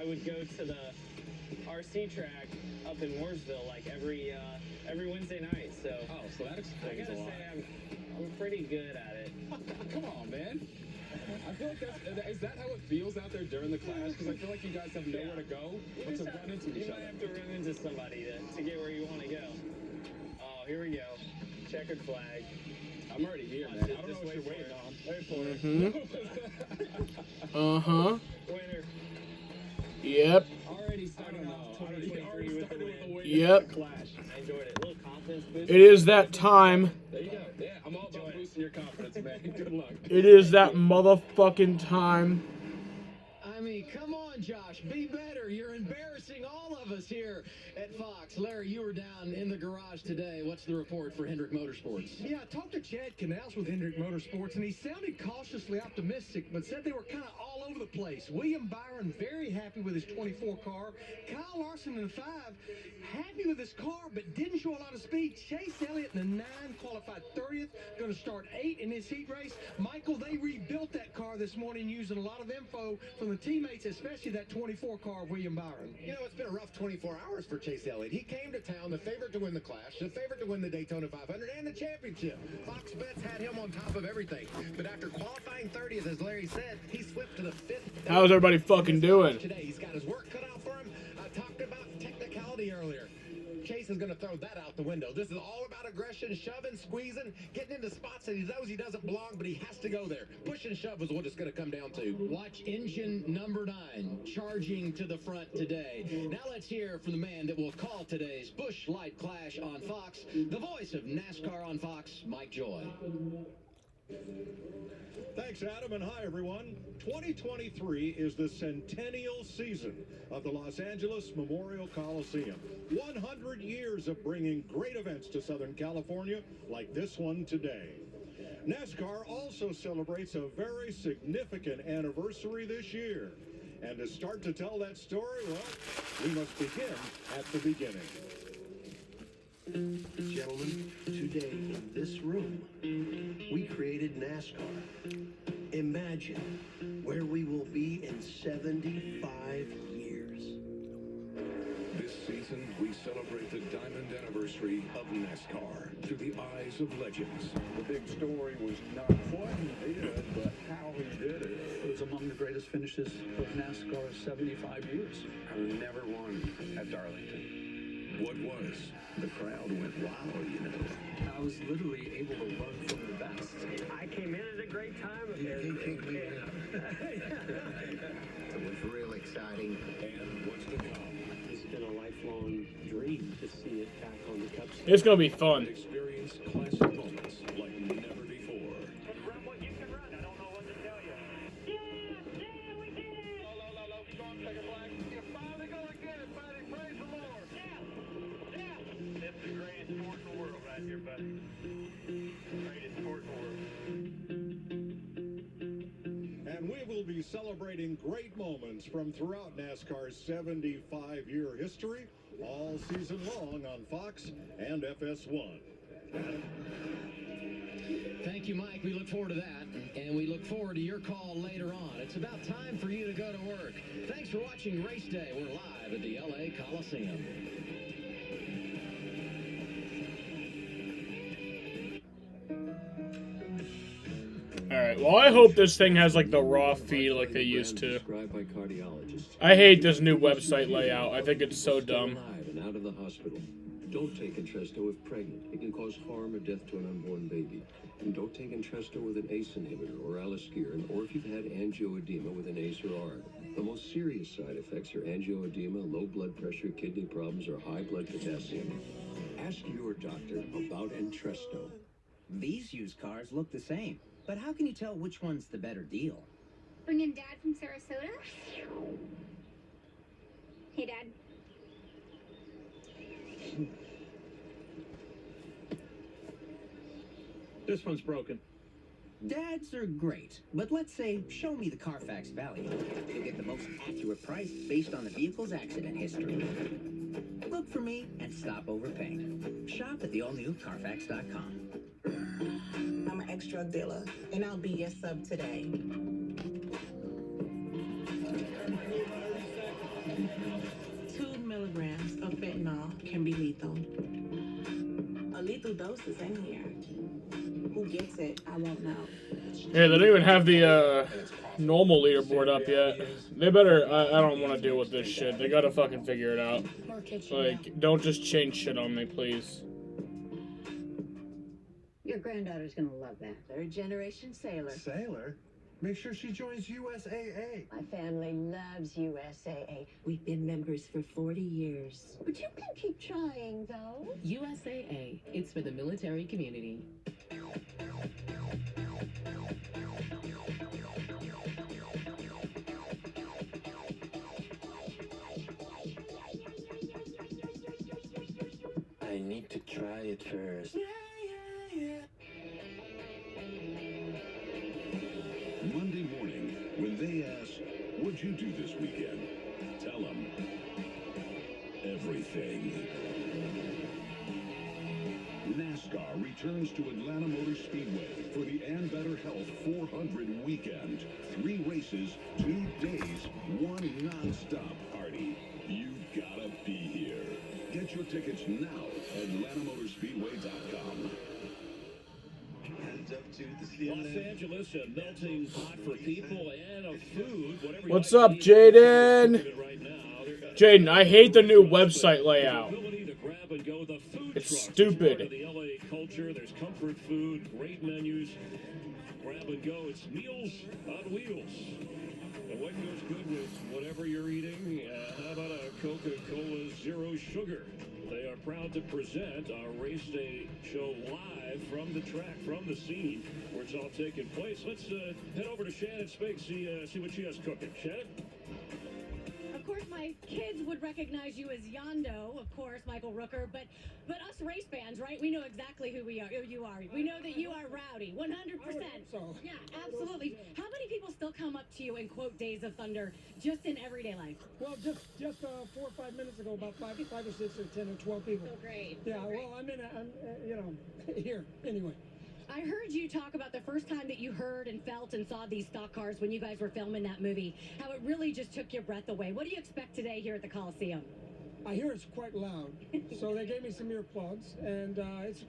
I would go to the RC track up in Mooresville like every Wednesday night. So so that I explains gotta a lot. say I'm pretty good at it. Come on, man. I feel like is that how it feels out there during the clash? Because I feel like you guys have nowhere to go but to run into each You other. might have to run into somebody to get where you want to go. Oh, here we go. Checkered flag. I'm already here, man. I don't know what you're waiting on. Wait for it. Uh-huh. Winner. Yep. Already starting off 2023 with the win. Yep. Clash. I enjoyed it. A little confidence boost. It is that time. There you go. Yeah, I'm all about boosting your confidence, man. Good luck. It is that motherfucking time. I mean, come on, Josh, be better. You're embarrassing all of us here at Fox. Larry, you were down in the garage today. What's the report for Hendrick Motorsports? Yeah, I talked to Chad Canals with Hendrick Motorsports, and he sounded cautiously optimistic, but said they were kind of all over the place. William Byron, very happy with his 24 car. Kyle Larson in the 5, happy with his car, but didn't show a lot of speed. Chase Elliott in the 9, qualified 30th, going to start 8 in his heat race. Michael, they rebuilt that car this morning using a lot of info from the teammates, especially that 24 car of William Byron. You know, it's been a rough 24 hours for Chase Elliott. He came to town the favorite to win the Clash, the favorite to win the Daytona 500 and the championship. Fox Bets had him on top of everything. But after qualifying 30th, as Larry said, he slipped to the 5th. How's everybody fucking doing? Today, he's got his work cut out for him. I talked about technicality earlier. Chase is going to throw that out the window. This is all about aggression, shoving, squeezing, getting into spots that he knows he doesn't belong, but he has to go there. Push and shove is what it's going to come down to. Watch engine number 9 charging to the front today. Now let's hear from the man that will call today's Busch Light Clash on Fox, the voice of NASCAR on Fox, Mike Joy. Thanks, Adam, and hi, everyone. 2023 is the centennial season of the Los Angeles Memorial Coliseum. 100 years of bringing great events to Southern California, like this one today. NASCAR also celebrates a very significant anniversary this year. And to start to tell that story, well, we must begin at the beginning. Gentlemen, today in this room, we created NASCAR. Imagine where we will be in 75 years. This season, we celebrate the diamond anniversary of NASCAR through the eyes of legends. The big story was not what he did, but how he did it. It was among the greatest finishes of NASCAR's 75 years. I never won at Darlington. What was? The crowd went wild, you know. I was literally able to learn from the best. I came in at a great time. It was real exciting. And what's to come? It's been a lifelong dream to see it back on the Cup stage. It's gonna be fun. Experience classic moments like never before. Run what you can run. I don't know what to tell you. Yeah, we did it. Low. Strong second flag. You're finally gonna get it, buddy. Praise the Lord. Yeah. It's the greatest sport in the world right here, buddy. Greatest sport in the world. And we will be celebrating great moments from throughout NASCAR's 75-year history, all season long on Fox and FS1. Thank you, Mike. We look forward to that, and we look forward to your call later on. It's about time for you to go to work. Thanks for watching Race Day. We're live at the LA Coliseum. Alright, well, I hope this thing has, like, the raw feed like they used to. I hate this new website layout. I think it's so dumb. And out of the hospital. Don't take Entresto if pregnant. It can cause harm or death to an unborn baby. And don't take Entresto with an ACE inhibitor or aliskiren, or if you've had angioedema with an ACE or ARB. The most serious side effects are angioedema, low blood pressure, kidney problems, or high blood potassium. Ask your doctor about Entresto. These used cars look the same, but how can you tell which one's the better deal? Bringing Dad from Sarasota? Hey, Dad. This one's broken. Dads are great, but let's say, show me the Carfax value. You'll get the most accurate price based on the vehicle's accident history. Look for me and stop overpaying. Shop at the all-new Carfax.com. I'm an ex-drug dealer, and I'll be your sub today. else is in here. Who gets it, I won't know. Yeah, they don't even have the normal leaderboard up yet. They better. I don't want to deal with this shit. They gotta fucking figure it out. Like, don't just change shit on me, please. Your granddaughter's gonna love that. Third generation sailor. Sailor? Make sure she joins USAA. My family loves USAA. We've been members for 40 years. But you can keep trying, though. USAA. It's for the military community. I need to try it first. Monday morning, when they ask, what'd you do this weekend? Tell them everything. NASCAR returns to Atlanta Motor Speedway for the And Better Health 400 weekend. 3 races, 2 days, 1 non-stop party. You gotta be here. Get your tickets now at AtlantaMotorspeedway.com. Los Angeles, a melting pot for people and of food. What's up, Jaden? Jaden, I hate the new website layout. It's stupid. The LA culture, there's comfort food, great menus. Grab and go. It's Meals on Wheels. And what goes good with whatever you're eating? How about a Coca-Cola Zero Sugar? They are proud to present our race day show live from the track, from the scene where it's all taking place. Let's head over to Shannon Spake, see what she has cooking. Shannon? Of course, my kids would recognize you as Yondo, of course, Michael Rooker, but us race fans, right? We know exactly who you are. We know that you are Rowdy, 100%. So. Yeah, absolutely. How many people still come up to you and quote Days of Thunder just in everyday life? Well, just 4 or 5 minutes ago, about 5 or 6 or 10 or 12 people. So great. Yeah, so great. well, I'm you know, here anyway. I heard you talk about the first time that you heard and felt and saw these stock cars when you guys were filming that movie, how it really just took your breath away. What do you expect today here at the Coliseum? I hear it's quite loud, so they gave me some earplugs, and it's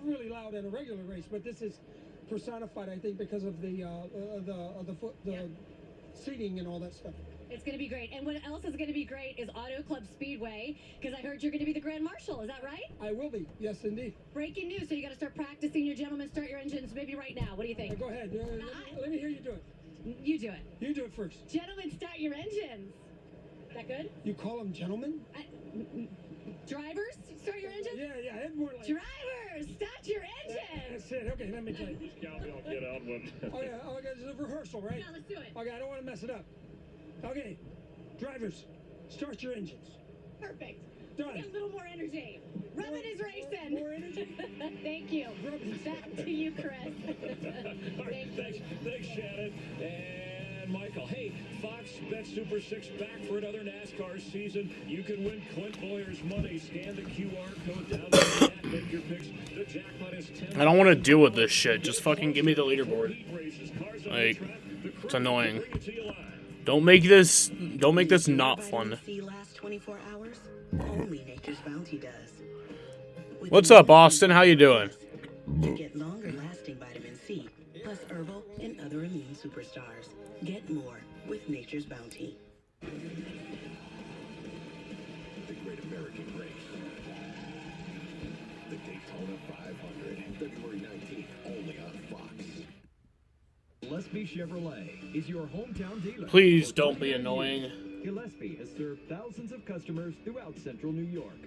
really loud in a regular race, but this is personified, I think, because of the seating and all that stuff. It's going to be great. And what else is going to be great is Auto Club Speedway, because I heard you're going to be the Grand Marshal. Is that right? I will be. Yes, indeed. Breaking news. So you got to start practicing your gentlemen. Start your engines maybe right now. What do you think? Go ahead. Let me hear you do it. You do it. You do it first. Gentlemen, start your engines. Is that good? You call them gentlemen? Drivers, start your engines? Yeah, it's more like... Drivers, start your engines! That's it. Okay, let me tell you. Get out one. Okay, it's a rehearsal, right? Yeah, let's do it. Okay, I don't want to mess it up. Okay, drivers, start your engines. Perfect. Done. Get a little more energy. Robin is racing. More energy? Thank you. Back to you, Chris. Thanks, Shannon. And Michael. Hey, Fox Bet Super 6 back for another NASCAR season. You can win Clint Boyer's money. Scan the QR code down the app. Make your picks. The jackpot is 10. I don't want to deal with this shit. Just fucking give me the leaderboard. Like, it's annoying. Don't make this not fun. Last 24 hours? Only Nature's Bounty does. What's up, Austin? How you doing? You get longer-lasting vitamin C, plus herbal and other immune superstars. Get more with Nature's Bounty. The Great American Race. The Daytona 500, February 19th, only on Fox. Gillespie Chevrolet is your hometown dealer. Please don't be annoying. Gillespie has served thousands of customers throughout central New York.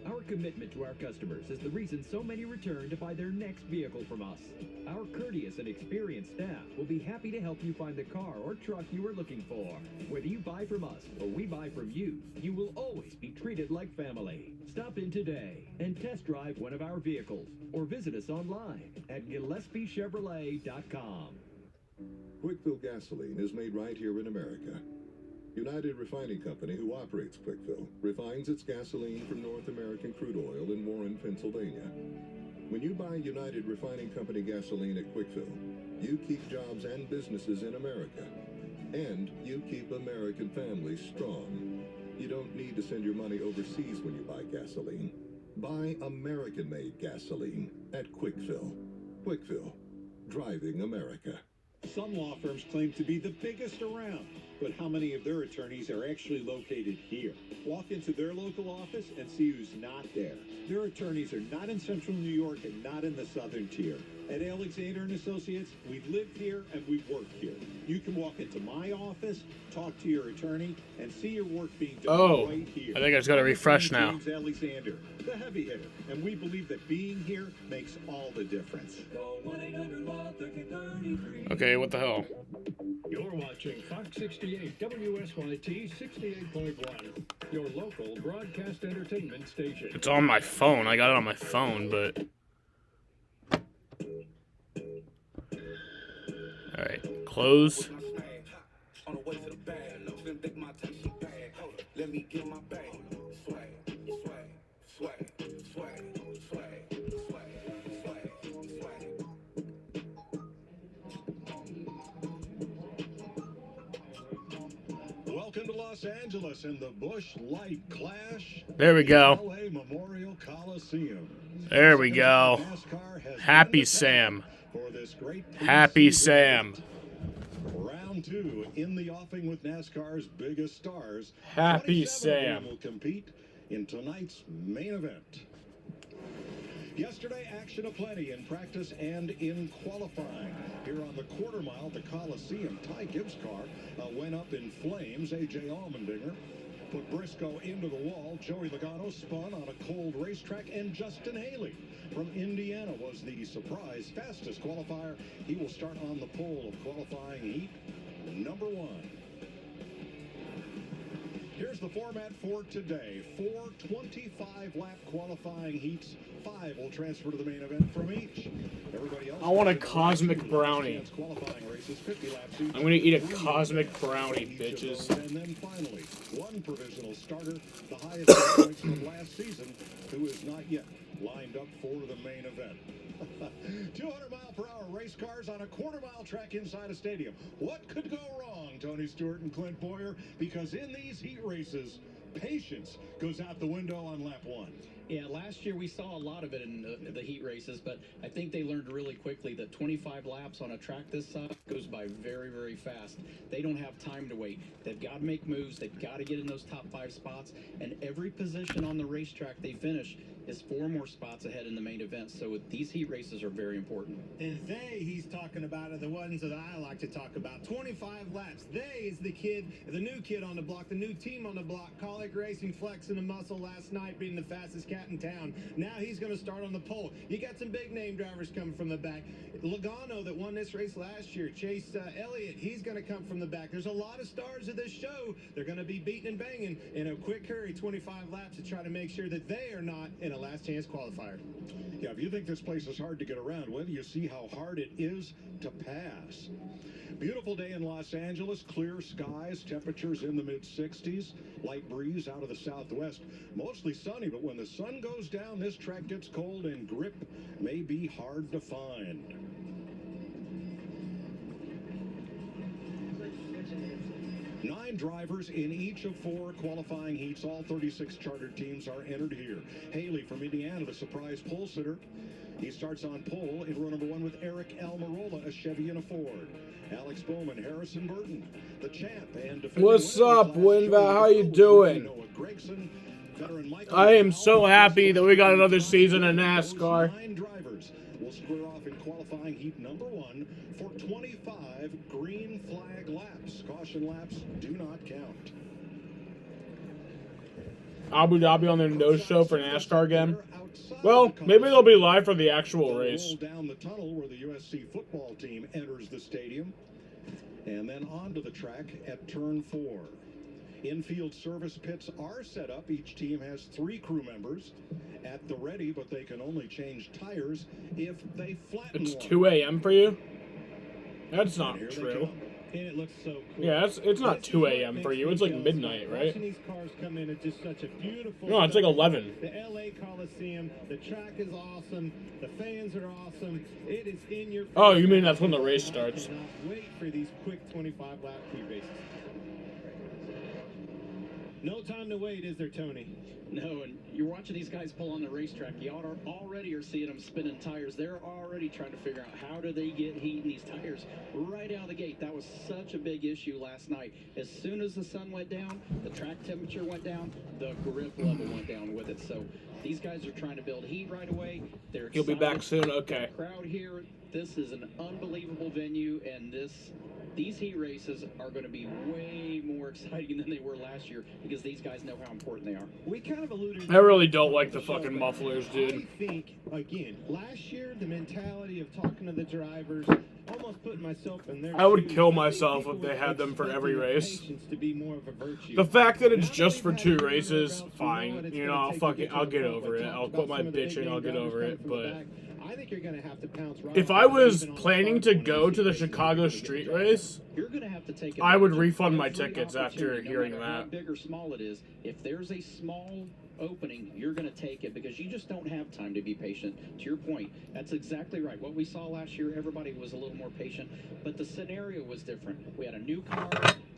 Our commitment to our customers is the reason so many return to buy their next vehicle from us. Our courteous and experienced staff will be happy to help you find the car or truck you are looking for. Whether you buy from us or we buy from you, you will always be treated like family. Stop in today and test drive one of our vehicles or visit us online at GillespieChevrolet.com. Quickfill gasoline is made right here in America. United Refining Company, who operates Quickfill, refines its gasoline from North American crude oil in Warren, Pennsylvania. When you buy United Refining Company gasoline at Quickfill, you keep jobs and businesses in America. And you keep American families strong. You don't need to send your money overseas when you buy gasoline. Buy American-made gasoline at Quickfill. Quickfill, driving America. Some law firms claim to be the biggest around, but how many of their attorneys are actually located here? Walk into their local office and see who's not there. Their attorneys are not in Central New York and not in the Southern Tier. At Alexander & Associates, we live here and we work here. You can walk into my office, talk to your attorney, and see your work being done right here. I think I just got to refresh now. James Alexander, the heavy hitter, and we believe that being here makes all the difference. Okay, what the hell? You're watching Fox 68 WSYT 68.1, your local broadcast entertainment station. It's on my phone. I got it on my phone, but... Alright, close. Welcome to Los Angeles and the Busch Light Clash. There we go. LA Memorial Coliseum. There we go. Happy Sam. Happy Sam. Round 2 in the offing with NASCAR's biggest stars. Happy 27 Sam. will compete in tonight's main event. Yesterday, action aplenty in practice and in qualifying. Here on the quarter mile, the Coliseum, Ty Gibbs' car went up in flames. A.J. Allmendinger put Briscoe into the wall. Joey Logano spun on a cold racetrack, and Justin Haley from Indiana was the surprise fastest qualifier. He will start on the pole of qualifying heat number 1. Here's the format for today. 4 25-lap qualifying heats. 5 will transfer to the main event from each. Everybody else, I want a cosmic brownie. qualifying races, 50 laps each. I'm gonna eat a cosmic brownie, bitches. And then finally, one provisional starter, the highest points from last season, who is not yet lined up for the main event. 200-mile-per-hour race cars on a quarter-mile track inside a stadium. What could go wrong, Tony Stewart and Clint Boyer? Because in these heat races, patience goes out the window on lap 1. Yeah, last year we saw a lot of it in the heat races, but I think they learned really quickly that 25 laps on a track this size goes by very, very fast. They don't have time to wait. They've got to make moves. They've got to get in those top 5 spots, and every position on the racetrack they finish is 4 more spots ahead in the main event. So these heat races are very important. And they he's talking about are the ones that I like to talk about. 25 laps. They is the new kid on the block, the new team on the block. Colic Racing flexing the muscle last night, being the fastest cat in town. Now he's going to start on the pole. You got some big name drivers coming from the back. Logano that won this race last year. Chase Elliott, he's going to come from the back. There's a lot of stars of this show. They're going to be beating and banging in a quick hurry, 25 laps to try to make sure that they are not in a last chance qualifier. Yeah, if you think this place is hard to get around, whether you see how hard it is to pass. Beautiful day in Los Angeles, clear skies, temperatures in the mid-60s, light breeze out of the southwest, mostly sunny, but when the sun goes down, this track gets cold and grip may be hard to find. Nine drivers in each of 4 qualifying heats. All 36 chartered teams are entered here. Haley from Indiana, the surprise pole sitter. He starts on pole in row number 1 with Eric Almirola, a Chevy and a Ford. Alex Bowman, Harrison Burton, the champ and defending What's up, Winva? How you doing? I am so happy that we got another season of NASCAR. 9 drivers will square off in qualifying heat number 1 for 25 green flag laps. Caution laps do not count. Abu Dhabi on their nose show for NASCAR again. Well, maybe they'll be live for the actual race. Roll down the tunnel where the USC football team enters the stadium, and then onto the track at turn 4. Infield service pits are set up. Each team has 3 crew members at the ready, but they can only change tires if they flatten It's one. 2 a.m. for you? That's not true. And it looks so cool. Yeah, it's not 2 a.m. for you. It's like midnight, right? Watching these cars come in is just such a beautiful. No, it's like 11. The LA Coliseum, the track is awesome. The fans are awesome. It is in your. Oh, you mean that's when the race starts? I cannot wait for these quick 25-lap heat races. No time to wait, is there, Tony? No, and you're watching these guys pull on the racetrack. You already are seeing them spinning tires. They're already trying to figure out how do they get heat in these tires right out of the gate. That was such a big issue last night. As soon as the sun went down, the track temperature went down, the grip level went down with it. So these guys are trying to build heat right away. They're You'll be back excited. soon? Okay. The crowd here, this is an unbelievable venue, and these heat races are going to be way more exciting than they were last year because these guys know how important they are. We kind of alluded. I really don't like the fucking mufflers, dude. I think, again, last year, the mentality of talking to the drivers, almost putting myself in their I would shoes, kill I think myself people if they were had them for every expecting race. patience to be more of a virtue. The fact that it's Now just they've for had 2 to go races, around, fine. it's You know, gonna I'll take fuck you it. to I'll a get point. over We it. talked I'll about quit my some of the big bitching. name I'll get drivers over coming it. from the But back. I think you're going to have to pounce right if off I the bat, was even on the planning far to corners go of to the races, Chicago you're gonna street drive. race, You're going to have to take I would advantage of refund my every tickets after opportunity, no hearing matter how that. big or small it is. If there's a small opening, you're going to take it because you just don't have time to be patient. To your point, that's exactly right. What we saw last year, everybody was a little more patient, but the scenario was different. We had a new car,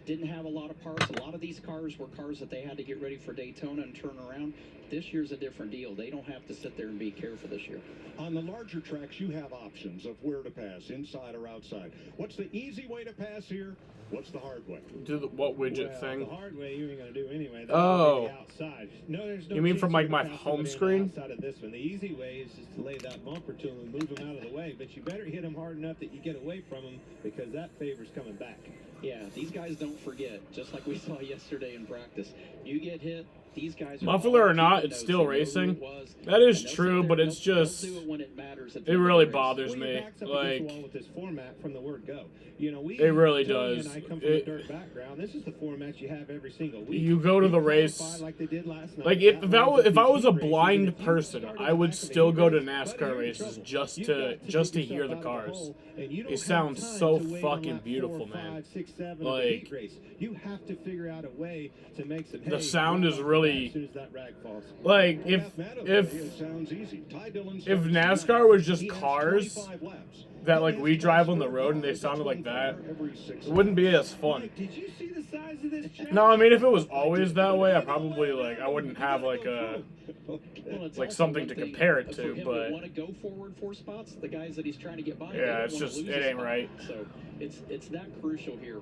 didn't have a lot of parts. A lot of these cars were cars that they had to get ready for Daytona and turn around. This year's a different deal. They don't have to sit there and be careful this year. On the larger tracks, you have options of where to pass, inside or outside. What's the easy way to pass here? What's the hard way? Do the what widget Well, thing? the hard way you ain't gonna do anyway. Oh. Outside. No, there's no You mean chance from, you're like, gonna my pass home somebody on the screen? Outside of this one, the easy way is just to lay that bumper to them and move them out of the way. But you better hit them hard enough that you get away from them because that favor's coming back. Yeah, these guys don't forget, just like we saw yesterday in practice. You get hit, these guys are Muffler or all not, keeping it's notes. still They know who racing. it was, That is and they'll true, sit there but and it's they'll just do it when it matters at the it end of really the race. bothers Well, me. your back's up against the Like wall with this format from the word go. You know, we it really Tony does. And I come from a dirt background. This is the format you have every single week. You go to the race. qualify like they did last night. Like That if I lines up if I these was a heat races, and blind if you person, start at I the would back of the still heat go to race, NASCAR buddy, you're in races trouble. just You've to got take just to yourself hear the out of cars. hole, and you don't It have sounds time so to wait on fucking lap beautiful, 4, man. 5, 6, 7 of the Like heat race. You have to figure out a way to make some hay the sound right is off the bat really as soon as that rag falls. like Mathematically, it sounds easy. Ty Dillon if starts NASCAR was just He has cars 25 laps. that like we drive on the road and they sounded like that, it wouldn't be as fun. Did you see the size of this track? No, I mean if it was always that way, I probably like I wouldn't have like a Well, it's like also something one to thing compare it for to, him but want to go forward 4 spots. The guys that he's trying to get by, they yeah, don't it's wanna just lose it a ain't spot. right. So it's that crucial here.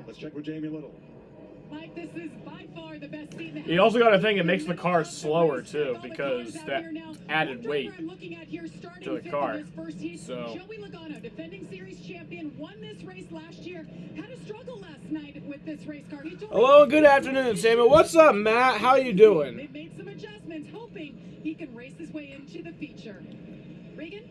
Let's check with Jamie Little. Mike, this is by far the best seat in the You also got to think it makes the car slower too because that added weight to the car. So Joey Logano, defending series champion, won this race last year. Had a struggle last night with this race car. He told hello, good afternoon, Samuel. What's up, Matt? How you doing? They've made some adjustments, hoping he can race his way into the feature. Regan?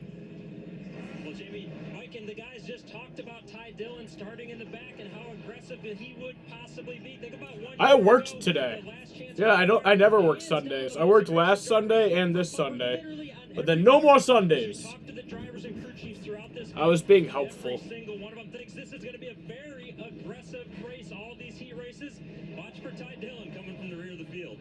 Well, Jamie, Mike and the guys just talked about Ty Dillon starting in the back and how aggressive he would possibly be. Think about one I year worked ago, today. the last chance Yeah, I never work Sundays. I worked last Sunday and this Sunday, but then no more Sundays. Talk to the drivers and crew chiefs throughout this. I was being helpful. Every single one of them thinks this is going to be a very aggressive race. All these heat races. Watch for Ty Dillon coming from the rear of the field.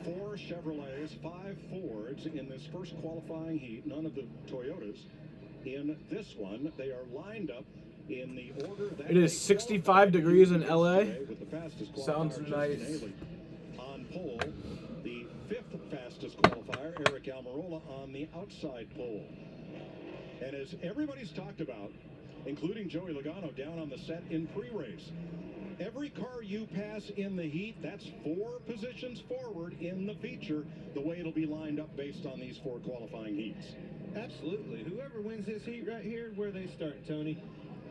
4 Chevrolets, 5 Fords in this first qualifying heat. None of the Toyotas in this one. They are lined up in the order that It is 65 degrees in LA. with the fastest Sounds qualifier, nice. Justin Haley. On pole, the 5th fastest qualifier, Eric Almirola, on the outside pole. And as everybody's talked about, including Joey Logano down on the set in pre-race, every car you pass in the heat, that's 4 positions forward in the feature, the way it'll be lined up based on these 4 qualifying heats. Absolutely. Whoever wins this heat right here, where they start, Tony?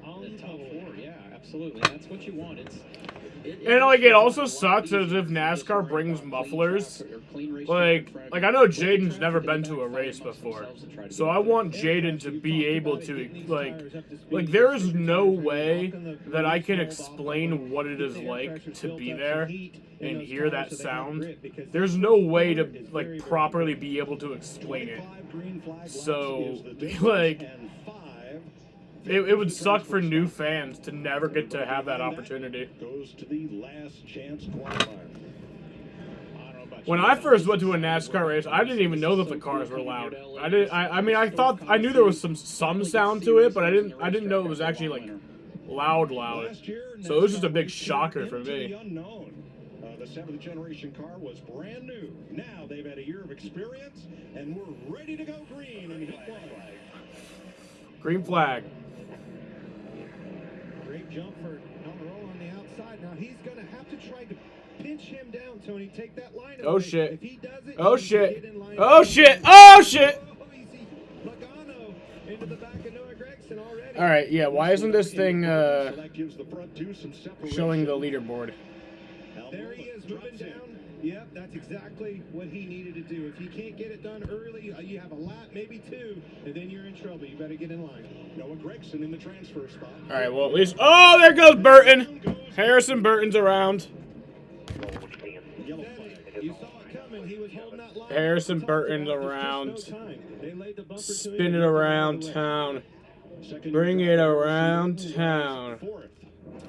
On The top pole. 4, yeah, absolutely. That's what you want. And like it also sucks as if NASCAR brings mufflers. Like I know Jaden's never been to a race before, so I want Jaden to be able to like there is no way that I can explain what it is like to be there and hear that sound. There's no way to like properly be able to explain it. So like it would suck for new fans to never get to have that opportunity. Goes to the last chance qualifier. When I first went to a NASCAR race, I didn't even know that the cars were loud. I mean, I thought I knew there was some sound to it, but I didn't know it was actually like loud. Last year, So it was just a NASCAR big raced shocker for into me. The unknown. The 7th generation car was brand new. Now they've had a year of experience, and we're ready to go green in heat one. Green flag. Great jump for Almirola on the outside. Now he's going to have to try to pinch him down, Tony. Take that line away. Oh shit. If he does it, Oh he can shit. get in line. Oh shit. Oh shit. Logano into the back of Noah Gragson already. All right. Yeah. Why isn't this thing So that gives the front two some separation. showing the leaderboard? There he is moving down. Yep, that's exactly what he needed to do. If you can't get it done early, you have a lap, maybe two, and then you're in trouble. You better get in line. Noah Gragson in the transfer spot. All right. Well, at least. Oh, there goes Burton. Harrison Burton's around. You saw it coming. He was holding that line. Harrison Burton's around. Spin it around town. Bring it around town.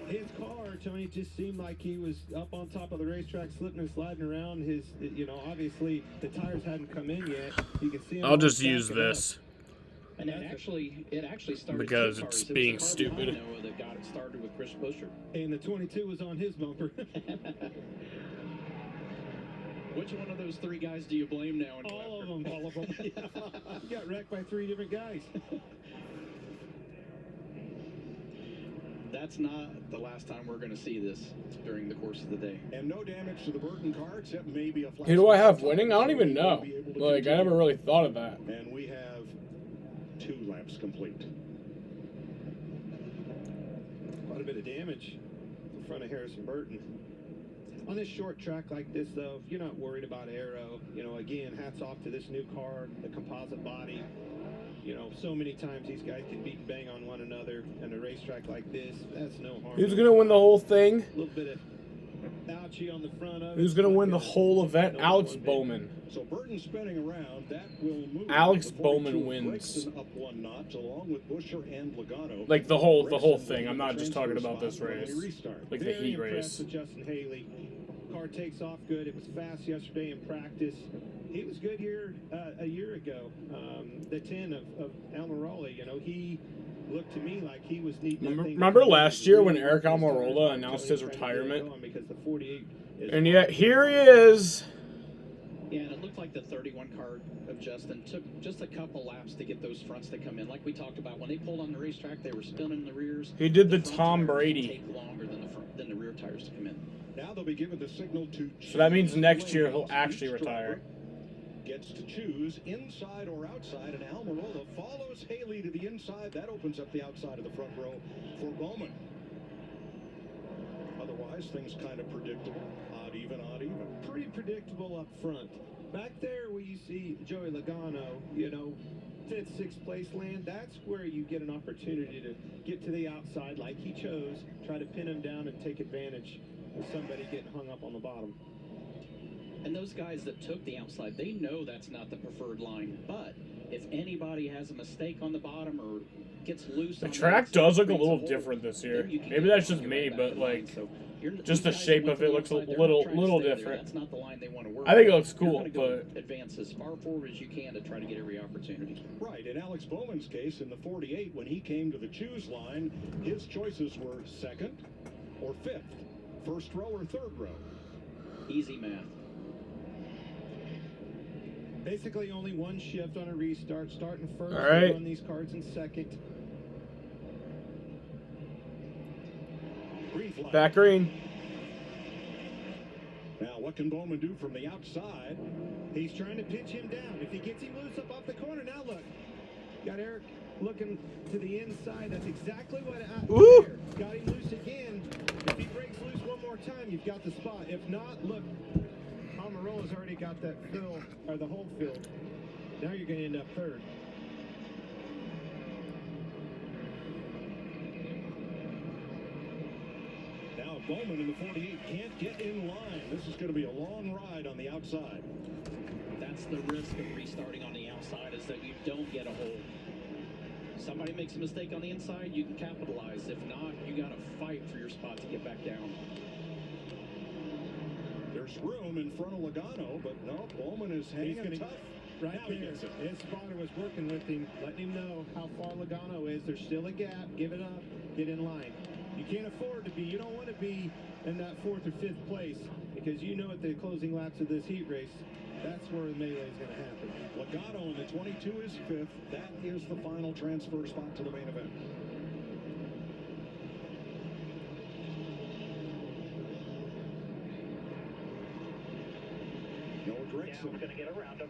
His car, Tony, just seemed like he was up on top of the racetrack, slipping and sliding around. His, obviously the tires hadn't come in yet. You can see him. I'll just use this. And it actually started because two it's cars. It was being the car stupid. behind Noah that got it started with Chris Buescher. And the 22 was on his bumper. Which one of those three guys do you blame now? All of them. All of them. He got wrecked by 3 different guys. That's not the last time we're going to see this during the course of the day. And no damage to the Burton car except maybe a flat. Who do I have winning? I don't even know. Like, I never really thought of that. And we have 2 laps complete. Quite a bit of damage in front of Harrison Burton. On this short track like this, though, if you're not worried about aero, again, hats off to this new car, the composite body. So many times these guys can beat and bang on one another, and a racetrack like this, that's no harm. Who's gonna win the whole thing? A little bit of ouchie on the front of it. Who's gonna win the whole event? Alex Bowman. So Burton spinning around, that will move. Alex the 42 Bowman wins. Gragson up 1 notch, along with Buescher and Logano. Like the whole Gragson thing. I'm not just talking about this race. Restart. Like the Very heat impressed race. with Justin Haley. Car takes off good. It was fast yesterday in practice. He was good here a year ago. The 10 of Almirola, he looked to me like he was needing. Remember last year when Eric Almirola announced his retirement? Because the 48 is And yet here he is. Yeah, and it looked like the 31 car of Justin took just a couple laps to get those fronts to come in. Like we talked about, when they pulled on the racetrack, they were spinning the rears. He did the front Tom tires Brady. Take longer than the rear tires to come in. Now they'll be given the signal to. So that means next year he'll actually retire. Gets to choose inside or outside, and Almirola follows Haley to the inside. That opens up the outside of the front row for Bowman. Otherwise, things kind of predictable. Odd even, odd even. pretty predictable up front. Back there where you see Joey Logano, 5th, 6th place land, that's where you get an opportunity to get to the outside like he chose, try to pin him down and take advantage of somebody getting hung up on the bottom. And those guys that took the outside, they know that's not the preferred line. But if anybody has a mistake on the bottom or gets loose, The track does look a little different this year. Maybe that's just me, but like, just the shape of it looks a little different. That's not the line they want to work. I think it looks You're cool, gonna go but advance as far forward as you can to try to get every opportunity. Right, in Alex Bowman's case, in the 48, when he came to the choose line, his choices were 2nd or 5th, 1st row or 3rd row. Easy math. Basically only one shift on a restart, starting first, All right. on these cards in 2nd. Green flag. back green. Now, what can Bowman do from the outside? He's trying to pinch him down. If he gets him loose up off the corner, now look. Got Eric looking to the inside. That's exactly what Ooh. got him loose again. If he breaks loose one more time, you've got the spot. If not, look, Almirola's already got that fill, or the whole fill. Now you're going to end up 3rd. Now, Bowman in the 48 can't get in line. This is going to be a long ride on the outside. That's the risk of restarting on the outside, is that you don't get a hold. Somebody makes a mistake on the inside, you can capitalize. If not, you got to fight for your spot to get back down. There's room in front of Logano, but no, Bowman is hanging tough. Right Now he there. gets it. His spotter was working with him, letting him know how far Logano is. There's still a gap. Give it up. Get in line. You can't afford to be. You don't want to be in that 4th or 5th place because you know at the closing laps of this heat race, that's where the melee is going to happen. Logano in the 22 is 5th. That is the final transfer spot to the main event. Noah Gregson. We're going to get around him.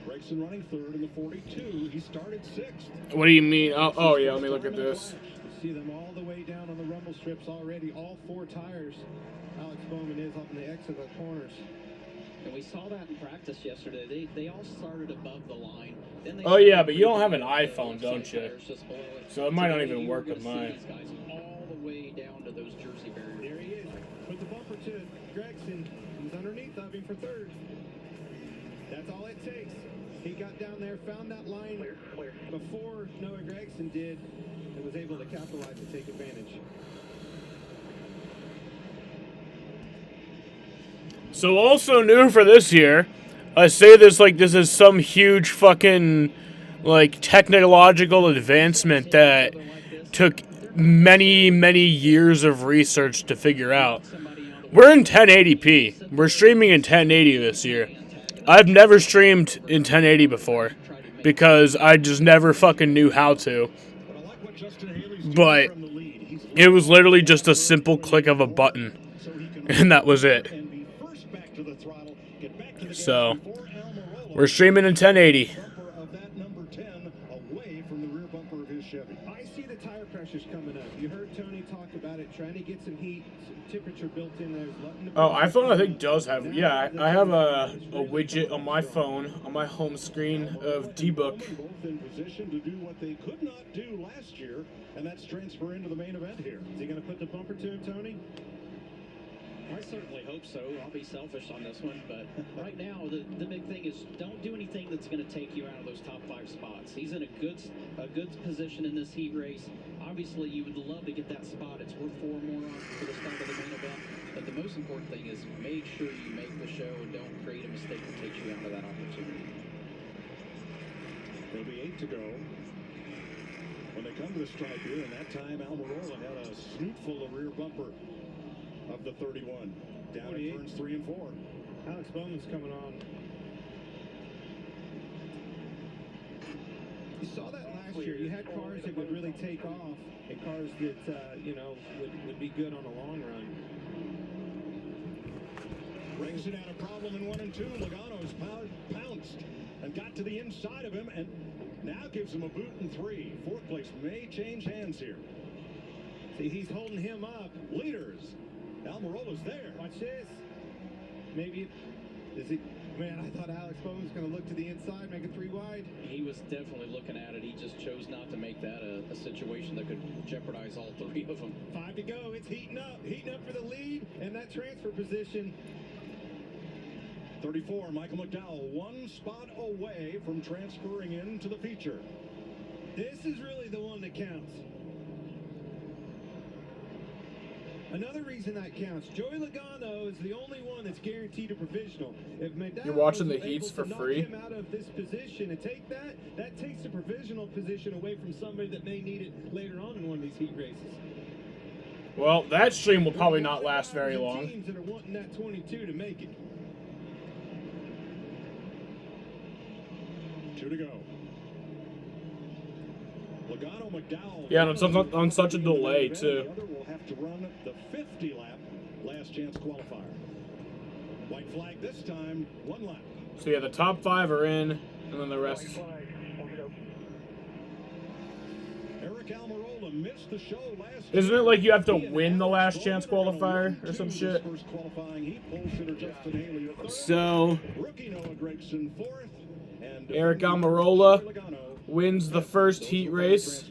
Gregson running 3rd in the 42. He started 6th. What do you mean? Oh yeah, let me look at this. You see them all the way down on the rumble strips already. All 4 tires. Alex Bowman is up in the exit of the corners. And we saw that in practice yesterday. They all started above the line. Then they Oh yeah, but you don't have an iPhone, don't you? So it might not even work with mine. These guys all the way down to those jersey barriers. There he is. Put the bumper to Gregson. He's underneath of him for 3rd. That's all it takes. He got down there, found that line before Noah Gregson did, and was able to capitalize and take advantage. So also new for this year, I say this like this is some huge fucking like technological advancement that took many, many years of research to figure out. We're in 1080p. We're streaming in 1080 this year. I've never streamed in 1080 before because I just never fucking knew how to. But it was literally just a simple click of a button, and that was it. So, we're streaming in 1080. I see the tire pressures coming up. You heard Tony talk about it, trying to get some heat, some temperature built in there. Oh, iPhone I think does have, yeah, I have a widget on my phone, on my home screen of D-Book. Both in position to do what they could not do last year, and that's transfer into the main event here. Is he going to put the bumper to him, Tony? I certainly hope so. I'll be selfish on this one, but right now the big thing is don't do anything that's going to take you out of those top 5 spots. He's in a good position in this heat race. Obviously, you would love to get that spot. It's worth 4 more on for the start of the main event. But the most important thing is make sure you make the show and don't create a mistake that takes you out of that opportunity. There'll be 8 to go when they come to the stripe here, and that time Almirola had a snootful of rear bumper of the 31. Down at turns 3 and 4. Alex Bowman's coming on. You saw that last year. You had cars that would really take off and cars that, you know, would be good on the long run. Gregson had a problem in 1 and 2. Logano's pounced and got to the inside of him and now gives him a boot in 3. 4th place may change hands here. See, he's holding him up. Leaders. Almirola's there. Watch this. Maybe, is it, man, I thought Alex Bowman was going to look to the inside, make it 3 wide. He was definitely looking at it. He just chose not to make that a situation that could jeopardize all 3 of them. 5 to go. It's heating up for the lead and that transfer position. 34, Michael McDowell, 1 spot away from transferring into the feature. This is really the one that counts. Another reason that counts, Joey Logano is the only one that's guaranteed a provisional. If McDowell You're watching the was heats able for to knock free? him out of this position and take that takes the provisional position away from somebody that may need it later on in one of these heat races. Well, that stream will probably not last very long. Teams that are wanting that 22 to make it. 2 to go. Logano, McDowell. Yeah, and it's on such a delay, too. The other will have to run the 50 lap last chance qualifier. White flag this time, 1 lap. So yeah, the top 5 are in, and then the rest. Eric Almirola missed the show last Isn't it like you have to win the last chance qualifier or some shit? First qualifying heat, pole sitter Justin Haley third. So Rookie Noah Gregson 4th, and Eric Almirola wins the first heat race.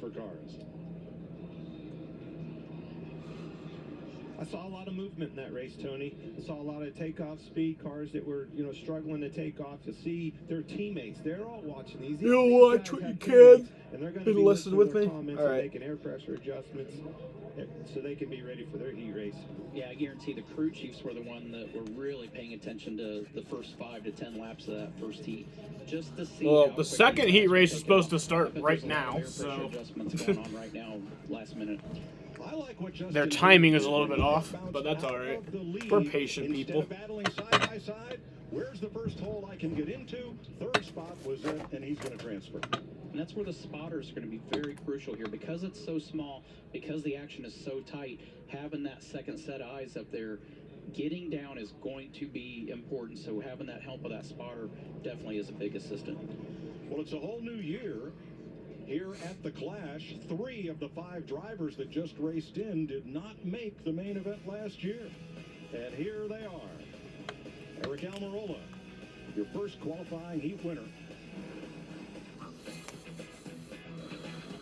I saw a lot of movement in that race, Tony. I saw a lot of takeoff speed, cars that were, you know, struggling to take off, to see their teammates. They're all watching these. You'll These watch guys what you have can. teammates, and they're going to And be listen listening with to their me. comments All and right. making air pressure adjustments so they can be ready for their heat race. Yeah, I guarantee the crew chiefs were the one that were really paying attention to the first 5 to 10 laps of that first heat, just to see. Well, how the quick second these heat guys race took is supposed off. to start I bet right there's a lot of now, air pressure so. adjustments going on right now, last minute. I like what Justin Their timing is a little bit off, but that's all right. We're patient people. Instead of battling side by side, where's the first hole I can get into? Third spot was it, and he's going to transfer. And that's where the spotters are going to be very crucial here. Because it's so small, because the action is so tight, having that second set of eyes up there, getting down is going to be important. So having that help of that spotter definitely is a big assistant. Well, it's a whole new year here at the Clash. 3 of the 5 drivers that just raced in did not make the main event last year. And here they are. Eric Almirola, your first qualifying heat winner.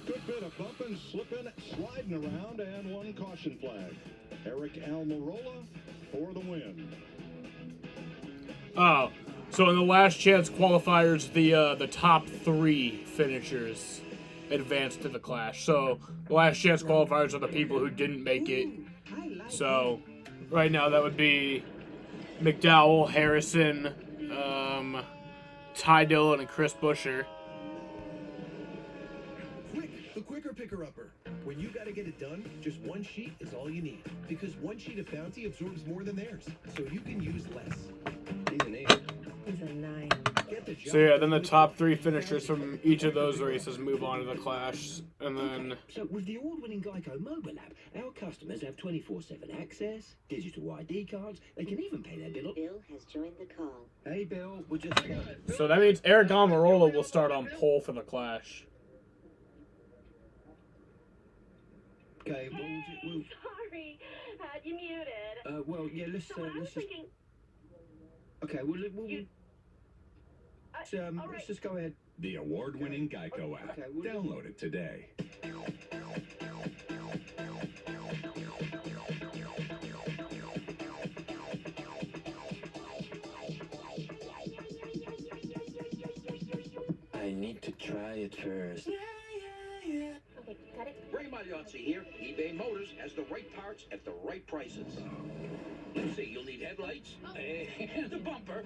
Good bit of bumping, slipping, sliding around, and 1 caution flag. Eric Almirola for the win. Oh, so in the last chance qualifiers, the top 3 finishers advanced to the Clash. So the last chance qualifiers are the people who didn't make it. So right now that would be McDowell, Harrison, Ty Dillon, and Chris Buescher. Quick, the quicker picker-upper. When you gotta get it done, just 1 sheet is all you need. Because 1 sheet of Bounty absorbs more than theirs, so you can use less. He's an 8. He's a 9. So yeah, then the top 3 finishers from each of those races move on to the Clash, and then... So with the award-winning Geico mobile app, our customers have 24/7 access, digital ID cards, they can even pay their bill. Bill has joined the call. Hey Bill, we're just... So that means Eric Almirola will start on pole for the Clash. Okay, well, Sorry, had you muted. well, yeah, let's just... Okay, let's just go ahead. The award-winning Geico app. Okay, Download it today. I need to try it first. Okay, got it. Ray Magliozzi here. eBay Motors has the right parts at the right prices. Let's see, you'll need headlights and a bumper.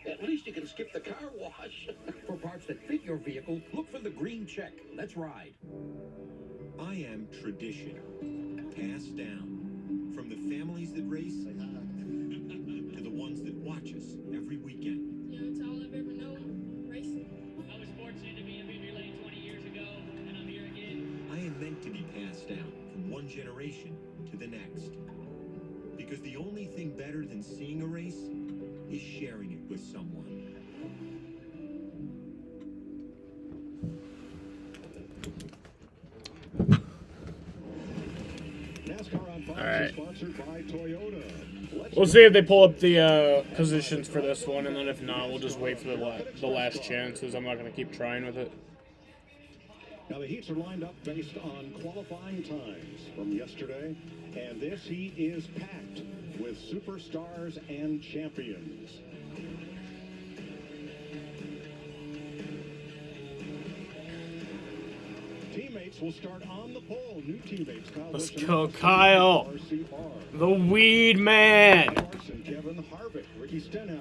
At least you can skip the car wash. For parts that fit your vehicle, look for the green check. Let's ride. I am tradition, passed down from the families that race to the ones that watch us every weekend. You know, it's all I've ever known, racing. I was fortunate to be in Victory Lane 20 years ago, and I'm here again. I am meant to be passed down from one generation to the next. Because the only thing better than seeing a race is sharing it with someone. NASCAR on Fox Alright. is sponsored by Toyota. We'll see if they pull up the positions for this one, and then if not, we'll just wait for the last chances. I'm not going to keep trying with it. Now the heats are lined up based on qualifying times from yesterday, and this heat is packed with superstars and champions. Teammates will start on the pole. New teammates. Kyle Let's Busch and go, RCR. Kyle. The Weed Man. Larson, Kevin Harvick, Ricky Stenhouse,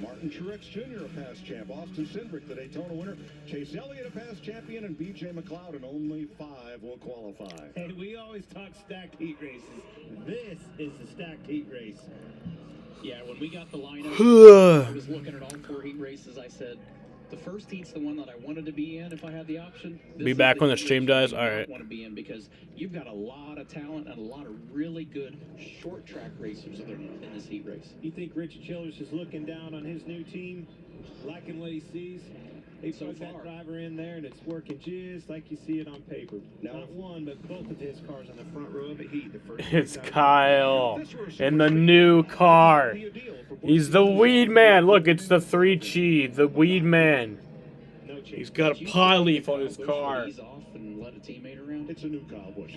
Martin Truex Jr., a past champ, Austin Cindric, the Daytona winner, Chase Elliott, a past champion, and B.J. McLeod, and only 5 will qualify. Hey, we always talk stacked heat races. This is the stacked heat race. Yeah, when we got the lineup, I was looking at all 4 heat races. I said, the first heat's the one that I wanted to be in if I had the option. Be back when the stream dies? Alright. I want to be in because you've got a lot of talent and a lot of really good short track racers that are in this heat race. You think Richard Childress is looking down on his new team, liking what he sees? He puts that driver in there, and it's working just like you see it on paper. Not one, but both of his cars on the front row of the heat. The first It's Kyle in the new car. He's the Weed Man. Look, it's the 3Chi, the Weed Man. He's got a pie leaf on his car. He's off and let a teammate around. It's a new Kyle Busch.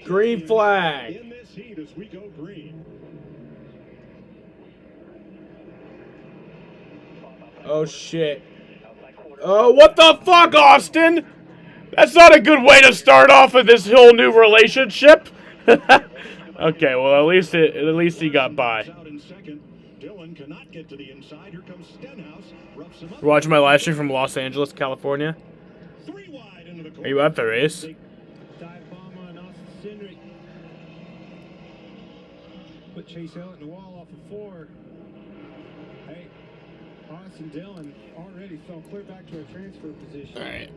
Green flag. In this heat as we go green. Oh, shit. Oh, what the fuck, Austin? That's not a good way to start off with this whole new relationship. Okay, well, at least he got by. Dillon cannot get to the inside. Here comes Stenhouse. Roughs him up. You're watching my live stream from Los Angeles, California. Are you at the race? Cindric put Chase Elliott in the wall off of 4. Hey, Austin Dillon already fell clear back to a transfer position. All right.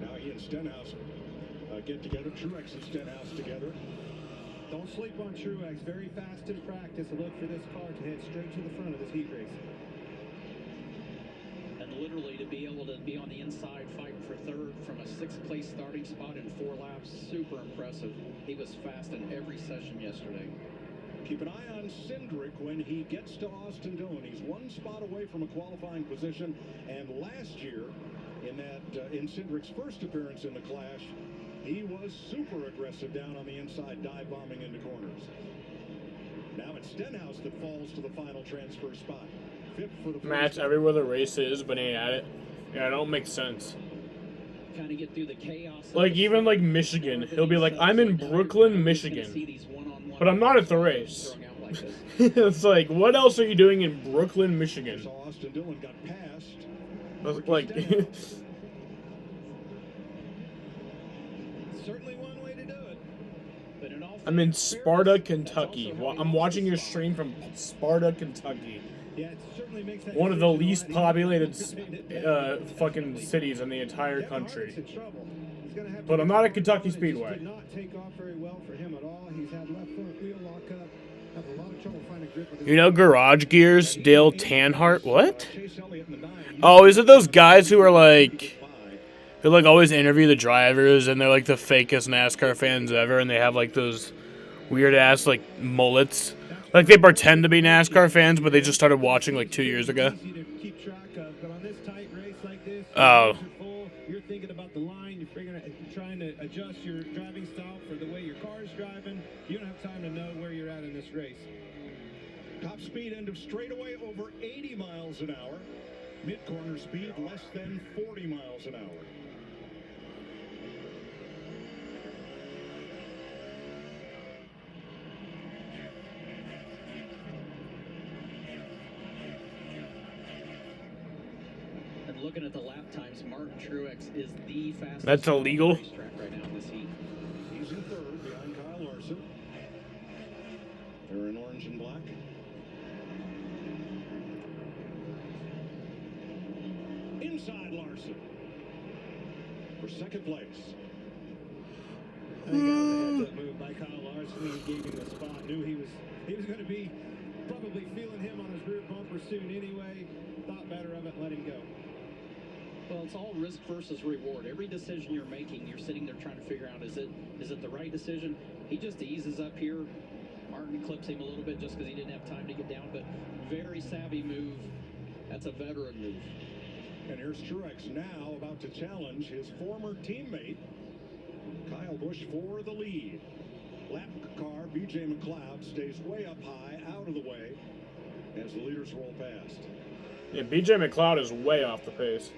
Now he and Stenhouse get together. Truex and Stenhouse together. Don't sleep on Truex. Very fast in practice. A look for this car to head straight to the front of this heat race. And literally to be able to be on the inside fighting for third from a 6th place starting spot in 4 laps, super impressive. He was fast in every session yesterday. Keep an eye on Cindric when he gets to Austin Dillon. He's 1 spot away from a qualifying position, and last year, in Cindric's first appearance in the Clash, he was super aggressive down on the inside, dive bombing into corners. Now it's Stenhouse that falls to the final transfer spot. 5th for the Match everywhere the race is, but ain't at it. Yeah, it don't make sense. Kind of get through the chaos. Like, even like Michigan, he'll be like, I'm in Brooklyn, Michigan, but I'm not at the race. It's like, what else are you doing in Brooklyn, Michigan? So Austin Dillon got passed. Like, Certainly one way to do it. But in all I'm in Sparta, Kentucky. I'm watching your stream from Sparta, Kentucky. Yeah, it certainly makes that One of the least populated fucking cities in the entire country. But I'm not at Kentucky Speedway. Did not take off very well for him at all. He's had left front wheel lock up. Had a lot of trouble finding grip with his You know Garage Gears, Dale Tanhart? What? Oh, is it those guys who are like... They like always interview the drivers and they're like the fakest NASCAR fans ever and they have like those weird ass like mullets. Like they pretend to be NASCAR fans but they just started watching like 2 years ago. Oh. You're thinking about the line, you're trying to adjust your driving style for the way your car's driving. You don't have time to know where you're at in this race. Top speed end of straightaway over 80 miles an hour. Mid-corner speed less than 40 miles an hour. Looking at the lap times, Martin Truex is the fastest. That's illegal. Racetrack right now in this heat. He's in 3rd behind Kyle Larson. They're in orange and black. Inside Larson for 2nd place. I think that was a heads-up move by Kyle Larson. He gave him the spot. Knew he was going to be probably feeling him on his rear bumper soon anyway. Thought better of it, let him go. Well, it's all risk versus reward. Every decision you're making, you're sitting there trying to figure out, is it the right decision? He just eases up here. Martin clips him a little bit just because he didn't have time to get down, but very savvy move. That's a veteran move. And here's Truex now about to challenge his former teammate, Kyle Busch, for the lead. Lap car, BJ McLeod, stays way up high, out of the way, as the leaders roll past. Yeah, BJ McLeod is way off the pace.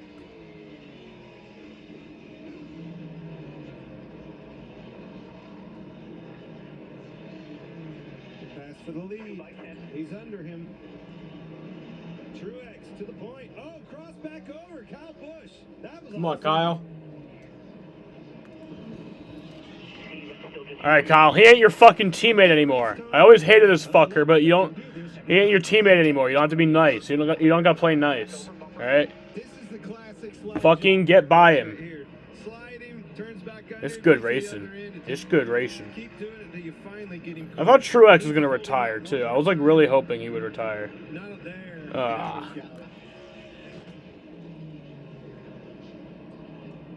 Pass for the lead. He's under him. Truex to the point. Oh, cross back over. Kyle Busch. That was Come on, Kyle. Alright, Kyle. He ain't your fucking teammate anymore. I always hated this fucker, but he ain't your teammate anymore. You don't have to be nice. You don't gotta play nice. Alright? Fucking get by him. It's good racing. It's good racing. I thought Truex was gonna retire too. I was like really hoping he would retire.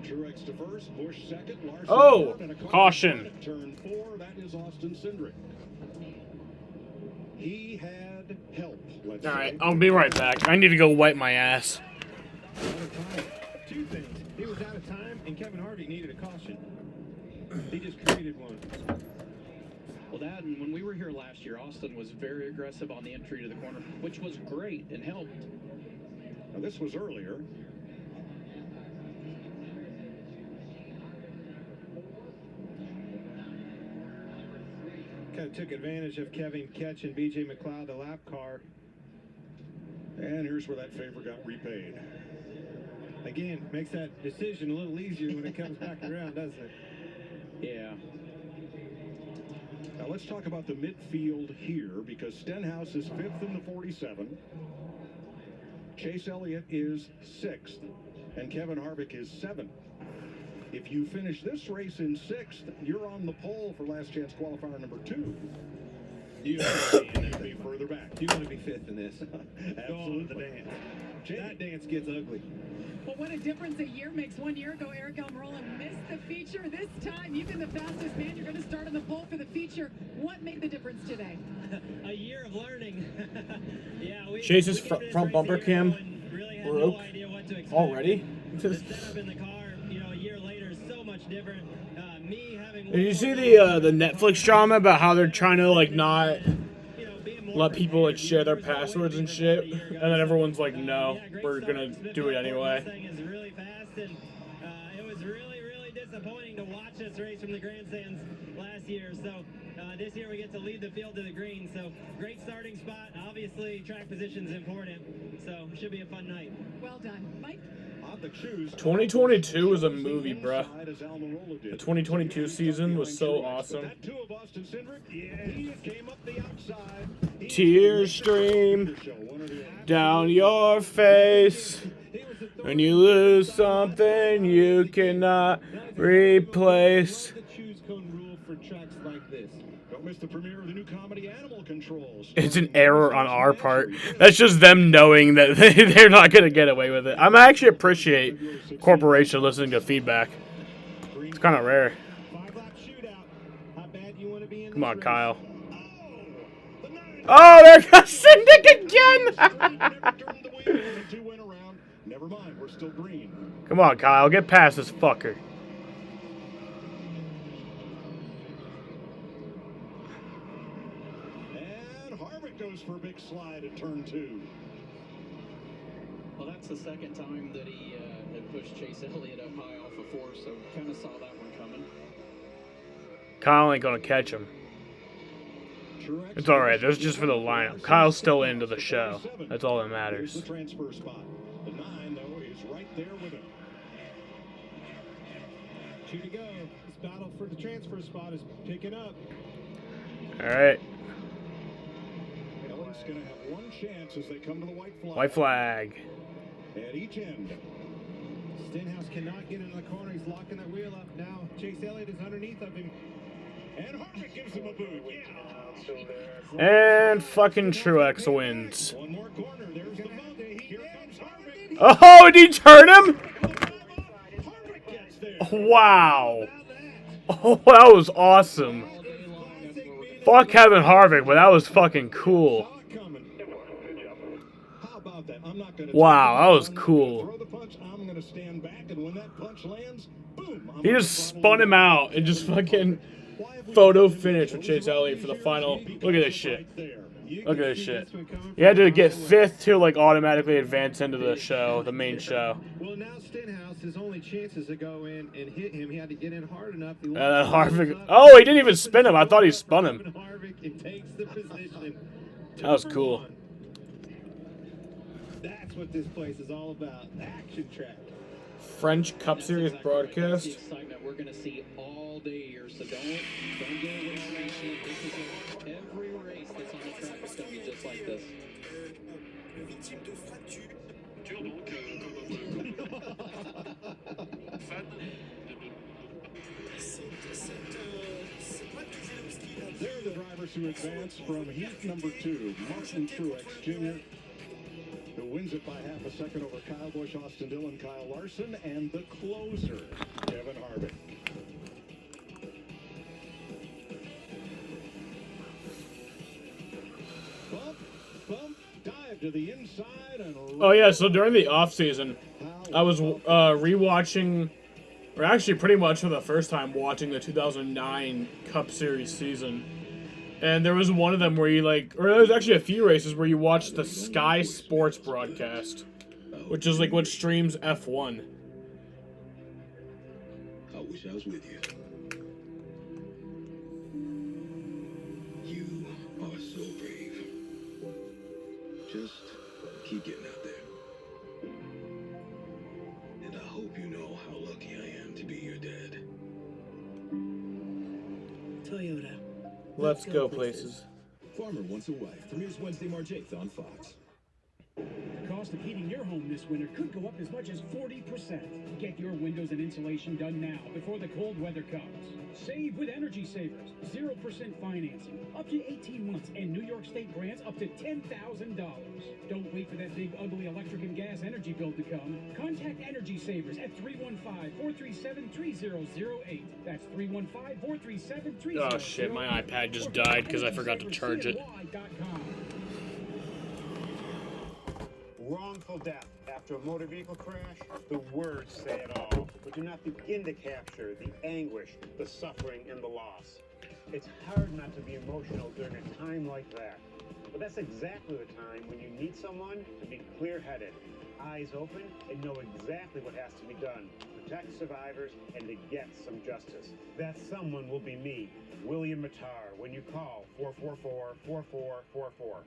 Truex to first, Busch second, Larson Oh, third, and a caution. Turn 4, that is Austin Cindric. He had help. All right, I'll be right back. I need to go wipe my ass. Two things. He was out of time, and Kevin Harvick needed a caution. He just created one. Well, that, and when we were here last year, Austin was very aggressive on the entry to the corner, which was great and helped. Now, this was earlier. Kind of took advantage of Kevin catching BJ McLeod, the lap car. And here's where that favor got repaid. Again, makes that decision a little easier when it comes back around, doesn't it? Yeah. Now let's talk about the midfield here, because Stenhouse is 5th in the 47. Chase Elliott is 6th, and Kevin Harvick is 7th. If you finish this race in 6th, you're on the pole for last chance qualifier number 2. You want to be further back. You want to be 5th in this. Absolutely. The dance. That dance gets ugly. Well, what a difference a year makes. 1 year ago, Eric Almirola missed the feature. This time, you've been the fastest man. You're going to start on the pole for the feature. What made the difference today? A year of learning. Chase's front bumper cam broke already. The setup in the car, a year later is so much different. Me having. Did you see the Netflix drama about how they're trying to like not let people like share their passwords and shit, and then everyone's like, no, we're gonna do it anyway. Is really fast, and it was really, really disappointing to watch this race from the grandstands last year. So this year we get to lead the field to the green. So great starting spot. Obviously, track position's important. So it should be a fun night. Well done, Mike. 2022 was a movie, bruh. The 2022 season was so awesome. Tears stream down your face when you lose something you cannot replace. It's an error on our part. That's just them knowing that they're not going to get away with it. I'm actually appreciate corporation listening to feedback. It's kind of rare. Come on, Kyle. Oh, there goes Syndic again! Come on, Kyle. Get past this fucker. Goes for a big slide at turn 2. Well, that's the second time that he had pushed Chase Elliott up high off of 4, so kind of saw that one coming. Kyle ain't gonna catch him. It's alright, that's just for the lineup. Kyle's still into the show. That's all that matters. The transfer spot. The 9, though, is right there with him. 2 to go. This battle for the transfer spot is picking up. Alright. Elliott's going to have one chance as they come to the white flag. White flag. At each end. Stenhouse cannot get in the corner. He's locking that wheel up. Now Chase Elliott is underneath of him. And Harvick gives him a boot. And fucking Truex wins. One more corner. There's the bump. Here comes Harvick. Oh, did he turn him? Wow. Oh, that was awesome. Fuck Kevin Harvick, but that was fucking cool. Wow, that was cool. He just spun him out and just fucking photo finish with Chase Elliott for the final. Look at this shit. Look at this shit. You had to get 5th to like automatically advance into the show, the main show. Well, now Stenhouse, his only chances to go in and hit him, he had to get in hard enough. And then Harvick. Oh, he didn't even spin him. I thought he spun him. That was cool. That's what this place is all about. Action track. French Cup Series broadcast. The excitement we're going to see all day here, so don't get away from it. This is every race that's on the track is going to be just like this. They're the drivers who advance from heat number 2, Martin Truex Jr., who wins it by half a second over Kyle Busch, Austin Dillon, Kyle Larson, and the closer, Kevin Harvick. Bump, dive to the inside and Oh yeah, so during the off season, I was rewatching, or actually pretty much for the first time watching the 2009 Cup Series season. And there was one of them where you or there was actually a few races where you watched the Sky Sports broadcast, which is like what streams F1. I wish I was with you. You are so brave. Just keep getting out there. And I hope you know how lucky I am to be your dad. Toyota. Let's go places. Farmer Wants a Wife premieres Wednesday, March 8th on Fox. The cost of heating your home this winter could go up as much as 40%. Get your windows and insulation done now before the cold weather comes. Save with Energy Savers. 0% financing, up to 18 months, and New York State grants up to $10,000. Don't wait for that big, ugly electric and gas energy bill to come. Contact Energy Savers at 315-437-3008. That's 315-437-3008. Oh shit, my iPad just died because I forgot to charge it. Wrongful death after a motor vehicle crash, the words say it all, but do not begin to capture the anguish, the suffering, and the loss. It's hard not to be emotional during a time like that, but that's exactly the time when you need someone to be clear-headed, eyes open, and know exactly what has to be done to protect survivors and to get some justice. That someone will be me, William Mattar, when you call 444-4444.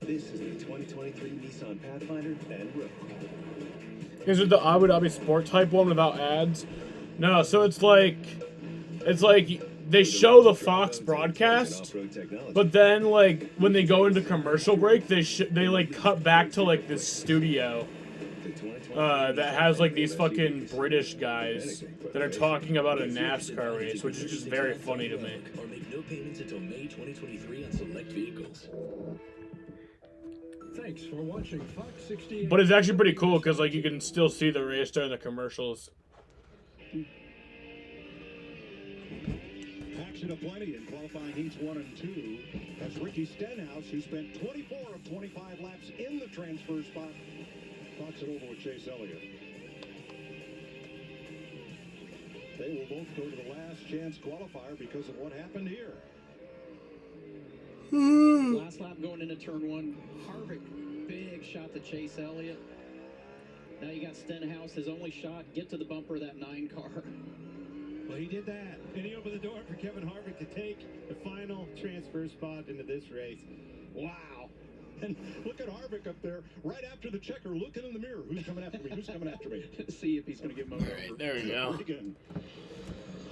This is the 2023 Nissan Pathfinder and Rogue. Is it the Abu Dhabi Sport type one without ads? No, so it's like they show the Fox broadcast, but then like when they go into commercial break, they like cut back to like this studio that has like these fucking British guys that are talking about a NASCAR race, which is just very funny to me. Or make no payments until May 2023 on select vehicles. Thanks for watching Fox 68. But it's actually pretty cool because like you can still see the race during the commercials. Action aplenty in qualifying heats 1 and 2 as Ricky Stenhouse, who spent 24 of 25 laps in the transfer spot, talks it over with Chase Elliott. They will both go to the last chance qualifier because of what happened here. Last lap going into turn 1, Harvick, big shot to Chase Elliott. Now you got Stenhouse, his only shot, get to the bumper of that 9 car. Well, he did that, and he opened the door for Kevin Harvick to take the final transfer spot into this race. Wow. And look at Harvick up there, right after the checker, looking in the mirror. Who's coming after me? Who's coming after me? See if he's going to get moved over. There you go.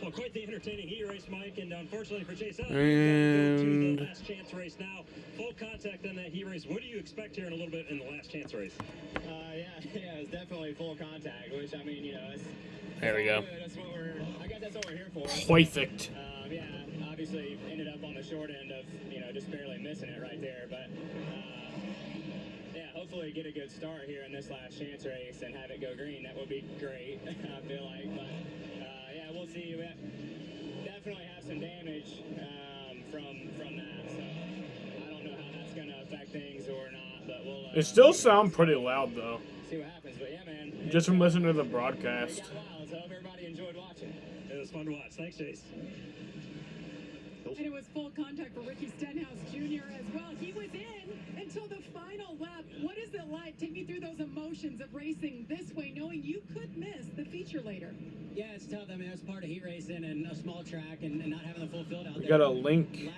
Well, quite the entertaining heat race, Mike, and unfortunately for Chase Elliott, And to the last chance race now. Full contact on that heat race. What do you expect here in a little bit in the last chance race? Yeah, it's definitely full contact, which, I mean, you know, there we go. that's what I guess that's what we're here for. Perfect. Yeah, obviously ended up on the short end of, you know, just barely missing it right there, but, yeah, hopefully get a good start here in this last chance race and have it go green. That would be great, I feel like, but, yeah, we'll see. We definitely have some damage from that, so I don't know how that's going to affect things or not, but we'll... It still sound pretty loud though. See what happens, but yeah, man. Just from listening to the broadcast. So I hope everybody enjoyed watching. It was fun to watch. Thanks, Chase. And it was full contact for Ricky Stenhouse Jr. as well. He was in until the final lap. What is it like? Take me through those emotions of racing this way, knowing you could miss the feature later. Yeah, it's tough. I mean, that's part of heat racing and a small track and not having the full field out there. We got a link.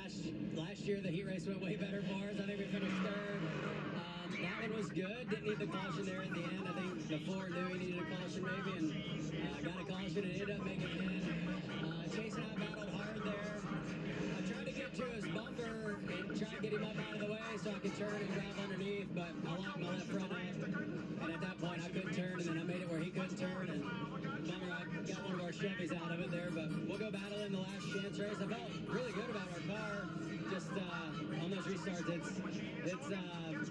Last year, the heat race went way better for us. I think we finished third. That one was good. Didn't need the caution there at the end. I think the Ford knew he needed a caution maybe, and got a caution and ended up making it in. Chase and I battled hard there. I tried to get to his bumper and try to get him up out of the way so I could turn and grab underneath, but I locked my left front up. And at that point, I couldn't turn, and then I made it where he couldn't turn, and bummer, I got one of our Chevys out of it there, but we'll go battle in the last chance race. I felt really good about our car. Just on those restarts, it's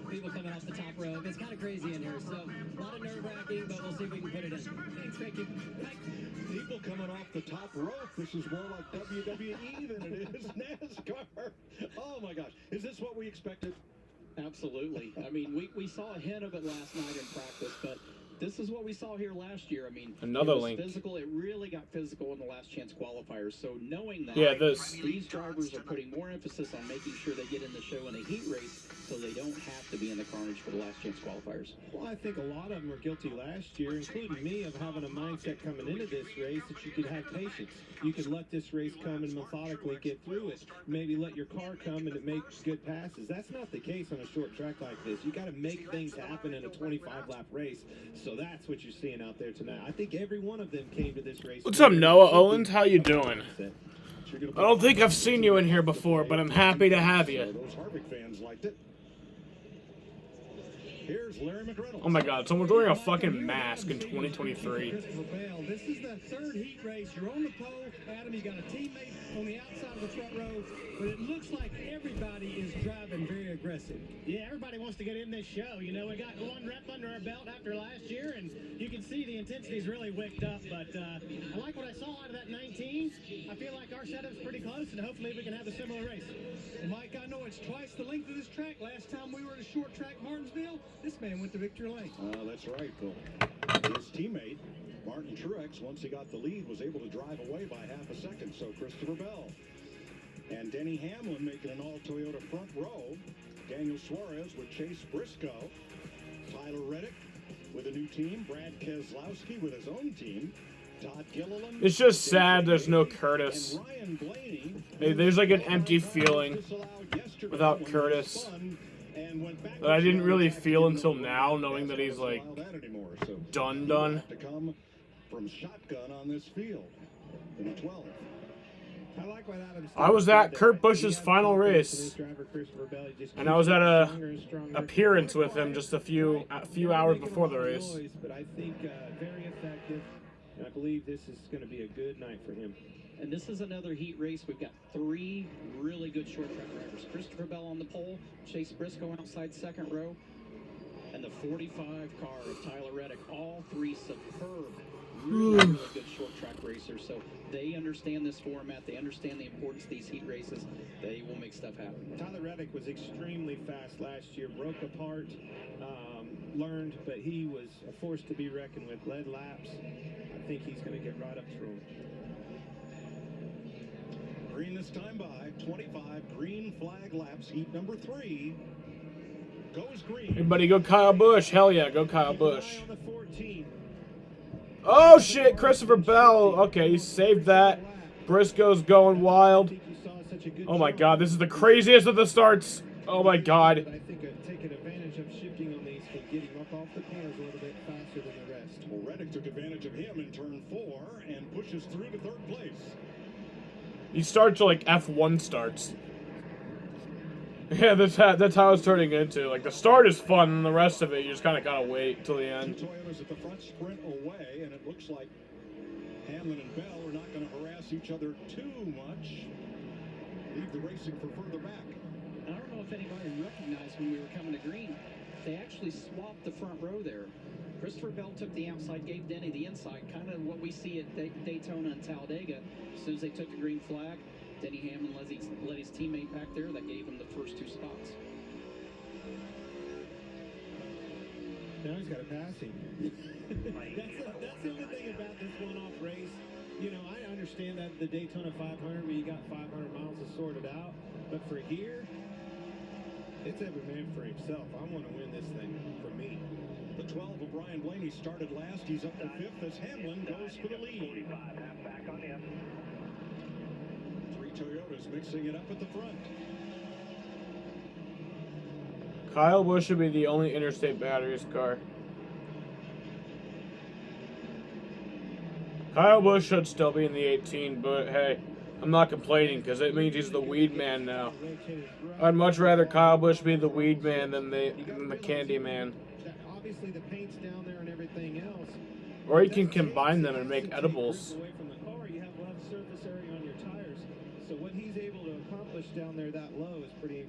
people coming off the top rope. It's kind of crazy in here, so a lot of nerve-wracking, but we'll see if we can put it in. Thanks, Ricky. People coming off the top rope. This is more like WWE than it is NASCAR. Oh my gosh. Is this what we expected? Absolutely. I mean, we saw a hint of it last night in practice, but this is what we saw here last year. I mean, another it was link. Physical. It really got physical in the last chance qualifiers. So knowing that, yeah, these drivers are putting more emphasis on making sure they get in the show in a heat race, so they don't have to be in the carnage for the last chance qualifiers. Well, I think a lot of them were guilty last year, including me, of having a mindset coming into this race that you could have patience. You could let this race come and methodically get through it. Maybe let your car come and it makes good passes. That's not the case on a short track like this. You got to make things happen in a 25-lap race. So that's what you're seeing out there tonight. I think every one of them came to this race. What's up, Noah Owens? How you doing? I don't think I've seen you in here before, but I'm happy to have you. Those Harvick fans liked it. Here's Larry McReynolds. Oh my god, someone's wearing a fucking mask in 2023. Christopher Bell, this is the third heat race. You're on the pole. Adam, you got a teammate on the outside of the front row, but it looks like everybody is driving very aggressive. Yeah, everybody wants to get in this show. You know, we got one rep under our belt after last year, and you can see the intensity's really wicked up. But I like what I saw out of that 19. I feel like our setup's pretty close, and hopefully we can have a similar race. And Mike, I know it's twice the length of this track. Last time we were at a short track, Martinsville, this man went to victory lane. That's right, Bill. His teammate, Martin Truex, once he got the lead, was able to drive away by half a second. So Christopher Bell and Denny Hamlin making an all-Toyota front row. Daniel Suarez with Chase Briscoe. Tyler Reddick with a new team. Brad Keselowski with his own team. Todd Gilliland. It's just sad there's no Curtis. There's like an empty feeling without Curtis that I didn't really feel until now, knowing that he's like done. To come from shotgun on this field in the 12. I like what Adam said. I was at Kurt Busch's final race, and I was at a appearance with him just a few hours before the race. But I think very effective, and I believe this is going to be a good night for him. And this is another heat race. We've got three really good short track drivers. Christopher Bell on the pole, Chase Briscoe outside second row, and the 45 car of Tyler Reddick. All three superb, really good short track racers. So they understand this format. They understand the importance of these heat races. They will make stuff happen. Tyler Reddick was extremely fast last year, broke apart, learned, but he was a force to be reckoned with. Led laps. I think he's going to get right up through him. Green this time by 25 green flag laps. Heat number 3 goes green. Everybody go Kyle Busch. Hell yeah, go Kyle Busch. Oh shit, Christopher Bell. Okay, he saved that. Briscoe's going wild. Oh my god, this is the craziest of the starts. Oh my god. I think taking advantage of shifting on these for getting up off the corners a little bit faster than the rest. Well, Reddick took advantage of him in turn 4 and pushes through to 3rd place. He starts like F1 starts. Yeah, that's how it's turning into. Like, the start is fun, and the rest of it, you just kind of gotta wait till the end. Two Toyotas at the front sprint away, and it looks like Hamlin and Bell are not going to harass each other too much. Leave the racing for further back. I don't know if anybody recognized when we were coming to green, they actually swapped the front row there. Christopher Bell took the outside, gave Denny the inside, kind of what we see at Daytona and Talladega. As soon as they took the green flag, Denny Hamlin led his teammate back there. That gave him the first 2 spots. Now he's got to pass him. that's the only thing about this one-off race. You know, I understand that the Daytona 500, where you got 500 miles to sort it out. But for here, it's every man for himself. I want to win this thing for me. The 12 of Brian Blaney started last. He's up to 5th as Hamlin goes for the lead. 3 Toyotas mixing it up at the front. Kyle Busch should be the only Interstate Batteries car. Kyle Busch should still be in the 18, but hey, I'm not complaining because it means he's the weed man now. I'd much rather Kyle Busch be the weed man than the candy man. Obviously, the paint's down there and everything else. Or you can combine them and make edibles. Away from the car, you have a lot of surface area on your tires. So what he's able to accomplish down there that low is pretty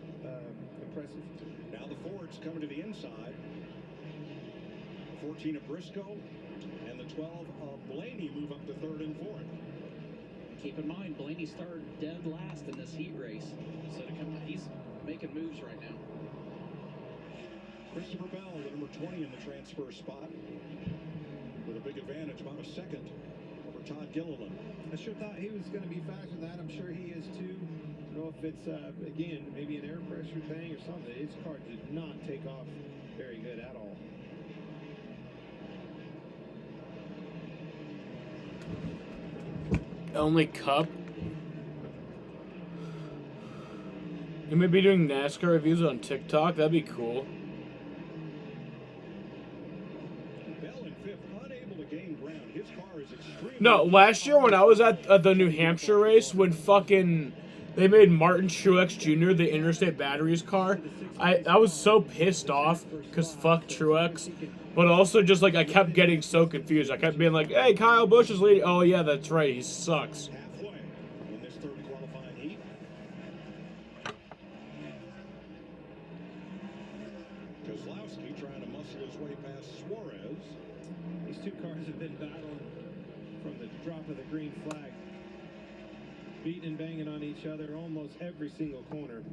impressive. Now the Fords coming to the inside. 14 of Briscoe and the 12 of Blaney move up to 3rd and 4th. Keep in mind, Blaney started dead last in this heat race. So he's making moves right now. Christopher Bell, the number 20 in the transfer spot, with a big advantage, about a second over Todd Gilliland. I sure thought he was going to be faster than that. I'm sure he is too. I don't know if it's, again, maybe an air pressure thing or something. His car did not take off very good at all. Only Cup? You may be doing NASCAR reviews on TikTok? That'd be cool. Bell in 5th, unable to gain ground. His car is extremely No, last year when I was at the New Hampshire race, when fucking they made Martin Truex Jr. the Interstate Batteries car, I was so pissed off because fuck Truex. But also just like I kept getting so confused. I kept being like, hey, Kyle Busch is leading. Oh yeah, that's right, he sucks. Halfway in this third qualifying heat. Keselowski trying to muscle his way past Suarez. These two cars have been battling from the drop of the green flag. Beating and banging on each other almost every single corner.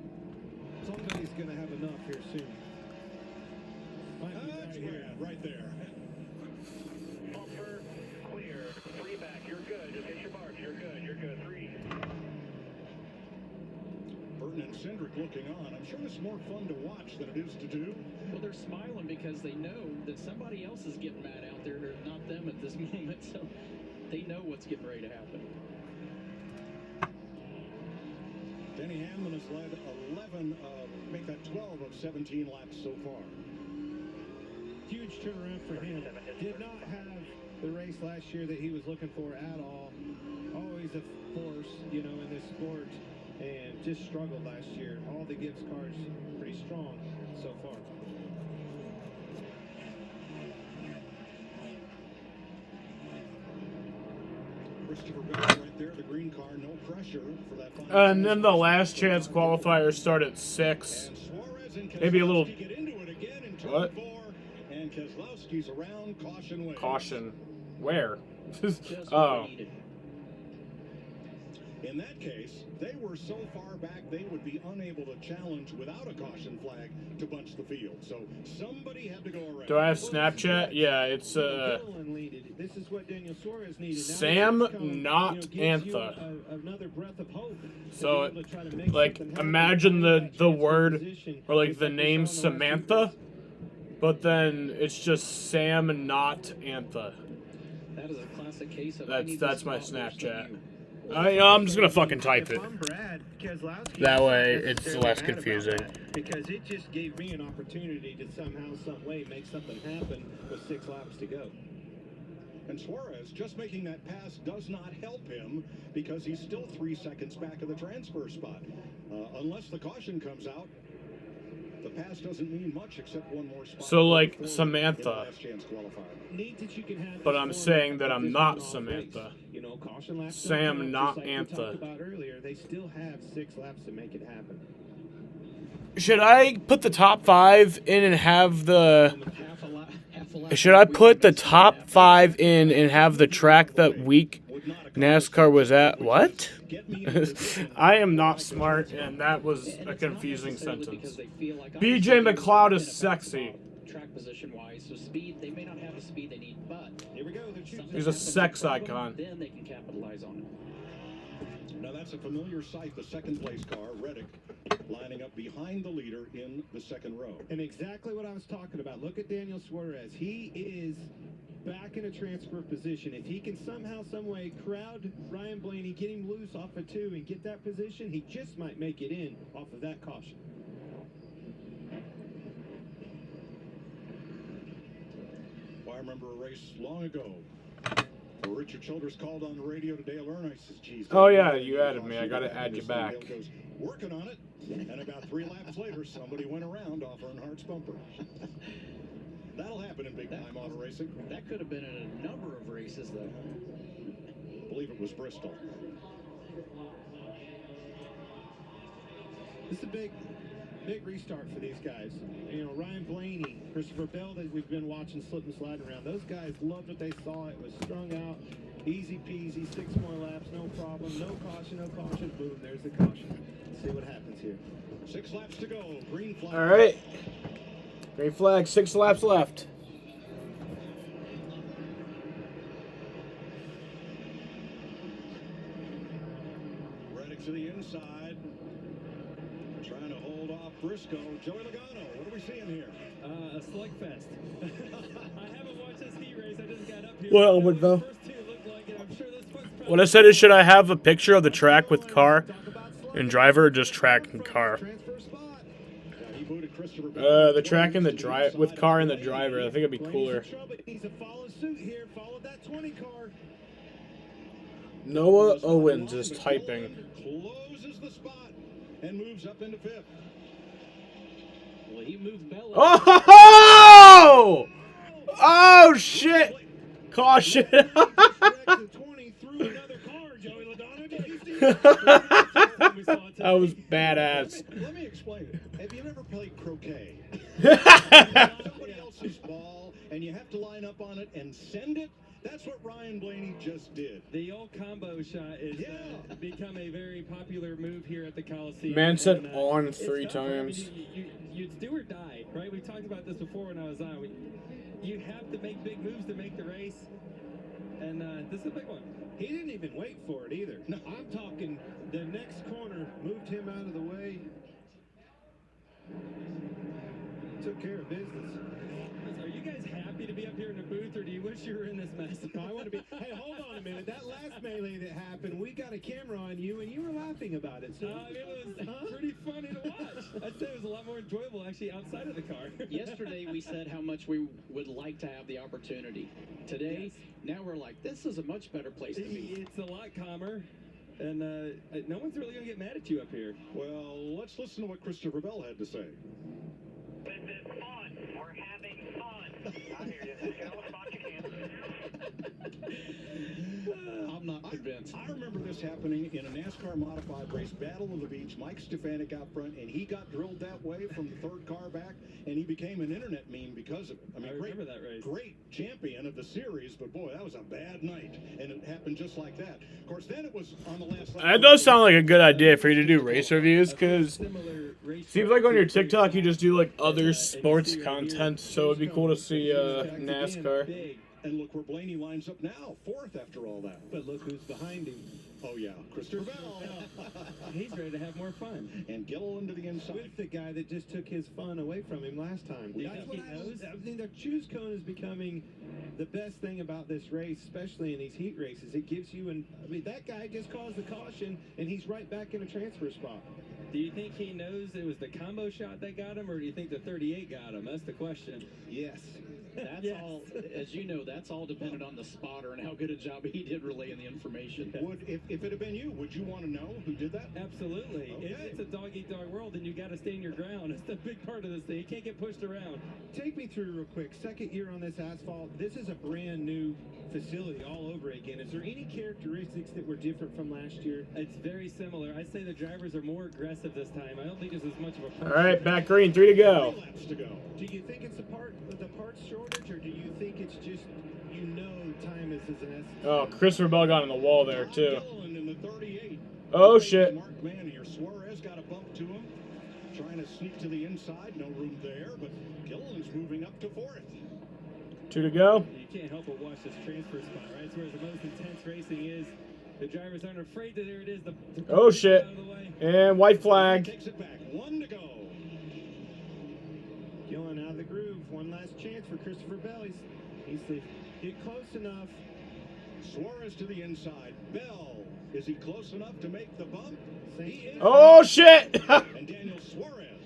Somebody's going to have enough here soon. Right there. Bumper, clear, three back, you're good. Just hit your marks, you're good, three. Burton and Cindric looking on. I'm sure this is more fun to watch than it is to do. Well, they're smiling because they know that somebody else is getting mad out there, not them at this moment, so they know what's getting ready to happen. Denny Hamlin has led 12 of 17 laps so far. Huge turnaround for him. Did not have the race last year that he was looking for at all. Always a force, you know, in this sport, and just struggled last year. All the Gibbs cars pretty strong so far. Christopher Bell right there, the green car, no pressure for that final. And then the last chance qualifiers start at 6. Maybe a little. What? And Keselowski's around, caution way. Caution. Where? Oh. In that case, they were so far back they would be unable to challenge without a caution flag to bunch the field. So somebody had to go around. Do I have Snapchat? Yeah, it's This is what Daniel Suarez needed. Sam, not Antha. Another breath of hope. So, like, imagine the word or like the name Samantha, but then it's just Sam and not Antha. That is a classic case of That's my Snapchat. I'm just gonna fucking type it. That way it's less confusing. Because it just gave me an opportunity to somehow, some way make something happen with 6 laps to go. And Suarez just making that pass does not help him because he's still 3 seconds back of the transfer spot. Unless the caution comes out, the pass doesn't mean much except one more spot. So like Samantha. Neat that you can have But I'm saying that I'm not Samantha. You know, caution laps Sam, not just like we Antha. talked about earlier, they still have 6 laps to make it happen. Should I put the top 5 in and have the... Should I put the top 5 in and have the track that week NASCAR was at? What? I am not smart, and that was a confusing sentence. BJ McLeod is sexy. Track position wise, so speed, they may not have the speed they need, but here we go. He's a sex icon. Then they can capitalize on it. Now that's a familiar sight. The second place car, Reddick, lining up behind the leader in the second row. And exactly what I was talking about. Look at Daniel Suarez. He is back in a transfer position. If he can somehow, some way crowd Ryan Blaney, get him loose off of 2 and get that position, he just might make it in off of that caution. Well, I remember a race long ago where Richard Childress called on the radio to Dale Earnhardt. I says, geez. Oh yeah, you added me. I gotta add you back. Dale goes, working on it. And about 3 laps later, somebody went around off Earnhardt's bumper. That'll happen in big-time auto racing. That could have been in a number of races, though. I believe it was Bristol. This is a big restart for these guys. You know, Ryan Blaney, Christopher Bell that we've been watching slip and slide around. Those guys loved what they saw. It was strung out, easy peasy, 6 more laps, no problem. No caution, no caution. Boom, there's the caution. Let's see what happens here. 6 laps to go. Green flag. All right. Green flag, 6 laps left. Reddick to the inside. Trying to hold off Briscoe. Joey Logano, what are we seeing here? A slugfest. I haven't watched this heat race. I just got up here. What would though? What I said is, should I have a picture of the track with car and driver, or just track and car? The track and the drive with car and the driver. I think it'd be cooler. Needs to follow suit here. Follow that 20 car. Noah Owens is typing. Closes the spot and moves up into 5th. Well, he moved Bella. Oh! Oh shit! Caution! That was badass. Let me explain it. Have you ever played croquet? Somebody else's ball, and you have to line up on it and send it? That's what Ryan Blaney just did. The old combo shot is become a very popular move here at the Coliseum. Man said And, on it's 3 tough. I mean, times. you do or die, right? We talked about this before when I was on. You have to make big moves to make the race, and this is a big one. He didn't even wait for it either. No, I'm talking the next corner moved him out of the way. Took care of business. Are you guys happy to be up here in the booth, or do you wish you were in this mess? No, I want to be. Hey, hold on a minute. That last melee that happened, we got a camera on you, and you were laughing about it. So it was pretty funny to watch. I'd say it was a lot more enjoyable actually outside of the car. Yesterday we said how much we would like to have the opportunity. Today, now we're like, this is a much better place to be. It's a lot calmer, and no one's really gonna get mad at you up here. Well, let's listen to what Christopher Bell had to say. This is fun. We're having fun. I hear you. Get all the spots you can. I'm not convinced. I remember this happening in a NASCAR modified race, Battle of the Beach. Mike Stefanik out front, and he got drilled that way from the 3rd car back, and he became an internet meme because of it. I mean, remember that race. Great champion of the series, but boy, that was a bad night, and it happened just like that. Of course, then it was on the last lap. That does sound like a good idea for you to do race reviews, because seems like on your TikTok you just do like other sports content, so it'd be cool to see NASCAR. And look where Blaney lines up now, 4th after all that. But look who's behind him. Oh yeah, Christopher Bell. He's ready to have more fun. And Gilliland to the inside. With the guy that just took his fun away from him last time. That's what I think the choose cone is becoming the best thing about this race, especially in these heat races. It gives you that guy just caused the caution, and he's right back in a transfer spot. Do you think he knows it was the combo shot that got him, or do you think the 38 got him? That's the question. Yes. That's all, as you know, that's all dependent on the spotter and how good a job he did relaying the information. If it had been you, would you want to know who did that? Absolutely. Okay. It's a dog-eat-dog world, and you got to stand your ground. It's the big part of this thing. You can't get pushed around. Take me through real quick. 2nd year on this asphalt. This is a brand new facility all over again. Is there any characteristics that were different from last year? It's very similar. I'd say the drivers are more aggressive this time. I don't think there's as much of a push. All right, back green, 3 to go. 3 laps to go. Do you think it's the parts shortage, or do you think it's just time is an essence? Oh, Christopher Bell got on the wall there too. Gilliland in the 38. Oh shit. Mark Manier. Suarez got a bump to him. Trying to sneak to the inside. No room there, but Gilliland's moving up to 4th. 2 to go. You can't help but watch this transfer spot, right? It's where the most intense racing is. The drivers aren't afraid that there it is. Oh shit. And white flag. Takes it back. 1 to go. Gillen out of the groove. One last chance for Christopher Bell. He's to get close enough. Suarez to the inside. Bell. Is he close enough to make the bump? He is. Oh shit. And Daniel Suarez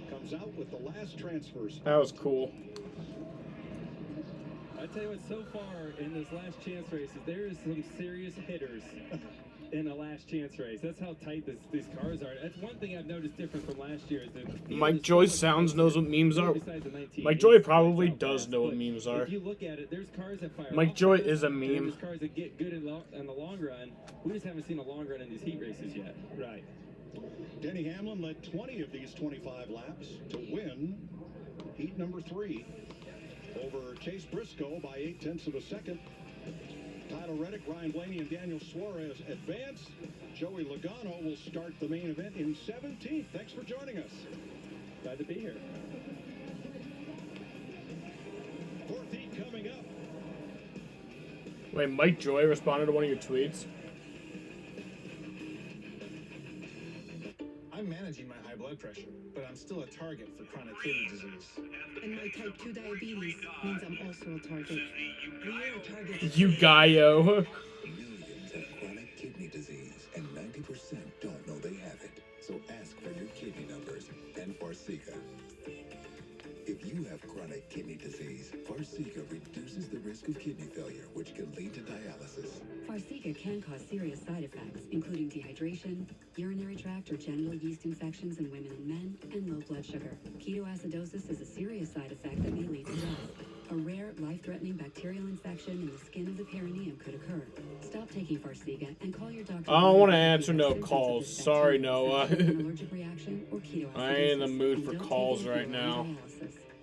comes out with the last transfer spot. That was cool. I tell you what, so far in this last chance race, there is some serious hitters in the last chance race. That's how tight these cars are. That's one thing I've noticed different from last year. Is that Mike Joy sounds knows what memes are. Mike Joy probably does know what memes are. If you look at it, there's cars that fire. Mike Joy is a meme. There's cars that get good in the long run. We just haven't seen a long run in these heat races yet. Right. Denny Hamlin led 20 of these 25 laps to win heat number 3 over Chase Briscoe by 0.8 of a second. Tyler Reddick, Ryan Blaney, and Daniel Suarez advance. Joey Logano will start the main event in 17th. Thanks for joining us. Glad to be here. 4th heat coming up. Wait, Mike Joy responded to one of your tweets? I'm managing my high blood pressure, but I'm still a target for chronic kidney disease. And my type 2 diabetes means I'm also a target. We are a target. You guy-o. Millions have chronic kidney disease, and 90% don't know they have it. So ask for your kidney numbers and Farxiga. If you have chronic kidney disease, Farxiga reduces the risk of kidney failure, which can lead to dialysis. Farxiga can cause serious side effects, including dehydration, urinary tract or genital yeast infections in women and men, and low blood sugar. Ketoacidosis is a serious side effect that may lead to death. A rare, life-threatening bacterial infection in the skin of the perineum could occur. Stop taking Farxiga and call your doctor. I don't want to answer no calls. Sorry, Noah. An allergic reaction or ketoacidosis. I ain't in the mood for calls right now.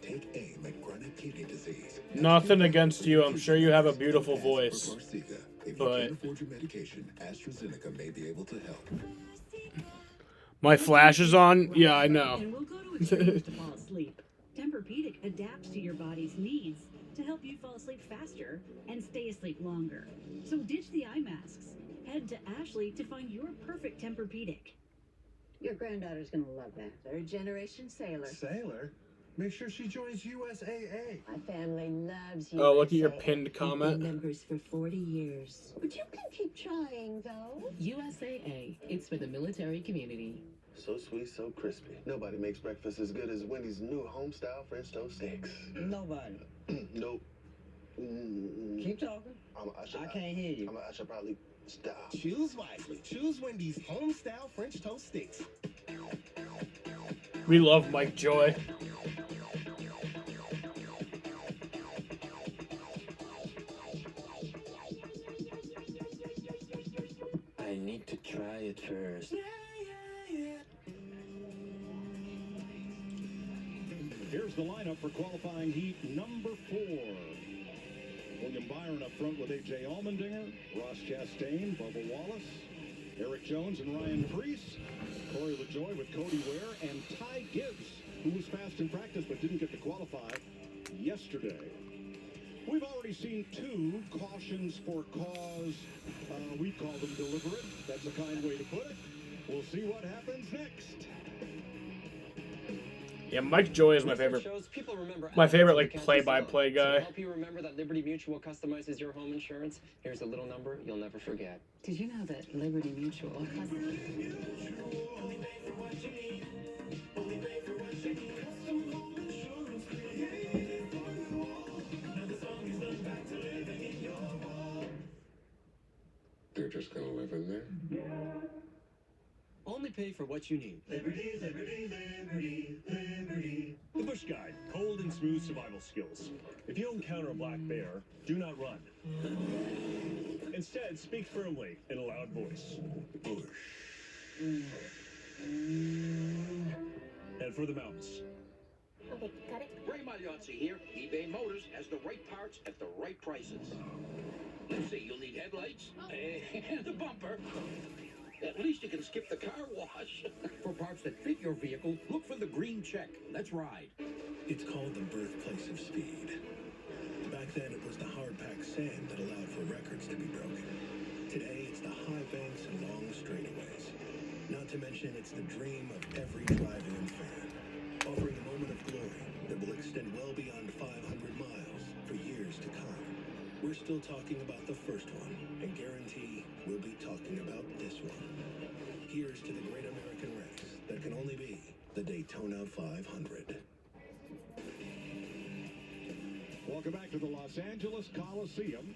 Take aim at chronic kidney disease. Nothing against you. I'm sure you have a beautiful voice. Farxiga. If But you can't afford your medication, AstraZeneca may be able to help. my flash is on? Yeah, I know. And we'll go to extremes to fall asleep. Tempur-Pedic adapts to your body's needs to help you fall asleep faster and stay asleep longer. So ditch the eye masks. Head to Ashley to find your perfect Tempur-Pedic. Your granddaughter's gonna love that. Third generation sailor. Sailor? Make sure she joins USAA. My family loves Oh, look at your USAA. pinned comment. Members for 40 years. But you can keep trying, though. USAA. It's for the military community. So sweet, so crispy. Nobody makes breakfast as good as Wendy's new home-style French toast sticks. Nobody. Nope. Keep talking. I can't hear you. I should probably stop. Choose wisely. Choose Wendy's home-style French toast sticks. We love Mike Joy. I need to try it first. Here's the lineup for qualifying heat number 4. William Byron up front with A.J. Allmendinger, Ross Chastain, Bubba Wallace, Eric Jones and Ryan Preece, Corey LaJoie with Cody Ware, and Ty Gibbs, who was fast in practice but didn't get to qualify yesterday. We've already seen 2 cautions for cause. We call them deliberate. That's a kind way to put it. We'll see what happens next. Yeah, Mike Joy is my favorite. My favorite, like, play-by-play guy. To help you remember that Liberty Mutual customizes your home insurance, here's a little number you'll never forget. Did you know that Liberty Mutual They're just gonna live in there? Only pay for what you need. Liberty, liberty, liberty, liberty. The Bush Guide, cold and smooth survival skills. If you encounter a black bear, do not run. Instead, speak firmly in a loud voice. Bush. And for the mountains. Okay, got it. Ray Magliozzi here. eBay Motors has the right parts at the right prices. Let's see, you'll need headlights and the bumper. At least you can skip the car wash. For parts that fit your vehicle, look for the green check. Let's ride. It's called the birthplace of speed. Back then, it was the hard-packed sand that allowed for records to be broken. Today, it's the high banks and long straightaways. Not to mention, it's the dream of every driver and fan, offering a moment of glory that will extend well beyond 500 miles for years to come. We're still talking about the first one, and guarantee we'll be talking about this one. Here's to the great American race that can only be the Daytona 500. Welcome back to the Los Angeles Coliseum,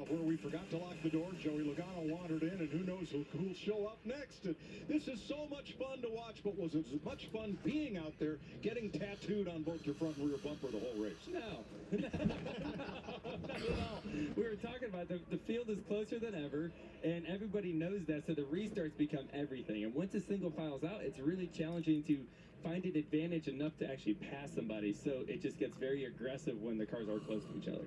where we forgot to lock the door. Joey Logano wandered in, and who knows who'll show up next. And this is so much fun to watch, but was it as much fun being out there, getting tattooed on both your front and rear bumper the whole race? No. Not at all. We were talking about the field is closer than ever, and everybody knows that, so the restarts become everything. And once a single file's out, it's really challenging to find an advantage enough to actually pass somebody, so it just gets very aggressive when the cars are close to each other.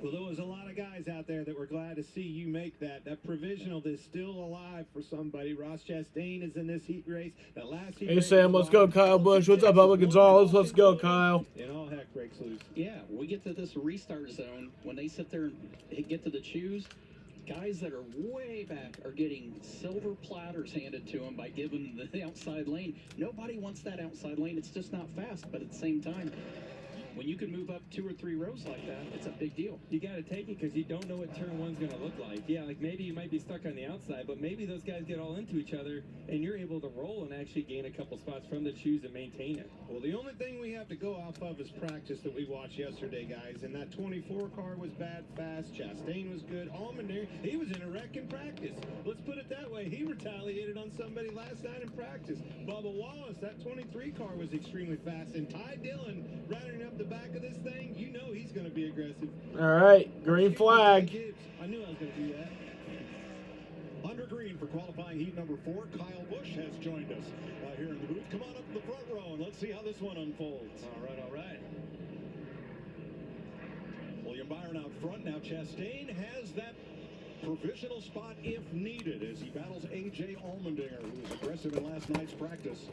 Well, there was a lot of guys out there that were glad to see you make that. That provisional is still alive for somebody. Ross Chastain is in this heat race. That last heat Hey, race Sam, was let's go, Kyle Busch. What's up, Bubba Gonzalez? Let's go, Kyle. and all heck breaks loose. Yeah, we get to this restart zone. When they sit there and get to the choose, guys that are way back are getting silver platters handed to them by giving the outside lane. Nobody wants that outside lane. It's just not fast, but at the same time, when you can move up 2 or 3 rows like that, it's a big deal. You got to take it because you don't know what turn one's going to look like. Yeah, like maybe you might be stuck on the outside, but maybe those guys get all into each other and you're able to roll and actually gain a couple spots from the shoes and maintain it. Well, the only thing we have to go off of is practice that we watched yesterday, guys. And that 24 car was bad fast. Chastain was good. Allmendinger, he was in a wreck in practice. Let's put it that way. He retaliated on somebody last night in practice. Bubba Wallace, that 23 car was extremely fast. And Ty Dillon rounding up the back of this thing, you know he's going to be aggressive. All right, green flag. I knew I was going to do that. Under green for qualifying heat number 4, Kyle Busch has joined us here in the booth. Come on up to the front row and let's see how this one unfolds. All right, all right. William Byron out front. Now Chastain has that provisional spot if needed as he battles A.J. Allmendinger, who was aggressive in last night's practice.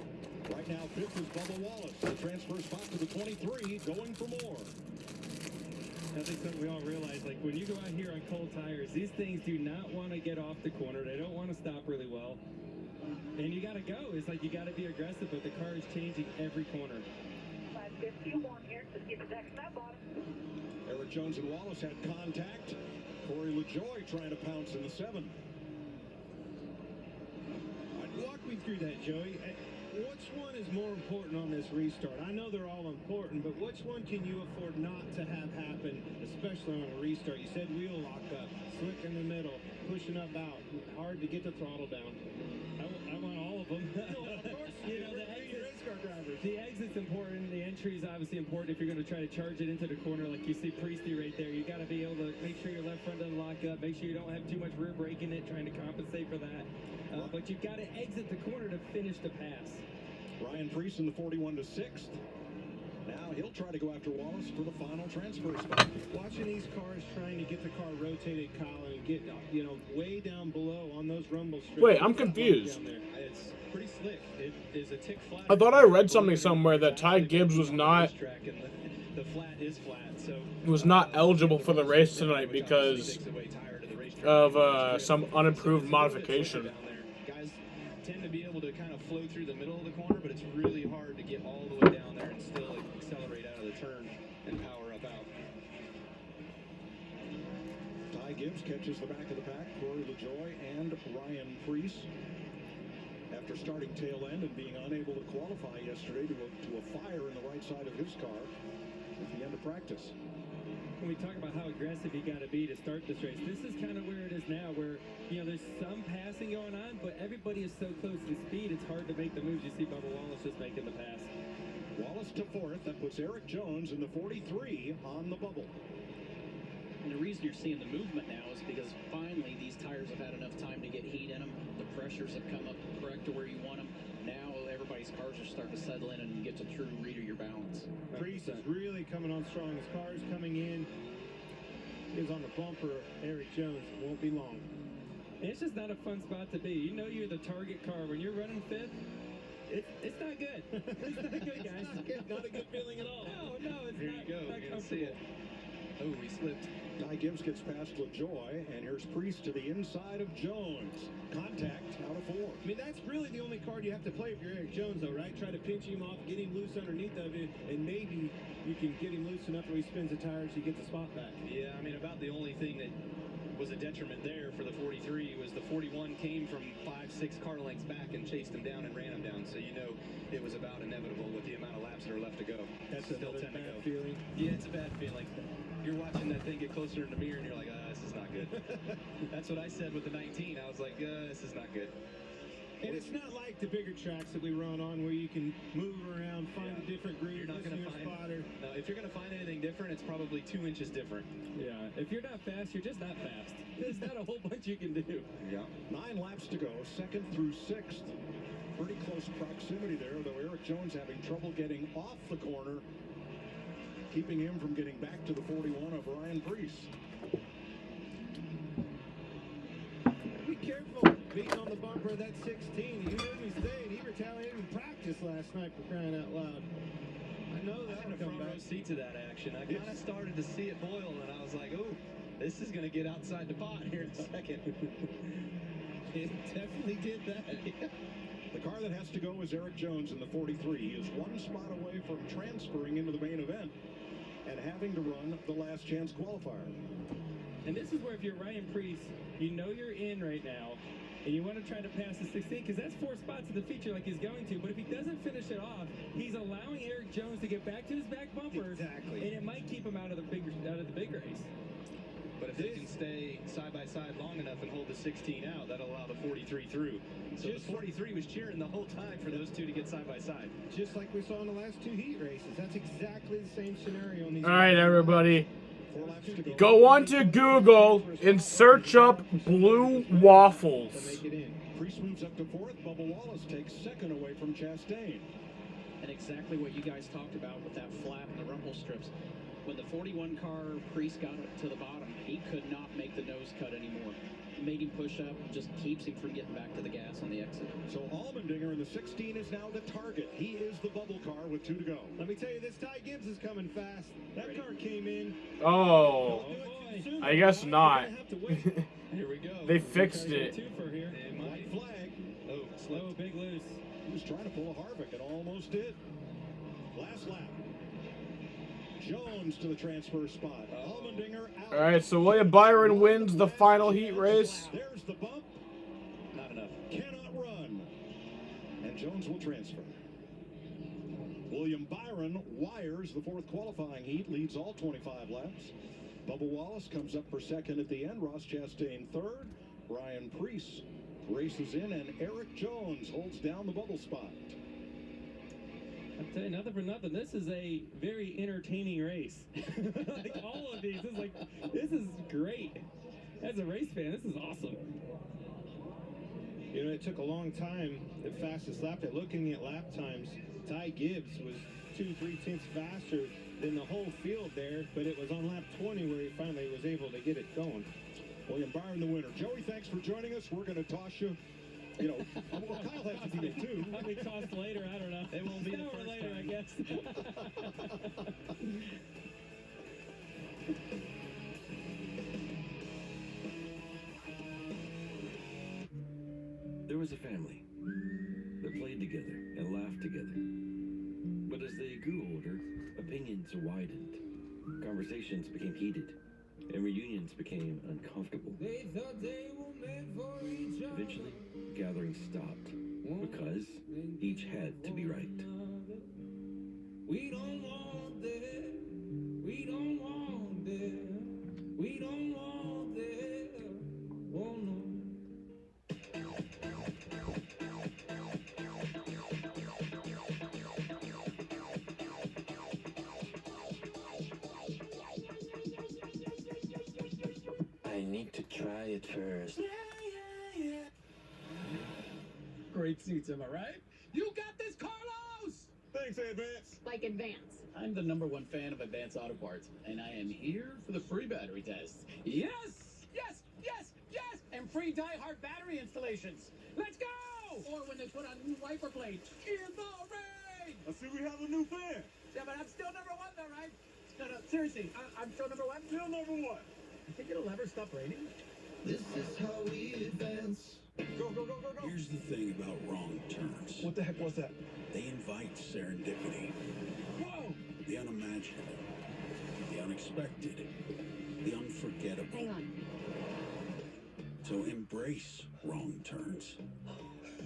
Right now, 5th is Bubba Wallace. The transfer spot to the 23, going for more. I think something we all realize, like when you go out here on cold tires, these things do not want to get off the corner. They don't want to stop really well. And you got to go. It's like you got to be aggressive, but the car is changing every corner. 551 here. Just get the next snap on. Eric Jones and Wallace had contact. Corey LaJoie trying to pounce in the 7. Walk me through that, Joey. Which one is more important on this restart? I know they're all important, but which one can you afford not to have happen, especially on a restart? You said wheel lock up, slick in the middle, pushing up out, hard to get the throttle down. I want all of them. Of course, you know, the exit's important. The entry is obviously important if you're going to try to charge it into the corner like you see Priestley right there. You got to be able to make sure your left front doesn't lock up. Make sure you don't have too much rear brake in it, trying to compensate for that. But you've got to exit the corner to finish the pass. Ryan Preece in the 41 to 6th. Now he'll try to go after Wallace for the final transfer spot. Watching these cars trying to get the car rotated, Colin, and get, you know, way down below on those rumble strips. Wait, I'm confused. It's pretty slick. It is a tick flat. I thought I read something somewhere that Ty Gibbs was not the flat is flat, so was not eligible for the race tonight because of some unimproved modification. Guys tend to be able to kind of flow through the middle of the corner, but it's really hard to get all the way down there and still accelerate out of the turn and power up out. Ty Gibbs catches the back of the pack. Corey LaJoie and Ryan Preece. After starting tail end and being unable to qualify yesterday to a fire in the right side of his car at the end of practice. When we talk about how aggressive you got to be to start this race, this is kind of where it is now, where, you know, there's some passing going on, but everybody is so close in speed, it's hard to make the moves. You see Bubba Wallace just making the pass. Wallace to 4th. That puts Eric Jones in the 43 on the bubble. And the reason you're seeing the movement now is because finally these tires have had enough time to get heat in them. The pressures have come up correct to where you want them. Now everybody's cars are starting to settle in and you get to true read of your balance. Preece is really coming on strong. His car's coming in. He's on the bumper. Eric Jones won't be long. It's just not a fun spot to be. You know you're the target car. When you're running 5th, it's not good. It's not good, guys. Not a good feeling at all. No, it's Here not. you go. Not You're gonna see it. Oh, he slipped. Ty Gibbs gets past LaJoie, and here's Preece to the inside of Jones. Contact out of 4. I mean, that's really the only card you have to play if you're Eric Jones, though, right? Try to pinch him off, get him loose underneath of it, and maybe you can get him loose enough where he spins the tires, you get the spot back. Yeah, I mean, about the only thing that was a detriment there for the 43 was the 41 came from 5-6 car lengths back and chased him down and ran him down. So you know it was about inevitable with the amount of laps that are left to go. That's still 10 to bad go. feeling. Yeah, it's a bad feeling. You're watching that thing get closer in the mirror and you're like, this is not good. That's what I said with the 19. I was like, this is not good. And it's not like the bigger tracks that we run on where you can move around, find a different groove, You're not going to find spotter. No, if you're going to find anything different, it's probably 2 inches different. Yeah, if you're not fast, you're just not fast. There's not a whole bunch you can do. Yeah. 9 laps to go, 2nd through 6th. Pretty close proximity there, though Eric Jones having trouble getting off the corner, keeping him from getting back to the 41 of Ryan Preece. Be careful being on the bumper of that 16. You heard me say it. He retaliated in practice last night for crying out loud. I know that I had a front row seat to that action. I kind of started to see it boil, and I was like, oh, this is going to get outside the pot here in a second. It definitely did that. The car that has to go is Eric Jones in the 43. He is 1 spot away from transferring into the main event. and having to run the last chance qualifier. And this is where if you're Ryan Preece, you know you're in right now, and you want to try to pass the 16, because that's 4 spots in the feature like he's going to. But if he doesn't finish it off, he's allowing Eric Jones to get back to his back bumper. Exactly. And it might keep him out of the big race. But if they can stay side by side long enough and hold the 16 out, that'll allow the 43 through. So the 43 was cheering the whole time for those two to get side by side. Just like we saw in the last 2 heat races. That's exactly the same scenario in these. All right, everybody. Go on to Google and search up blue waffles. Preece moves up to 4th. Bubba Wallace takes 2nd away from Chastain. And exactly what you guys talked about with that flat and the rumble strips. When the 41 car Preece got up to the bottom, he could not make the nose cut anymore. Made him push up, just keeps him from getting back to the gas on the exit. So Allmendinger in the 16 is now the target. He is the bubble car with 2 to go. Let me tell you, this Ty Gibbs is coming fast. That car came in. Oh, I guess not. Here we go. They fixed it. White flag. Oh, slow, big loose. He was trying to pull a Harvick and almost did. Last lap. Jones to the transfer spot. Allmendinger out. All right, so William Byron wins the final heat race. There's the bump. Not enough. Cannot run. And Jones will transfer. William Byron wires the 4th qualifying heat, leads all 25 laps. Bubba Wallace comes up for 2nd at the end. Ross Chastain 3rd. Ryan Preece races in, and Eric Jones holds down the bubble spot. I'll tell you, nothing for nothing. This is a very entertaining race. Like all of these, this is great. As a race fan, this is awesome. You know, it took a long time. The fastest lap. Looking at lap times, Ty Gibbs was 2-3 tenths faster than the whole field there, but it was on lap 20 where he finally was able to get it going. William Byron, the winner. Joey, thanks for joining us. We're going to toss you. You know, well, Kyle has to be there too. I'll be tossed later. I don't know. It won't be the first later, time. I guess. There was a family that played together and laughed together. But as they grew older, opinions widened, conversations became heated, and reunions became uncomfortable. They thought they were meant for each other. Eventually, gatherings stopped because each had to be right. We don't want that. We don't want that. We don't want that. Oh no. I need to try it first. Great seats, am I right? You got this, Carlos! Thanks, Advance. Like Advance. I'm the #1 fan of Advance Auto Parts, and I am here for the free battery test. Yes! Yes! Yes! Yes! And free Die-Hard battery installations. Let's go! Or when they put on new wiper plates. In the rain! I see we have a new fan. Yeah, but I'm still #1 though, right? No, seriously, I'm still #1? Still #1. You think it'll ever stop raining? This is how we advance. Go, go, go, go, go. Here's the thing about wrong turns. What the heck was that? They invite serendipity. Whoa! The unimaginable. The unexpected. The unforgettable. Hang on. So embrace wrong turns.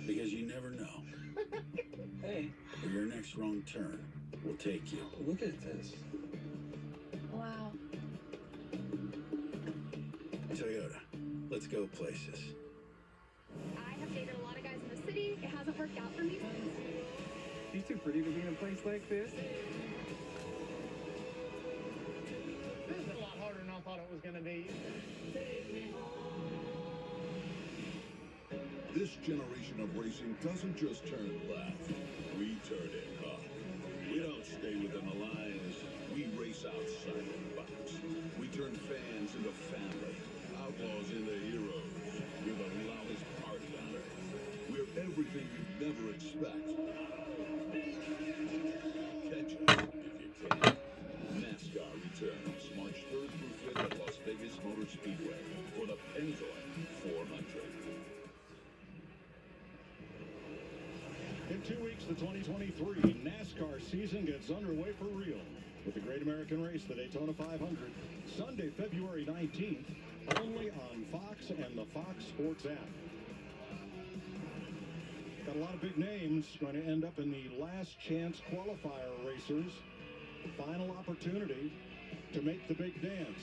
Because you never know Hey, where your next wrong turn will take you. look at this. Wow. Toyota, let's go places. I have dated a lot of guys in the city. It hasn't worked out for me. She's too pretty to be in a place like this. This is a lot harder than I thought it was going to be. This generation of racing doesn't just turn left. We turn it up. We don't stay within the lines. We race outside the box. We turn fans into family, outlaws into heroes. We're the loudest party on earth. We're everything you'd never expect. Catch up if you can. NASCAR returns March 3rd through 5th at Las Vegas Motor Speedway for the Pennzoil 400. In 2 weeks, the 2023 NASCAR season gets underway for real with the Great American Race, the Daytona 500, Sunday, February 19th, only on Fox and the Fox Sports app. Got a lot of big names going to end up in the last chance qualifier racers. Final opportunity to make the big dance.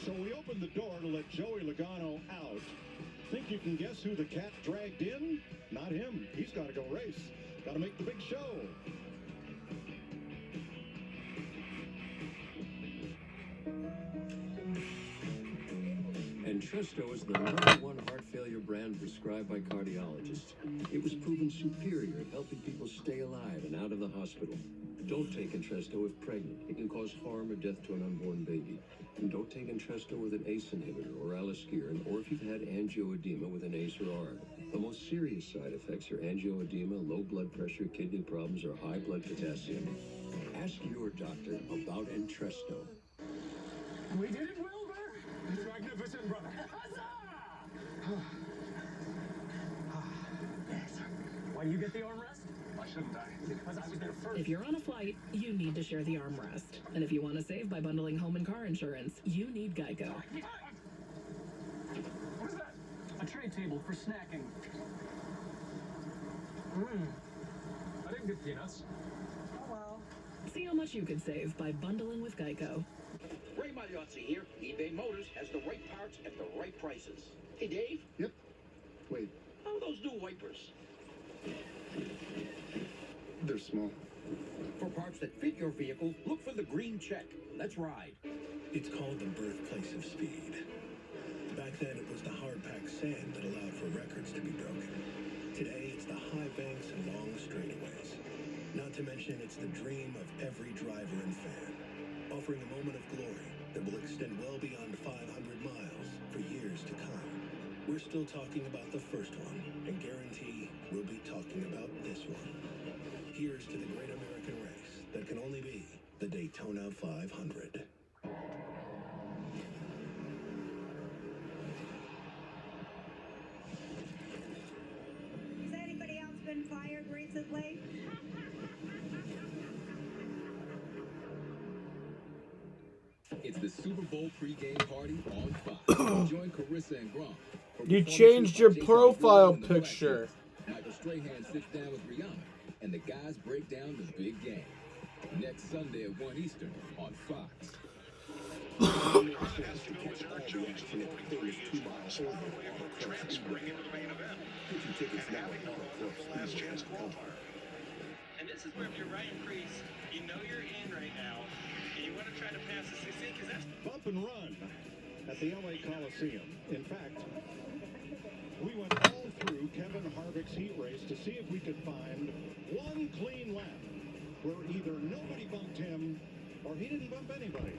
So we opened the door to let Joey Logano out. Think you can guess who the cat dragged in? Not him. He's got to go race. Got to make the big show. Entresto is the #1 heart failure brand prescribed by cardiologists. It was proven superior at helping people stay alive and out of the hospital. Don't take Entresto if pregnant. It can cause harm or death to an unborn baby. And don't take Entresto with an ACE inhibitor or aliskiren, or if you've had angioedema with an ACE or ARB. The most serious side effects are angioedema, low blood pressure, kidney problems, or high blood potassium. Ask your doctor about Entresto. We did it, Wilbur! It's magnificent, brother. Yes. Why you get the armrest? Why shouldn't I? Because I was there first. If you're on a flight, you need to share the armrest. And if you want to save by bundling home and car insurance, you need Geico. What is that? A tray table for snacking. I didn't get peanuts. Oh well. See how much you could save by bundling with Geico. Ray Magliozzi here. eBay Motors has the right parts at the right prices. Hey, Dave. Yep. Wait, How are those new wipers? they're small. For parts that fit your vehicle, look for the green check. Let's ride. It's called the birthplace of speed. Back then, it was the hard-packed sand that allowed for records to be broken. Today, it's the high banks and long straightaways. Not to mention, it's the dream of every driver and fan, offering a moment of glory that will extend well beyond 500 miles for years to come. We're still talking about the first one, and guarantee we'll be talking about this one. Here's to the great American race that can only be the Daytona 500. Has anybody else been fired recently? It's the Super Bowl pregame party on Fox. Join Carissa and Gronk. You changed your profile picture. Michael Strahan sits down with Rihanna, and the guys break down the big game. Next Sunday at 1 Eastern on Fox. Transferring into the main event. Last chance qualifier. And this is where if you're riding crease, you know you're in right now, and you want to try to pass the 16 because that's Bump and run at the LA Coliseum. In fact, we went all through Kevin Harvick's heat race to see if we could find one clean lap where either nobody bumped him or he didn't bump anybody.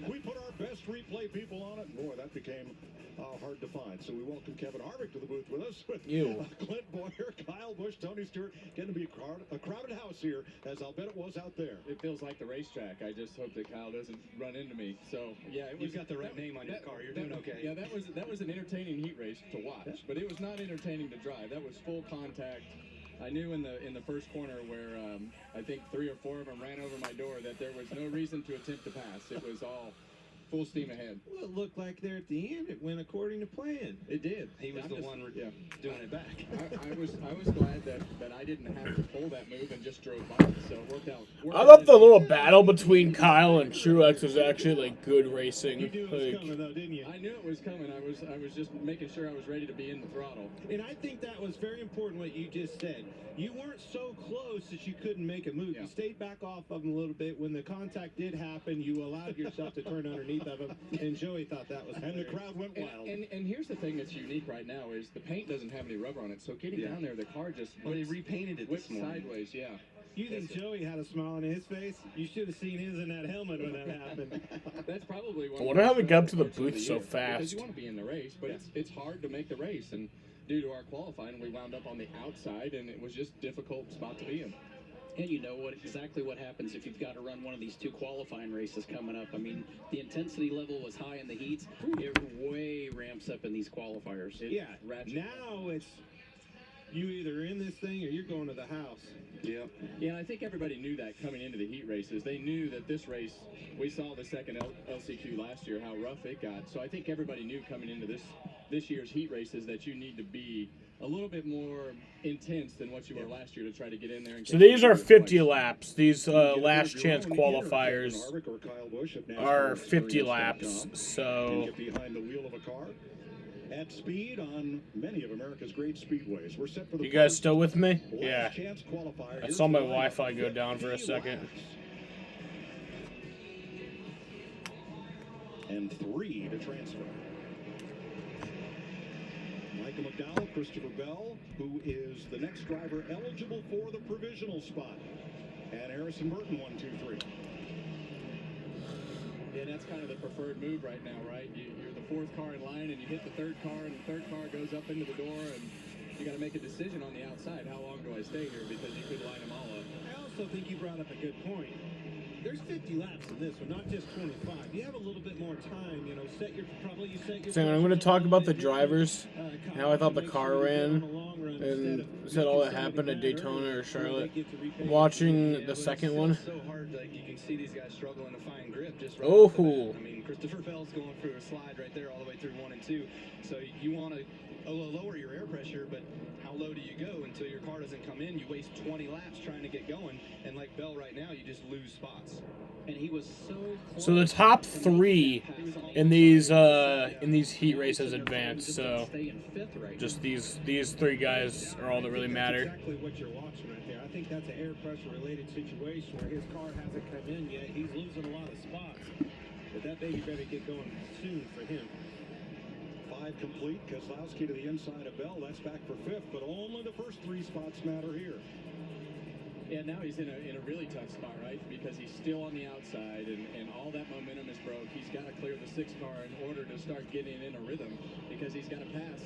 We put our best replay people on it. Boy, that became hard to find. So we welcome Kevin Harvick to the booth with us with Clint Boyer, Kyle Busch, Tony Stewart. Getting to be a crowded house here, as I'll bet it was out there. It feels like the racetrack. I just hope that Kyle doesn't run into me. So yeah, it was, You've got the right name on your car. You're doing okay. Yeah, that was an entertaining heat race to watch, but it was not entertaining to drive. That was full contact. I knew in the first corner where I think 3 or 4 of them ran over my door that there was no reason to attempt to pass. It was all full steam ahead. Well, it looked like there at the end it went according to plan. It did. He was doing it back. I was glad that I didn't have to pull that move and just drove by. So it worked out. I thought the little battle between Kyle and Truex was actually like good racing. You knew it was coming though, didn't you? I knew it was coming. I was just making sure I was ready to be in the throttle. And I think that was very important what you just said. You weren't so close that you couldn't make a move. Yeah. You stayed back off of him a little bit. When the contact did happen, you allowed yourself to turn underneath of him. And Joey thought that was And the crowd went wild. And here's the thing that's unique right now is the paint doesn't have any rubber on it. So getting down there, the car just They repainted it this morning. sideways. Yeah. You think Joey had a smile on his face? You should have seen his in that helmet when that happened. That's probably one. I wonder how they got up to the booth so Because fast. you want to be in the race, but it's hard to make the race. And due to our qualifying, we wound up on the outside, and it was just a difficult spot to be in. And you know exactly what happens if you've got to run one of these 2 qualifying races coming up. I mean, the intensity level was high in the heats. It way ramps up in these qualifiers. Yeah. Now it's You either in this thing or you're going to the house. Yep. Yeah, and I think everybody knew that coming into the heat races. They knew that this race, we saw the second LCQ last year, how rough it got. So I think everybody knew coming into this year's heat races that you need to be a little bit more intense than what you were last year to try to get in there. And So these are 50 laps. These last chance qualifiers are 50 laps. So Get behind the wheel of a car. At speed on many of America's great speedways. We're set for the you guys still with me? last Yeah. chance qualifier. I saw my Wi-Fi go down for a second. And 3 to transfer. Michael McDowell, Christopher Bell, who is the next driver eligible for the provisional spot. And Harrison Burton, 1, 2, 3. Yeah, that's kind of the preferred move right now, right? You're the fourth car in line, and you hit the third car, and the third car goes up into the door, and you got to make a decision on the outside. How long do I stay here? Because you could line them all up. I also think you brought up a good point. There's 50 laps in this one, not just 25. You have a little bit more time, you know, set your. So I'm going to talk about the drivers, how I thought the car ran, and said all that happened at Daytona or Charlotte. Watching the second one. So hard, like you can see these guys struggling to find grip just right Oh. off the bat. I mean, Christopher Bell's going through a slide right there all the way through 1 and 2. So you want to lower your air pressure, but how low do you go until your car doesn't come in? You waste 20 laps trying to get going, and like Bell right now, you just lose spots. And he was so close. So the top 3 in these heat races advance. So just these 3 guys are all that really matter. Exactly what you're watching right there. I think that's an air pressure related situation where his car hasn't come in yet. He's losing a lot of spots, but that baby better get going soon for him. 5 complete. Keselowski to the inside of Bell. That's back for 5th, but only the first 3 spots matter here. Yeah, now he's in a really tough spot, right? Because he's still on the outside, and all that momentum is broke. He's got to clear the 6th car in order to start getting in a rhythm, because he's got to pass.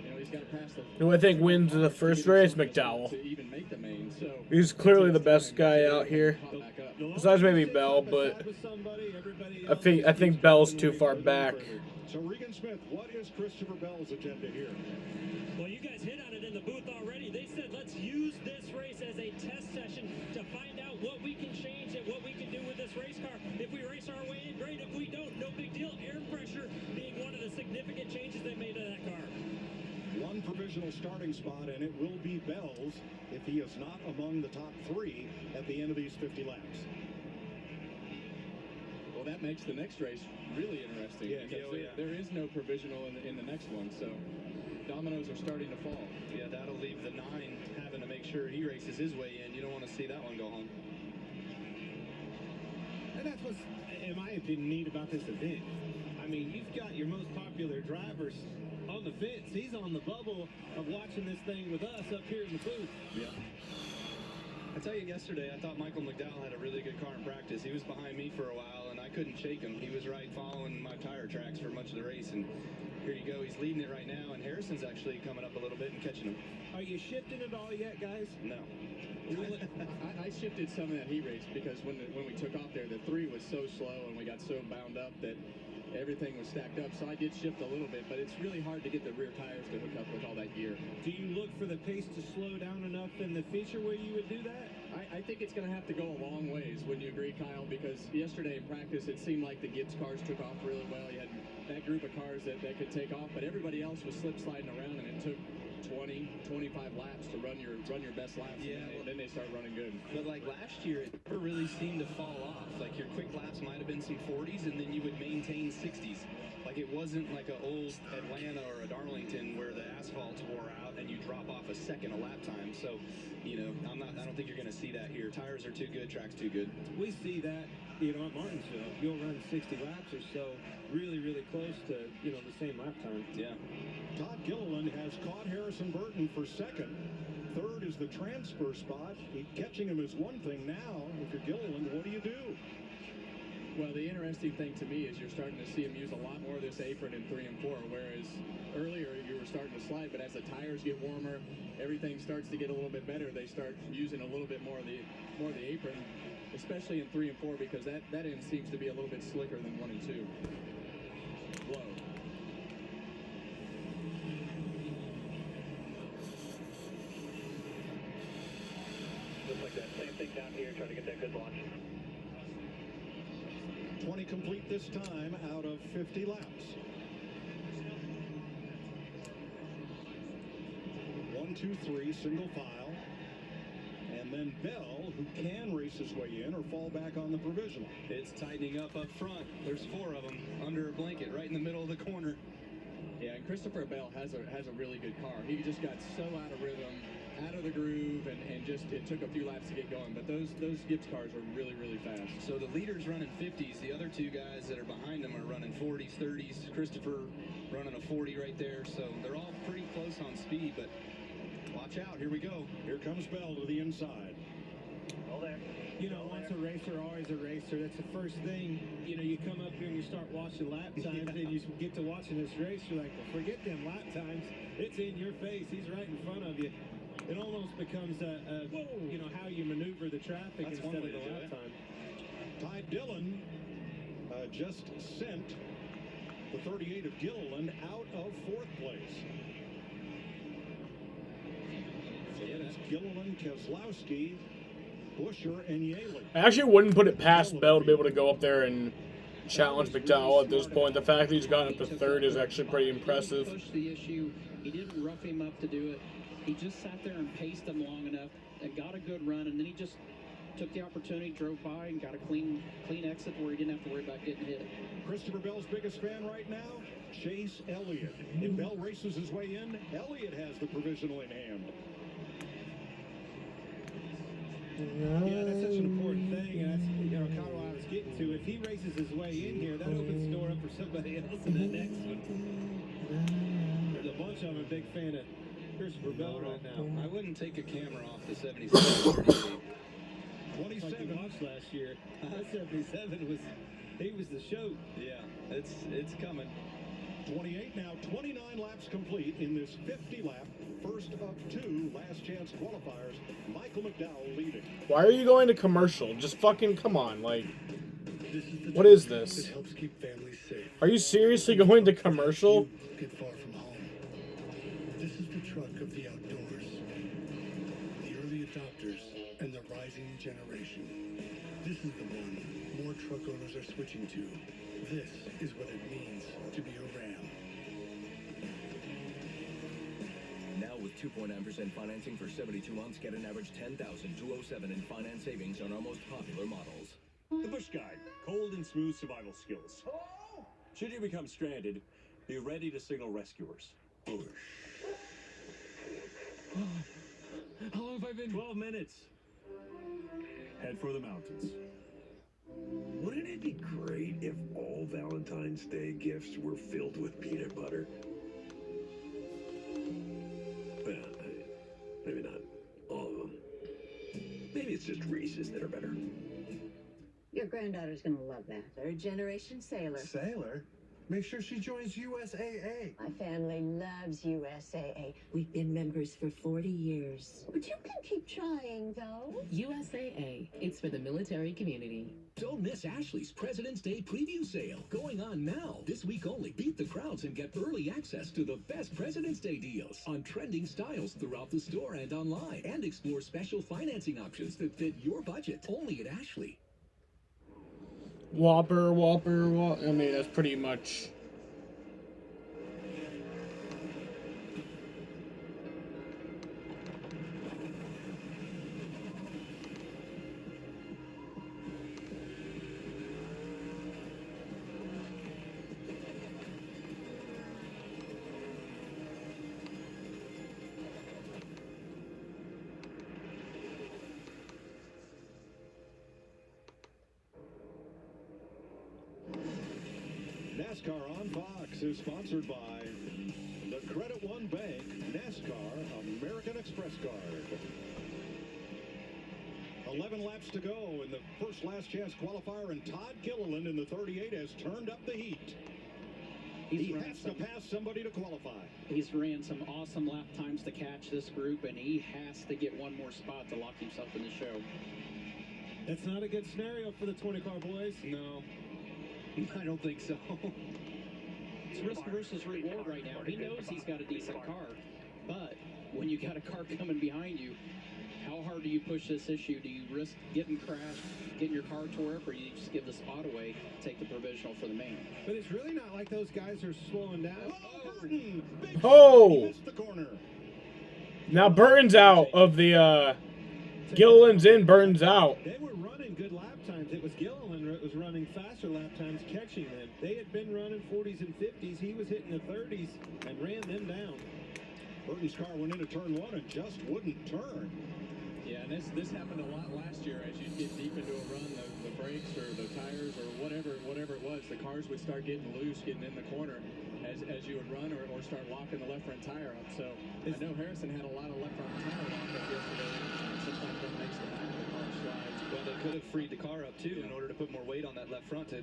You know, he's got to pass the. Who I think wins the first race, McDowell. To even make the main, so He's clearly the best guy out here, besides maybe Bell, but I think Bell's too far back. So Regan Smith, what is Christopher Bell's agenda here? Well, you guys hit on it in the booth already. They said let's use this race as a test session to find out what we can change and what we can do with this race car. If we race our way in, great. If we don't, no big deal. Air pressure being one of the significant changes they made to that car. 1 provisional starting spot, and it will be Bell's if he is not among the top 3 at the end of these 50 laps. Well, that makes the next race really interesting. Yeah, because there is no provisional in the next one, so dominoes are starting to fall. Yeah, that'll leave the 9 having to make sure he races his way in. You don't want to see that one go home. And that's what's, in my opinion, neat about this event. I mean, you've got your most popular drivers on the fence. He's on the bubble of watching this thing with us up here in the booth. Yeah. I tell you, yesterday, I thought Michael McDowell had a really good car in practice. He was behind me for a while, and I couldn't shake him. He was right following my tire tracks for much of the race, and here you go. He's leading it right now, and Harrison's actually coming up a little bit and catching him. Are you shifting it all yet, guys? No. I shifted some of that heat race because when we took off there, the 3 was so slow and we got so bound up that everything was stacked up. So I did shift a little bit, but it's really hard to get the rear tires to hook up with all that gear. Do you look for the pace to slow down enough in the feature where you would do that? I think it's going to have to go a long ways. Wouldn't you agree, Kyle? Because yesterday in practice, it seemed like the Gibbs cars took off really well. You had that group of cars that could take off, but everybody else was slip sliding around, and it took 20, 25 laps to run your best laps. Yeah, and then they start running good. But like last year, it never really seemed to fall off. Like your quick laps might have been some 40s, and then you would maintain 60s. Like it wasn't like an old Atlanta or a Darlington where the asphalt wore out and you drop off a second a lap time. So, you know, I don't think you're going to see that here. Tires are too good, track's too good. We see that, you know, at Martinsville. You'll run 60 laps or so, really, really close to, you know, the same lap time. Yeah. Todd Gilliland has caught Harrison Burton for 2nd. 3rd is the transfer spot. Catching him is one thing now. If you're Gilliland, what do you do? Well, the interesting thing to me is you're starting to see him use a lot more of this apron in 3 and 4, whereas earlier you were starting to slide, but as the tires get warmer, everything starts to get a little bit better. They start using a little bit more of the apron, especially in 3 and 4, because that end seems to be a little bit slicker than 1 and 2. Low. same thing down here, try to get that good launch. 20 complete this time out of 50 laps. 1, 2, 3, single file. And then Bell, who can race his way in or fall back on the provisional. It's tightening up front. There's 4 of them under a blanket right in the middle of the corner. Yeah, and Christopher Bell has a really good car. He just got so out of rhythm, out of the groove, and just it took a few laps to get going. But those Gibbs cars are really, really fast. So the leader's running 50s. The other 2 guys that are behind him are running 40s, 30s. Christopher running a 40 right there. So they're all pretty close on speed, but watch out. Here we go. Here comes Bell to the inside. All there. You know, once a racer, always a racer. That's the first thing. You know, you come up here and you start watching lap times, and you get to watching this race. You're like, well, forget them lap times. It's in your face. He's right in front of you. It almost becomes you know, how you maneuver the traffic instead of the lap time. Ty Dillon just sent the 38 of Gilliland out of 4th place. So it is Gilliland, Keselowski, Buscher, and Yaley. I actually wouldn't put it past Bell to be able to go up there and challenge McDowell at this point. The fact that he's gotten up to 3rd is actually pretty impressive. He pushed the issue. He didn't rough him up to do it. He just sat there and paced him long enough and got a good run, and then he just took the opportunity, drove by, and got a clean exit where he didn't have to worry about getting hit. Christopher Bell's biggest fan right now, Chase Elliott. If Bell races his way in, Elliott has the provisional in hand. Yeah, that's such an important thing, and that's, you know, kind of what I was getting to. If he races his way in here, that opens the door up for somebody else in that next one. There's a bunch of them a big fan of Christopher Bell right now. I wouldn't take a camera off the 77 38. 27 like you watched last year. 77 he was the show. Yeah, it's coming. 28 now, 29 laps complete in this 50 lap, first of 2 last chance qualifiers. Michael McDowell leading. Why are you going to commercial? Just fucking come on, like, what is this? It helps keep families safe. Are you seriously going to commercial? Get far from home. This is the truck of the outdoors, the early adopters, and the rising generation. This is the one more truck owners are switching to. This is what it means to be a Ram. Now with 2.9% financing for 72 months, get an average $10,207 in finance savings on our most popular models. The Bush Guide, cold and smooth survival skills. Should you become stranded, be ready to signal rescuers. Bush. How long have I been? 12 minutes. Head for the mountains. Wouldn't it be great if all Valentine's Day gifts were filled with peanut butter? Well, maybe not all of them. Maybe it's just Reese's that are better. Your granddaughter's gonna love that. Third-generation sailor. Sailor? Make sure she joins USAA. My family loves USAA. We've been members for 40 years. But you can keep trying, though. USAA. It's for the military community. Don't miss Ashley's President's Day preview sale going on now. This week only. Beat the crowds and get early access to the best President's Day deals on trending styles throughout the store and online. And explore special financing options that fit your budget. Only at Ashley. Whopper. I mean, that's pretty much. NASCAR on Fox is sponsored by the Credit One Bank NASCAR American Express Card. 11 laps to go in the first last chance qualifier, and Todd Gilliland in the 38 has turned up the heat. He has to pass somebody to qualify. He's ran some awesome lap times to catch this group, and he has to get one more spot to lock himself in the show. That's not a good scenario for the 20-car boys. No, I don't think so. It's risk versus reward right now. He knows he's got a decent car, but when you got a car coming behind you, how how hard do you push this issue? Do you risk getting crashed, getting your car tore up, or you just give the spot away, take the provisional for the main? But it's really not like those guys are slowing down. Burton! Oh! Missed the corner. Now Burton's out of the, Gilliland's in, Burton's out. They were running good lap times. It was Gilliland that was running faster lap times, catching them. They had been running 40s and 50s. He was hitting the 30s and ran them down. Burton's car went into turn one and just wouldn't turn. Yeah, and this happened a lot last year. As you get deep into a run, the brakes or the tires or whatever it was, the cars would start getting loose, getting in the corner as you would run or start locking the left front tire up. So I know Harrison had a lot of left front tire lock up yesterday. Sometimes that makes the back of the car slide. Well, they could have freed the car up too in order to put more weight on that left front to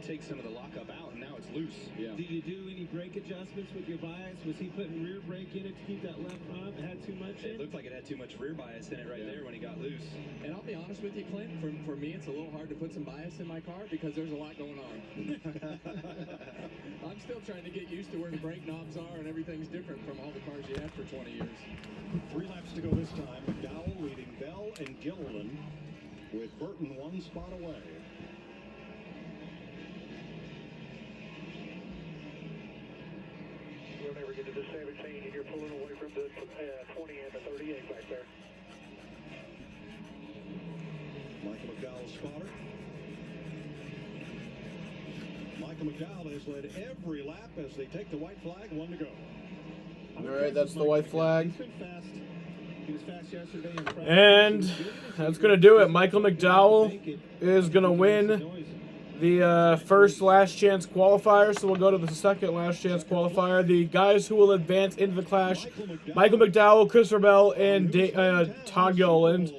take some of the lockup out, and now it's loose. Yeah. Do you do any brake adjustments with your bias? Was he putting rear brake in it to keep that left front? It had too much in It looked like it had too much rear bias in it right there when he got loose. And I'll be honest with you, Clint, for me it's a little hard to put some bias in my car because there's a lot going on. I'm still trying to get used to where the brake knobs are and everything's different from all the cars you had for 20 years. 3 laps to go this time. McDowell leading Bell and Gilliland with Burton 1 spot away. You'll never get to the 17 and you're pulling away from the 20 and the 38 back there. Michael McDowell's spotter. Michael McDowell has led every lap as they take the white flag, 1 to go. Alright, that's the white flag. He's been fast. He was fast yesterday in practice. And that's going to do it. Michael McDowell is going to win the first last chance qualifier. So we'll go to the second last chance qualifier. The guys who will advance into the clash: Michael McDowell, Christopher Bell, and Todd Gilliland.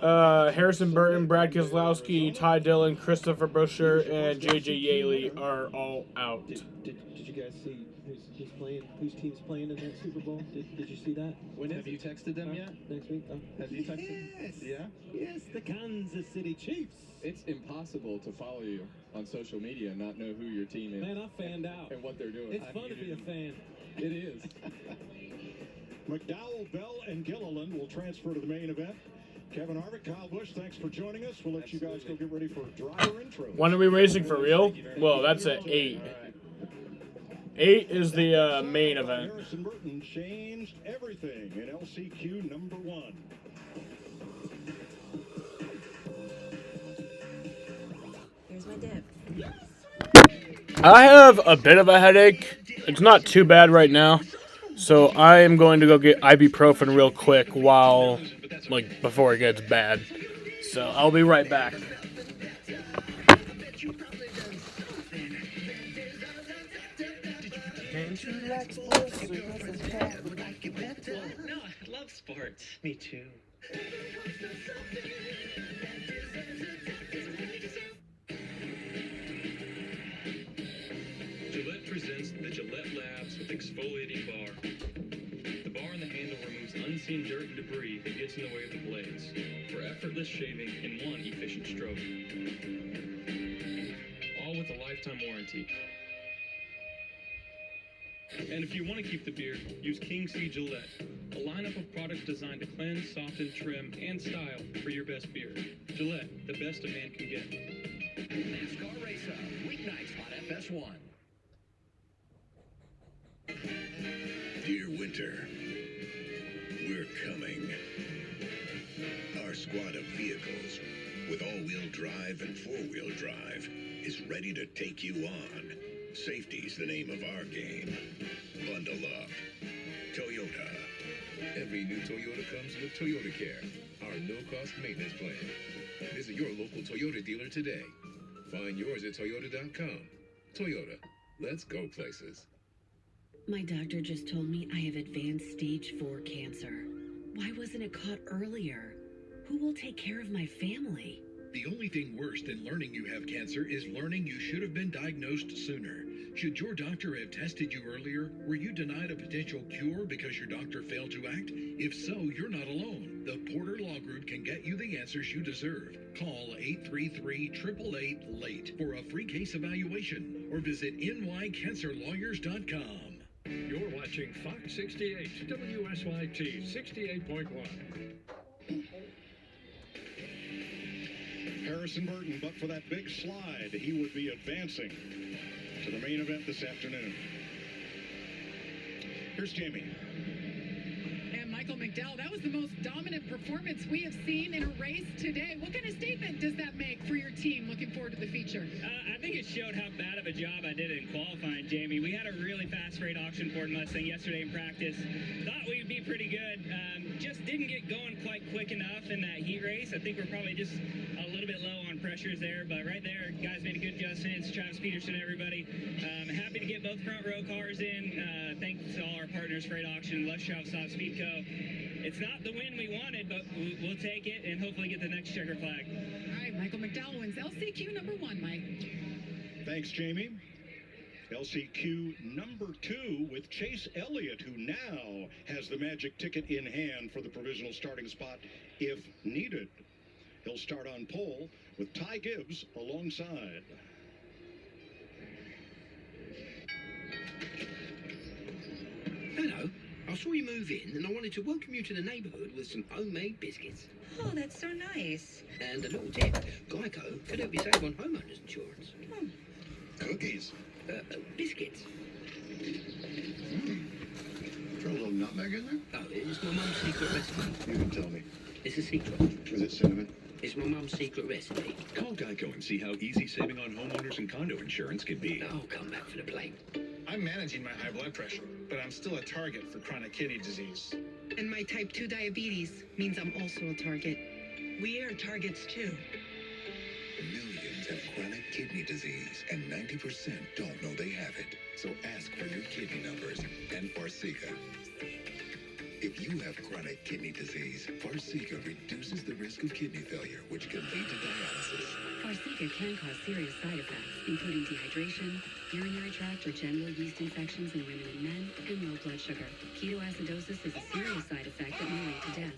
Harrison Burton, Brad Keselowski, Ty Dillon, Christopher Buescher, and JJ Yaley are all out. Did you guys see who's playing? Whose team's playing in that Super Bowl? Did you see that? Have you texted them yet? Next week? Have you texted? Yes. Yeah? Yes, the Kansas City Chiefs. It's impossible to follow you on social media and not know who your team is. Man, I fanned out. And what they're doing. It's fun to be a fan. It is. McDowell, Bell, and Gilliland will transfer to the main event. Kevin Harvick, Kyle Busch, thanks for joining us. We'll let you guys go get ready for driver intros. When are we racing for real? Well, that's at 8. 8 is the main event. Harrison Burton changed everything in LCQ number 1. Here's my dip. I have a bit of a headache. It's not too bad right now. So I am going to go get ibuprofen real quick before it gets bad. So I'll be right back. No, I love sports. Me too. Gillette presents the Gillette Labs with Exfoliating Bar. The bar and the handle removes unseen dirt and debris that gets in the way of the blades for effortless shaving in one efficient stroke. All with a lifetime warranty. And if you want to keep the beard, use King C Gillette, a lineup of products designed to cleanse, soften, trim, and style for your best beard. Gillette, the best a man can get. NASCAR Race Up, weeknights on FS1. Dear Winter, we're coming. Our squad of vehicles, with all-wheel drive and four-wheel drive, is ready to take you on. Safety's the name of our game. Bundle up. Toyota. Every new Toyota comes with Toyota Care, our no-cost maintenance plan. Visit your local Toyota dealer today. Find yours at Toyota.com. Toyota. Let's go places. My doctor just told me I have advanced stage 4 cancer. Why wasn't it caught earlier? Who will take care of my family? The only thing worse than learning you have cancer is learning you should have been diagnosed sooner. Should your doctor have tested you earlier? Were you denied a potential cure because your doctor failed to act? If so, you're not alone. The Porter Law Group can get you the answers you deserve. Call 833-888-LATE for a free case evaluation or visit nycancerlawyers.com. You're watching Fox 68, WSYT 68.1. Harrison Burton, but for that big slide, he would be advancing to the main event this afternoon. Here's Jamie. And Michael McDowell, that was the most dominant performance we have seen in a race today. What kind of statement does that make for your team looking forward to the feature? I think it showed how bad of a job I did in qualifying, Jamie. We had a really fast freight auction Ford Mustang yesterday in practice. Thought we'd be pretty good. Just didn't get going quite quick enough in that heat race. I think we're probably just a little bit low on pressures there, but right there, guys made a good adjustments. Travis Peterson, everybody. Happy to get both front row cars in. Thanks to all our partners, Freight Auction, Lush Travel Stop, Speedco. It's not the win we wanted, but we'll take it and hopefully get the next checker flag. All right, Michael McDowell wins LCQ number 1, Mike. Thanks, Jamie. LCQ number 2 with Chase Elliott, who now has the magic ticket in hand for the provisional starting spot if needed. He'll start on pole with Ty Gibbs alongside. Hello. I saw you move in and I wanted to welcome you to the neighbourhood with some homemade biscuits. Oh, that's so nice. And a little tip, Geico could help you save on homeowners insurance. Cookies. Biscuits. Throw a little nutmeg in there? Oh, it's my mum's secret recipe. You can tell me. It's a secret. Is it cinnamon? It's my mum's secret recipe. Call Geico and see how easy saving on homeowners and condo insurance can be. Oh, come back for the plate. I'm managing my high blood pressure, but I'm still a target for chronic kidney disease. And my type 2 diabetes means I'm also a target. We are targets too. Millions have chronic kidney disease, and 90% don't know they have it. So ask for your kidney numbers and Farxiga. If you have chronic kidney disease, Farxiga reduces the risk of kidney failure, which can lead to dialysis. Farxiga can cause serious side effects, including dehydration, urinary tract or genital yeast infections in women and men, and low blood sugar. Ketoacidosis is a serious side effect that may lead to death.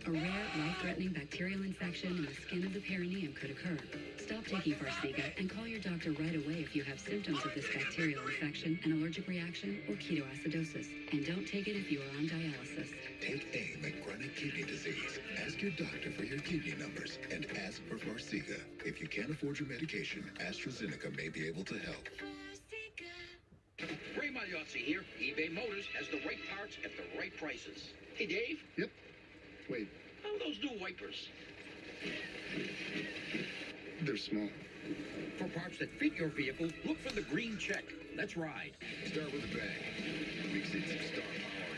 A rare, life-threatening bacterial infection in the skin of the perineum could occur. Stop taking Farxiga and call your doctor right away if you have symptoms of this bacterial infection, an allergic reaction, or ketoacidosis. And don't take it if you are on dialysis. Take aim at chronic kidney disease. Ask your doctor for your kidney numbers and ask for Farxiga. If you can't afford your medication, AstraZeneca may be able to help. Ray Magliozzi here. eBay Motors has the right parts at the right prices. Hey, Dave. Yep. Wait, How are those new wipers? they're small. For parts that fit your vehicle, look for the green check. Let's ride. Start with a bang. Mix in some star power.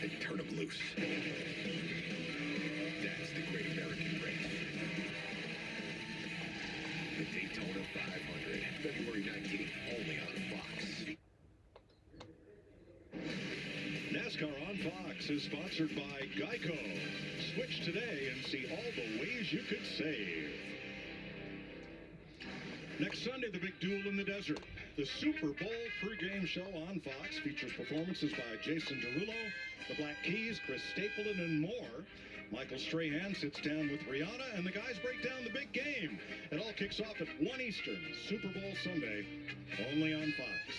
And turn them loose. That's the Great American Race. The Daytona 500. February 19th, only on Fox. NASCAR on Fox is sponsored by Geico. Switch today and see all the ways you could save. Next Sunday, the big duel in the desert. The Super Bowl pregame show on Fox features performances by Jason Derulo, the Black Keys, Chris Stapleton, and more. Michael Strahan sits down with Rihanna, and the guys break down the big game. It all kicks off at 1 Eastern, Super Bowl Sunday, only on Fox.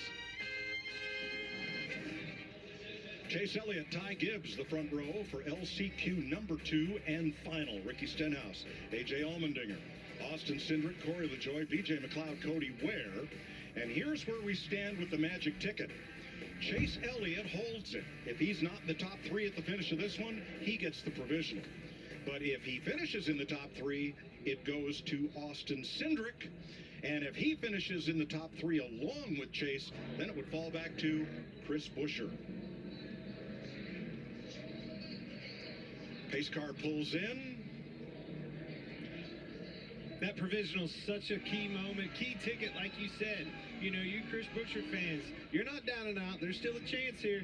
Chase Elliott, Ty Gibbs, the front row for LCQ number 2 and final. Ricky Stenhouse, A.J. Allmendinger, Austin Cindric, Corey LaJoie, B.J. McLeod, Cody Ware. And here's where we stand with the magic ticket. Chase Elliott holds it. If he's not in the top 3 at the finish of this one, he gets the provisional. But if he finishes in the top 3, it goes to Austin Cindric. And if he finishes in the top 3 along with Chase, then it would fall back to Chris Buescher. Pace car pulls in. That provisional's such a key moment, key ticket, like you said. You know, you Chris Buescher fans, you're not down and out. There's still a chance here.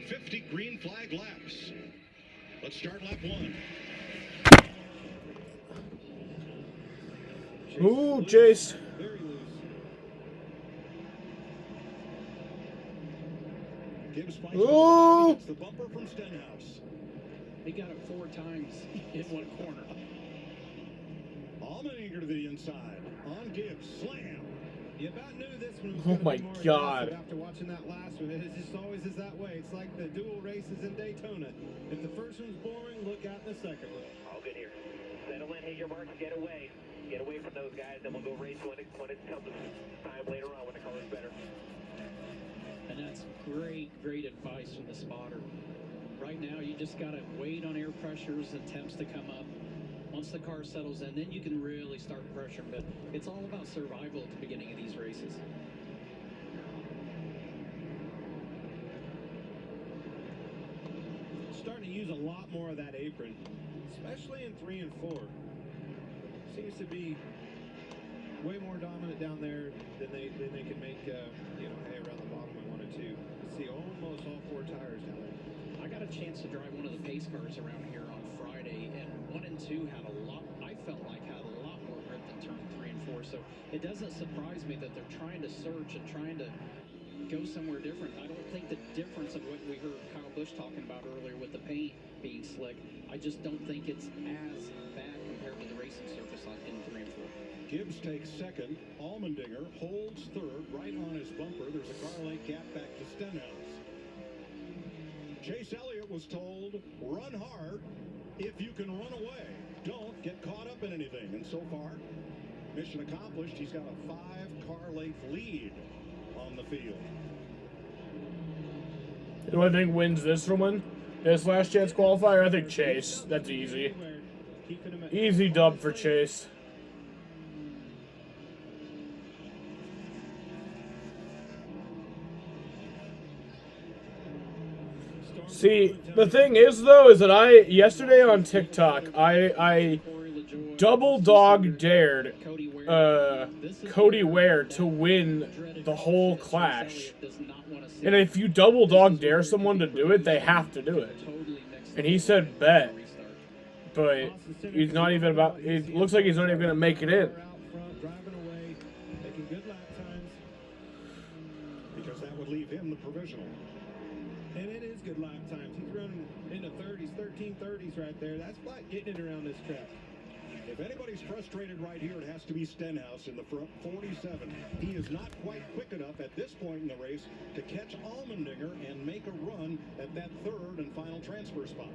50 green flag laps. Let's start lap 1. Ooh, Chase. Very loose. Gibbs fights Ooh. the bumper from Stenhouse. He got it 4 times in one corner. Allmendinger to the inside. On Gibbs. Slam. You about knew this one was Oh gonna my be more God. aggressive after watching that last one. It just always is that way. It's like the dual races in Daytona. If the first one's boring, look out in the second one. All good here. Settle in your marks, get away. Get away from those guys, and we'll go race when it comes time later on when the color's better. And that's great advice from the spotter. Right now, you just got to wait on air pressures and temps to come up. Once the car settles in, then you can really start pressuring. But it's all about survival at the beginning of these races. Starting to use a lot more of that apron, especially in 3 and 4. Seems to be way more dominant down there than they can make hay around the bottom of 1 and 2. You see almost all 4 tires down there. I got a chance to drive one of the pace cars around here on Friday, and 1 and 2 had a lot. I felt like had a lot more grip than turn 3 and 4. So it doesn't surprise me that they're trying to search and trying to go somewhere different. I don't think the difference of what we heard Kyle Busch talking about earlier with the paint being slick, I just don't think it's as bad compared to the racing surface in 3 and 4. Gibbs takes second. Allmendinger holds third, right on his bumper. There's a car length gap back to Stenhouse. Chase Elliott was told, run hard if you can run away. Don't get caught up in anything. And so far, mission accomplished. He's got a 5-car length lead on the field. Who do I think wins this one? This last chance qualifier? I think Chase. That's easy. Easy dub for Chase. See, the thing is though, is that yesterday on TikTok, I double dog dared Cody Ware to win the whole clash. And if you double dog dare someone to do it, they have to do it. And he said bet. But he's not even about, it looks like he's not even going to make it in. Because that would leave him the provisional. And it is good lap times. He's running into 30s, 13:30s right there. That's flat getting it around this track. If anybody's frustrated right here, it has to be Stenhouse in the front, 47. He is not quite quick enough at this point in the race to catch Allmendinger and make a run at that third and final transfer spot.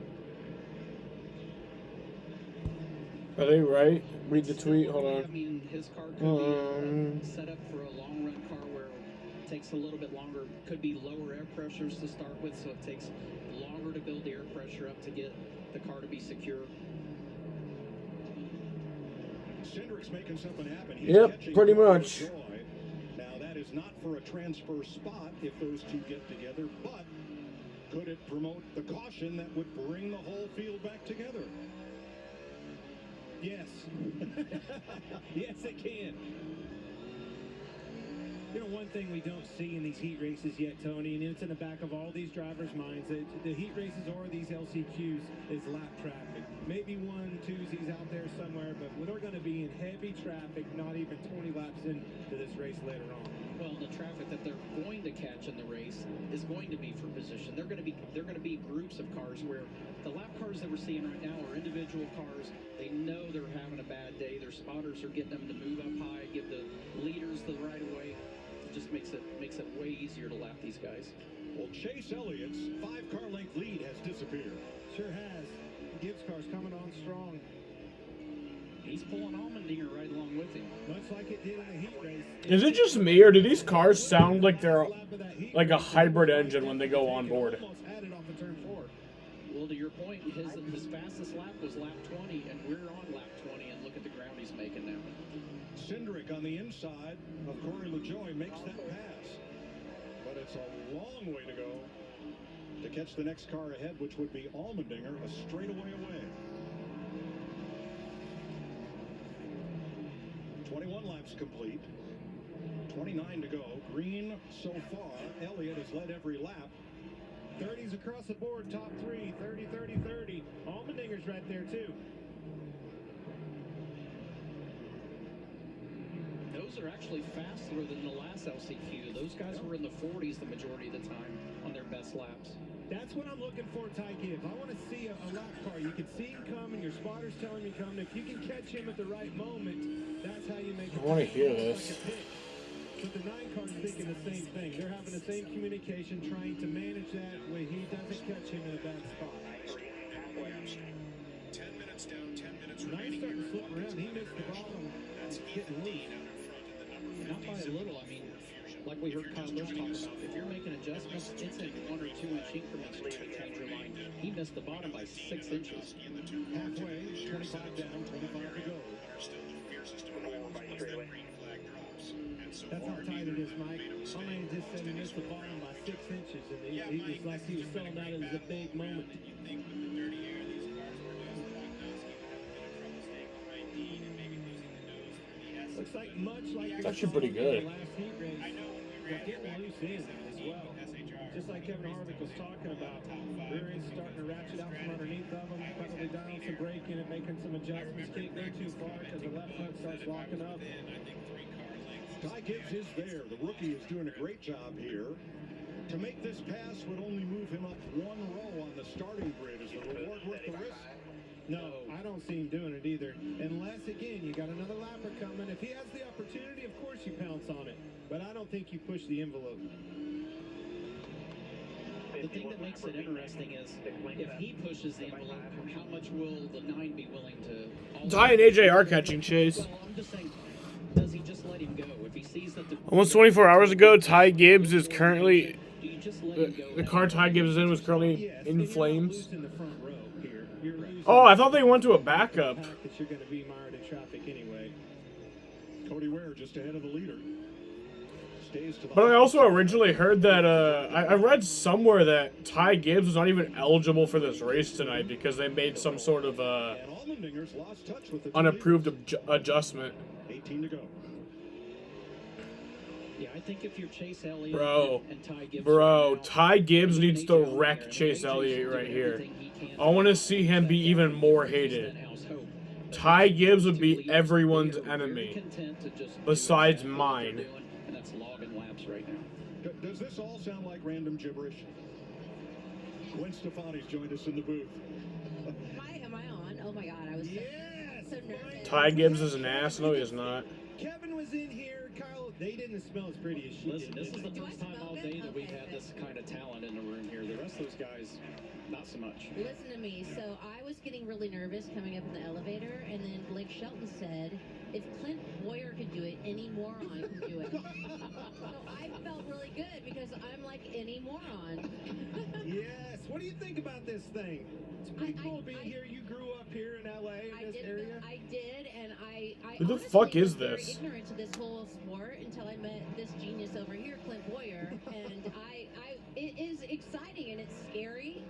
Are they right? Read the tweet. Hold on. I mean, his car could be set up for a long run car where it takes a little bit longer. Could be lower air pressures to start with, so it takes longer to build the air pressure up to get the car to be secure. Cindric's making something happen. He's Yep, pretty much. Now, that is not for a transfer spot if those two get together, but could it promote the caution that would bring the whole field back together? Yes. Yes, it can. You know, one thing we don't see in these heat races yet, Tony, and it's in the back of all these drivers' minds, the heat races or these LCQs is lap traffic. Maybe 1-2s out there somewhere, but we're going to be in heavy traffic, not even 20 laps into this race later on. Well, the traffic that they're going to catch in the race is going to be for position. They're going to be groups of cars where the lap cars that we're seeing right now are individual cars. They know they're having a bad day. Their spotters are getting them to move up high, give the leaders the right of way. It just makes it way easier to lap these guys. Well, Chase Elliott's 5-car length lead has disappeared. Sure has. Gibbs car's coming on strong. He's pulling Allmendinger right along with him. Much like it did in the heat race. Is it just me, or do these cars sound like they're like a hybrid engine when they go on board? Well, to your point, his fastest lap was lap 20, and we're on lap 20, and look at the ground he's making now. Cindric on the inside of Corey LaJoie makes that pass. But it's a long way to go to catch the next car ahead, which would be Allmendinger, a straightaway away. 21 laps complete. 29 to go. Green so far. Elliott has led every lap. 30s across the board, top 3, 30, 30, 30. Allmendinger's right there, too. Those are actually faster than the last LCQ. Those guys were in the 40s the majority of the time on their best laps. That's what I'm looking for, Ty Gibbs. I want to see a lap car. You can see him coming. Your spotter's telling you coming. If you can catch him at the right moment, that's how you make it. I want to hear this. But the 9 car's thinking the same thing. They're having the same communication, trying to manage that where he doesn't catch him in a bad spot. 10 minutes Nice starting to flip around. He missed the bottom. That's getting loose. Not by a little. I mean, like we heard Kyle Busch talk about, if you're making adjustments, it's in 1 or 2 inch increments to change your line. He missed the bottom by 6 inches. Halfway, 25 down, 25 to go. That's how tight it is, Mike. My man just said he missed the bottom by 6 inches, and he was like he was selling that as a big moment. Looks like much like It's actually pretty good. the last heat race, they're getting loose in as well. Just like Kevin Harvick was talking about, rear end's starting to ratchet out from underneath of them, probably dialing some braking and making some adjustments. Can't go too far because the left front starts locking up. Ty Gibbs is there. The rookie is doing a great job here. To make this pass would only move him up 1 row on the starting grid. Is the reward worth the risk? No, I don't see him doing it either. Unless, again, you got another lapper coming. If he has the opportunity, of course you pounce on it. But I don't think you push the envelope. The thing that makes it interesting is if he pushes the envelope, how much will the 9 be willing to... Ty and AJ are catching Chase. Well, I'm just saying, does he just let him go? If he sees that the... Almost 24 hours ago, Ty Gibbs is currently... Do you just let him go? The car Ty Gibbs is in was currently in You're flames. loose in the front row here. You're losing Oh, I thought they went to a backup. the fact that you're going to be mired in traffic anyway. Cody Ware just ahead of the leader. Stays to the But I also originally heard that, I read somewhere that Ty Gibbs was not even eligible for this race tonight because they made some sort of, and Allmendinger's lost touch with the unapproved adjustment. 18 to go. Yeah, I think if you're Chase Elliott and Ty Gibbs... Bro, Ty Gibbs needs to wreck Chase Elliott right here. I want to see him be even more hated. Ty Gibbs would be everyone's enemy, besides mine. And that's logging laps right now. Does this all sound like random gibberish? Gwen Stefani's joined us in the booth. Am I on? Oh my god, I was so nervous. Ty Gibbs is an ass. No, he is not. Kevin was in here. Kyle, they didn't smell as pretty as she Listen, did. this is the first time all day that we've had this kind of talent in the room here. The rest of those guys, not so much. Listen to me. So I was getting really nervous coming up in the elevator, and then Blake Shelton said, if Clint Boyer could do it, any moron can do it. So I felt really good because I'm like any moron. Yes. What do you think about this thing? It's pretty cool being here. You grew up here in LA, in this area. I did, and I Who the honestly fuck is was very this? ignorant to this whole sport until I met this genius over here, Clint Boyer, and it is exciting and it's scary.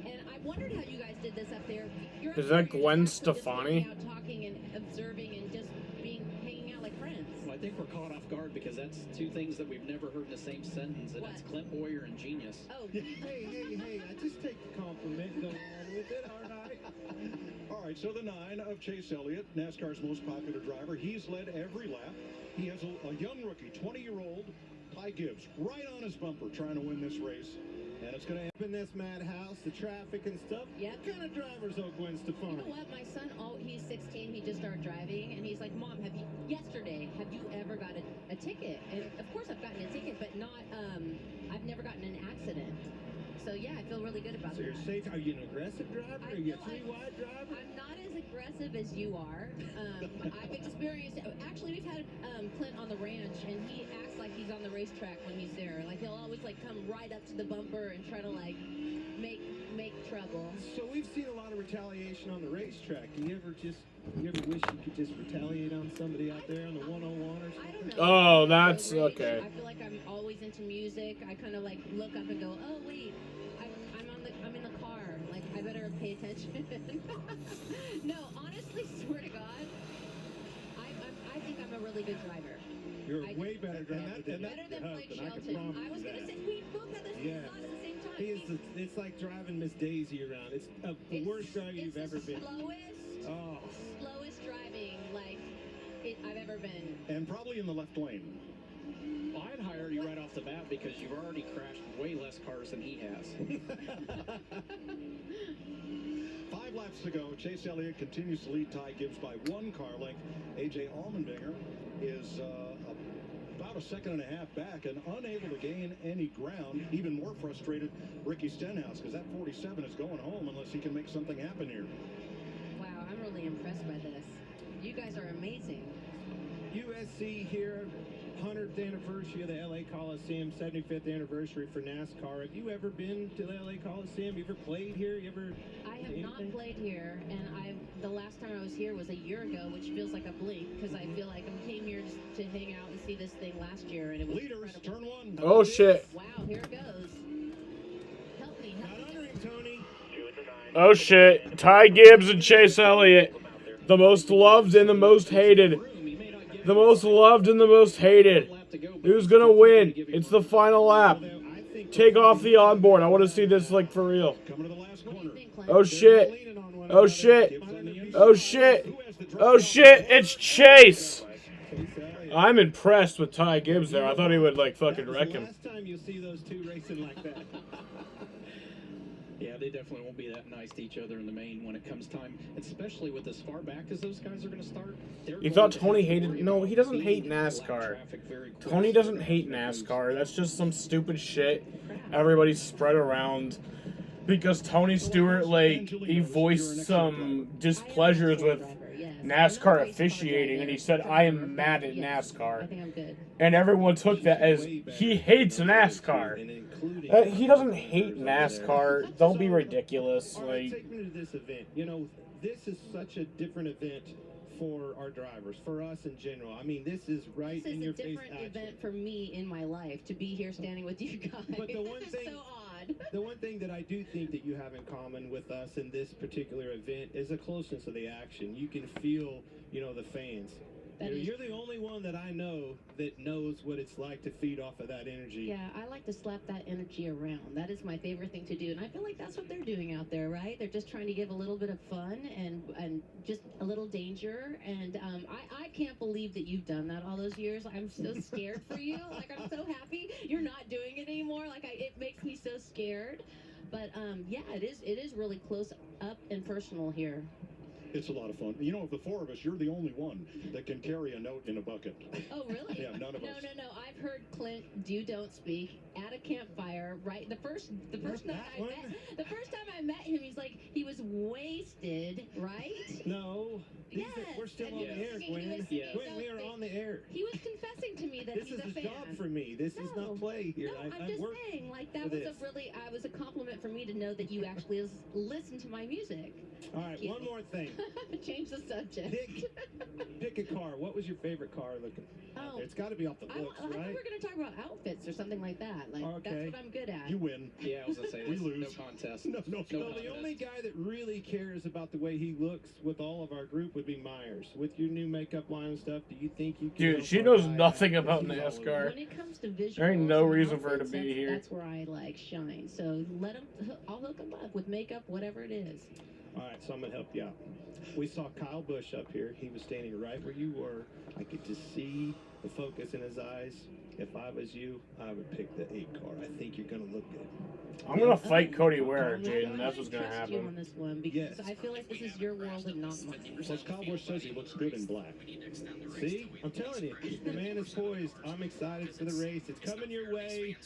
And I wondered how you guys did this up there. Is that Gwen Stefani? Out talking and observing and just hanging out like friends. Well, I think we're caught off guard because that's two things that we've never heard in the same sentence, and that's Clint Boyer and genius. Oh, Hey, I just take the compliment and go along with it, aren't I? All right, so the 9 of Chase Elliott, NASCAR's most popular driver. He's led every lap. He has a young rookie, 20-year-old Ty Gibbs, right on his bumper, trying to win this race. And it's going to in this madhouse, the traffic and stuff. Yep. What kind of drivers are Gwen Stefani? You know what? My son, he's 16. He just started driving, and he's like, Mom, have you ever got a ticket? And of course I've gotten a ticket, but not, I've never gotten in an accident. So yeah, I feel really good about So that. you're safe. Are you an aggressive driver? Are you a 3-wide driver? I'm not as aggressive as you are. I've experienced, actually we've had Clint on the ranch, and he acts like he's on the racetrack when he's there. Like he'll always like come right up to the bumper and try to like make trouble. So we've seen a lot of retaliation on the racetrack. Do you ever wish you could just retaliate on somebody out there on the 101 or something? I don't know. Oh, that's okay. I feel like I'm always into music. I kind of like look up and go, oh wait, I'm in the car. Like I better pay attention. No, honestly, swear to God, I think I'm a really good driver. You're a way better driver than Better than Blake husband, I can Shelton. promise I was you gonna that. say we both had the same lot at the same time. He is it's like driving Miss Daisy around. It's the worst driver you've ever been. Slowest driving I've ever been. And probably in the left lane. Well, I'd hire you right off the bat because you've already crashed way less cars than he has. 5 laps to go. Chase Elliott continues to lead Ty Gibbs by 1 car length. A.J. Allmendinger is about a second and a half back and unable to gain any ground. Even more frustrated, Ricky Stenhouse, because that 47 is going home unless he can make something happen here. Wow, I'm really really impressed by this. You guys are amazing. USC here, 100th anniversary of the LA Coliseum, 75th anniversary for NASCAR. Have you ever been to the LA Coliseum? You ever played here? You ever? I have not played here, and the last time I was here was a year ago, which feels like a blink because I feel like I came here just to hang out and see this thing last year, and it was Leaders, turn one. Oh shit. Wow, here it goes. Help me. Not under him, Tony. Oh shit. Ty Gibbs and Chase Elliott. The most loved and the most hated. The most loved and the most hated. Who's gonna win? It's the final lap. Take off the onboard. I want to see this like for real. Oh shit. Oh shit. Oh shit. Oh shit. It's Chase. I'm impressed with Ty Gibbs there. I thought he would like fucking wreck him. Last time you'll see those two racing like that. Yeah, they definitely won't be that nice to each other in the main when it comes time, especially with as far back as those guys are going to start. You thought Tony hated... No, he doesn't hate NASCAR. Tony doesn't hate NASCAR. That's just some stupid shit everybody's spread around. Because Tony Stewart, like, he voiced some displeasures with NASCAR officiating, and he said, I am mad at NASCAR. I think I'm good. And everyone took that as he hates NASCAR. He doesn't hate NASCAR. Don't be ridiculous. All right, Like, take me to this event. You know, this is such a different event for our drivers, for us in general. I mean, this is right This in is your a face different action. event for me in my life to be here standing with you guys. But the one This is thing, so odd. the one thing that I do think that you have in common with us in this particular event is the closeness of the action. You can feel, you know, the fans. That is- You're the only one that I know that knows what it's like to feed off of that energy. Yeah, I like to slap that energy around. That is my favorite thing to do, and I feel like that's what they're doing out there, right? They're just trying to give a little bit of fun and just a little danger. And I can't believe that you've done that all those years. I'm so scared for you. Like, I'm so happy you're not doing it anymore. Like, it makes me so scared. But yeah, it is really close up and personal here. It's a lot of fun. You know, of the four of us, you're the only one that can carry a note in a bucket. Oh, really? Yeah, none of us. No. I've heard Clint do Don't Speak at a campfire. Right, the first night the first time I met him, he was wasted. Right? No. Yes. We're still and on he the was air, singing- he Gwen. was singing Gwen, Don't we are Speak. on the air. He was confessing to me that This he's is a his fan. job for me. This is not play here. No, I'm I just work saying, like, that for was this. I was a compliment for me to know that you actually listen to my music. All right, one more thing. Change the subject. Pick a car. What was your favorite car looking? Oh. It's got to be off the I books, thought we right? were going to talk about outfits or something like that. Like, Okay. that's what I'm good at. You win. Yeah, I was going to say, We this is lose. no contest. No So the contest. only guy that really cares about the way he looks with all of our group would be Myers. With your new makeup line and stuff, do you think you can dude, help she our knows guy nothing out? about He's all over it. NASCAR. When it comes to visuals, There ain't no and reason for her to outfits, be here. That's where I like shine. So I'll hook him up with makeup, whatever it is. All right, so I'm going to help you out. We saw Kyle Busch up here. He was standing right where you were. I could just see the focus in his eyes. If I was you, I would pick the 8 car. I think you're going to look good. I'm gonna fight Cody Ware, I'm Jaden. That's what's gonna trust you on happen. this one because I feel like this is your world and not mine. Plus, Kyle Busch says he looks good in black. See? I'm telling you, the man is poised. I'm excited for the race. It's coming your way.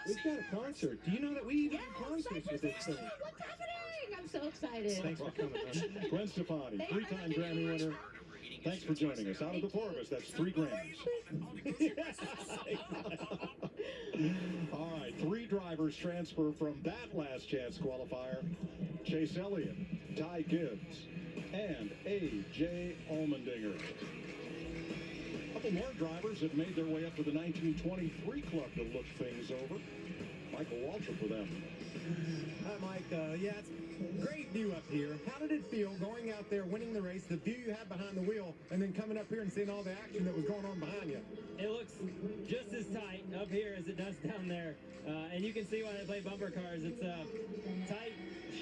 We've got a concert. Do you know that we even do concerts with this thing? What's happening? I'm so excited. Thanks for coming, man. Gwen Stefani, three-time Grammy winner. Thanks for joining us. Out of the four of us, that's 3 Grammys. All right, 3 drivers transfer from that last chance qualifier. Chase Elliott, Ty Gibbs, and A.J. Allmendinger. A couple more drivers have made their way up to the 1923 club to look things over. Michael Waltrip with them. Hi, Mike. Yeah, it's great view up here. How did it feel going out there, winning the race, the view you had behind the wheel, and then coming up here and seeing all the action that was going on behind you? It looks just as tight up here as it does down there. And you can see why they play bumper cars. It's a tight,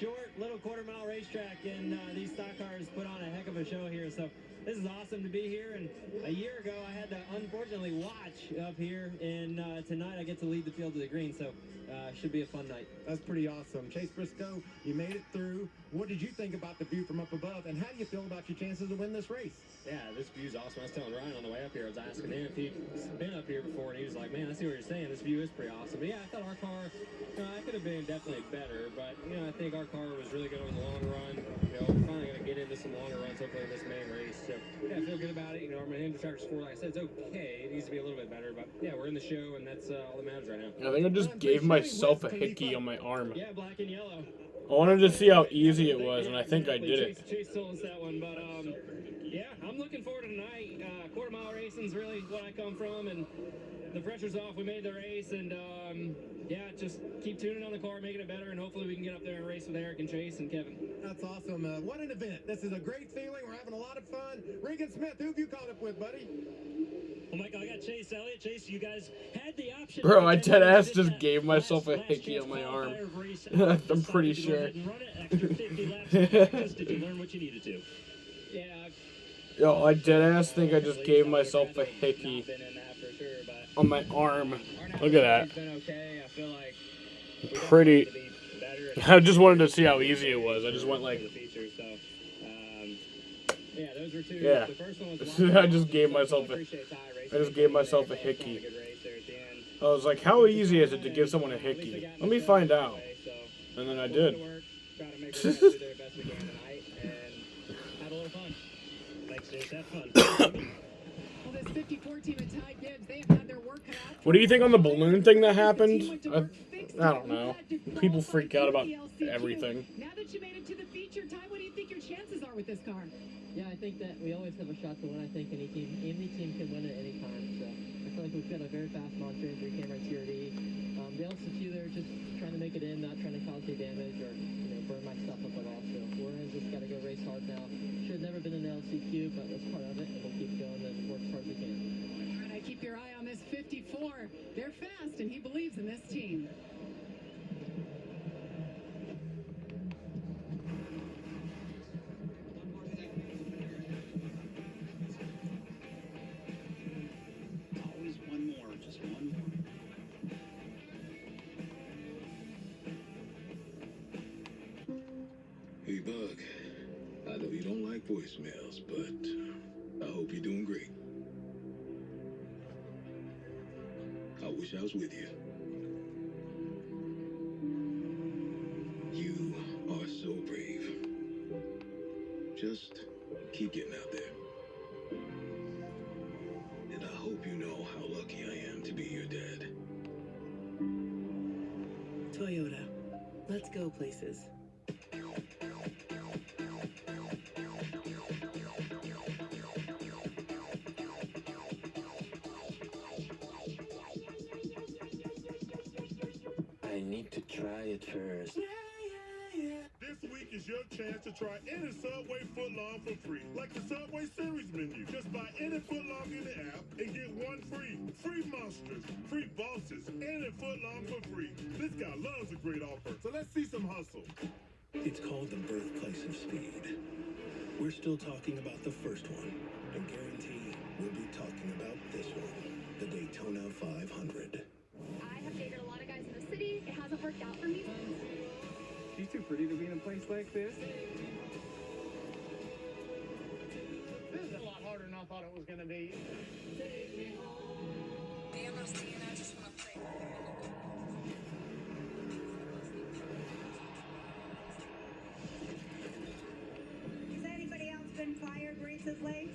short, little quarter-mile racetrack, and these stock cars put on a heck of a show here. So this is awesome to be here. And a year ago, I had to unfortunately watch up here, and tonight I get to lead the field to the green. So should be a fun night. That's pretty awesome. Chase Briscoe, you made it through. What did you think about the view from up above, and how do you feel about your chances to win this race? Yeah, this view's awesome. I was telling Ryan on the way up here, I was asking him if he'd been up here before, and he was like, man, I see what you're saying. This view is pretty awesome. But yeah, I thought our car, it could have been definitely better, but, I think our car was really good on the long run. We're finally going to get into some longer runs, hopefully, in this main race. So, yeah, I feel good about it. Our Mahindra Tractor Sport, like I said, it's okay. It needs to be a little bit better, but, yeah, we're in the show, and that's all that matters right now. I think I just gave myself a hickey on my arm. Yeah, black and yellow. I wanted to see how easy it was, and I think I did it. Chase told us that one, but yeah, I'm looking forward to tonight. Quarter mile racing's really what I come from, and the pressure's off. We made the race, and yeah, just keep tuning on the car, making it better, and hopefully we can get up there and race with Eric and Chase and Kevin. That's awesome. What an event. This is a great feeling. We're having a lot of fun. Regan Smith, who have you caught up with, buddy? Well, Michael, I got Chase Elliott. Chase, you guys had the option. Bro, I dead ass just gave myself a hickey on my arm. I'm pretty sure. Did you learn what you needed to? Yeah. Yo, I dead ass think I just gave myself a hickey on my arm. Look at that. Pretty. I just wanted to see how easy it was. I just went like. Yeah, those were two. Yeah. The first one was I just gave myself a hickey. I was like, how easy is it to give someone a hickey? Let me find out. And then I did. What do you think on the balloon thing that happened? I don't know. People freak out about everything. Now that you made it to the feature time, what do you think your chances are with this car? Yeah, I think that we always have a shot to win. I think any team can win at any time. So I feel like we've got a very fast monster in camera TRD. The LCQ, they're just trying to make it in, not trying to cause any damage or burn my stuff up at all. So we're just got to go race hard now. Should have never been an LCQ, but that's part of it, and we'll keep going and work as hard as we can. All right, keep your eye on this 54. They're fast, and he believes in this team. Hey, Bug. I know you don't like voicemails, but I hope you're doing great. I wish I was with you. You are so brave. Just keep getting out there. And I hope you know how lucky I am to be your dad. Toyota. Let's go places. I need to try it first. This week is your chance to try any Subway footlong for free. Like the Subway Series menu. Just buy any footlong in the app and get one free. Free Monsters, free Bosses, any footlong for free. This guy loves a great offer, so let's see some hustle. It's called the birthplace of speed. We're still talking about the first one, and guarantee we'll be talking about this one, the Daytona 500. I have dated a lot of guys in the city. It hasn't worked out for me. She's too pretty to be in a place like this. This is a lot harder than I thought it was going to be. Has anybody else been fired recently?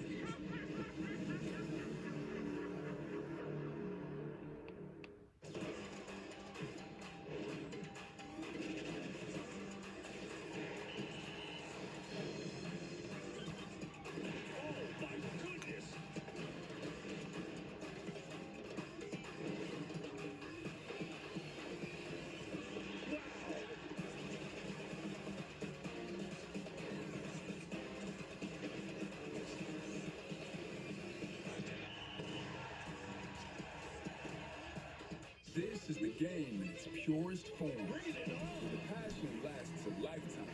This is the game in its purest form. The passion lasts a lifetime.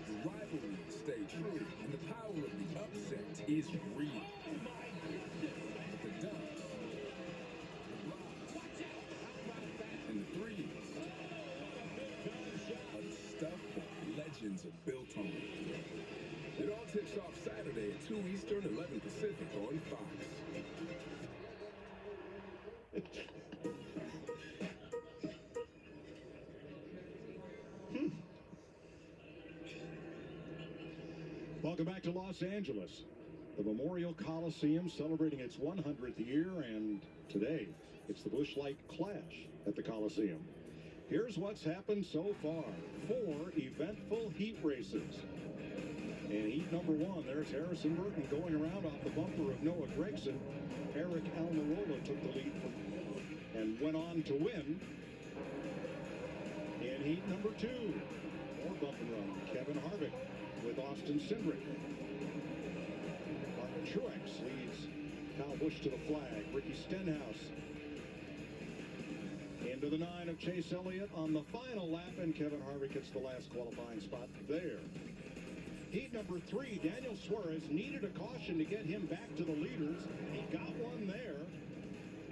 The rivalries stay true, and the power of the upset is real. The dunks, the blocks, and the threes. Face Off Saturday at 2 Eastern, 11 Pacific on Fox. Welcome back to Los Angeles. The Memorial Coliseum celebrating its 100th year, and today it's the Busch Light Clash at the Coliseum. Here's what's happened so far. 4 eventful heat races. In heat number 1, there's Harrison Burton going around off the bumper of Noah Gragson. Eric Almirola took the lead and went on to win. In heat number 2, more bump and run. Kevin Harvick with Austin Cindric. Martin Truex leads Kyle Busch to the flag. Ricky Stenhouse into the 9 of Chase Elliott on the final lap, and Kevin Harvick gets the last qualifying spot there. Heat number 3, Daniel Suarez needed a caution to get him back to the leaders. He got one there,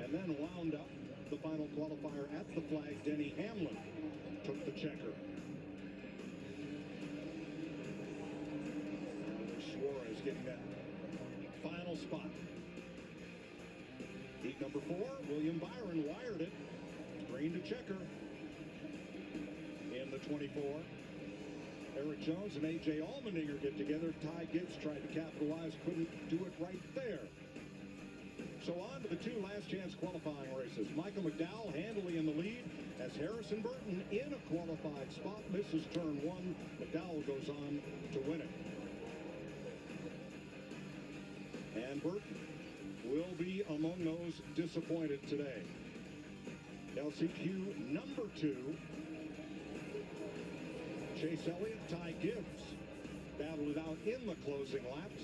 and then wound up the final qualifier at the flag. Denny Hamlin took the checker. Suarez getting that final spot. Heat number 4, William Byron wired it. Green to checker. In the 24. Eric Jones and A.J. Allmendinger get together. Ty Gibbs tried to capitalize, couldn't do it right there. So on to the 2 last chance qualifying races. Michael McDowell handily in the lead as Harrison Burton in a qualified spot misses turn 1. McDowell goes on to win it. And Burton will be among those disappointed today. LCQ number 2. Chase Elliott, Ty Gibbs battled it out in the closing laps,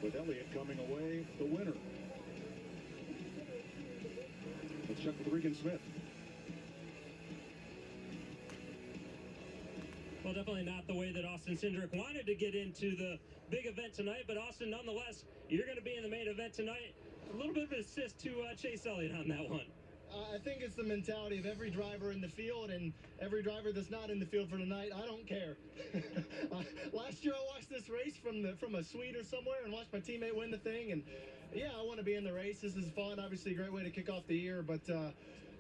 with Elliott coming away the winner. Let's check with Regan Smith. Well, definitely not the way that Austin Cindric wanted to get into the big event tonight, but Austin, nonetheless, you're going to be in the main event tonight. A little bit of an assist to Chase Elliott on that one. I think it's the mentality of every driver in the field and every driver that's not in the field for tonight. I don't care. Last year I watched this race from a suite or somewhere and watched my teammate win the thing, and yeah, I want to be in the race. This is fun. Obviously a great way to kick off the year, but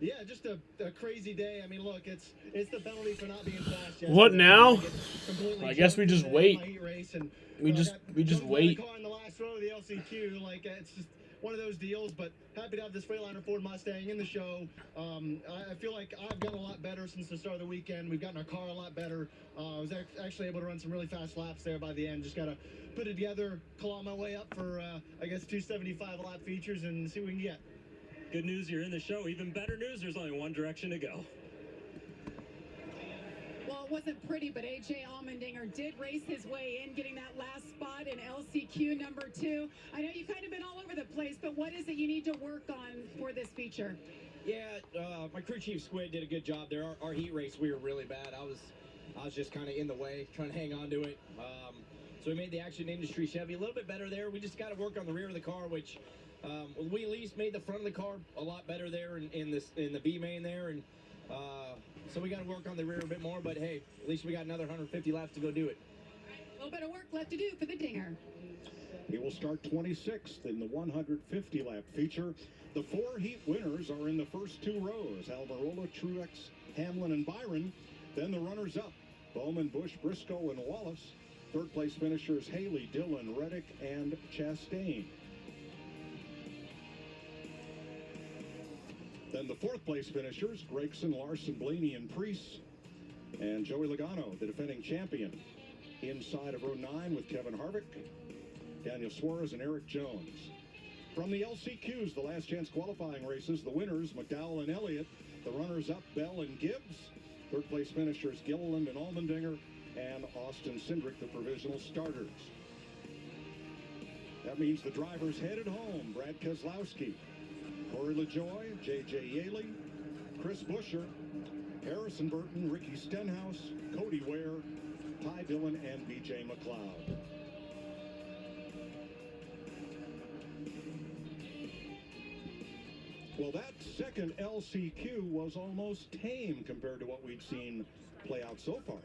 yeah, just a crazy day. I mean, look, it's the penalty for not being fast yesterday. What now? I guess we just wait. We just wait. Car in the last row of the LCQ, like it's just one of those deals, but happy to have this Freightliner Ford Mustang in the show. I feel like I've gotten a lot better since the start of the weekend. We've gotten our car a lot better. I was actually able to run some really fast laps there by the end. Just got to put it together, claw my way up for, I guess, 275 lap features and see what we can get. Good news, you're in the show. Even better news, there's only one direction to go. Well, it wasn't pretty, but A.J. Allmendinger did race his way in, getting that last spot in LCQ number 2. I know you've kind of been all over the place, but what is it you need to work on for this feature? Yeah, my crew chief Squid did a good job there. Our heat race, we were really bad. I was just kind of in the way, trying to hang on to it. So we made the Action Industry Chevy a little bit better there. We just got to work on the rear of the car, which we at least made the front of the car a lot better there in the B main there, and so we got to work on the rear a bit more. But hey, at least we got another 150 laps to go do it. A little bit of work left to do for the Dinger. He will start 26th in the 150 lap feature. The 4 heat winners are in the first 2 rows: Almirola, Truex, Hamlin, and Byron. Then the runners up: Bowman, Busch, Briscoe, and Wallace. Third place finishers Haley, Dillon, Reddick, and Chastain. Then the 4th place finishers, Gragson, Larson, Blaney, and Preece. And Joey Logano, the defending champion, inside of row 9 with Kevin Harvick, Daniel Suarez, and Eric Jones. From the LCQs, the last chance qualifying races, the winners, McDowell and Elliott. The runners-up, Bell and Gibbs. Third place finishers, Gilliland and Allmendinger, and Austin Cindric, the provisional starters. That means the drivers headed home: Brad Keselowski, Corey LaJoie, J.J. Yaley, Chris Buescher, Harrison Burton, Ricky Stenhouse, Cody Ware, Ty Dillon, and B.J. McLeod. Well, that second LCQ was almost tame compared to what we'd seen play out so far.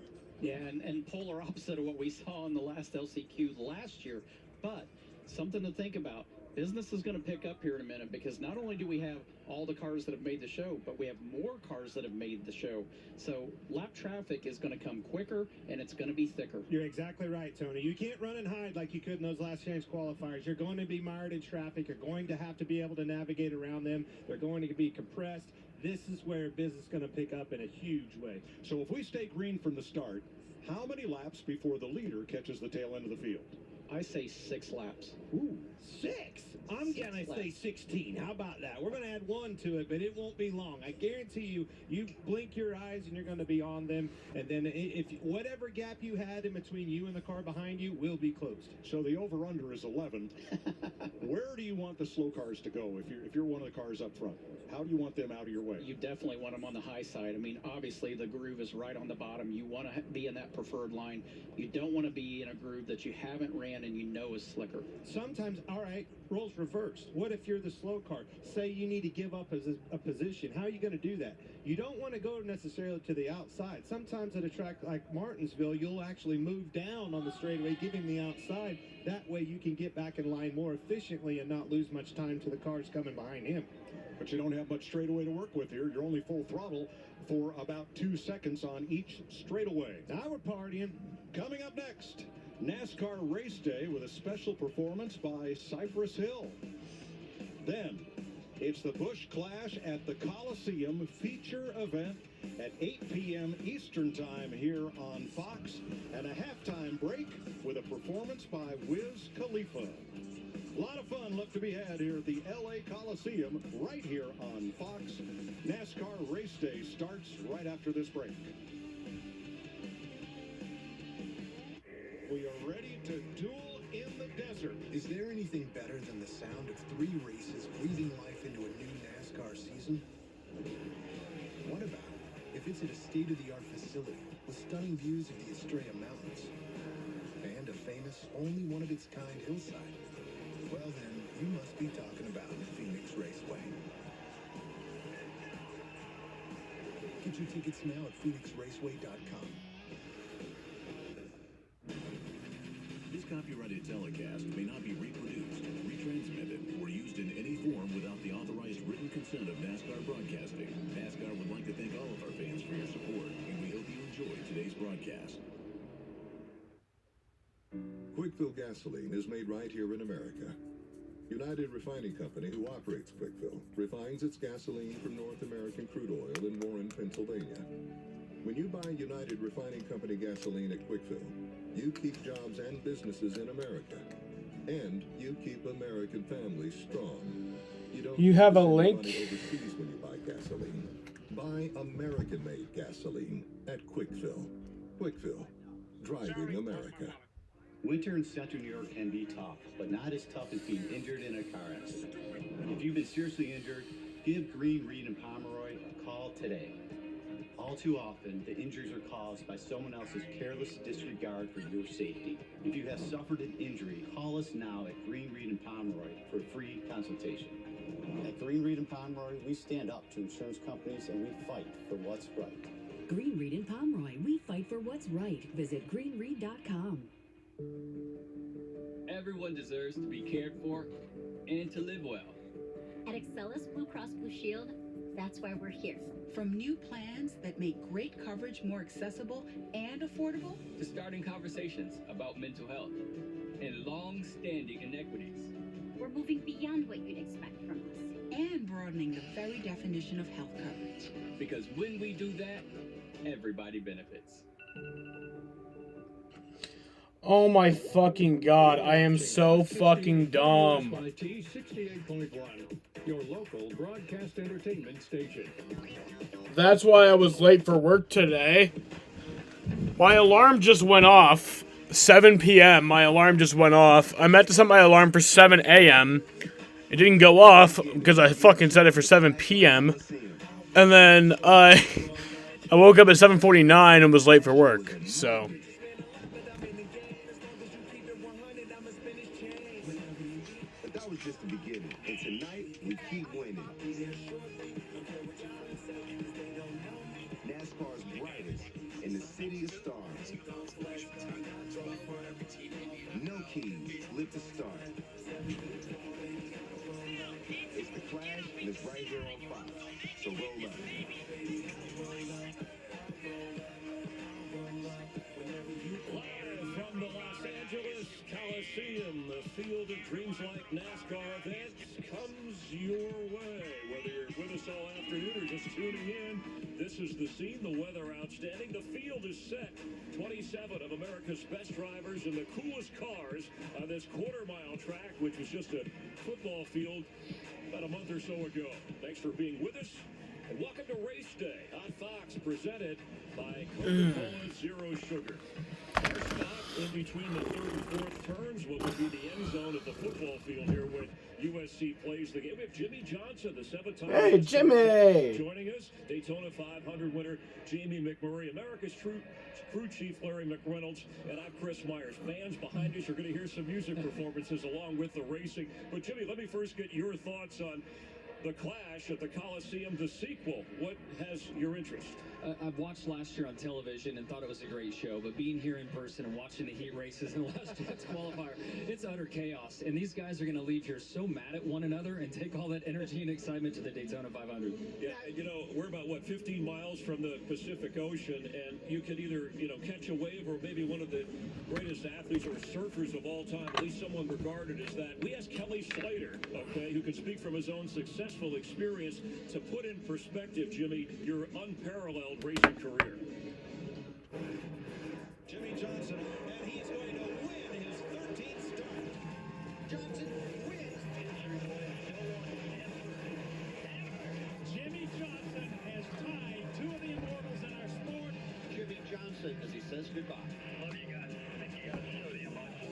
Yeah, and polar opposite of what we saw in the last LCQ last year. But something to think about. Business is going to pick up here in a minute because not only do we have all the cars that have made the show, but we have more cars that have made the show. So lap traffic is going to come quicker and it's going to be thicker. You're exactly right, Tony. You can't run and hide like you could in those last chance qualifiers. You're going to be mired in traffic. You're going to have to be able to navigate around them. They're going to be compressed. This is where business is going to pick up in a huge way. So if we stay green from the start, how many laps before the leader catches the tail end of the field? I say 6 laps. Ooh, 6? I'm going to say 16. How about that? We're going to add 1 to it, but it won't be long. I guarantee you, you blink your eyes and you're going to be on them. And then if whatever gap you had in between you and the car behind you will be closed. So the over-under is 11. Where do you want the slow cars to go if you're one of the cars up front? How do you want them out of your way? You definitely want them on the high side. I mean, obviously the groove is right on the bottom. You want to be in that preferred line. You don't want to be in a groove that you haven't ran and you know is slicker. Sometimes, all right, roles reversed. What if you're the slow car? Say you need to give up a position. How are you going to do that? You don't want to go necessarily to the outside. Sometimes at a track like Martinsville, you'll actually move down on the straightaway, giving the outside. That way you can get back in line more efficiently and not lose much time to the cars coming behind him. But you don't have much straightaway to work with here. You're only full throttle for about 2 seconds on each straightaway. Now we're partying. Coming up next, NASCAR Race Day with a special performance by Cypress Hill. Then, it's the Busch Clash at the Coliseum feature event at 8 p.m. Eastern Time here on Fox, and a halftime break with a performance by Wiz Khalifa. A lot of fun left to be had here at the LA Coliseum right here on Fox. NASCAR Race Day starts right after this break. We are ready to duel in the desert. Is there anything better than the sound of 3 races breathing life into a new NASCAR season? What about if it's at a state-of-the-art facility with stunning views of the Estrella Mountains and a famous, only one-of-its-kind hillside? Well then, you must be talking about Phoenix Raceway. Get your tickets now at phoenixraceway.com. This copyrighted telecast may not be reproduced, retransmitted, or used in any form without the authorized written consent of NASCAR Broadcasting. NASCAR would like to thank all of our fans for your support, and we hope you enjoy today's broadcast. Quickfill gasoline is made right here in America. United Refining Company, who operates Quickfill, refines its gasoline from North American crude oil in Warren, Pennsylvania. When you buy United Refining Company gasoline at Quickfill, you keep jobs and businesses in America, and you keep American families strong. You have a link? Overseas when you buy gasoline. Buy American-made gasoline at Quickfill. Quickfill, driving America. Winter in central New York can be tough, but not as tough as being injured in a car accident. If you've been seriously injured, give Green, Reed, and Pomeroy a call today. All too often, the injuries are caused by someone else's careless disregard for your safety. If you have suffered an injury, call us now at Green, Reed, and Pomeroy for a free consultation. At Green, Reed, and Pomeroy, we stand up to insurance companies and we fight for what's right. Green, Reed, and Pomeroy, we fight for what's right. Visit greenreed.com. Everyone deserves to be cared for and to live well. At Excellus Blue Cross Blue Shield, that's why we're here. From new plans that make great coverage more accessible and affordable, To starting conversations about mental health and long-standing inequities. We're moving beyond what you'd expect from us. and broadening the very definition of health coverage. Because when we do that, everybody benefits. Oh my fucking god, I am so fucking dumb. T68.1, your local broadcast entertainment station. That's why I was late for work today. My alarm just went off. 7 p.m. my alarm just went off. I meant to set my alarm for 7 a.m. It didn't go off because I fucking set it for 7 p.m. And then I woke up at 7:49 and was late for work. So But that was just the beginning. And tonight, we keep winning. NASCAR's brightest in the city of stars. No keys, live to start. It's the Clash, and it's right here on Fox. So roll up. Live from the Los Angeles Coliseum, the Field of Dreams like NASCAR event comes your way. Whether you're with us all afternoon or just tuning in, this is the scene. The weather outstanding. The field is set. 27 of America's best drivers in the coolest cars on this quarter-mile track, which was just a football field about a month or so ago. Thanks for being with us, and welcome to Race Day on Fox, presented by Coca-Cola Zero Sugar. Our spot in between the third and fourth turns, what would be the end zone of the football field here when USC plays the game. We have Jimmy Johnson, the seven-time Hey, Jimmy! joining us. Daytona 500 winner Jamie McMurray, America's crew chief Larry McReynolds, and I'm Chris Myers. Fans behind us are going to hear some music performances along with the racing. But Jimmy, let me first get your thoughts on the Clash at the Coliseum, the sequel. What has your interest? I've watched last year on television and thought it was a great show, but being here in person and watching the heat races and last year's qualifier, it's utter chaos. And these guys are going to leave here so mad at one another and take all that energy and excitement to the Daytona 500. Yeah, you know, we're about, 15 miles from the Pacific Ocean, and you could either, catch a wave or maybe one of the greatest athletes or surfers of all time, at least someone regarded as that. We asked Kelly Slater, okay, who can speak from his own successful experience, to put in perspective, Jimmy, your unparalleled racing career. Jimmy Johnson, and he's going to win his 13th start. Johnson wins. Jimmy Johnson has tied two of the immortals in our sport. Jimmy Johnson as he says goodbye. Love you guys. Thank you guys. Show the emotion.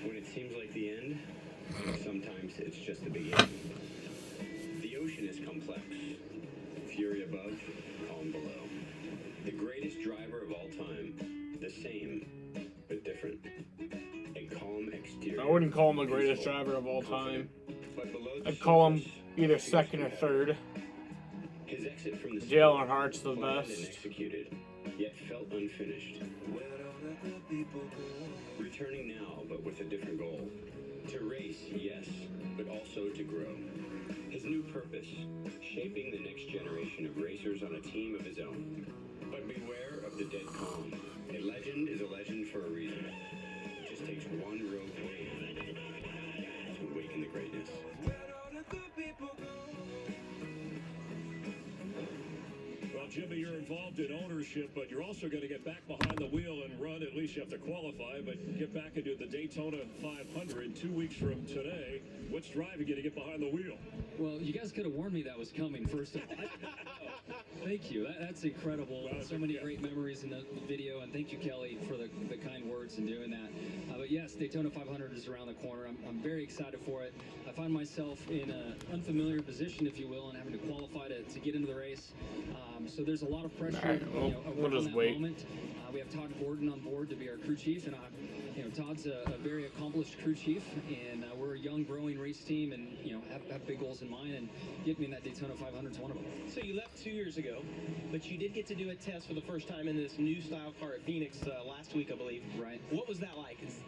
When it seems like the end, sometimes it's just the beginning. The ocean is complex. Fury above, calm below. The greatest driver of all time, the same, but different. A calm exterior. I wouldn't call him the greatest driver of all time. But below the I'd call him surface, either second or third. his exit from the Dale sport, Earnhardt's the planned best. and executed, yet felt unfinished. Returning now, but with a different goal. To race, yes, but also to grow. His new purpose, shaping the next generation of racers on a team of his own. But beware of the dead calm. A legend is a legend for a reason. It just takes one rogue wave to awaken the greatness. Well, Jimmy, you're involved in ownership, but you're also going to get back behind the wheel and run. At least you have to qualify, but get back into the Daytona 500 2 weeks from today. What's driving you to get behind the wheel? Well, you guys could have warned me that was coming, first of all. Thank you. That's incredible. Well, so many great memories in the video, and thank you, Kelly, for the kind words in doing that. But yes, Daytona 500 is around the corner. I'm very excited for it. I find myself in an unfamiliar position, if you will, and having to qualify to get into the race. So there's a lot of pressure We'll around just that wait. moment. We have Todd Gordon on board to be our crew chief, and Todd's a very accomplished crew chief, and we're a young, growing race team, and have big goals in mind, and getting me in that Daytona 500 is one of them. So you left 2 years ago, but you did get to do a test for the first time in this new style car at Phoenix last week, I believe. Right. What was that like? Is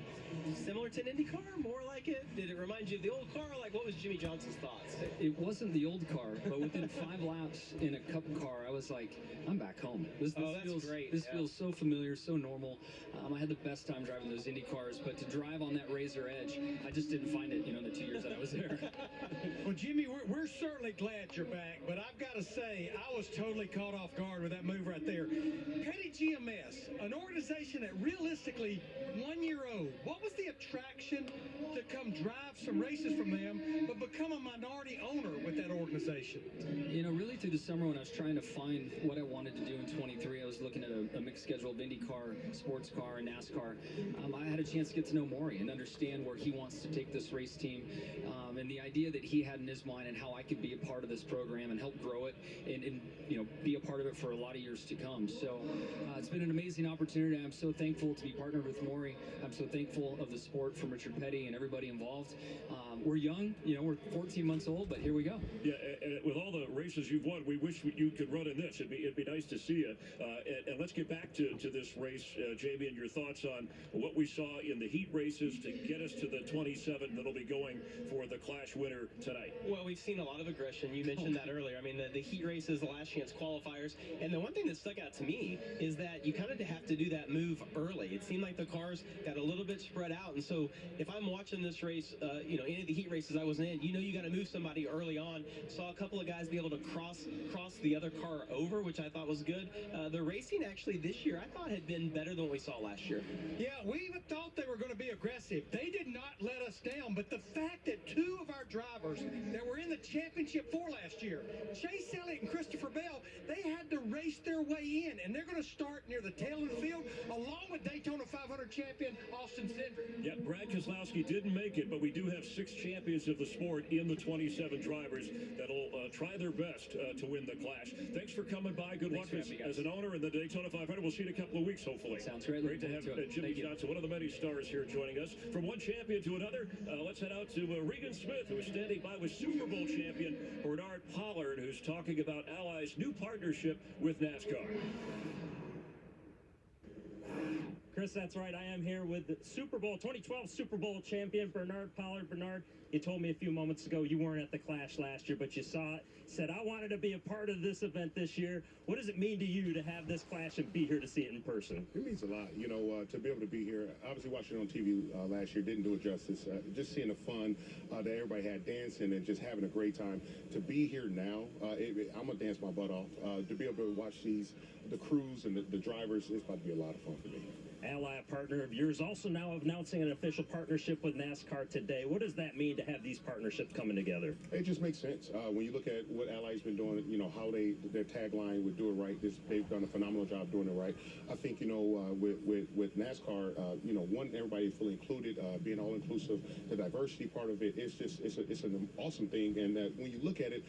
similar to an Indy car? More like it? Did it remind you of the old car? Like, what was Jimmy Johnson's thoughts? It wasn't the old car, but within 5 laps in a cup car, I was like, I'm back home. This feels great. This feels so familiar, so normal. I had the best time driving those Indy cars, but to drive on that razor edge, I just didn't find it, in the 2 years that I was there. Well, Jimmy, we're certainly glad you're back, but I've got to say, I was totally caught off guard with that move right there. Petty GMS, an organization that realistically 1 year old. What was the attraction to come drive some races from them, but become a minority owner with that organization? Really through the summer when I was trying to find what I wanted to do in 23, I was looking at a mixed schedule of IndyCar, sports car, and NASCAR. I had a chance to get to know Maury and understand where he wants to take this race team, and the idea that he had in his mind and how I could be a part of this program and help grow it and be a part of it for a lot of years to come. So it's been an amazing opportunity. I'm so thankful to be partnered with Maury. I'm so thankful soul of the sport from Richard Petty and everybody involved. We're young, we're 14 months old, but here we go. Yeah, and with all the races you've won, we wish you could run in this. It'd be nice to see you. And let's get back to this race, Jamie, and your thoughts on what we saw in the heat races to get us to the 27 that'll be going for the Clash winner tonight. Well, we've seen a lot of aggression. You mentioned that earlier. I mean, the heat races, the last chance qualifiers, and the one thing that stuck out to me is that you kind of have to do that move early. It seemed like the cars got a little bit spread out, and so if I'm watching this race, any of the heat races I was in, you got to move somebody early on. Saw a couple of guys be able to cross the other car over, which I thought was good. The racing actually this year I thought had been better than what we saw last year. Yeah, we even thought they were going to be aggressive. They did not let us down, but the fact that two of our drivers that were in the championship for last year, Chase Elliott and Christopher Bell, they had to race their way in, and they're going to start near the tail of the field, along with Daytona 500 champion Austin Cindric. Yeah, Brad Keselowski didn't make it, but we do have 6 champions of the sport in the 27 drivers that'll try their best to win the Clash. Thanks for coming by. Good luck as an owner in the Daytona 500. We'll see you in a couple of weeks, hopefully. Sounds great. Great to have Jimmy Johnson, one of the many stars here joining us. From one champion to another, let's head out to Regan Smith, who is standing by with Super Bowl champion Bernard Pollard, who's talking about Alli's new partnership with NASCAR. Chris, that's right. I am here with the 2012 Super Bowl champion, Bernard Pollard. Bernard, you told me a few moments ago you weren't at the Clash last year, but you saw it, said, I wanted to be a part of this event this year. What does it mean to you to have this Clash and be here to see it in person? It means a lot, to be able to be here. Obviously, watching it on TV last year didn't do it justice. Just seeing the fun that everybody had dancing and just having a great time. To be here now, I'm going to dance my butt off. To be able to watch the crews and the drivers, it's about to be a lot of fun for me. Ally, a partner of yours, also now announcing an official partnership with NASCAR today. What does that mean to have these partnerships coming together? It just makes sense. When you look at what Ally's been doing, how their tagline would do it right, they've done a phenomenal job doing it right. I think, with NASCAR, one, everybody is fully included, being all inclusive, the diversity part of it is just, it's an awesome thing. And when you look at it,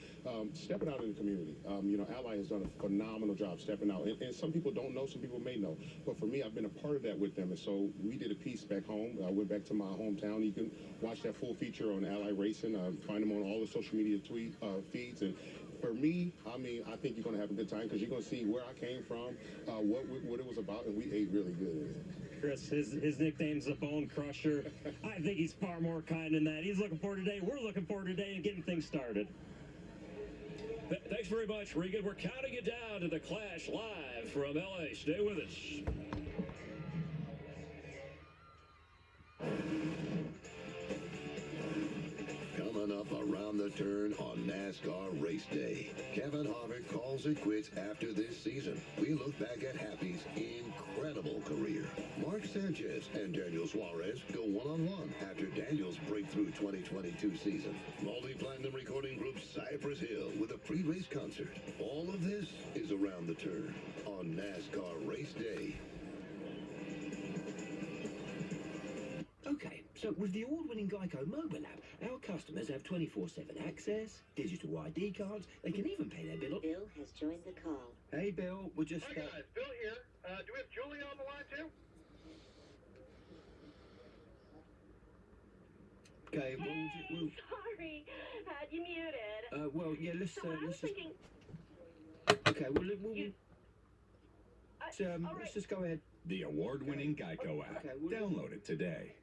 stepping out in the community, Ally has done a phenomenal job stepping out. And some people don't know, some people may know. But for me, I've been a part of that with them, and so we did a piece back home. I went back to my hometown. You can watch that full feature on Ally Racing. Find them on all the social media feeds. And for me, I think you're going to have a good time because you're going to see where I came from, what it was about, and we ate really good in it. Chris, his nickname's the Bone Crusher. I think he's far more kind than that. He's looking forward today. We're looking forward today and getting things started. Thanks very much, Regan. We're counting it down to the Clash live from LA. Stay with us. Coming up around the turn on NASCAR Race Day, Kevin Harvick calls it quits after this season. We look back at Happy's incredible career. Mark Sanchez and Daniel Suarez go one-on-one after Daniel's breakthrough 2022 season. Multi-platinum recording group Cypress Hill with a pre-race concert. All of this is around the turn on NASCAR Race Day. Okay, so with the award-winning Geico mobile app, our customers have 24/7 access, digital ID cards, they can even pay their bill. Bill has joined the call. Hey, Bill, we're just... Hi, guys. Bill here. Do we have Julie on the line, too? Okay, Sorry, had you muted. well, yeah, let's I was just... thinking, Okay, let's just go ahead. The award-winning Geico app. Okay, Download it today.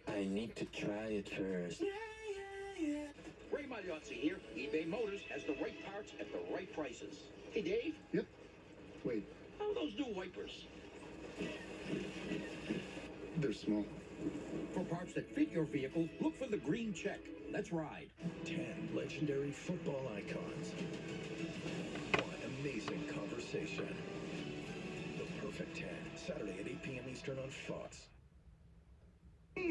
I need to try it first. Ray Magliozzi here. eBay Motors has the right parts at the right prices. Hey, Dave. Yep. Wait. How are those new wipers? They're small. For parts that fit your vehicle, look for the green check. Let's ride. 10 legendary football icons. One amazing conversation. The Perfect 10, Saturday at 8 p.m. Eastern on Fox.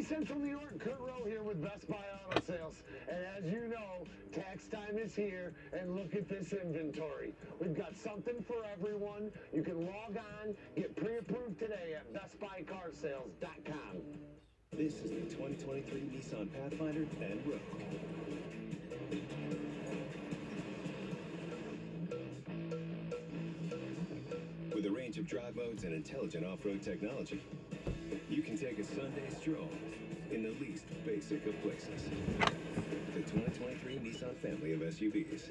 Central New York, Kurt Rowe here with Best Buy Auto Sales. And as you know, tax time is here, and look at this inventory. We've got something for everyone. You can log on, get pre-approved today at bestbuycarsales.com. This is the 2023 Nissan Pathfinder and Rogue. range of drive modes and intelligent off-road technology, you can take a Sunday stroll in the least basic of places. The 2023 Nissan family of SUVs.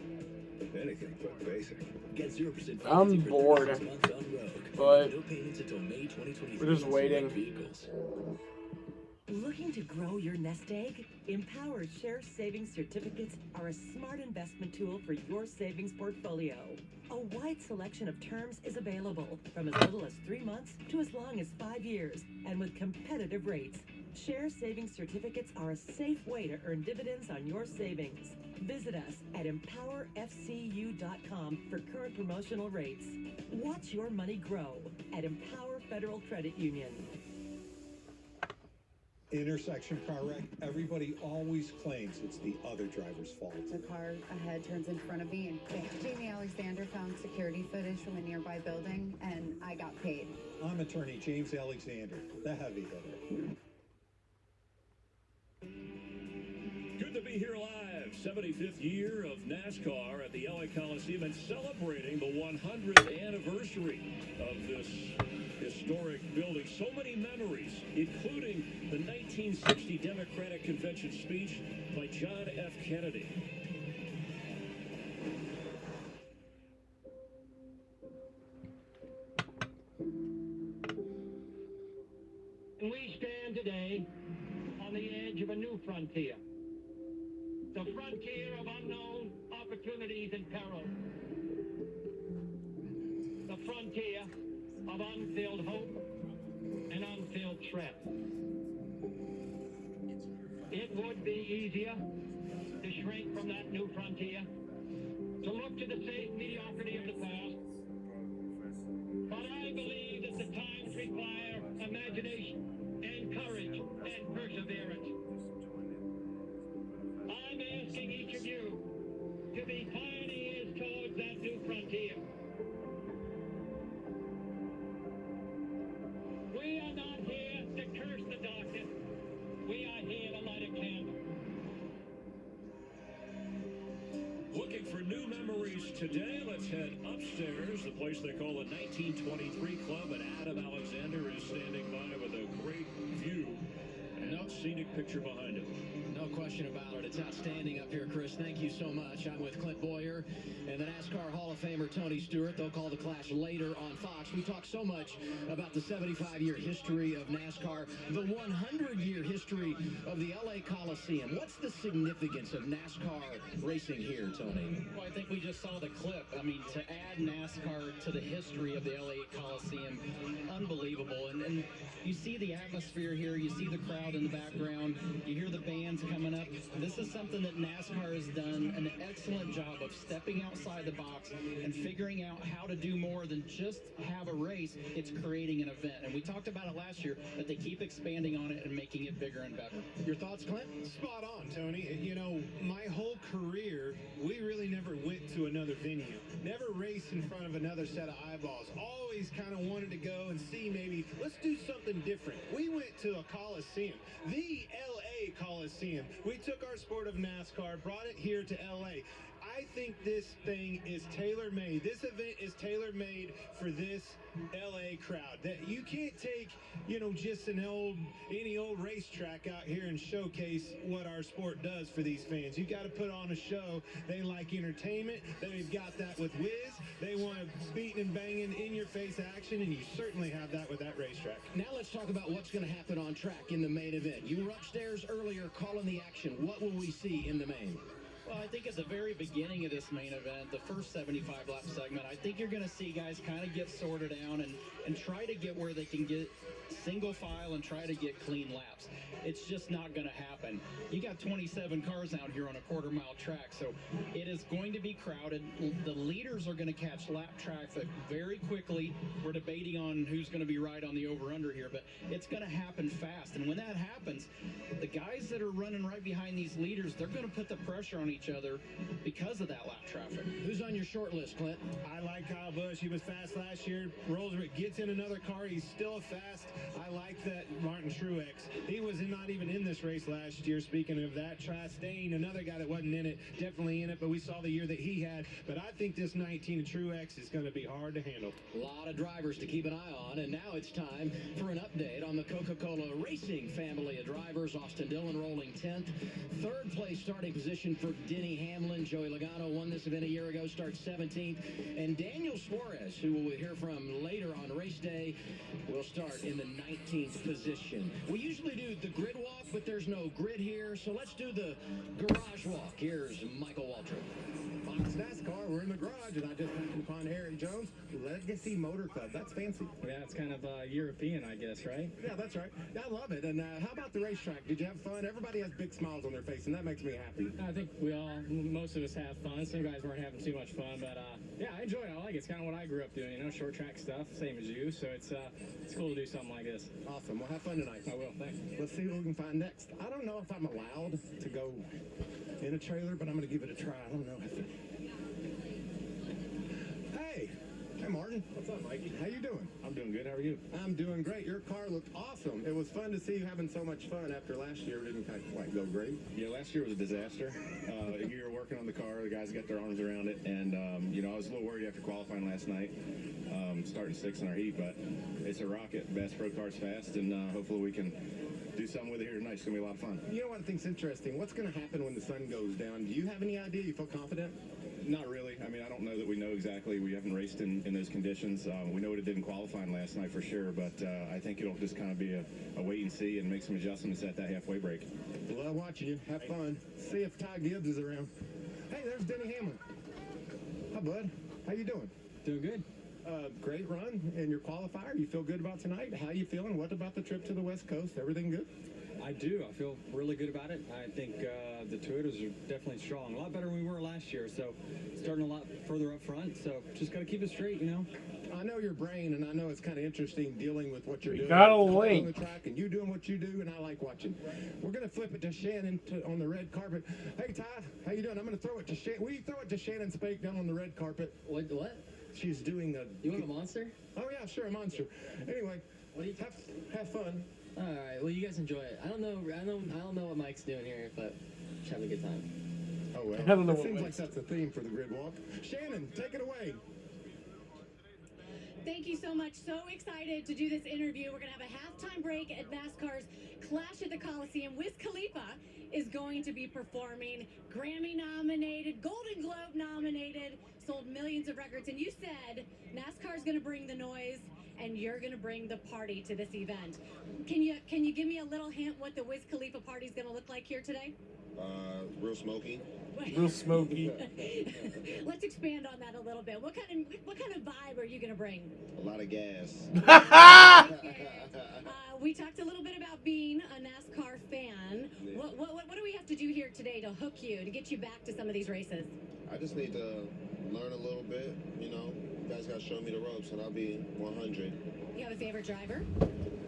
Anything but basic. Get 0% I'm bored, but we're just waiting. Looking to grow your nest egg? Empower Share Savings Certificates are a smart investment tool for your savings portfolio. A wide selection of terms is available, from as little as 3 months to as long as 5 years, and with competitive rates. Share Savings Certificates are a safe way to earn dividends on your savings. Visit us at empowerfcu.com for current promotional rates. Watch your money grow at Empower Federal Credit Union. Intersection car wreck, everybody always claims it's the other driver's fault. The car ahead turns in front of me and bam. Jamie Alexander found security footage from a nearby building, and I got paid. I'm attorney James Alexander, the heavy hitter. Good to be here live. 75th year of NASCAR at the LA Coliseum and celebrating the 100th anniversary of this historic building. So many memories, including the 1960 Democratic Convention speech by John F. Kennedy. And we stand today on the edge of a new frontier. The frontier of unknown opportunities and peril. The frontier of unfilled hope and unfilled threat. It would be easier to shrink from that new frontier, to look to the safe mediocrity of the past. But I believe that the times require imagination and courage and perseverance. I'm asking each of you to be pioneers towards that new frontier. We are not here to curse the darkness. We are here to light a candle. Looking for new memories today? Let's head upstairs, the place they call the 1923 Club, and Adam Alexander is standing by with a great view and a scenic picture behind him. No question about it. It's outstanding up here, Chris. Thank you so much. I'm with Clint Boyer and the NASCAR Hall of Famer Tony Stewart. They'll call the clash later on Fox. We talk so much about the 75-year history of NASCAR, the 100-year history of the LA Coliseum. What's the significance of NASCAR racing here, Tony? Well, I think we just saw the clip. I mean, to add NASCAR to the history of the LA Coliseum, unbelievable. And you see the atmosphere here. You see the crowd in the background. You hear the bands coming up. This is something that NASCAR has done an excellent job of stepping outside the box and figuring out how to do more than just have a race. It's creating an event. And we talked about it last year, but they keep expanding on it and making it bigger and better. Your thoughts, Clint? Spot on, Tony. You know, my whole career, we really never went to another venue. Never raced in front of another set of eyeballs. Always kind of wanted to go and see maybe, let's do something different. We went to a Coliseum, the LA Coliseum. We took our sport of NASCAR, brought it here to LA. I think this thing is tailor-made. This event is tailor-made for this LA crowd. That you can't take, you know, just any old racetrack out here and showcase what our sport does for these fans. You got to put on a show. They like entertainment. They've got that with Wiz. They want beating and banging in-your-face action, and you certainly have that with that racetrack. Now let's talk about what's going to happen on track in the main event. You were upstairs earlier calling the action. What will we see in the main? Well, I think at the very beginning of this main event, the first 75-lap segment, I think you're going to see guys kind of get sorted down and try to get where they can get single file and try to get clean laps. It's just not going to happen. You got 27 cars out here on a quarter-mile track, so it is going to be crowded. The leaders are going to catch lap traffic very quickly. We're debating on who's going to be right on the over-under here, but it's going to happen fast. And when that happens, the guys that are running right behind these leaders, they're going to put the pressure on each other because of that lap traffic. Who's on your short list, Clint? I like Kyle Busch. He was fast last year. Rosewick gets in another car. He's still fast. I like that Martin Truex. He was not even in this race last year. Speaking of that, Chastain, another guy that wasn't in it, definitely in it, but we saw the year that he had. But I think this 19 Truex is going to be hard to handle. A lot of drivers to keep an eye on, and now it's time for an update on the Coca-Cola Racing family of drivers. Austin Dillon rolling 10th. Third place starting position for Denny Hamlin. Joey Logano won this event a year ago, starts 17th. And Daniel Suarez, who we'll hear from later on race day, will start in the 19th position. We usually do the grid walk, but there's no grid here, so let's do the garage walk. Here's Michael Waltrip. Fox NASCAR, we're in the garage, and I just happened upon Harry Jones, Legacy Motor Club. That's fancy. Yeah, it's kind of European, I guess, right? Yeah, that's right. I love it. And how about the racetrack? Did you have fun? Everybody has big smiles on their face, and that makes me happy. I think most of us have fun. Some guys weren't having too much fun, but yeah, I enjoy it. I like it. It's kind of what I grew up doing, short track stuff, same as you. So it's cool to do something like this. Awesome. Well, have fun tonight. I will. Thanks. Let's see what we can find next. I don't know if I'm allowed to go in a trailer, but I'm going to give it a try. I don't know if Hey, Martin. What's up, Mikey? How you doing? I'm doing good. How are you? I'm doing great. Your car looked awesome. It was fun to see you having so much fun after last year. It didn't quite go great. Yeah, last year was a disaster. You were working on the car. The guys got their arms around it. And, I was a little worried after qualifying last night, starting 6th in our heat. But it's a rocket. Bass Pro Car's fast. And hopefully we can do something with it here tonight. It's going to be a lot of fun. You know what I think's interesting? What's going to happen when the sun goes down? Do you have any idea? You feel confident? Not really. I mean, I don't know that we know exactly. We haven't raced in those conditions. We know what it did in qualifying last night for sure, but I think it'll just kind of be a wait and see and make some adjustments at that halfway break. Love watching you. Have fun. See if Ty Gibbs is around. Hey, there's Denny Hamlin. Hi, bud. How you doing? Doing good. Great run in your qualifier. You feel good about tonight? How you feeling? What about the trip to the West Coast? Everything good? I do. I feel really good about it. I think the Toyotas are definitely strong. A lot better than we were last year, so starting a lot further up front. So just got to keep it straight, I know your brain, and I know it's kind of interesting dealing with what you're doing. Got a on link. the track, and you doing what you do, and I like watching. We're going to flip it to Shannon on the red carpet. Hey, Ty, how you doing? I'm going to throw it to Shannon. Will you throw it to Shannon Spake down on the red carpet? What? She's doing the... You want a monster? Oh, yeah, sure, a monster. Anyway, have fun. All right. Well, you guys enjoy it. I don't know what Mike's doing here, but just having a good time. Oh well. I don't know It what seems like Mike's- that's a theme for the grid walk. Shannon, take it away. Thank you so much. So excited to do this interview. We're going to have a halftime break at NASCAR's Clash at the Coliseum. Wiz Khalifa is going to be performing. Grammy nominated, Golden Globe nominated, sold millions of records. And you said NASCAR is going to bring the noise and you're going to bring the party to this event. Can you give me a little hint what the Wiz Khalifa party is going to look like here today? Real smoky. Real smoky. Let's expand on that a little bit. What kind of vibe are you going to bring? A lot of gas. We talked a little bit about being a NASCAR fan. Yeah. What do we have to do here today to hook you, to get you back to some of these races? I just need to learn a little bit, You guys got to show me the ropes, and I'll be 100. You have a favorite driver?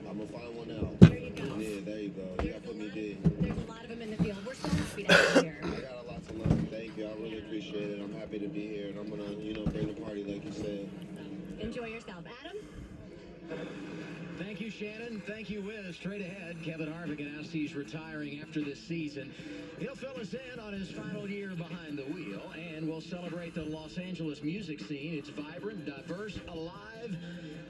I'm going to find one out. There you go. Yeah, there you go. You got to put me big. There's a lot of them in the field. We're so happy to have you here. I got a lot to learn. Thank you. I really appreciate it. I'm happy to be here, and I'm going to, bring the party like you said. Enjoy yourself. Adam? Thank you, Shannon. Thank you, Wiz. Straight ahead, Kevin Harvick announced he's retiring after this season. He'll fill us in on his final year behind the wheel, and we'll celebrate the Los Angeles music scene. It's vibrant, diverse, alive,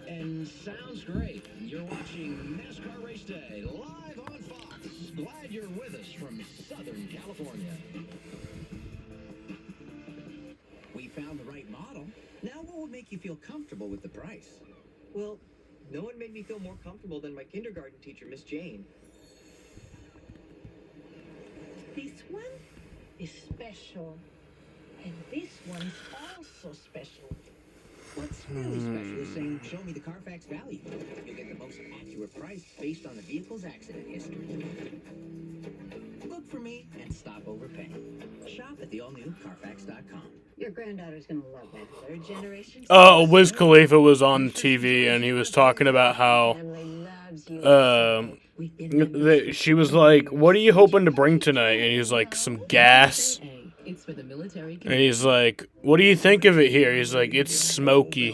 and sounds great. You're watching NASCAR Race Day live on Fox. Glad you're with us from Southern California. We found the right model. Now what would make you feel comfortable with the price? Well, no one made me feel more comfortable than my kindergarten teacher, Miss Jane. This one is special. And this one is also special. What's really special is saying, show me the Carfax value. You'll get the most accurate price based on the vehicle's accident history. Look for me and stop overpaying. Shop at the all-new Carfax.com. Your granddaughter's gonna love that. Third generation. Wiz Khalifa was on TV and he was talking about how she was like, "What are you hoping to bring tonight?" And he was like, "Some gas." It's for the military. And he's like, what do you think of it here? He's like, it's smoky.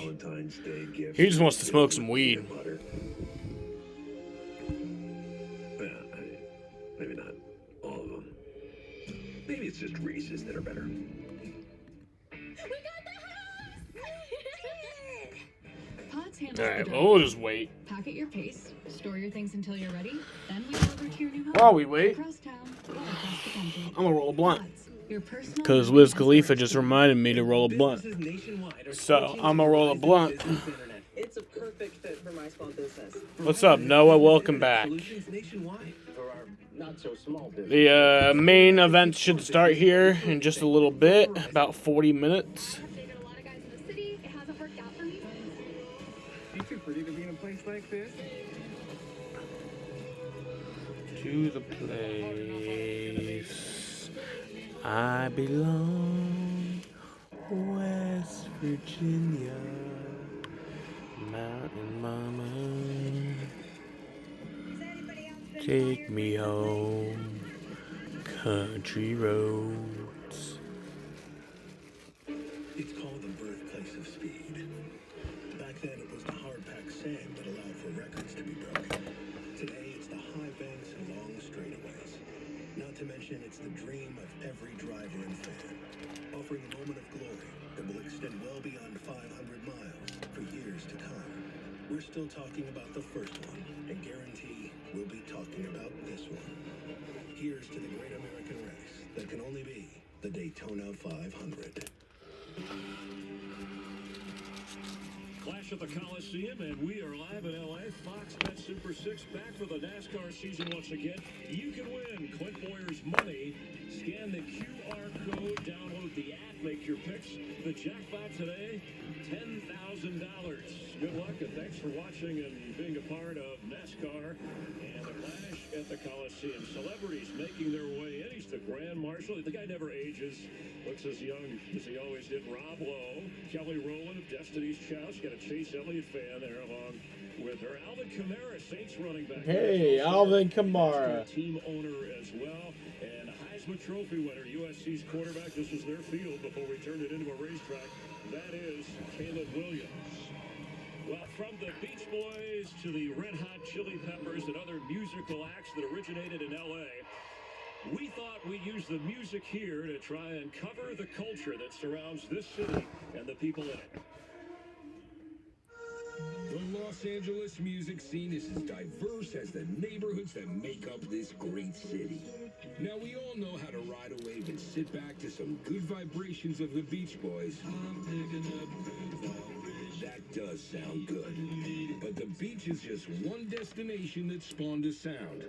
He just wants to smoke some weed. Maybe not all of them. Maybe it's just Reese's that are better. Pods handles Alright, the well, we'll just wait. Pack at your pace, store your things until you're ready, then we deliver to your new home. While we wait, Across town or across the country. I'm gonna roll a blunt. Your personal Because Wiz Khalifa just reminded me to roll a blunt. So, I'm gonna roll a blunt. It's a perfect fit for my small business. What's up, Noah? Welcome back. Nationwide for our not so small business. The main event should start here in just a little bit, about 40 minutes. You too pretty to be in a place like this. To the place I belong, West Virginia, Mountain Mama, take me home, country roads. It's called the birthplace of speed. Back then, it was the hard-packed sand that allowed for records to be broken. Today, it's the high banks and long straightaways. Not to mention, it's the dream of every driver and fan, offering a moment of glory that will extend well beyond 500 miles for years to come. We're still talking about the first one, and guarantee we'll be talking about this one. Here's to the great American race that can only be the Daytona 500. Clash at the Coliseum, and we are live in LA. Fox Bet Super 6 back for the NASCAR season once again. You can win Clint Boyer's money. Scan the QR code, download the app, make your picks. The jackpot today, $10,000. Good luck, and thanks for watching and being a part of NASCAR and the Clash at the Coliseum. Celebrities making their way in. He's the Grand Marshal. The guy never ages. Looks as young as he always did. Rob Lowe, Kelly Rowland of Destiny's Child. Got a Chase Elliott fan there along with her. Alvin Kamara, Saints running back. Hey, Alvin Kamara. Team owner as well. And Heisman Trophy winner, USC's quarterback. This was their field before we turned it into a racetrack. That is Caleb Williams. Well, from the Beach Boys to the Red Hot Chili Peppers and other musical acts that originated in L.A., we thought we'd use the music here to try and cover the culture that surrounds this city and the people in it. The Los Angeles music scene is as diverse as the neighborhoods that make up this great city. Now, we all know how to ride a wave and sit back to some good vibrations of the Beach Boys. That does sound good. But the beach is just one destination that spawned a sound.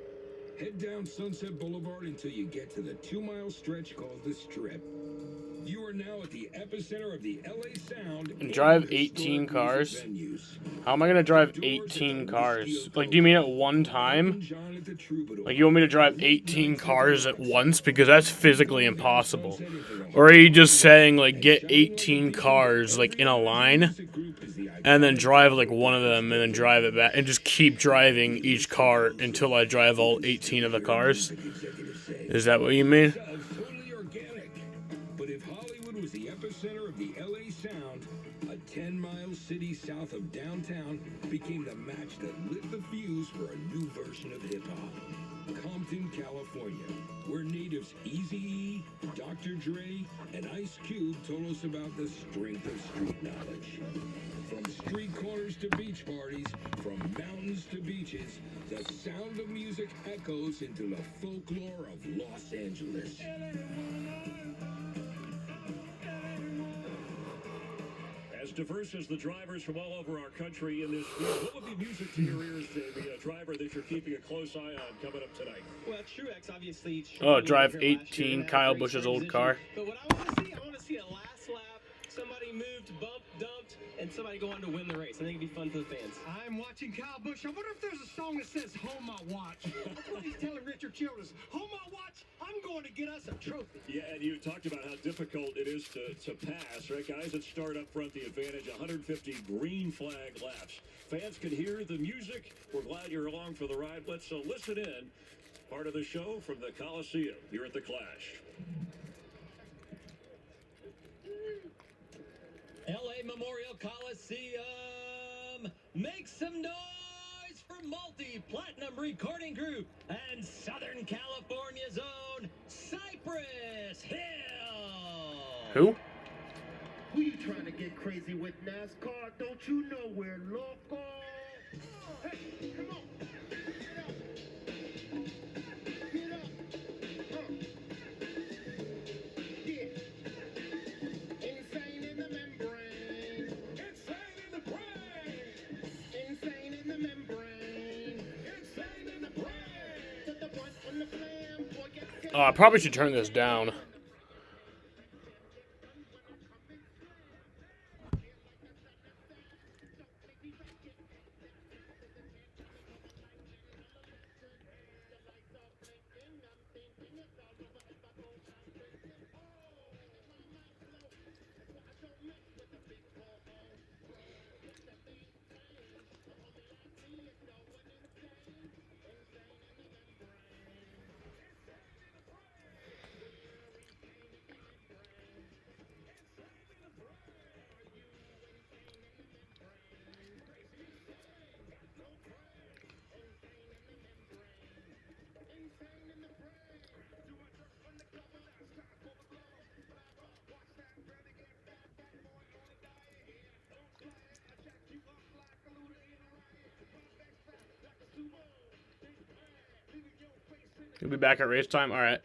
Head down Sunset Boulevard until you get to the 2-mile stretch called the Strip. You are now at the epicenter of the LA sound. And drive 18 cars? How am I gonna drive 18 cars? Like, do you mean at one time? Like, you want me to drive 18 cars at once? Because that's physically impossible. Or are you just saying, like, get 18 cars, like, in a line, and then drive, like, one of them, and then drive it back, and just keep driving each car until I drive all 18 of the cars? Is that what you mean? But if Hollywood was the epicenter of the LA sound, a 10-mile city south of downtown became the match that lit the fuse for a new version of hip-hop. Compton, California, where natives Eazy-E, Dr. Dre, and Ice Cube told us about the strength of street knowledge. From street corners to beach parties, from mountains to beaches, the sound of music echoes into the folklore of Los Angeles. As diverse as the drivers from all over our country in this field, what would be music to your ears, Jamie? A driver that you're keeping a close eye on coming up tonight. Well, Truex obviously. Oh, drive 18, Kyle Busch's old car. But what I want to see a last lap. Somebody moved, bumped, dumped, and somebody go on to win the race. I think it'd be fun for the fans. I'm watching Kyle Busch. I wonder if there's a song that says "Hold My Watch." That's what he's telling Richard Childress. Hold my watch. I'm going to get us a trophy. Yeah, and you talked about how difficult it is to pass, right? Guys that start up front, the advantage, 150 green flag laps. Fans can hear the music. We're glad you're along for the ride. Let's listen in. Part of the show from the Coliseum here at the Clash. Memorial Coliseum. Make some noise for multi-platinum recording group and Southern California's own Cypress Hill. Who? Who you trying to get crazy with, NASCAR? Don't you know we're local? Hey, come on. Get up. Yeah. Insane in the membrane. Insane in the brain. Insane in the membrane. Insane in the brain. Put the one on the flam. Boy, get I probably should turn this down. You'll be back at race time? Alright.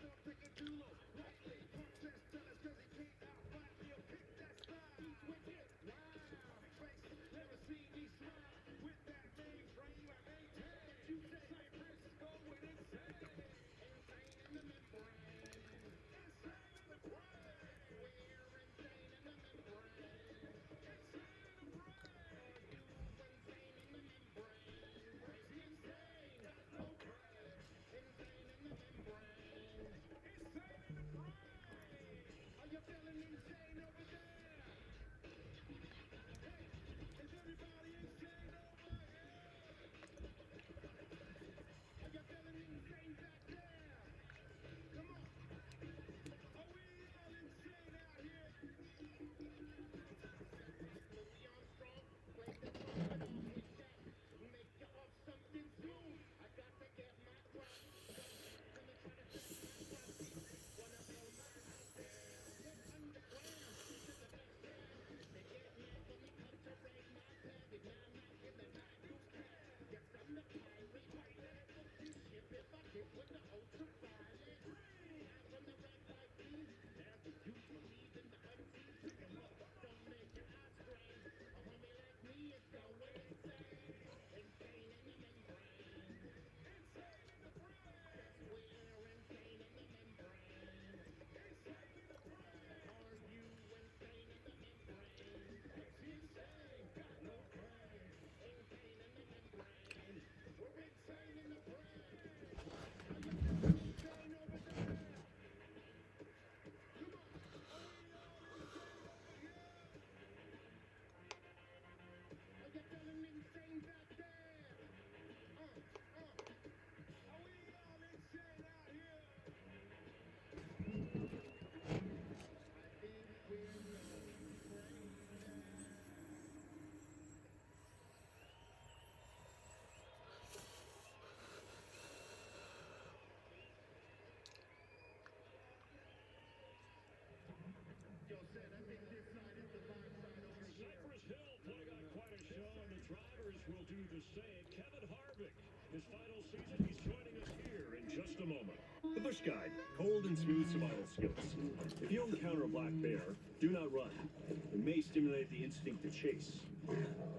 Will do the same. Kevin Harvick, his final season, he's joining us here in just a moment. The Bush Guide, cold and smooth survival skills. If you encounter a black bear, do not run. It may stimulate the instinct to chase.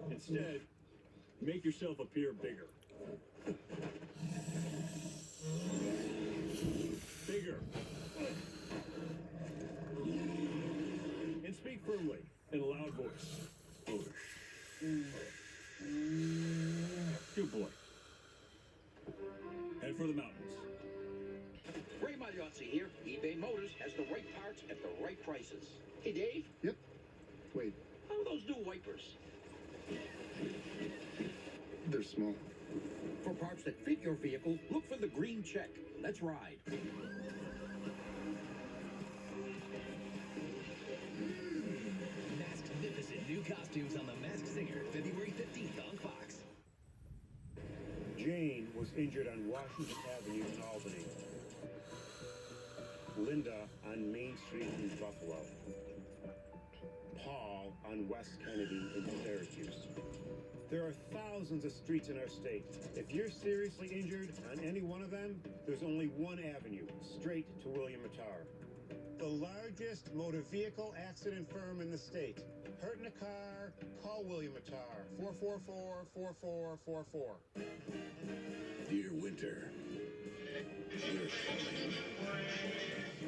Instead, make yourself appear bigger. Bigger. And speak firmly in a loud voice. Good boy. Head for the mountains. Ray Magliozzi here. eBay Motors has the right parts at the right prices. Hey, Dave. Yep. Wait. How are those new wipers? They're small. For parts that fit your vehicle, look for the green check. Let's ride. Magnificent new costume. costumes on The Masked Singer, February 15th on Fox. Jane was injured on Washington Avenue in Albany. Linda on Main Street in Buffalo. Paul on West Kennedy in Syracuse. There are thousands of streets in our state. If you're seriously injured on any one of them, there's only one avenue, straight to William Mattar. The largest motor vehicle accident firm in the state. Hurt in a car, call William Mattar. 444-4444. Dear winter, we're coming.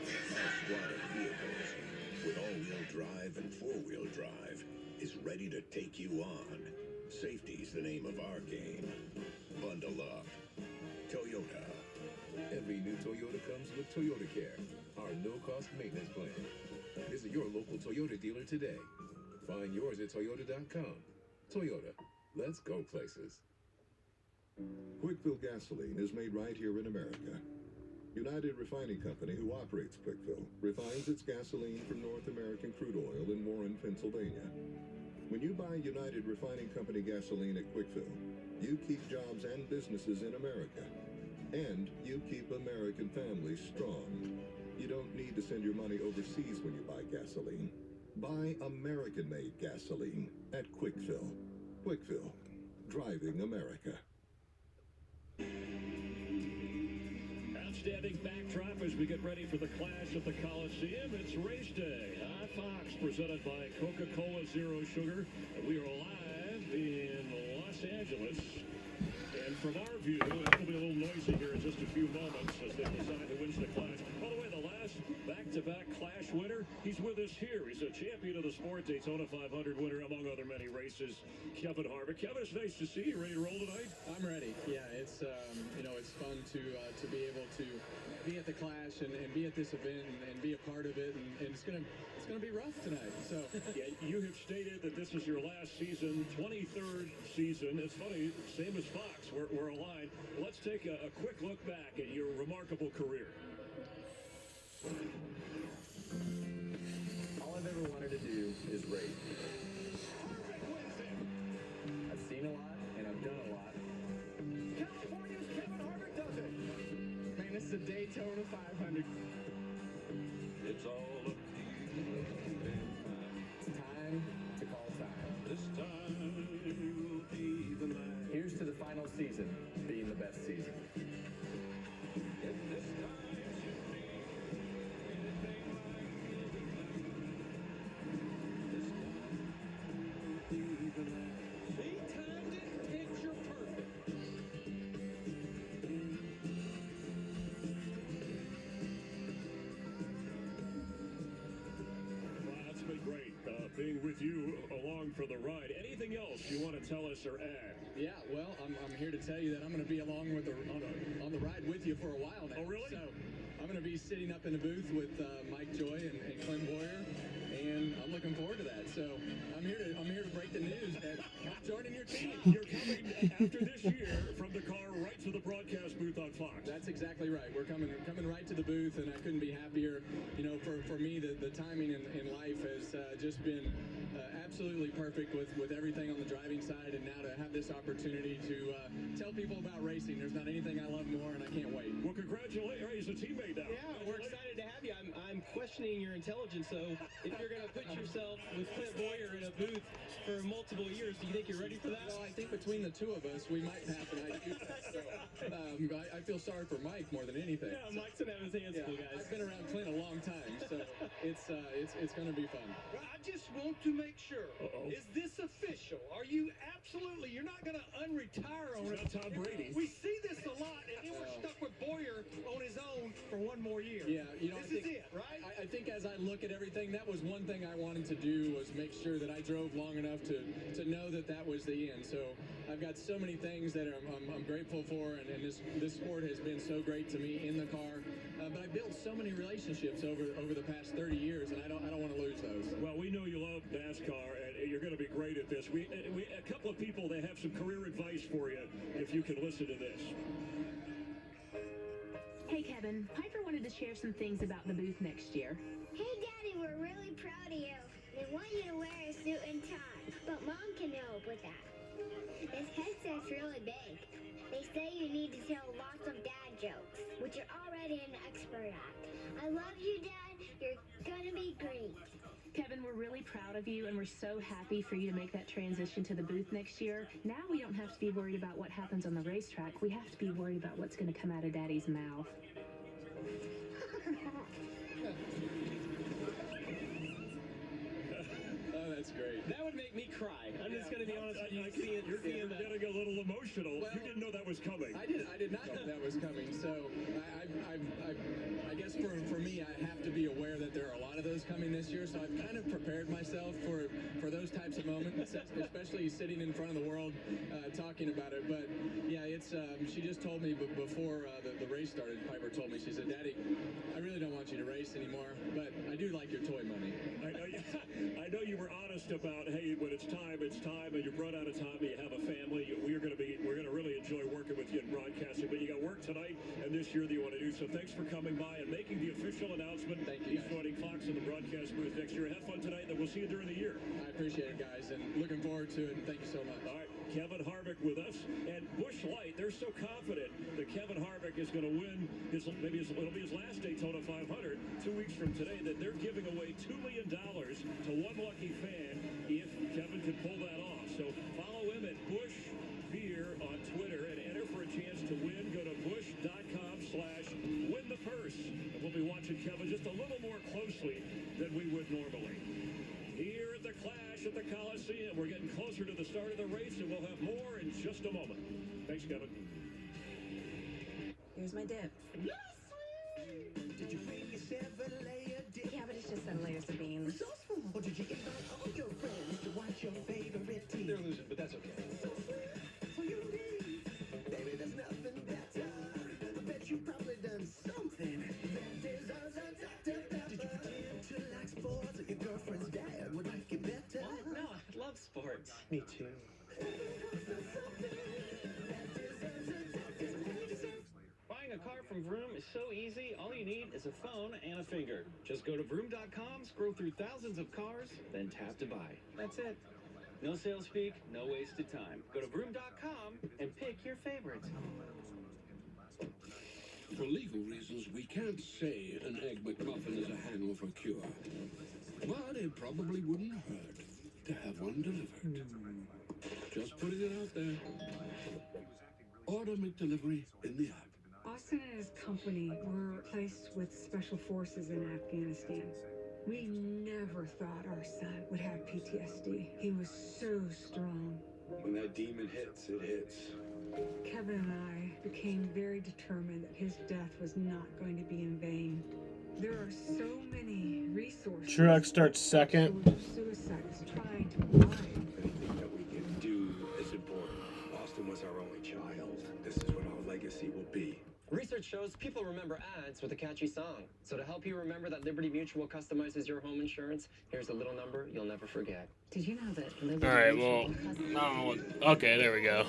Our squad of vehicles with all-wheel drive and four-wheel drive is ready to take you on. Safety's the name of our game. Bundle up. Toyota. Every new Toyota comes with Toyota Care, our no-cost maintenance plan. Visit your local Toyota dealer today. Find yours at Toyota.com. Toyota. Let's go places. Quickfill gasoline is made right here in America. United Refining Company, who operates Quickfill, refines its gasoline from North American crude oil in Warren, Pennsylvania. When you buy United Refining Company gasoline at Quickfill, you keep jobs and businesses in America. And you keep American families strong. You don't need to send your money overseas when you buy gasoline. Buy American-made gasoline at Quickfill. Quickfill, driving America. Outstanding backdrop as we get ready for the clash at the Coliseum. It's race day on Fox, presented by Coca-Cola Zero Sugar. We are live in Los Angeles. And from our view, it'll be a little noisy here in just a few moments as they decide who wins the clash. By the way, the last back-to-back clash winner, he's with us here. He's a champion of the sport, Daytona 500 winner, among other many races. Kevin Harvick. Kevin, it's nice to see you. Ready to roll tonight? I'm ready. Yeah, it's it's fun to be able to be at the clash and be at this event and be a part of it, and it's gonna be rough tonight. So yeah, you have stated that this is your last season, 23rd season. It's funny, same as Fox. We're aligned. Let's take a quick look back at your remarkable career. all I've ever wanted to do is race. I've seen a lot and I've done a lot. California's Kevin Harvick does it. Man, this is a Daytona 500. It's all up to you. Time to call time. This time will be the night. Here's to the final season being the best season. Being with you along for the ride. Anything else you want to tell us or add? Yeah, well, I'm here to tell you that I'm going to be along with on the ride with you for a while now. Oh, really? So I'm going to be sitting up in the booth with Mike Joy and Clint Boyer, and I'm looking forward to that. So I'm here to break the news that I'm joining your team. You're coming after this year from the car right to the broadcast booth on Fox. That's exactly right. We're coming right to the booth, and I couldn't be happier. You know, for me, the timing in life has just been absolutely perfect with everything on the driving side, and now to have this opportunity to tell people about racing. There's not anything I love more, and I can't wait. Well, congratulations. He's a teammate now. Yeah, we're excited to have you. I'm questioning your intelligence, though. If you're going to put yourself with Clint Boyer in a booth for multiple years, do you think you're ready for that? Well, I think between the two of us, we might have an IQ. So, I feel sorry for Mike more than anything. Yeah, Mike's going to have his hands full, guys. I've been around Clint a long time, so it's going to be fun. Well, I just want to make sure. Is this official? Are you absolutely? You're not going to unretire on It's it. not Tom Brady. We see this a lot, and then we're stuck with Boyer on his own for one more year. Yeah, you know, this is it, right? I think as I look at everything, that was one thing I wanted to do, was make sure that I drove long enough to know that was the end. So I've got so many things that I'm grateful for, and this sport has been so great to me in the car. But I built so many relationships over the past 30 years, and I don't want to lose those. Well, we know you love NASCAR, and you're going to be great at this. We a couple of people, they have some career advice for you, if you can listen to this. Hey, Kevin. Piper wanted to share some things about the booth next year. Hey, Daddy, we're really proud of you. We want you to wear a suit and tie. But Mom can help with that. This headset's really big. They say you need to tell lots of dad jokes, which you're already an expert at. I love you, Dad. You're gonna be great. Kevin, we're really proud of you, and we're so happy for you to make that transition to the booth next year. Now we don't have to be worried about what happens on the racetrack. We have to be worried about what's going to come out of Daddy's mouth. Oh, that's great. That would make me cry. I'm just going to be honest with you. You're getting a little emotional. Well, you didn't know that was coming. I did not know that was coming. So I guess for me, I have to be aware that there are a lot of those coming this year. So I've kind of prepared myself for those types of moments, especially sitting in front of the world talking about it. But yeah, it's she just told me before the race started. Piper told me, she said, "Daddy, I really don't want you to race anymore, but I do like your toy money." I know you were honest about, hey, when it's time, and you've run out of time, and you have a family. We're going to really enjoy working with you in broadcasting, but you got work tonight and this year that you want to do. So thanks for coming by and making the official announcement. Thank you, He's joining Fox in the broadcast booth next year. Have fun tonight, and we'll see you during the year. I appreciate it, guys, and looking forward to it. Thank you so much. All right, Kevin Harvick with us, and Busch Light. They're so confident that Kevin Harvick is going to win it'll be his last Daytona 500 2 weeks from today, that they're giving away $2 million to one lucky fan if Kevin can pull that off. So follow him at Busch Beer on Twitter and enter for a chance to win. Go to busch.com/win the purse. And we'll be watching Kevin just a little more closely than we would normally. Here at the Clash at the Coliseum, we're getting closer to the start of the race, and we'll have more in just a moment. Thanks, Kevin. Here's my dip. Did you make yourself a layer dip? Yeah, but it's just 7 layers of beans. Resourceful. Or did you invite all your friends to watch your favorite team? They're losing, but that's okay. Baby, there's nothing better. I bet you probably done something that deserves a doctor. Did you pretend to like sports or your girlfriend's dad would like it better? What? No, I love sports. Me too. Buying a car from Vroom is so easy. All you need is a phone and a finger. Just go to Vroom.com, scroll through thousands of cars, then tap to buy. That's it. No sales speak, no wasted time. Go to Vroom.com and pick your favorites. For legal reasons, we can't say an Egg McMuffin is a Hanover cure. But it probably wouldn't hurt to have one delivered. Just putting it out there. Order McDelivery in the app. Austin and his company were placed with special forces in Afghanistan. We never thought our son would have PTSD. He was so strong. When that demon hits, it hits. Kevin and I became very determined that his death was not going to be in vain. There are so many resources. Truex starts second. Suicides trying to blind. Anything that we can do is important. Austin was our only child. This is what our legacy will be. Research shows people remember ads with a catchy song. So to help you remember that Liberty Mutual customizes your home insurance, here's a little number you'll never forget. Did you know that Liberty All right, Mutual well, I don't know what. Okay, there we go.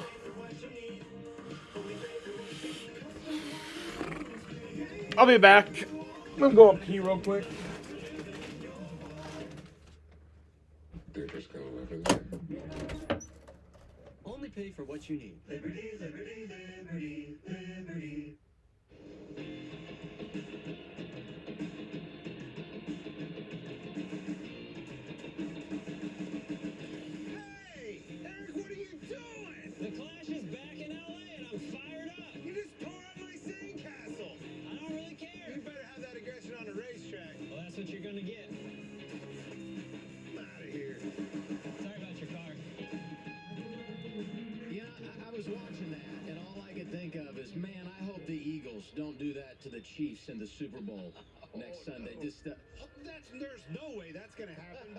I'll be back. I'm gonna go up pee real quick. They're just going over there. Only pay for what you need. Liberty, liberty, liberty, liberty. Hey, Eric, what are you doing? The Clash is back in LA and I'm fired up. You just tore up my sandcastle. I don't really care. You better have that aggression on a racetrack. Well, that's what you're gonna get. I'm out of here. Sorry about your car. You know, I was watching that, and all I could think of is, man, I hope the Eagles don't do that to the Chiefs in the Super Bowl next Sunday. There's no way that's gonna happen.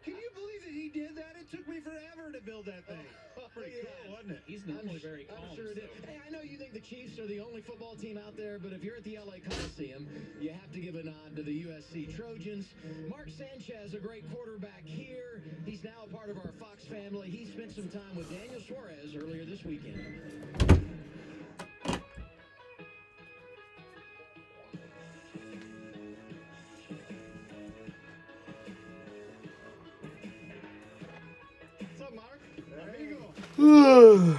Can you believe that he did that? It took me forever to build that thing. Pretty cool, wasn't it? He's normally very calm. I'm sure it is. Hey, I know you think the Chiefs are the only football team out there, but if you're at the LA Coliseum, you have to give a nod to the USC Trojans. Mark Sanchez, a great quarterback here. He's now a part of our Fox family. He spent some time with Daniel Suarez earlier this weekend. know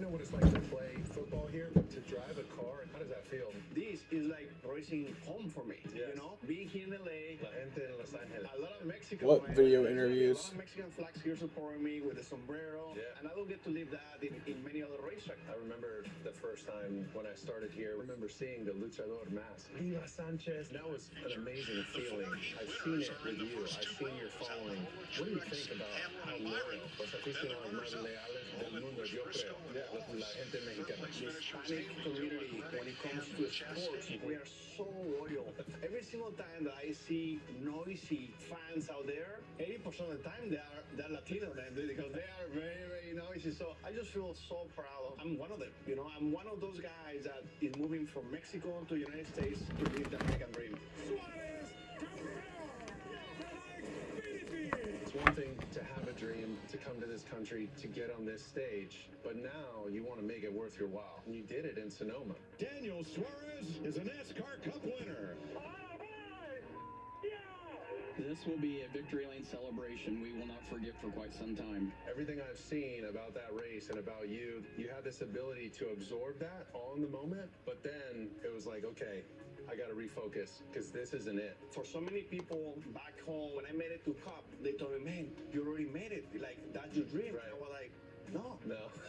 what it's like to play football here, but to drive a car, how does that feel? This is like racing home for me. Yes. You know, being here in LA. La gente en Los Angeles. A lot of Mexican. What man. video There's interviews? A lot of Mexican flags here supporting me with the sombrero. Yeah. And I don't get to live that in many other racetracks. I remember the first time when I started here, I remember seeing the luchador mask. Viva Sanchez. That was an amazing feeling. I've seen it with you. I've seen your following. What do you think about how loyal los aficionados más leales del mundo, yo creo, la gente mexicana? The Hispanic community, when it comes to sports, we are so loyal. Every single time that I see noisy fans out there, 80% of the time they're Latino, man, because they are very, very noisy. So I just feel so proud. I'm one of them. You know, I'm one of those guys that is moving from Mexico to the United States to live the American dream. It's one thing to have a dream, to come to this country, to get on this stage, but now you want to make it worth your while. And you did it in Sonoma. Daniel Suarez is a NASCAR Cup winner. This will be a victory lane celebration we will not forget for quite some time. Everything I've seen about that race and about you, you had this ability to absorb that all in the moment, but then it was like, okay, I got to refocus because this isn't it. For so many people back home, when I made it to Cup, they told me, man, you already made it. Like, that's your dream. Right. And I was like, no,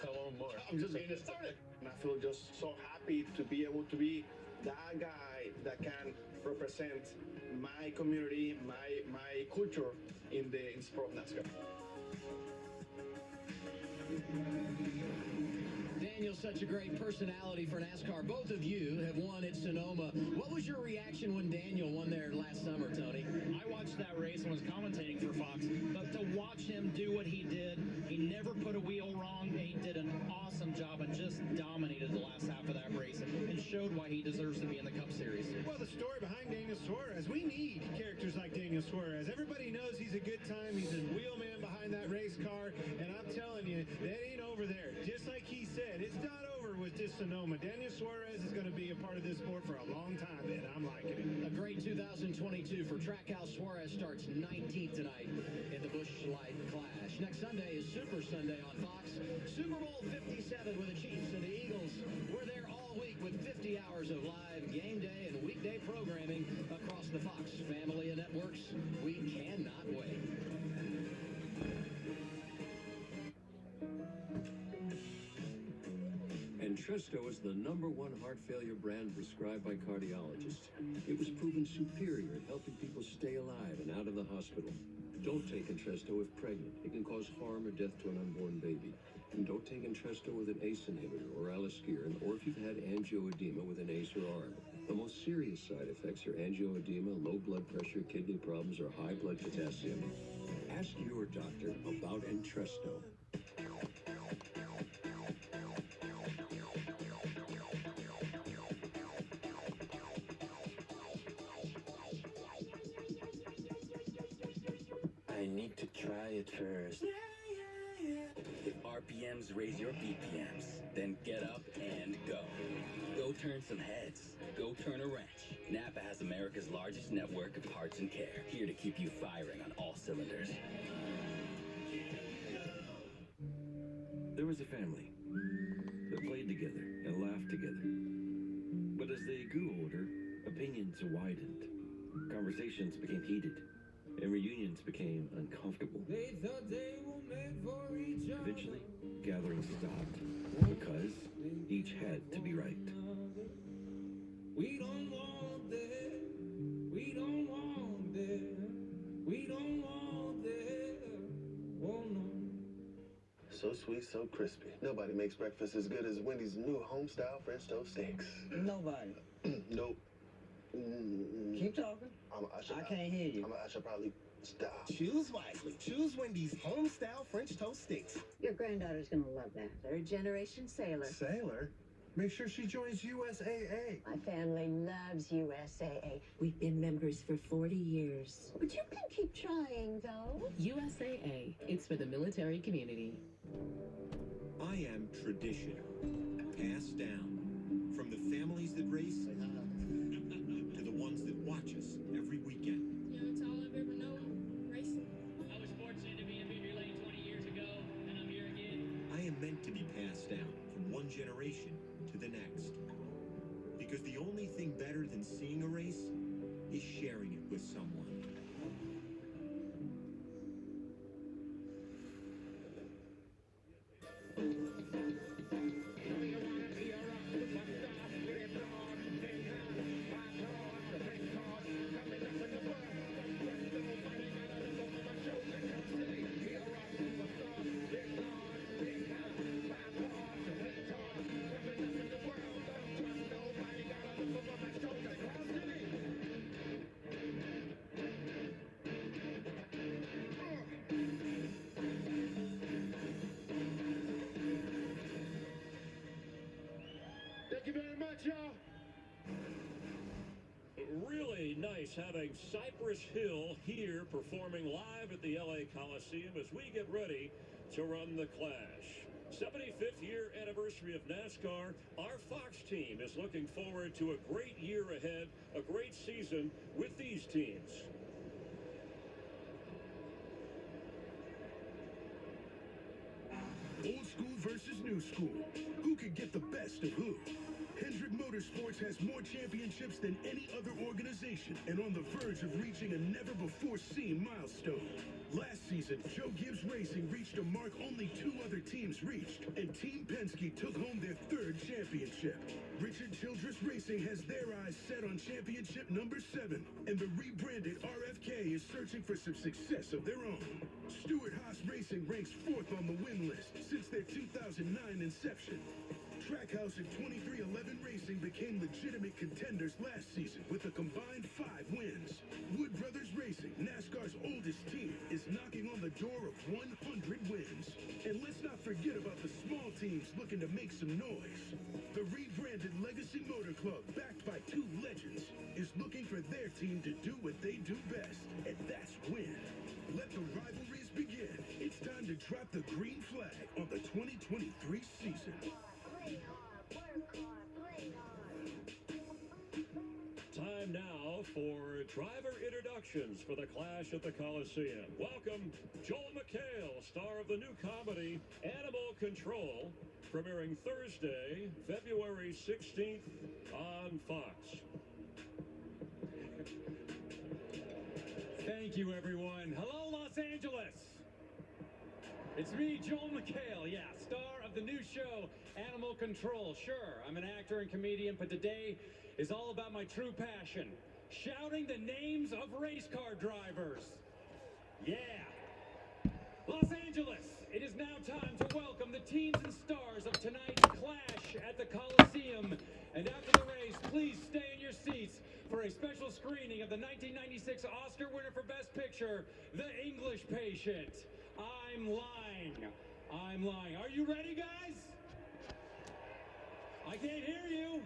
I want more. I'm just getting started. And I feel just so happy to be able to be that guy that can represent my community, my culture in sport of NASCAR. Daniel's such a great personality for NASCAR. Both of you have won at Sonoma. What was your reaction when Daniel won there last summer, Tony? I watched that race and was commentating for Fox, but to watch him do what he did, he never put a wheel wrong. He did an awesome job and just dominated the last half of that race and showed why he deserves to be in the Cup Series. Well, the story behind Daniel Suarez, we need characters like Daniel Suarez. Everybody knows he's a good time. He's a wheelman behind that race car, and I'm telling you, that ain't over there. Just like he said, it's not over with this Sonoma. Daniel Suarez is going to be a part of this sport for a long time, and I'm liking it. A great 2022 for Trackhouse. Suarez starts 19th tonight in the Busch Light Clash. Next Sunday is Super Sunday on Fox. Super Bowl 57 with the Chiefs and the Eagles. We're there all week with 50 hours of live game day and weekday programming across the Fox family of networks. We cannot wait. Entresto is the #1 heart failure brand prescribed by cardiologists. It was proven superior at helping people stay alive and out of the hospital. Don't take Entresto if pregnant. It can cause harm or death to an unborn baby. And don't take Entresto with an ACE inhibitor or aliskiren, or if you've had angioedema with an ACE or ARB. The most serious side effects are angioedema, low blood pressure, kidney problems, or high blood potassium. Ask your doctor about Entresto. I need to try it first. If RPMs raise your BPMs, then get up and go. Go turn some heads. Go turn a wrench. Napa has America's largest network of parts and care, here to keep you firing on all cylinders. There was a family that played together and laughed together. But as they grew older, opinions widened. Conversations became heated. And reunions became uncomfortable. Eventually, gatherings stopped because each had to be right. We don't want that. We don't want that. We don't want that. Oh no. So sweet, so crispy. Nobody makes breakfast as good as Wendy's new home-style French toast sticks. Nobody. Nope. Keep talking. I can't hear you. I should probably stop. Choose wisely. Choose Wendy's home-style French toast sticks. Your granddaughter's gonna love that. Third generation sailor. Sailor? Make sure she joins USAA. My family loves USAA. We've been members for 40 years. But you can keep trying, though. USAA. It's for the military community. I am tradition. Passed down. From the families that race to the ones that watch us every weekend. Yeah, that's all I've ever known. Racing. passed down from one generation to the next. Because the only thing better than seeing a race is sharing it with someone. Thank you very much, y'all. Really nice having Cypress Hill here performing live at the LA Coliseum as we get ready to run the Clash. 75th year anniversary of NASCAR. Our Fox team is looking forward to a great year ahead, a great season with these teams. Old school versus new school. Who could get the best of who? Hendrick Motorsports has more championships than any other organization and on the verge of reaching a never-before-seen milestone. Last season, Joe Gibbs Racing reached a mark only 2 other teams reached, and Team Penske took home their 3rd championship. Richard Childress Racing has their eyes set on championship number 7, and the rebranded RFK is searching for some success of their own. Stewart Haas Racing ranks 4th on the win list since their 2009 inception. Trackhouse and 2311 Racing became legitimate contenders last season with a combined 5 wins. Wood Brothers Racing, NASCAR's oldest team, is knocking on the door of 100 wins. And let's not forget about the small teams looking to make some noise. The rebranded Legacy Motor Club, backed by 2 legends, is looking for their team to do what they do best, and that's win. Let the rivalries begin. It's time to drop the green flag on the 2023 season. Time now for driver introductions for the Clash at the Coliseum. Welcome, Joel McHale, star of the new comedy Animal Control, premiering Thursday, February 16th on Fox. Thank you, everyone. Hello, Los Angeles. It's me, Joel McHale, star of the new show, Animal Control. Sure, I'm an actor and comedian, but today is all about my true passion, shouting the names of race car drivers. Yeah. Los Angeles, it is now time to welcome the teams and stars of tonight's Clash at the Coliseum. And after the race, please stay in your seats for a special screening of the 1996 Oscar winner for Best Picture, The English Patient. I'm lying. I'm lying. Are you ready, guys? I can't hear you.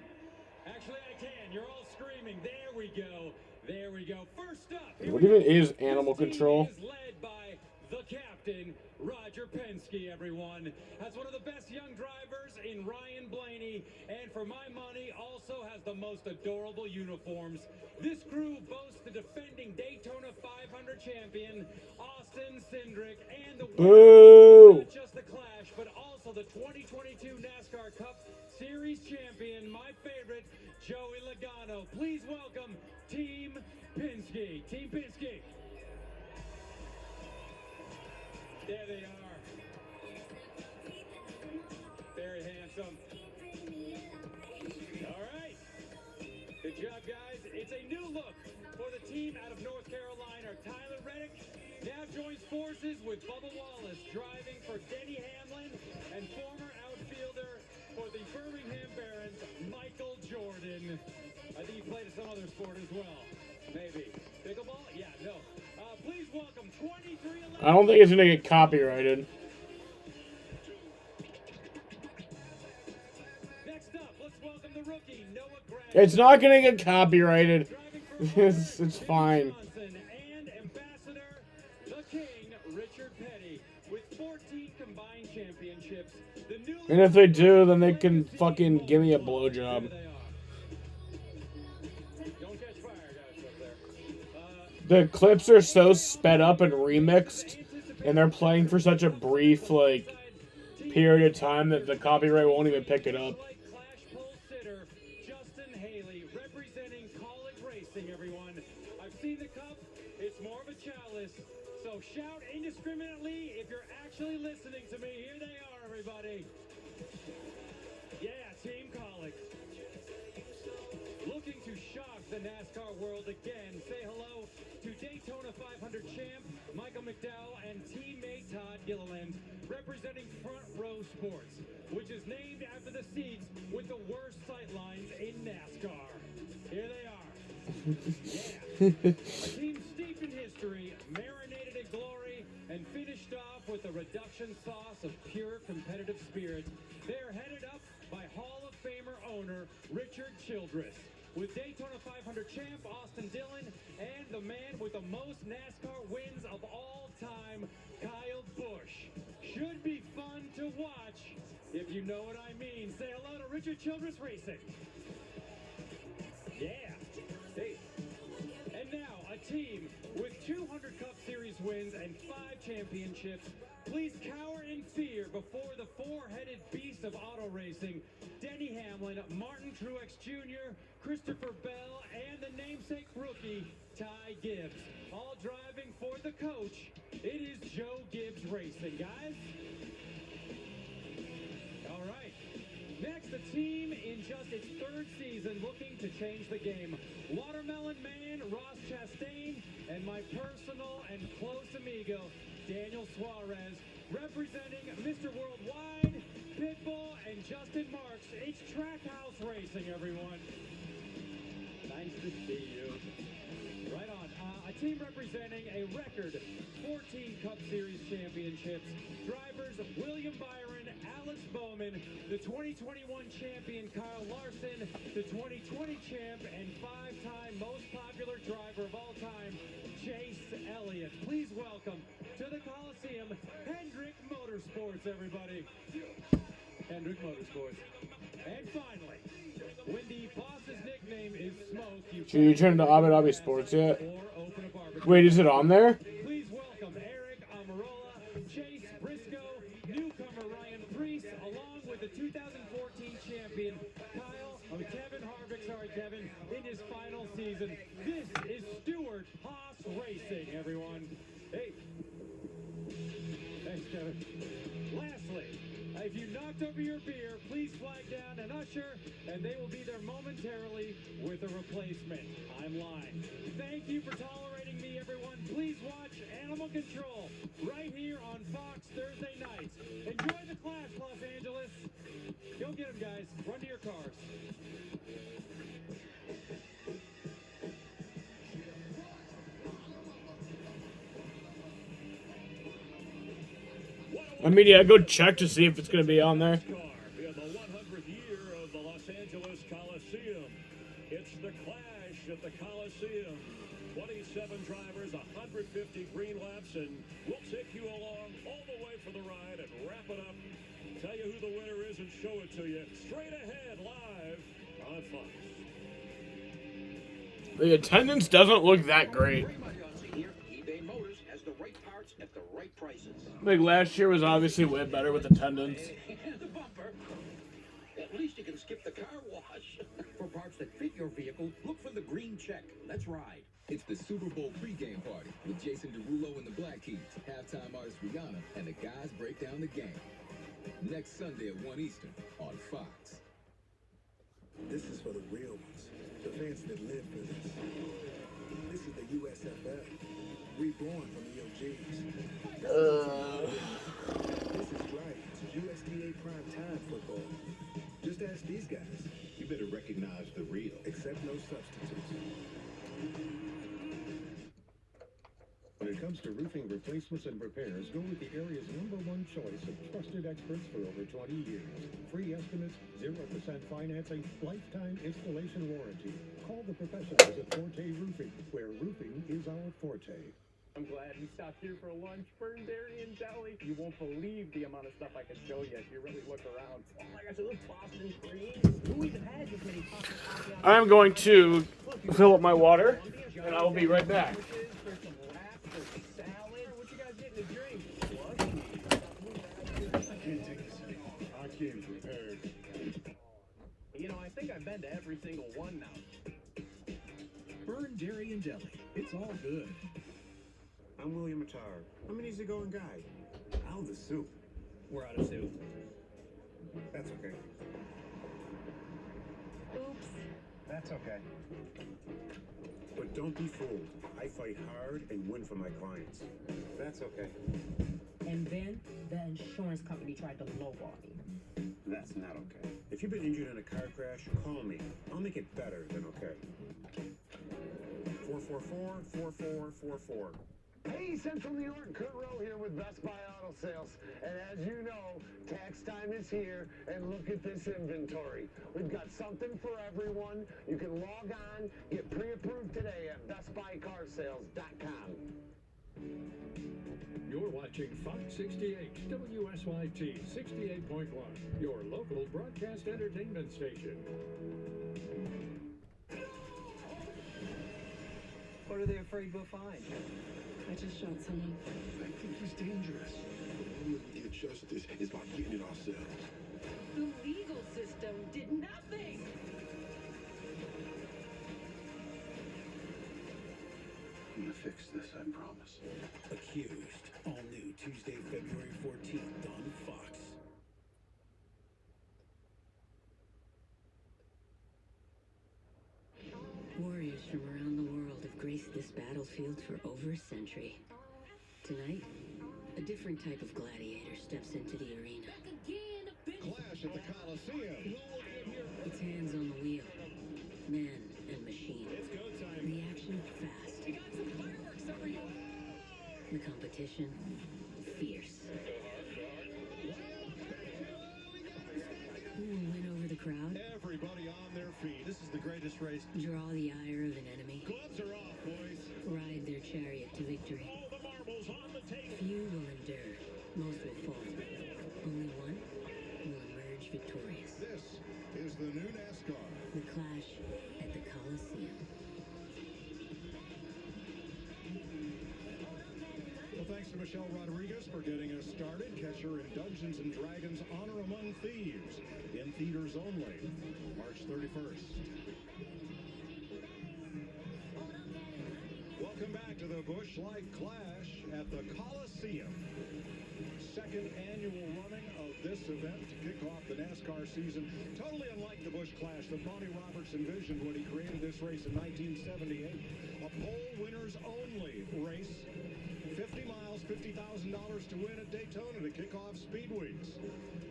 Actually, I can. You're all screaming. There we go. There we go. First up. What even is Animal Control? Is led by the captain, Roger Penske, everyone. Has one of the best young drivers in Ryan Blaney, and for my money, also has the most adorable uniforms. This crew boasts the defending Daytona 500 champion, Austin Cindric, and the winner, not just the Clash, but also the 2022 NASCAR Cup Series champion, my favorite, Joey Logano. Please welcome Team Penske. Team Penske. There they are. Very handsome. All right. Good job, guys. It's a new look for the team out of North Carolina. Tyler Reddick now joins forces with Bubba Wallace, driving for Denny Hamlin, and former outfielder for the Birmingham Barons, Michael Jordan. I think he played some other sport as well. Maybe. Pickleball? Yeah, no. Please welcome 2311. I don't think it's gonna get copyrighted. Next up, let's welcome the rookie, Noah Gragg. It's not gonna get copyrighted. It's fine. And ambassador, the king, Richard Petty, with 14 combined championships. The new And if they do, then they can fucking give me a blowjob. The clips are so sped up and remixed, and they're playing for such a brief, like, period of time that the copyright won't even pick it up. Clash pole sitter Justin Haley representing Colic Racing, everyone. I've seen the cup. It's more of a chalice. So shout indiscriminately if you're actually listening to me. Here they are, everybody. Yeah, Team Colic. Looking to shock the NASCAR world again. Say hello to Daytona 500 champ Michael McDowell and teammate Todd Gilliland, representing Front Row Sports, which is named after the seats with the worst sightlines in NASCAR. Here they are. Yeah. A team steeped in history, marinated in glory, and finished off with a reduction sauce of pure competitive spirit. They're headed up by Hall of Famer owner Richard Childress, with Daytona 500 champ Austin Dillon and the man with the most NASCAR wins of all time, Kyle Busch. Should be fun to watch, if you know what I mean. Say hello to Richard Childress Racing. Yeah. Hey. And now, a team with 200 Cup Series wins and 5 championships. Please cower in fear before the four-headed beast of auto racing, Denny Hamlin, Martin Truex Jr., Christopher Bell, and the namesake rookie, Ty Gibbs. All driving for the coach. It is Joe Gibbs Racing, guys. All right. Next, a team in just its 3rd season looking to change the game. Watermelon Man, Ross Chastain, and my personal and close amigo, Daniel Suarez, representing Mr. Worldwide, Pitbull, and Justin Marks. It's Trackhouse Racing, everyone. Nice to see you. Right on. A team representing a record 14 Cup Series championships. Drivers William Byron, Alex Bowman, the 2021 champion Kyle Larson, the 2020 champ and 5-time most popular driver of all time, Chase Elliott. Please welcome to the Coliseum, Hendrick Motorsports, everybody. Hendrick Motorsports. And finally, when the boss's nickname is Smoke, You turned to Abu Dhabi Sports yet? Wait, is it on there? Please welcome Eric Amarola, Chase Briscoe, newcomer Ryan Preece, along with the 2014 champion Kevin Harvick, in his final season. This is Stewart Haas Racing, everyone. Hey. Thanks, Kevin. Lastly, if you knocked over your beer, please flag down an usher, and they will be there momentarily with a replacement. I'm lying. Thank you for tolerating me, everyone. Please watch Animal Control right here on Fox Thursday nights. Enjoy the clash, Los Angeles. Go get them, guys. Run to your cars. I mean, yeah, go check to see if it's going to be on there. In the 100th year of the Los Angeles Coliseum, it's the Clash at the Coliseum. 27 drivers, 150 green laps, and we'll take you along all the way for the ride and wrap it up. Tell you who the winner is and show it to you straight ahead live on Fox. The attendance doesn't look that great. eBay Motors has the right parts at the right prices. Like last year was obviously way better with attendance. The bumper. At least you can skip the car wash. For parts that fit your vehicle, look for the green check. Let's ride. It's the Super Bowl pregame party with Jason Derulo and the Black Keys, halftime artist Rihanna, and the guys break down the game. Next Sunday at 1 Eastern on Fox. This is for the real ones, the fans that live for this. This is the USFL, reborn from the OGs. This is Giants, USDA prime time football. Just ask these guys. You better recognize the real. Accept no substitutes. When it comes to roofing replacements and repairs, go with the area's #1 choice of trusted experts for over 20 years. Free estimates, 0% financing, lifetime installation warranty. Call the professionals at Forte Roofing, where roofing is our forte. I'm glad we stopped here for lunch. Bernardarian Deli. You won't believe the amount of stuff I can show you if you really look around. Oh my gosh, it looks Boston cream. Who even has this many Boston? I'm going to fill up my water, and I will be right back. What you guys getting to drink? I can't take this anymore. I've been to every single one now. Burn Dairy and Deli. It's all good. I'm William Attar. I'm an easygoing guy. How the soup? We're out of soup. That's okay. Oops. That's okay. But don't be fooled. I fight hard and win for my clients. That's okay. And then the insurance company tried to lowball me. That's not okay. If you've been injured in a car crash, call me. I'll make it better than okay. 444-4444. Hey, Central New York, Kurt Rowe here with Best Buy Auto Sales. And as you know, tax time is here, and look at this inventory. We've got something for everyone. You can log on, get pre-approved today at BestBuyCarSales.com. You're watching Fox 68, WSYT 68.1, your local broadcast entertainment station. What are they afraid we'll find? I just shot someone. I think he's dangerous. The only way we get justice is by getting it ourselves. The legal system did nothing. I'm gonna fix this, I promise. Accused. All new Tuesday, February 14th on Fox. Warriors from around the world have graced this battlefield for over a century. Tonight, a different type of gladiator steps into the arena. Clash at the Coliseum. It's hands on the wheel, man and machine. It's go time. The action fast. We got some fireworks over here. The competition fierce. Who will win over the crowd? Everybody on their feet. This is the greatest race. Draw the ire of an enemy. Gloves are off, boys. Ride their chariot to victory. All the marbles on the table. Few will endure. Most will fall. Only one will emerge victorious. This is the new NASCAR. The clash at the Coliseum. Well, thanks to Michelle Rodriguez for getting us started. Catch her in Dungeons and Dragons Honor Among Thieves. In theaters only, March 31st. Welcome back to the Busch Light Clash at the Coliseum. Second annual running of this event to kick off the NASCAR season. Totally unlike the Busch Clash that Bonnie Roberts envisioned when he created this race in 1978. A pole winners only race. 50 miles, $50,000 to win at Daytona to kick off Speed Weeks.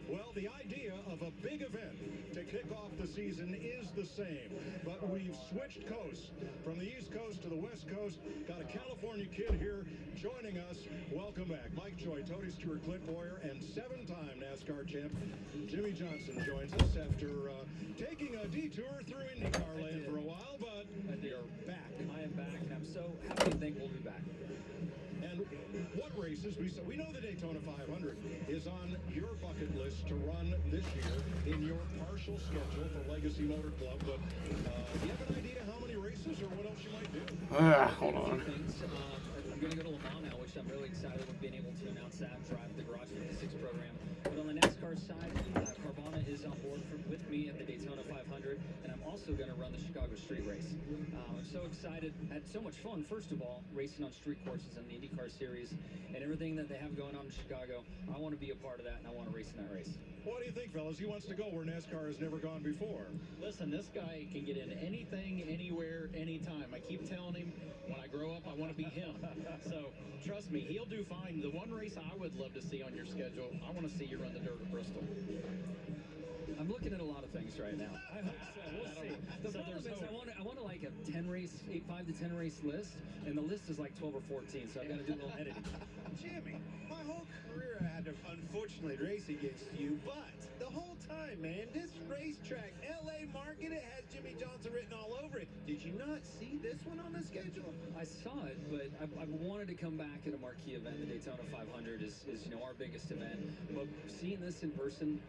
Well, the idea of a big event to kick off the season is the same, but we've switched coasts from the East Coast to the West Coast. Got a California kid here joining us. Welcome back. Mike Choi, Tony Stewart, Clint Boyer, and seven-time NASCAR champ Jimmy Johnson joins us after taking a detour through IndyCar land for a while, but you're back. I am back, and I'm so happy to think we'll be back. And what races? We know the Daytona 500 is on your bucket list to run this year in your partial schedule for Legacy Motor Club. But do you have an idea how many races or what else you might do? Hold on. I'm going to go to Le Mans now, which I'm really excited about being able to announce that, drive the Garage 56 program. But on the NASCAR side, Carvana is on board with me at the Daytona 500, and I'm also going to run the Chicago Street Race. I'm so excited. Had so much fun, first of all, racing on street courses in the IndyCar Series and everything that they have going on in Chicago. I want to be a part of that, and I want to race in that race. What do you think, fellas? He wants to go where NASCAR has never gone before. Listen, this guy can get into anything, anywhere, anytime. I keep telling him, when I grow up, I want to be him. So, trust me, he'll do fine. The one race I would love to see on your schedule, I want to see you run the Dirt of Bristol. I'm looking at a lot of things right now. I hope so. We'll see. The problem is I want like a 10 race, 5 to 10 race list, and the list is like 12 or 14, so I've got to do a little editing. Jimmy, my whole career I had to unfortunately race against you, but the whole time, man, this racetrack, LA Market, it has Jimmy Johnson written all over it. Did you not see this one on the schedule? I saw it, but I wanted to come back at a marquee event. The Daytona 500 is our biggest event. But seeing this in person,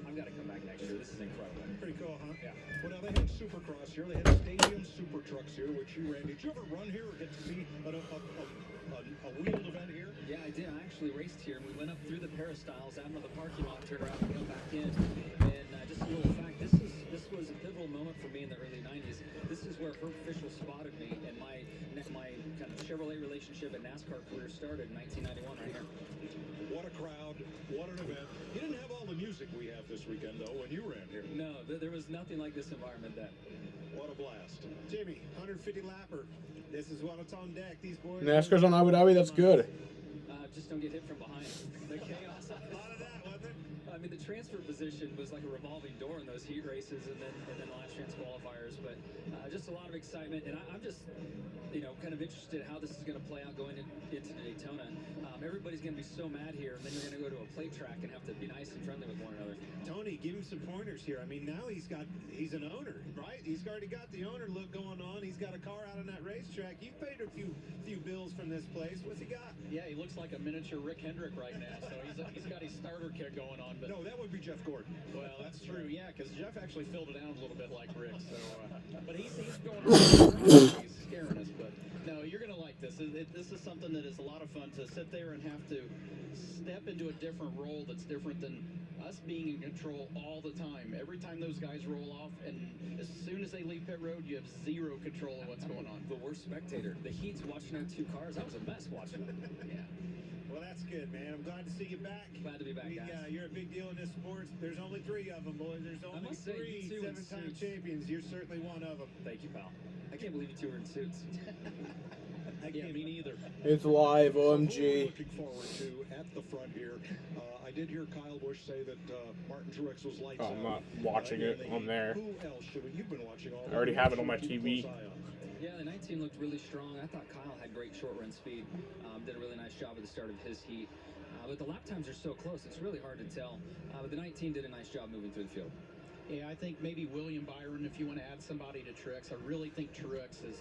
I've got to come back next year. This is incredible. Pretty cool, huh? Yeah. Well, now they had Supercross here. They had Stadium Super Trucks here, which you ran. Did you ever run here or get to see a wheeled event here? Yeah, I did. I actually raced here. We went up through the peristyles, out into the parking lot, turned around and come back in. And just a little fact. This was a pivotal moment for me in the early '90s. This is where Herb Fischel spotted me, and my kind of Chevrolet relationship and NASCAR career started in 1991 right here. What a crowd! What an event! You didn't have all the music we have this weekend, though, when you ran here. No, there was nothing like this environment then. What a blast! Jimmy, 150 lapper. This is what's on deck. These boys. NASCAR's on Abu Dhabi. That's good. Just don't get hit from behind. The chaos. A lot of that, wasn't it? I mean, the transfer position was like a revolving door in those heat races, and then the last chance qualifiers. But just a lot of excitement, and I'm just, kind of interested how this is going to play out going into Daytona. Everybody's going to be so mad here, and then you're going to go to a plate track and have to be nice and friendly with one another. Tony, give him some pointers here. I mean, now he's an owner, right? He's already got the owner look going on. He's got a car out on that racetrack. You've paid a few bills from this place. What's he got? Yeah, he looks like a miniature Rick Hendrick right now. So he's got his starter kit going on. But no, that would be Jeff Gordon. Well, that's true. Yeah, because Jeff actually filled it out a little bit like Rick. So, but he's going on. He's scaring us. But no, you're gonna like this. This is something that is a lot of fun to sit there and have to step into a different role that's different than us being in control all the time. Every time those guys roll off, and as soon as they leave pit road, you have zero control of what's going on. The worst spectator. The heat's watching out two cars. That was a mess watching it. Yeah. Well, that's good, man. I'm glad to see you back. Glad to be back, guys. Yeah, you're a big deal in this sport. There's only 3 of them, boys. There's only 3 7-time champions. You're certainly one of them. Thank you, pal. I can't believe you two are in suits. Yeah, me neither. It's live, OMG. Looking forward to at the front here. I did hear Kyle Busch say that Martin Truex was lights out. I'm not watching it on there. Who else should you've been watching all? I already have it on my TV. Yeah, the 19 looked really strong. I thought Kyle had great short run speed. Did a really nice job at the start of his heat. But the lap times are so close, it's really hard to tell. But the 19 did a nice job moving through the field. Yeah, I think maybe William Byron, if you want to add somebody to Truex. I really think Truex is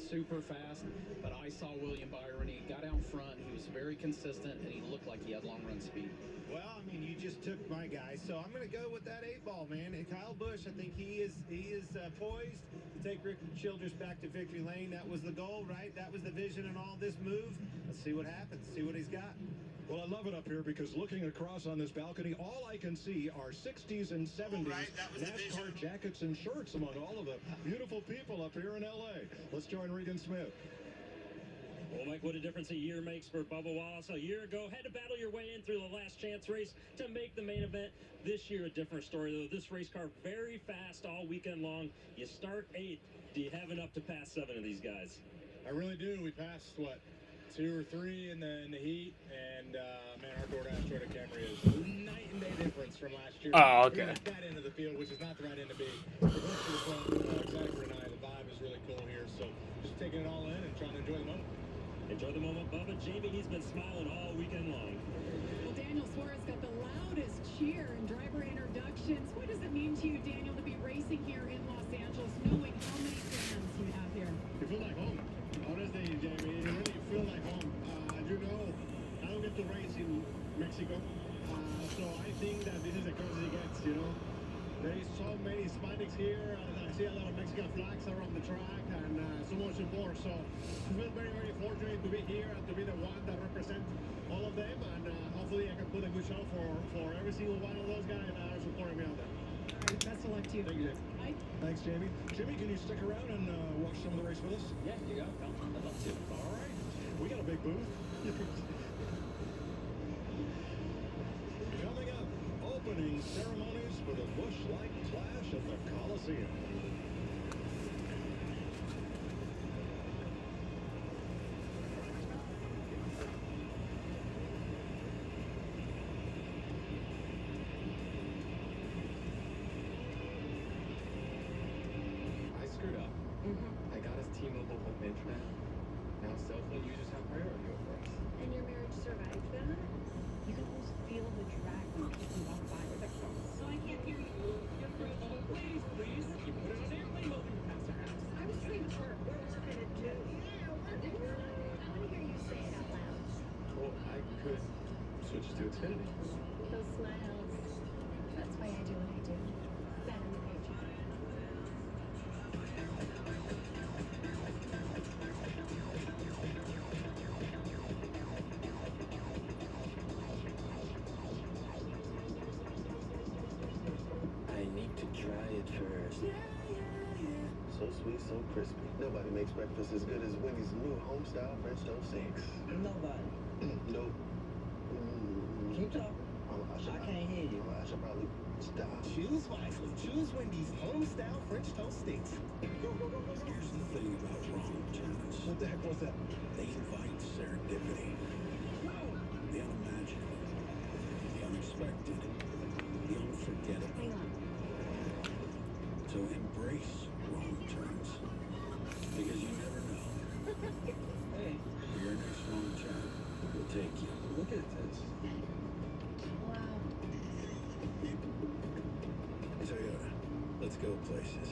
super fast, but I saw William Byron. He got out front, he was very consistent, and he looked like he had long run speed. Well, I mean, you just took my guy, so I'm going to go with that 8-ball, man. And Kyle Busch, I think he is poised to take Rick Childress back to victory lane. That was the goal, right? That was the vision in all this move. Let's see what happens, see what he's got. Well, I love it up here because looking across on this balcony, all I can see are 60s and 70s NASCAR jackets and shirts among all of the beautiful people up here in L.A. Let's join Regan Smith. Well, Mike, what a difference a year makes for Bubba Wallace. A year ago, had to battle your way in through the last chance race to make the main event. This year, a different story, though. This race car very fast all weekend long. You start 8th. Do you have enough to pass 7 of these guys? I really do. We passed, what, 2 or 3 in the heat, and man, our DoorDash Toyota Camry is night and day difference from last year. Oh, okay. We're at that end of the field, which is not the right end to be. We're going to the front, excited for tonight. The vibe is really cool here, so just taking it all in and trying to enjoy the moment. Enjoy the moment, Bubba. Jamie, he's been smiling all weekend long. Well, Daniel Suarez got the loudest cheer in driver introductions. What does it mean to you, Daniel, to be racing here in Los Angeles, knowing how many fans you have here? You feel like home. Honestly, Jamie, you really feel like home. You know, I don't get to race in Mexico, so I think that this is the closest it gets, you know. There is so many Hispanics here, and I see a lot of Mexican flags around the track, and so much support. So I feel very, very fortunate to be here and to be the one that represents all of them, and hopefully I can put a good show for every single one of those guys that are supporting me out there. All right, best of luck to you. Thank you, Jamie. Thanks, Jamie. Jimmy, can you stick around and watch some of the race with us? Yeah, you got it, pal. I'd love to. All right. We got a big booth. Coming up, opening ceremonies for the Busch Light Clash at the Coliseum. I screwed up. I got us T-Mobile home internet. Now cell phone users have priority over us. And your marriage survived that? You can almost feel the drag when people walk by with their phones. So I can't hear you. Your friends will please. You put it on airplane mode when you pass our house. I was trying to work. What was I gonna do? Yeah, what did you? I want to hear you say it out loud. Well, I could switch to Xfinity. Those smiles. That's why I do what I do. Better than you do. I need first. So sweet, so crispy. Nobody makes breakfast as good as Wendy's new home-style French toast sticks. Nobody. Nope. Keep talking. I can't hear you. I should probably stop. Choose wisely. Choose Wendy's home-style French toast sticks. Here's the thing about wrong turns. What the heck was that? They invite serendipity. The unimaginable. The unexpected. The unforgettable. So embrace wrong turns. Because you never know. Hey. Your next wrong turn will take you. Look at this. Toyota. Let's go places.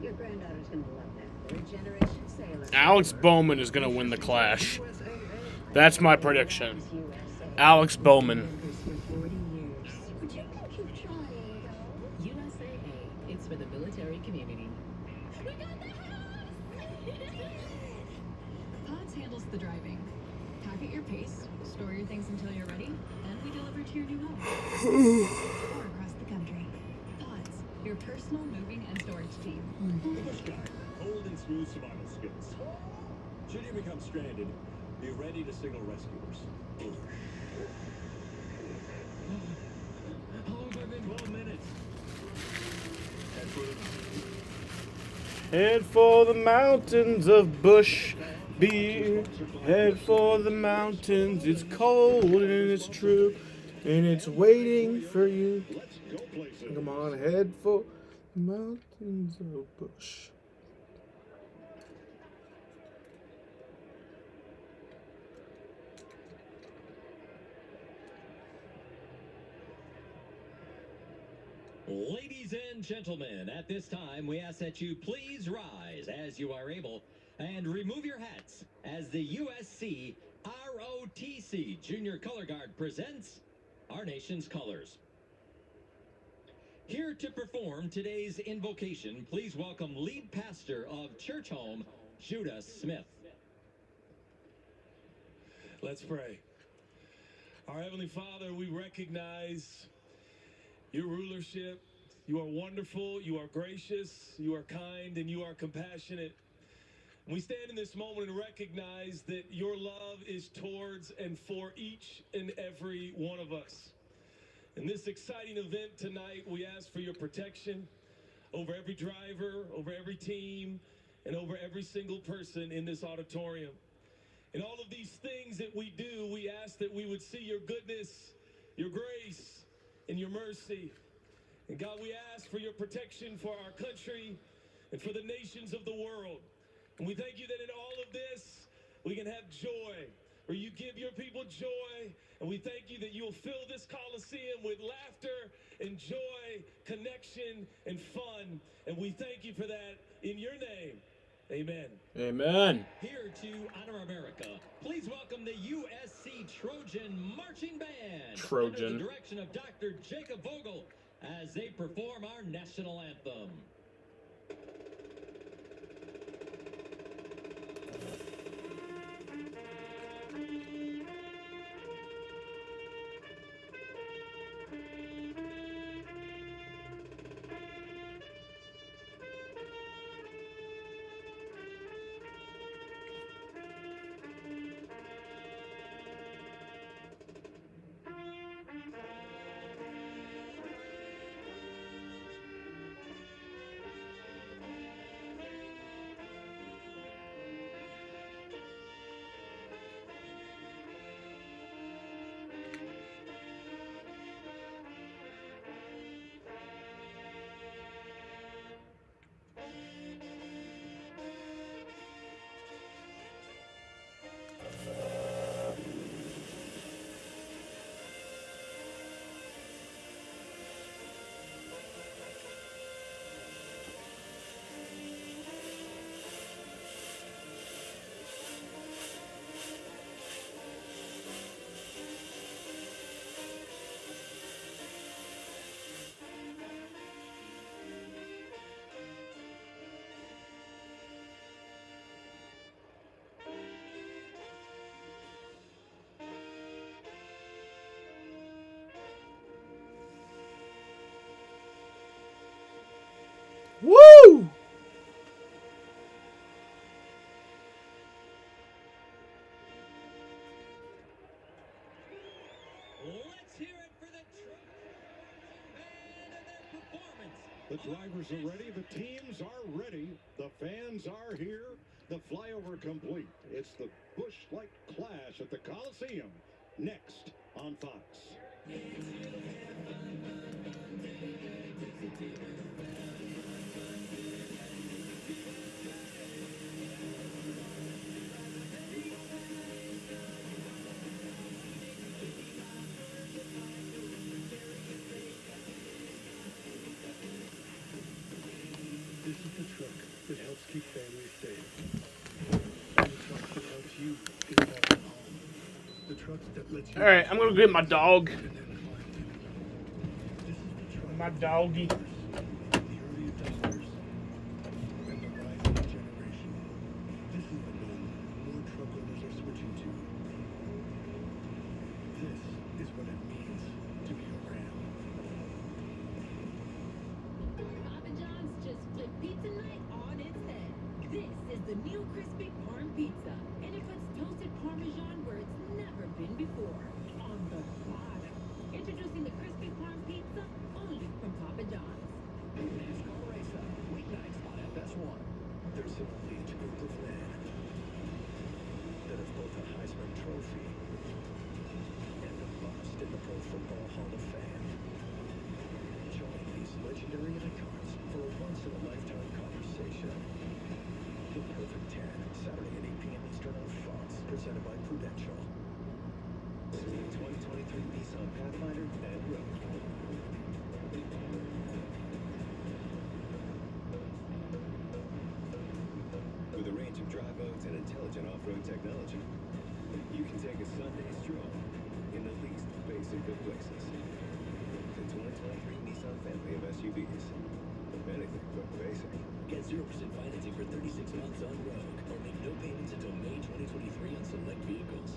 Your granddaughter's gonna love that. Third generation sailor. Alex Bowman is going to win the Clash. That's my prediction. Alex Bowman. But you can keep trying, though. USAA. It's for the military community. We got the house! Pods handles the driving. Pack at your pace, store your things until you're ready, and we deliver to your new home. Or across the country. Pods, your personal moving and storage team. Bush guy, cold and smooth survival skills. Should you become stranded, be ready to signal rescuers. How long have I been? 12 minutes. Head for the mountains of Bush beer. Head for the mountains. It's cold and it's true. And it's waiting for you. Come on, head for the mountains of Bush. Ladies and gentlemen, at this time, we ask that you please rise as you are able and remove your hats as the USC ROTC Junior Color Guard presents our nation's colors. Here to perform today's invocation, please welcome lead pastor of Church Home, Judah Smith. Let's pray. Our Heavenly Father, we recognize your rulership. You are wonderful, you are gracious, you are kind, and you are compassionate. And we stand in this moment and recognize that your love is towards and for each and every one of us. In this exciting event tonight, we ask for your protection over every driver, over every team, and over every single person in this auditorium. In all of these things that we do, we ask that we would see your goodness, your grace, and your mercy. And God, we ask for your protection for our country and for the nations of the world. And we thank you that in all of this, we can have joy, where you give your people joy. And we thank you that you'll fill this Coliseum with laughter and joy, connection, and fun. And we thank you for that in your name. Amen. Amen. Here to honor America, please welcome the USC Trojan Marching Band. Trojan. Under the direction of Dr. Jacob Vogel as they perform our national anthem. The drivers are ready. The teams are ready. The fans are here. The flyover complete. It's the Busch Light Clash at the Coliseum. Next on Fox. This is the truck that helps keep families safe. And the truck that helps you get back home. The trucks that let you... Alright, I'm gonna get my dog. My doggy. The early adopters and the rising generation. This is the moment more truck owners are switching to. This is what it means to be a Ram. Papa John's just flipped pizza night on its head. This is the new crispy parm pizza, and it puts toasted Parmesan where it's never been before. On the bottom. Introducing the crispy parm pizza, only from Papa John's. NASCAR Racer, weeknights on FS1. There's an elite group of men that have both a Heisman Trophy and a bust in the Pro Football Hall of Fame. Join these legendary icons for a once-in-a-lifetime conversation. The Perfect 10, Saturday at 8 p.m. Eastern on Fox, presented by Prudential. 2023 Nissan Pathfinder and Rogue. With a range of dry modes and intelligent off-road technology, you can take a Sunday stroll in the least basic of places. The 2023 Nissan family of SUVs. Anything but basic. Get 0% financing for 36 months on Rogue, or make no payments until May 2023 on select vehicles.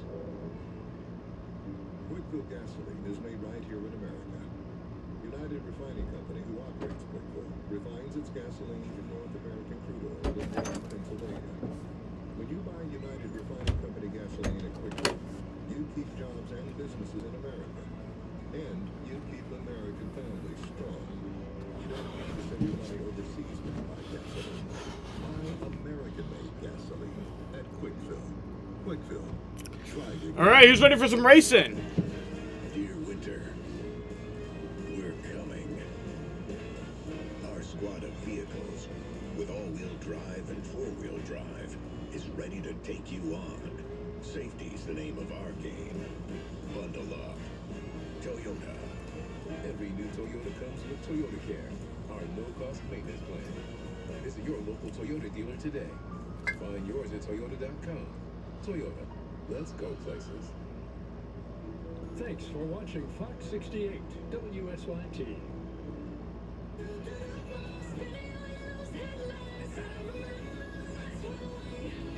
Quickville gasoline is made right here in America. United Refining Company, who operates Quickville, refines its gasoline from North American crude oil in Warren, Pennsylvania. When you buy United Refining Company gasoline at Quickville, you keep jobs and businesses in America. And you keep American families strong. You don't need to send your money overseas to buy gasoline. Buy American-made gasoline at Quickville. Quickville. Alright, who's ready for some racing? Dear Winter, we're coming. Our squad of vehicles, with all-wheel drive and four-wheel drive, is ready to take you on. Safety's the name of our game. Bundle up. Toyota. Every new Toyota comes with Toyota Care, our no-cost maintenance plan. Visit your local Toyota dealer today. Find yours at Toyota.com. Toyota. Let's go places. Thanks for watching Fox 68 WSYT.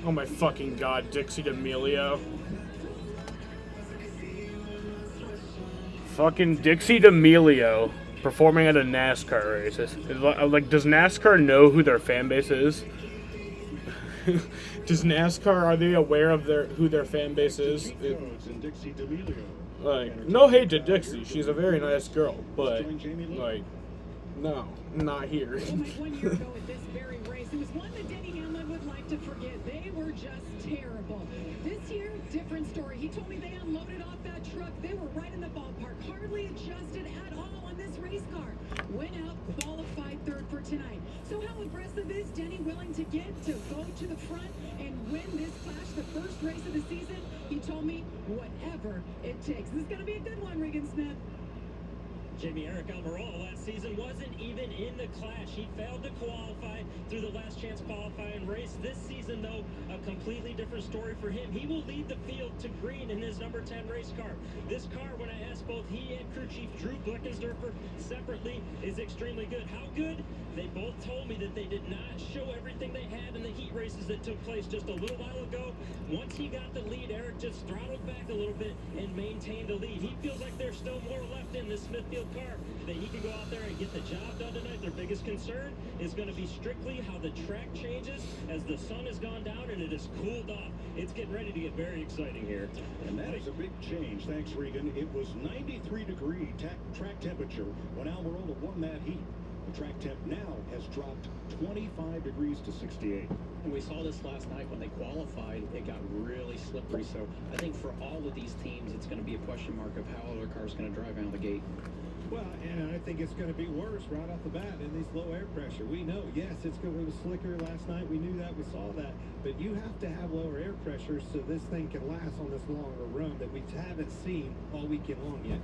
Oh my fucking god, Dixie D'Amelio. Fucking Dixie D'Amelio performing at a NASCAR race. Like, does NASCAR know who their fan base is? Does NASCAR, are they aware of who their fan base is? Like, no hate to Dixie, she's a very nice girl, but like, no, not here. Almost 1 year ago at this very race, it was one that Denny Hamlin would like to forget. They were just terrible. This year, different story. He told me they unloaded off that truck. They were right in the ballpark, hardly adjusted at all on this race car. Went out, qualified third for tonight. So how aggressive is Denny willing to get to go to the front and win this clash, the first race of the season? He told me whatever it takes. This is going to be a good one, Regan Smith. Jamie Eric Almirola last season wasn't even in the clash. He failed to qualify through the last chance qualifying race. This season, though, a completely different story for him. He will lead the field to green in his number 10 race car. This car, when I asked both he and crew chief Drew Blickensderfer separately, is extremely good. How good? They both told me that they did not show everything they had in the heat races that took place just a little while ago. Once he got the lead, Eric just throttled back a little bit and maintained the lead. He feels like there's still more left in this Smithfield car, that he can go out there and get the job done tonight. Their biggest concern is going to be strictly how the track changes as the sun has gone down and it has cooled off. It's getting ready to get very exciting here. And that is a big change. Thanks, Regan. It was 93-degree track temperature when Almirola won that heat. The track temp now has dropped 25 degrees to 68. And we saw this last night when they qualified. It got really slippery. So I think for all of these teams, it's going to be a question mark of how their car's going to drive out of the gate. Well, and I think it's going to be worse right off the bat in this low air pressure. We know, yes, it was slicker last night. We knew that. We saw that. But you have to have lower air pressure so this thing can last on this longer run that we haven't seen all weekend long yet.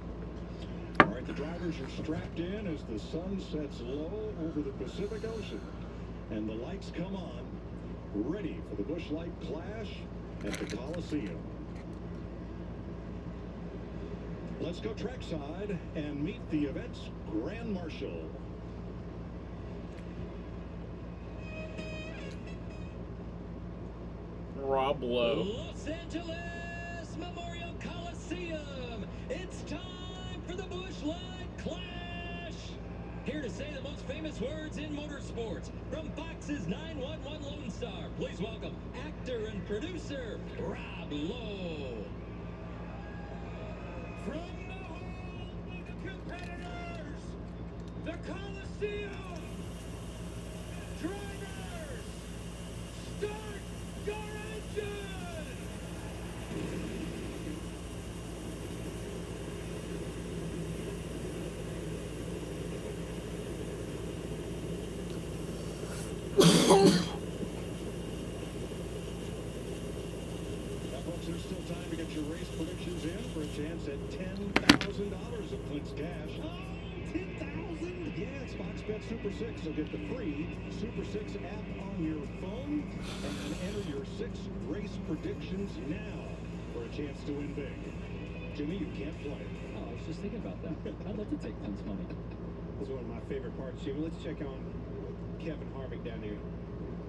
All right, the drivers are strapped in as the sun sets low over the Pacific Ocean. And the lights come on, ready for the Busch Light Clash at the Coliseum. Let's go trackside and meet the event's Grand Marshal. Rob Lowe. Los Angeles Memorial Coliseum. It's time for the Busch Light Clash. Here to say the most famous words in motorsports from Fox's 911 Lone Star. Please welcome actor and producer Rob Lowe. From the home of the competitors, the Coliseum. Drivers, start your engine. Now, folks, there's still time to get your race predictions in for a chance at $10,000 of Clint's cash. Oh, 10,000? Yeah, it's Fox Bet Super 6, so get the free Super 6 app on your phone and enter your 6 race predictions now for a chance to win big. Jimmy, you can't play. Oh, I was just thinking about that. I'd love to take Clint's money. That's one of my favorite parts, Jimmy. Let's check on Kevin Harvick down here.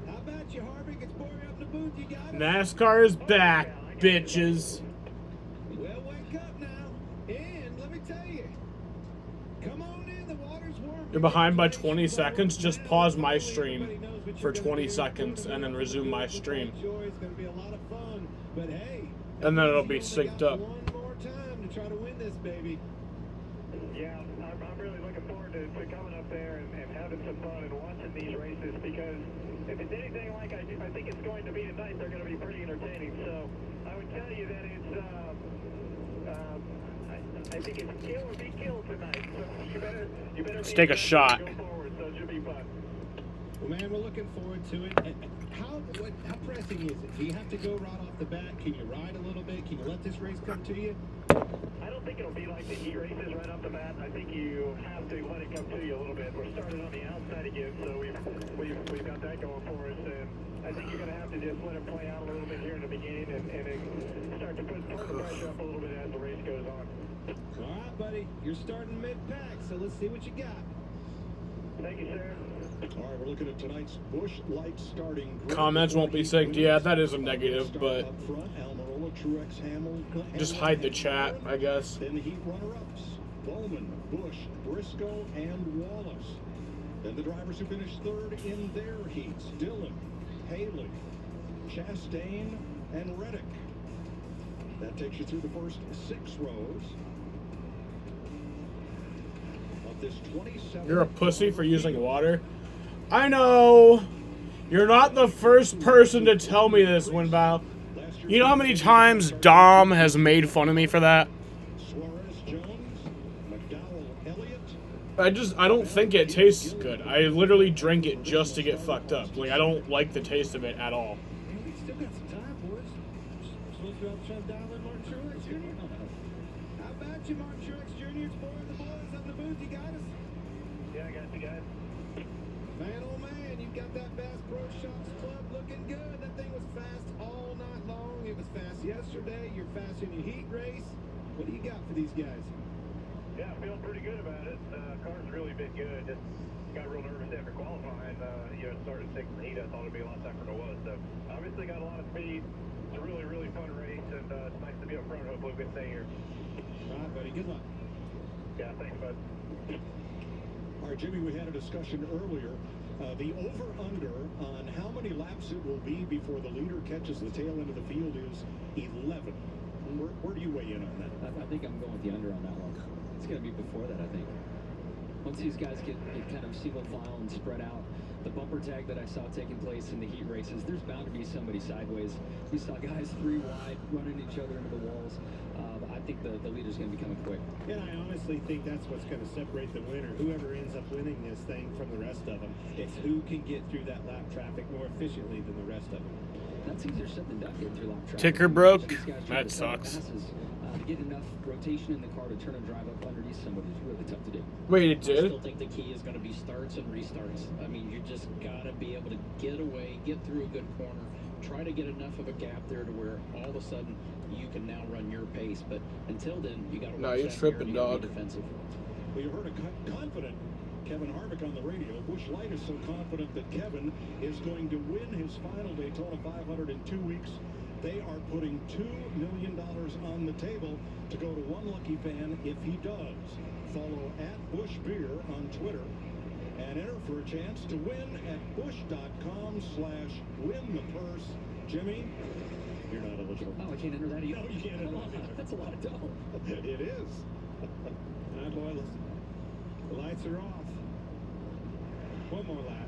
How about you, Harvick? It's boring up in the booth. You got it? NASCAR is back, bitches. Well, wake up now. And let me tell you, come on in. The water's warm. You're behind by 20 seconds. Just pause my stream for 20 seconds and then resume my stream. It's going to be a lot of fun. But hey, And then it'll be synced up. one more time to try to win this, baby. Yeah, I'm really looking forward to coming up there and having some fun and watching these races because if it's anything like I think it's going to be tonight, they're going to be pretty entertaining. So I would tell you that it's, I think it's kill or be killed tonight. So you better Let's be take a shot. Go forward, so it should be fun. Well, man, we're looking forward to it. How pressing is it? Do you have to go right off the bat? Can you ride a little bit? Can you let this race come to you? I don't think it'll be like the heat races right off the bat. I think you have to let it come to you a little bit. We're starting on the outside again, so we've got that going for us. And I think you're going to have to just let it play out a little bit here in the beginning and start to put the pressure up a little bit as the race goes on. All right, buddy. You're starting mid-pack, so let's see what you got. Thank you, sir. All right, we're looking at tonight's Busch Light starting grid. Comments won't be synced. Yeah, that is a negative, but Up front, Almirola, Truex, Hamilton, just hide the chat, I guess. Then the heat runner-ups, Bowman, Busch, Briscoe, and Wallace. Then the drivers who finished third in their heats, Dillon, Haley, Chastain, and Reddick. That takes you through the first 6 rows of this 27. You're a pussy for using water? I know! You're not the first person to tell me this, Winbow. You know how many times Dom has made fun of me for that? I don't think it tastes good. I literally drink it just to get fucked up. Like, I don't like the taste of it at all. We still got some time, boys. Supposed to be trying to dial in Martin Truex Jr. How about you, Martin Truex Jr.? It's boring the boys up in the booth. You got us? Yeah, I got you guys. Man, oh man, you got that Bass Pro Shops Club looking good. That thing was fast all night long. It was fast yesterday. You're fast in your heat race. What do you got for these guys? Yeah, I feel pretty good about it. Car's really been good. Just got real nervous after qualifying. Started taking the heat. I thought it'd be a lot tougher than it was. So obviously got a lot of speed. It's a really, really fun race, and it's nice to be up front. Hopefully we can stay here. All right, buddy. Good luck. Yeah, thanks, bud. All right, Jimmy, we had a discussion earlier. The over-under on how many laps it will be before the leader catches the tail end of the field is 11. Where do you weigh in on that? I think I'm going with the under on that one. It's going to be before that, I think. once these guys get kind of single file and spread out, the bumper tag that I saw taking place in the heat races, there's bound to be somebody sideways. We saw guys 3 wide running each other into the walls. I think the leader's going to be coming quick. And I honestly think that's what's going to separate the winner. Whoever ends up winning this thing from the rest of them, it's who can get through that lap traffic more efficiently than the rest of them. That's easier said than done, getting through lap traffic. Ticker broke. That sucks. To get enough rotation in the car to turn and drive up underneath somebody is really tough to do. Wait, it I did? still think the key is going to be starts and restarts. I mean, you just got to be able to get away, get through a good corner, try to get enough of a gap there to where all of a sudden you can now run your pace. But until then, you got to No, you're tripping, dog. Defensive. Well, you heard a confident Kevin Harvick on the radio. Busch Light is so confident that Kevin is going to win his final Daytona 500 in 2 weeks. They are putting $2 million on the table to go to one lucky fan if he does. Follow @Busch Beer on Twitter and enter for a chance to win at busch.com/win the purse. Jimmy, you're not eligible. Oh, I can't enter that either. No, you can't enter that either. That's a lot of dough. It is. All right, boy, listen. The lights are off. One more lap.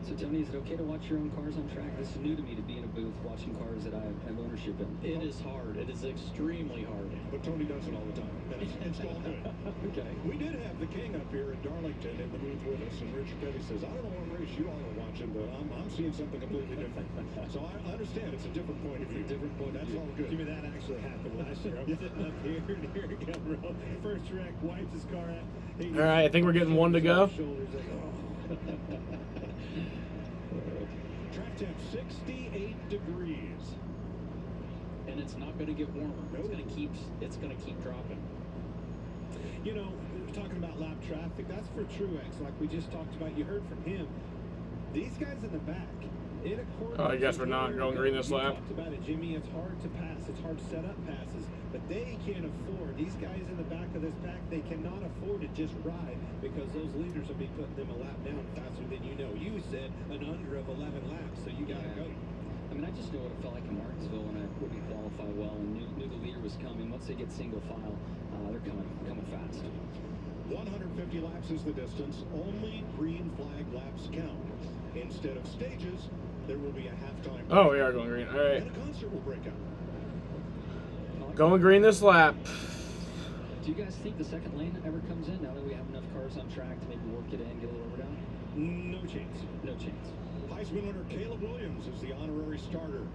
So Tony, is it okay to watch your own cars on track? This is new to me, to be in a booth watching cars that I have ownership in. It is hard. It is extremely hard. But Tony does it all the time. And it's all good. Okay. We did have the king up here in Darlington in the booth with us, and Richard Petty says, I don't know what race you all are watching, but I'm seeing something completely different. So I understand it's a different point of view. Different point of That's view. all good. Jimmy, that actually happened last year. I'm sitting up here near Gumrow. First wreck, wipes his car out. All right, I think we're getting one to go. Shoulders like, oh. Track temp 68 degrees. And it's not going to get warmer. Nope. It's going to keep dropping. You know, talking about lap traffic, that's for Truex, like we just talked about. You heard from him. These guys in the back, in a corner. Oh, I guess we're not going green this lap. You talked about it, Jimmy. It's hard to pass. It's hard to set up passes, but they can't afford. These guys in the back of this pack, they cannot afford to just ride because those leaders will be putting them a lap down faster than you know. You said an under of 11 laps, so you got to go. I mean, I just knew what it felt like in Martinsville when I wouldn't qualify well, and knew the leader was coming. Once they get single file, they're coming fast. 150 laps is the distance. Only green flag laps count. Instead of stages, there will be a halftime. Oh, we are going green. All right. And a concert will break out. Going green this lap. Do you guys think the second lane ever comes in now that we have enough cars on track to maybe work it in, get a little overdown? No chance. No chance. Heisman winner Caleb Williams is the honorary starter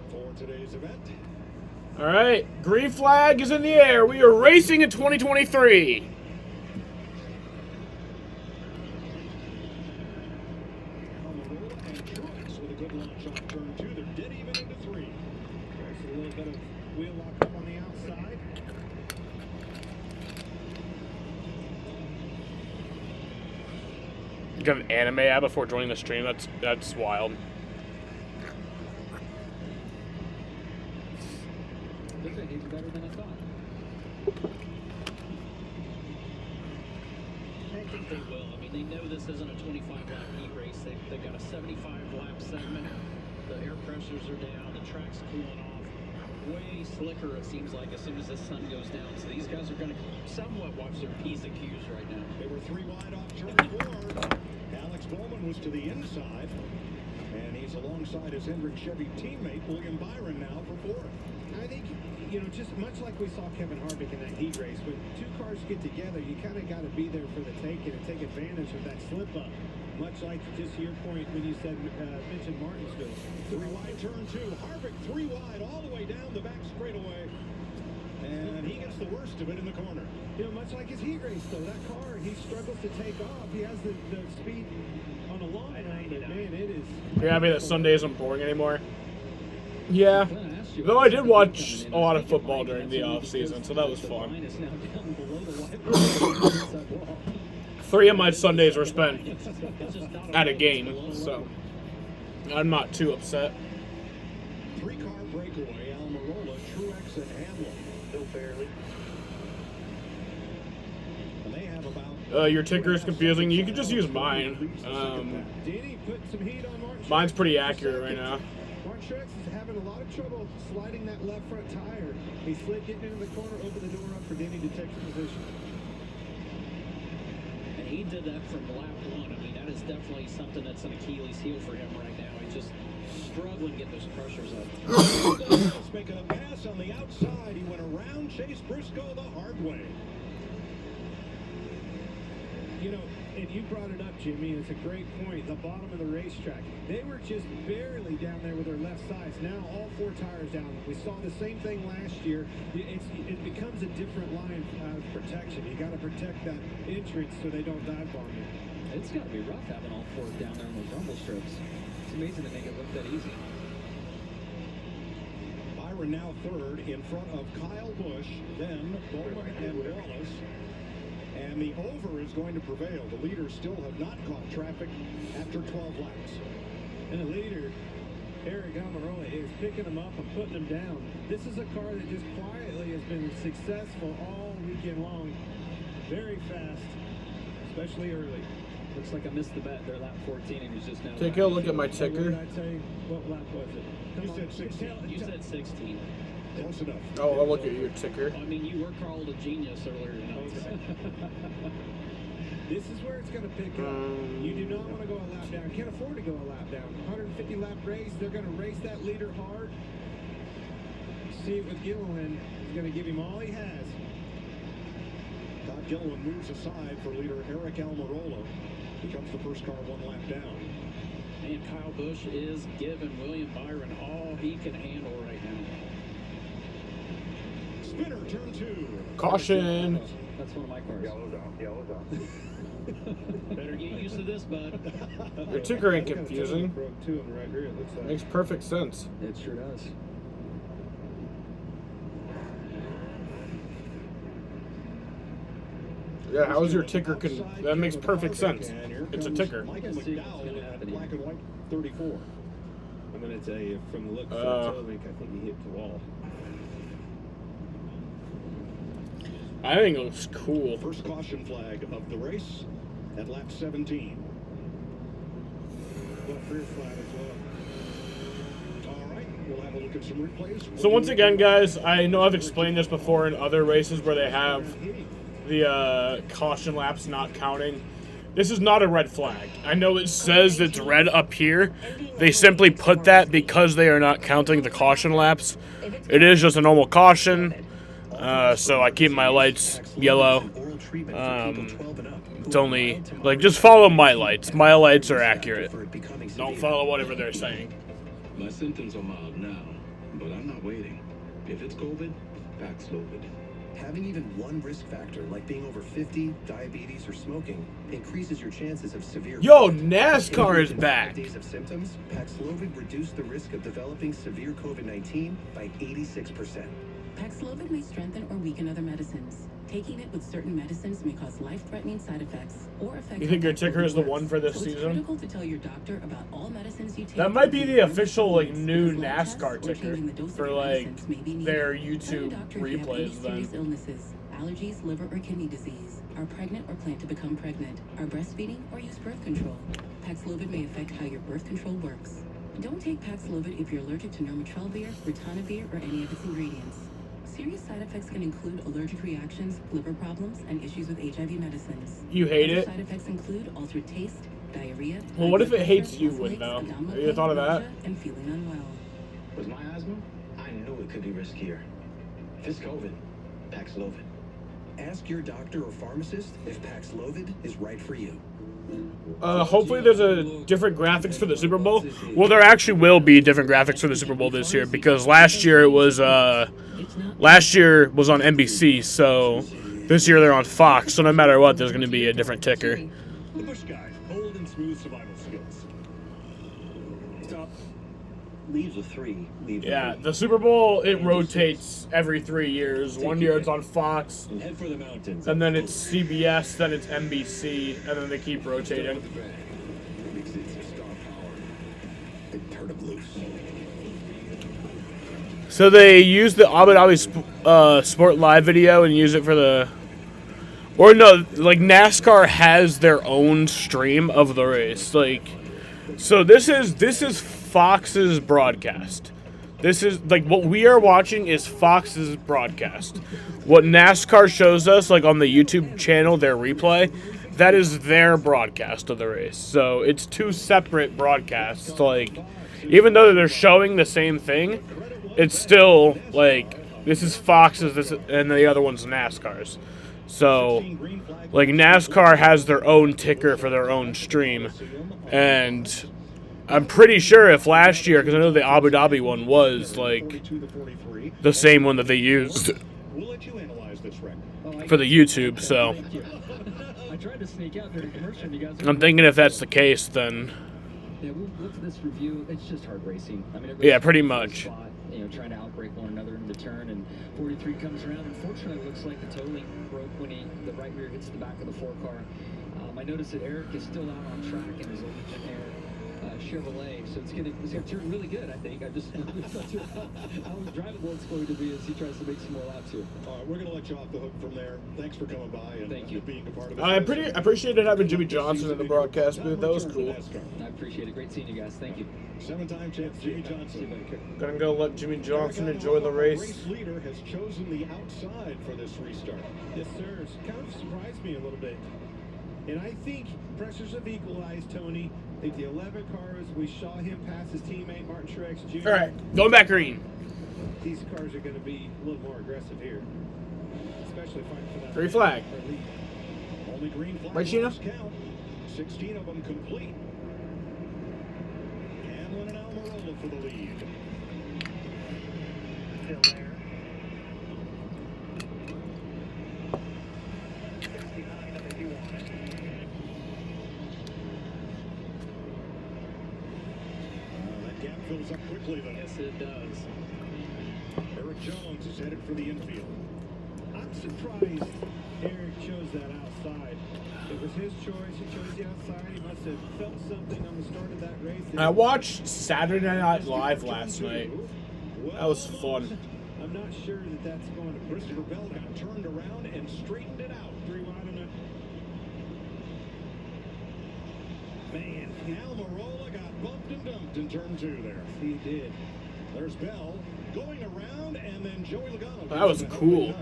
for today's event. All right, green flag is in the air. We are racing in 2023. Almirola and Truex with a good launch off turn 2. They're dead even into 3. There's a little bit of wheel lock up on the outside. You got an anime ad before joining the stream. That's wild. They're behaving better than I thought. I think they will. I mean, they know this isn't a 25-lap heat race. They've got a 75-lap segment. The air pressures are down. The track's cooling off. Way slicker, it seems like, as soon as the sun goes down. So these guys are going to somewhat watch their P's and Q's right now. They were 3 wide off turn 4. Alex Bowman was to the inside, and he's alongside his Hendrick Chevy teammate William Byron now for 4th. I think, you know, just much like we saw Kevin Harvick in that heat race, when 2 cars get together, you kind of got to be there for the taking and take advantage of that slip up. Much like just your point when you said mentioned Martinsville. 3 wide turn 2. Harvick 3 wide all the way down the back straightaway. And he gets the worst of it in the corner. You know, much like his heat race, though, that car, he struggles to take off. He has the speed on a long run, but man, it is... You're happy that Sunday isn't boring anymore? Yeah. Though I did watch a lot of football during the off season, so that was fun. 3 of my Sundays were spent at a game, so I'm not too upset. 3-car breakaway. Almirola, Truex, and Hamlin. Still barely. And they have about... Your ticker is confusing. You can just use mine. Mine's pretty accurate right now. Martin Truex is having a lot of trouble sliding that left front tire. He slid getting into the corner, opened the door up for Denny to take the position. he did that from lap 1. I mean, that is definitely something that's an Achilles heel for him right now. He's just struggling to get those pressures up. Making a pass on the outside. He went around Chase Briscoe the hard way. You know, and you brought it up, Jimmy, and it's a great point. The bottom of the racetrack. They were just barely down there with their left sides. Now all 4 tires down. We saw the same thing last year. It becomes a different line of protection. You got to protect that entrance so they don't dive bomb you. It's got to be rough having all 4 down there on those rumble strips. It's amazing to make it look that easy. Byron now third in front of Kyle Busch, then Bowman and Wallace. And the over is going to prevail. The leaders still have not caught traffic after 12 laps. And the leader, Eric Almirola, is picking them up and putting them down. This is a car that just quietly has been successful all weekend long. Very fast, especially early. Looks like I missed the bet. They're lap 14 and he's just now. Take a look at my ticker. What did I say? What lap was it? You said 16. You said 16. Close enough. Oh, I'll look at your ticker. I mean, you were called a genius earlier tonight. This is where it's going to pick up. You do not want to go a lap down. Can't afford to go a lap down. 150 lap race. They're going to race that leader hard. See it with Gilliland. He's going to give him all he has. Todd Gilliland moves aside for leader Eric Almirola. Becomes the first car 1 lap down. And Kyle Busch is giving William Byron all he can handle right now. Spinner, turn 2. Caution. That's one of my cars. Yellow's off. Better get used to this, bud. Your ticker ain't confusing. Broke 2 on the right rear, it looks like. Makes perfect sense. It sure does. Yeah, how's your ticker? That makes perfect sense. It's a ticker. Michael McDowell at black and white 34. I'm going to tell you, from the look of the toe link, I think he hit the wall. I think it looks cool. First caution flag of the race at lap 17. Well, rear flag as well. All right, we'll have a look at some replays. So once again, guys, I know I've explained this before in other races where they have the caution laps not counting. This is not a red flag. I know it says it's red up here. They simply put that because they are not counting the caution laps. It is just a normal caution. So I keep my lights yellow. It's only, like, just follow my lights. My lights are accurate. Don't follow whatever they're saying. My symptoms are mild now, but I'm not waiting. If it's COVID, Paxlovid. Having even one risk factor, like being over 50, diabetes, or smoking, increases your chances of severe... Yo, NASCAR is back! Days of symptoms, Paxlovid reduced the risk of developing severe COVID-19 by 86%. Paxlovid may strengthen or weaken other medicines. Taking it with certain medicines may cause life-threatening side effects or affect... You think your ticker is the one for this season? It's critical to tell your doctor about all medicines you take. That might be the official, like, new NASCAR ticker for, like, their YouTube replays then. Illnesses, allergies, liver or kidney disease, are pregnant or plan to become pregnant, are breastfeeding or use birth control. Paxlovid may affect how your birth control works. Don't take Paxlovid if you're allergic to Nirmatrelvir, ritonavir, or any of its ingredients. Serious side effects can include allergic reactions, liver problems, and issues with HIV medicines. You hate Other it? Side effects include altered taste, diarrhea. Well, what if it hates you, though? Have you thought of that? And feeling unwell. With my asthma, I knew it could be riskier. If it's COVID, Paxlovid. Ask your doctor or pharmacist if Paxlovid is right for you. Hopefully there's a different graphics for the Super Bowl. Well, there actually will be different graphics for the Super Bowl this year because last year it was on NBC, so this year they're on Fox. So no matter what, there's going to be a different ticker. The Busch guys, bold and smooth survival skills. Stop. Leaves a 3. Yeah, the Super Bowl, it rotates every 3 years. 1 year it's on Fox, Head for the mountains. and then it's CBS, then it's NBC, and then they keep rotating. Turn them loose. So they use the Abu Dhabi Sport Live video and use it for the... Or no, like NASCAR has their own stream of the race. Like, so this is Fox's broadcast. This is, like, what we are watching is Fox's broadcast. What NASCAR shows us, like, on the YouTube channel, their replay, that is their broadcast of the race. So it's two separate broadcasts. Like, even though they're showing the same thing, it's still like this is Fox's, and the other one's NASCAR's. So, like, NASCAR has their own ticker for their own stream, and I'm pretty sure if last year, because I know the Abu Dhabi one was like the same one that they used for the YouTube. So I tried to sneak out during commercial. You guys. I'm thinking if that's the case, then Yeah, we'll look at this review. It's just hard racing. I mean, yeah, pretty much. Spot, you know, trying to outbreak one another in the turn, and 43 comes around. Unfortunately, it looks like the toe link broke when the right rear hits the back of the 4-car. I noticed that Eric is still out on track in his Legion Air Chevrolet, so it's gonna turn really good. I think. I just not sure how drivable it's going to be as he tries to make some more laps here. All right, we're gonna let you off the hook from there. Thanks for coming by and Thank you. being a part of it. I appreciated having Jimmy Johnson in the broadcast booth. That was cool. I appreciate it. Great seeing you guys. Thank you. 7-time champ Jimmy Johnson. Gonna go let Jimmy Johnson enjoy the race. Race leader has chosen the outside for this restart. Yes, sir. It's kind of surprised me a little bit. And I think pressures have equalized, Tony. I think the 11 cars, we saw him pass his teammate Martin Truex Jr. All right, going back green. These cars are going to be a little more aggressive here, especially fighting for that. Green flag. Only green flag Right, Sheena? count. 16 of them complete. Hamlin and Almirola for the lead. Still there. Fills up quickly, though. Yes, it does. Eric Jones is headed for the infield. I'm surprised Eric chose that outside. It was his choice. He chose the outside. He must have felt something on the start of that race. I watched Saturday Night Live last night. That was fun. I'm not sure that that's going to Christopher Bell got turned around and straightened it out. 3 wide on it. Man, Almirola got bumped and dumped in turn 2 there. He did. There's Bell going around, and then Joey Logano. That was cool.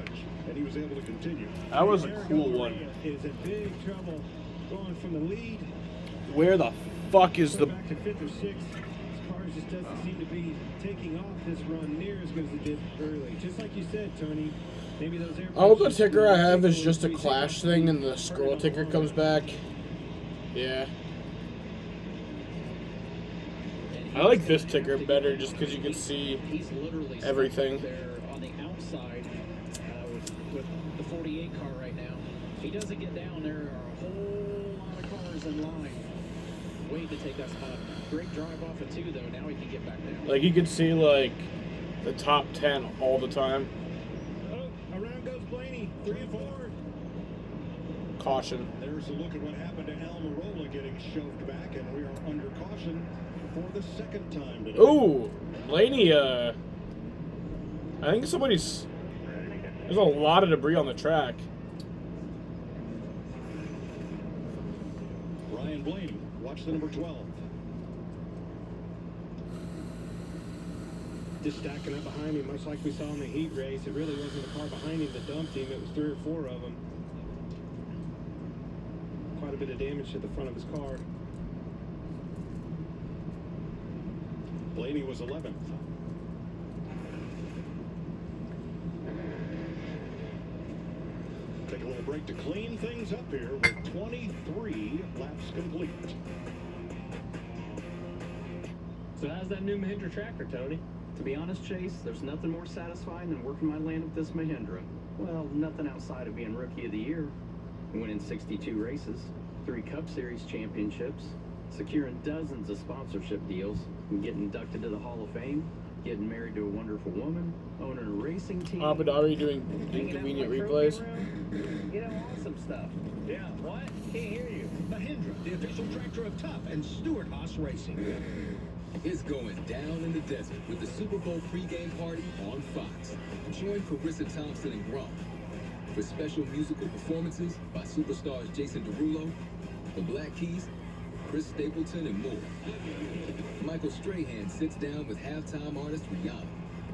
And he was able to continue. That was a cool one. Is in big trouble going from the lead. Where the fuck is the... Back to 5th or 6th. This car just doesn't seem to be taking off this run near as good as it did early. Just like you said, Tony. Maybe those air. All the ticker I have is just a Clash thing, and the scroll ticker comes back. Yeah. I like this ticker better just because you can see everything. There on the outside with the 48 car right now. If he doesn't get down, there are a whole lot of cars in line waiting to take that spot. Great drive off of 2, though. Now he can get back down. Like, you can see, like, the top 10 all the time. Oh, around goes Blaney. 3 and 4. Caution. There's a look at what happened to Almirola getting shoved back, and we are under caution for the 2nd time today. Ooh, Blaney, I think there's a lot of debris on the track. Ryan Blaney, watch the number 12. Just stacking up behind him, much like we saw in the heat race. It really wasn't the car behind him that dumped him. It was 3 or 4 of them. Quite a bit of damage to the front of his car. Blaney was 11th. Take a little break to clean things up here with 23 laps complete. So how's that new Mahindra tractor, Tony? To be honest, Chase, there's nothing more satisfying than working my land with this Mahindra. Well, nothing outside of being Rookie of the Year. Winning 62 races, 3 Cup Series championships, securing dozens of sponsorship deals, and getting inducted to the Hall of Fame, getting married to a wonderful woman, owning a racing team. Abu Dhabi doing inconvenient replays. You know, awesome stuff. Yeah, what? Can't hear you. Mahindra, the official tractor of Tough and Stewart Haas Racing. It's going down in the desert with the Super Bowl pregame party on Fox. Join Carissa Thompson and Gronk for special musical performances by superstars Jason Derulo, the Black Keys, Chris Stapleton, and more. Michael Strahan sits down with halftime artist Rihanna,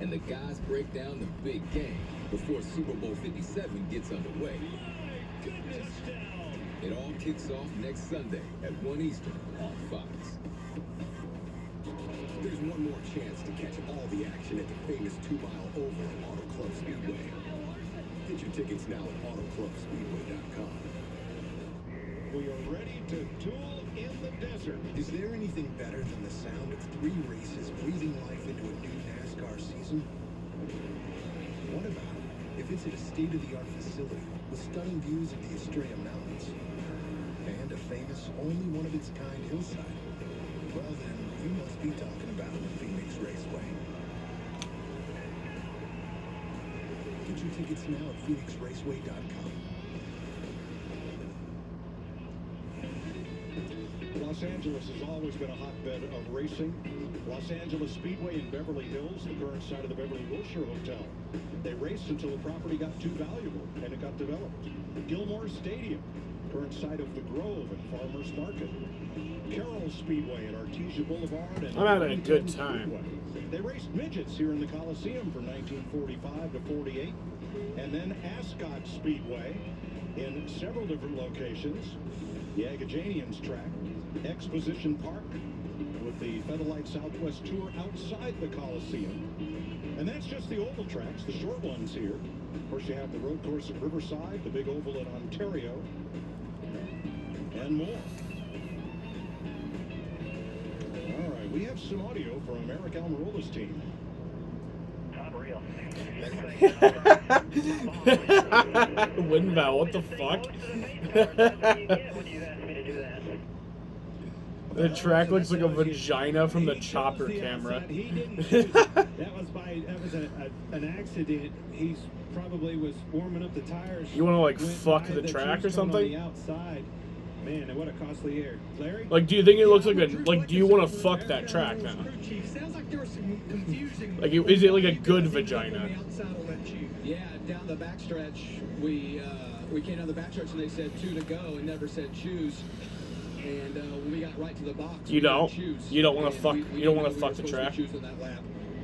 and the guys break down the big game before Super Bowl 57 gets underway. It all kicks off next Sunday at 1 Eastern on Fox. There's one more chance to catch all the action at the famous 2-mile oval at Auto Club Speedway. Get your tickets now at autoclubspeedway.com. We are ready to duel in the desert. Is there anything better than the sound of 3 races breathing life into a new NASCAR season? What about if it's at a state-of-the-art facility with stunning views of the Estrella Mountains and a famous, only one-of-its-kind hillside? Well, then, you must be talking about Phoenix Raceway. Get your tickets now at phoenixraceway.com. Los Angeles has always been a hotbed of racing. Los Angeles Speedway in Beverly Hills, the current site of the Beverly Wilshire Hotel. They raced until the property got too valuable and it got developed. Gilmore Stadium, current site of the Grove and Farmers Market. Carroll Speedway at Artesia Boulevard and I'm having a good time. Speedway. They raced midgets here in the Coliseum from 1945 to 48. And then Ascot Speedway in several different locations. The Agajanians track, Exposition Park, with the Fedalite Southwest Tour outside the Coliseum. And that's just the oval tracks, the short ones here. Of course, you have the road course at Riverside, the big oval at Ontario, and more. All right, we have some audio from Eric Almirola's team. Windbow, what the fuck? The track looks like a vagina from the chopper camera. That was an accident. He probably was warming up the tires. You want to like fuck the track or something? On the outside. Man, and what a costly air. Larry? Like, do you think it looks like a, like, do you want to fuck that track now? Sounds like there was some confusing. Like, is it like a good vagina? Yeah, down the backstretch, we came down the backstretch and they said 2 to go and never said choose. And when we got right to the box, You don't want to fuck. You don't want to fuck the track. choose on that lap.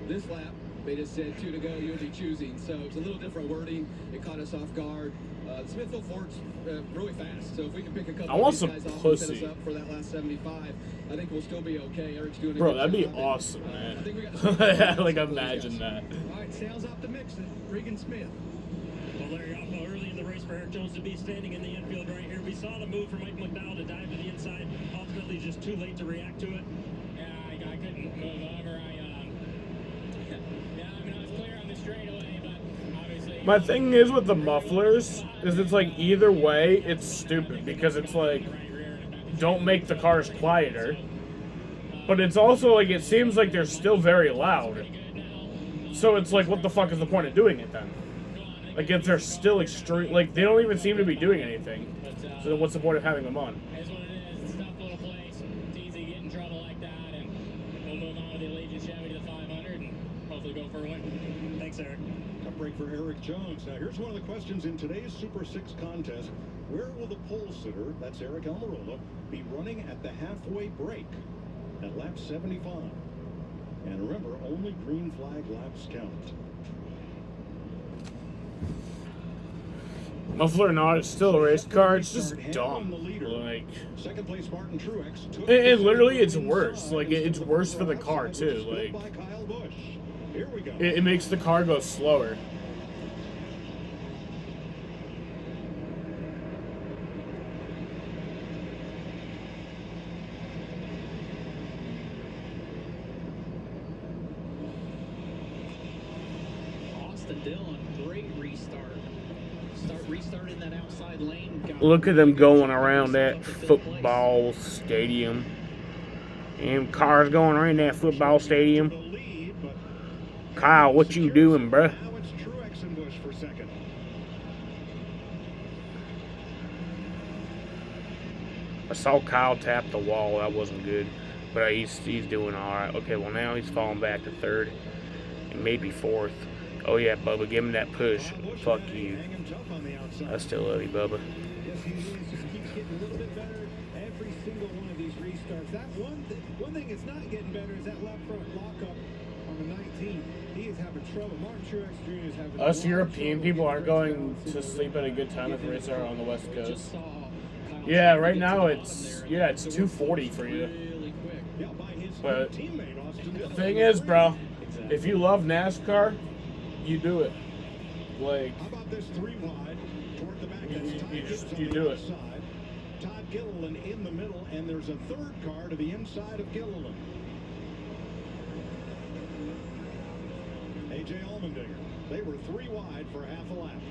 This lap, they just said 2 to go. You would be choosing. So it's a little different wording. It caught us off guard. Smithville Fork's really fast, so if we can pick a couple I want of some these guys off pussy. and set us up for that last 75, I think we'll still be okay. Eric's doing a Bro, good that'd be job, and awesome, I man. think we got Like, imagine that. All right, sounds optimistic. Regan Smith. Well, Larry, also early in the race for Eric Jones to be standing in the infield right here. We saw the move from Mike McDowell to dive to the inside. Ultimately, just too late to react to it. Yeah, I couldn't move over. I was clear on the straightaway, but obviously. My thing is with the mufflers is it's like either way it's stupid because it's like don't make the cars quieter, but it's also like it seems like they're still very loud. So it's like what the fuck is the point of doing it then? Like if they're still extreme, like they don't even seem to be doing anything. So then what's the point of having them on? It's what it is. It's a tough little place. It's easy to get in trouble like that, and we'll move on with the Allegiant Chevy to the 500 and hopefully go for a win. Thanks, Eric. Tough break for Eric Jones. Now, here's one of the questions in today's Super 6 contest. Where will the pole sitter, that's Eric Almirola, be running at the halfway break at lap 75? And remember, only green flag laps count. Muffler or not, it's still a race car. It's just dumb. Like, Second place, Martin Truex took and literally, it's worse. Like, it's worse for the car too. Like, by Kyle Busch. Here we go. it makes the car go slower. Austin Dillon, great restart. Restarting that outside lane. Look at them going around that football stadium. And cars going around that football stadium. Kyle, what you doing, bruh? Now it's Truex and Busch for second. I saw Kyle tap the wall. That wasn't good. But he's doing all right. Okay, well, now he's falling back to third. And maybe fourth. Oh, yeah, Bubba, give him that push. Fuck you. I still love you, Bubba. Yes, he is. Just keeps getting a little bit better every single one of these restarts. That one thing that's not getting better is that left front lockup on the 19. He is having trouble. Martin Truex Jr. is having Us European people aren't going to sleep at a good time if races are on the West Coast. Yeah, right now it's 240 for you. But the thing is, bro, if you love NASCAR, you do it. Like, How about this 3 wide toward the back? you do it. Todd Gilliland in the middle, and there's a third car to the inside of Gilliland. A.J. Allmendinger. They were 3 wide for half a lap.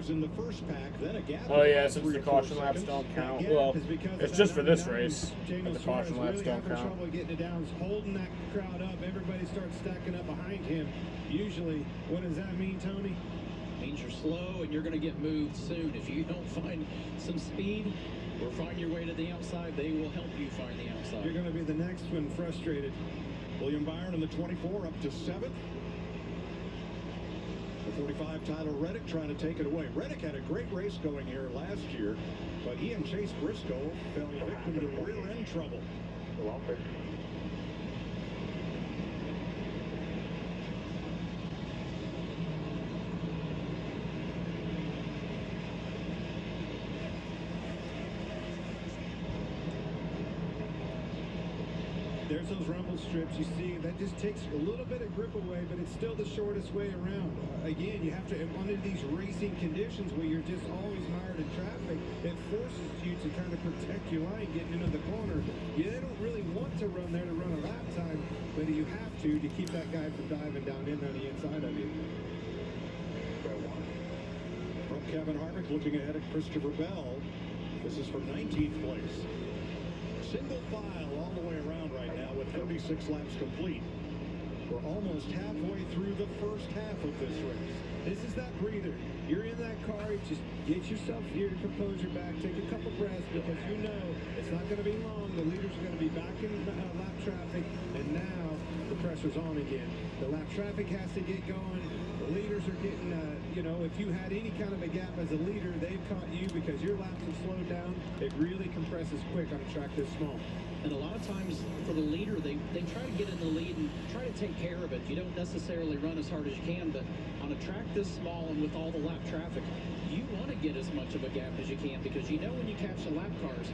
In the first pack, then a gap. Oh yeah, since the caution laps don't count. Well, it's just for this race. But the caution laps don't count. Trouble getting it down, holding that crowd up. Everybody starts stacking up behind him. Usually, what does that mean, Tony? Means you're slow and you're going to get moved soon. If you don't find some speed or find your way to the outside, they will help you find the outside. You're going to be the next one frustrated. William Byron in the 24 up to 7th. The 45, Tyler Reddick trying to take it away. Reddick had a great race going here last year, but he and Chase Briscoe fell victim to rear-end trouble. There's those rumble strips you see. That just takes a little bit of grip away, but it's still the shortest way around. Again, you have to, in one of these racing conditions where you're just always mired in traffic, it forces you to kind of protect your line getting into the corner. You don't really want to run there to run a lap time, but you have to keep that guy from diving down in on the inside of you. From Kevin Harvick looking ahead at Christopher Bell. This is for 19th place. Single file all the way around right now with 36 laps complete. We're almost halfway through the first half of this race. This is that breather. You're in that car, just get yourself here to compose your back, take a couple breaths, because you know it's not going to be long. The leaders are going to be back in lap traffic, and now the pressure's on again. The lap traffic has to get going. The leaders are getting, if you had any kind of a gap as a leader, they've caught you because your laps have slowed down. It really compresses quick on a track this small. And a lot of times for the leader, they try to get in the lead and try to take care of it. You don't necessarily run as hard as you can, but on a track this small and with all the lap traffic, you want to get as much of a gap as you can, because you know when you catch the lap cars,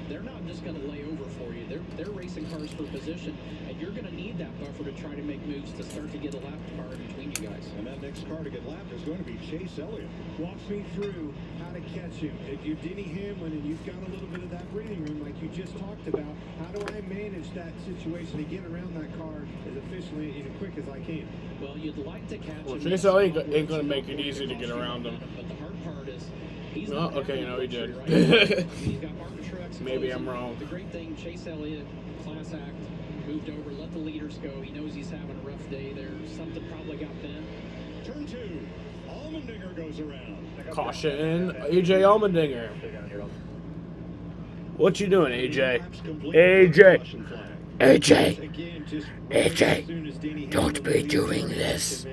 they're not just going to lay over for you. They're racing cars for position, and you're going to need that buffer to try to make moves to start to get a lap car in between you guys. And that next car to get lapped is going to be Chase Elliott. Walk me through how to catch him. If you're Denny Hamlin and you've got a little bit of that breathing room like you just talked about, how do I manage that situation to get around that car as efficiently and quick as I can? Well, you'd like to catch him. Chase Elliott ain't going to make it easy to get around him. But the hard part is he's Oh, okay, he did. He's got Martin Truex. Maybe I'm wrong. The great thing, Chase Elliott, class act, moved over, let the leaders go. He knows he's having a rough day there. Something probably got bent. Turn 2. Allmendinger goes around. Caution, AJ Allmendinger. What you doing, AJ? AJ, don't be doing this.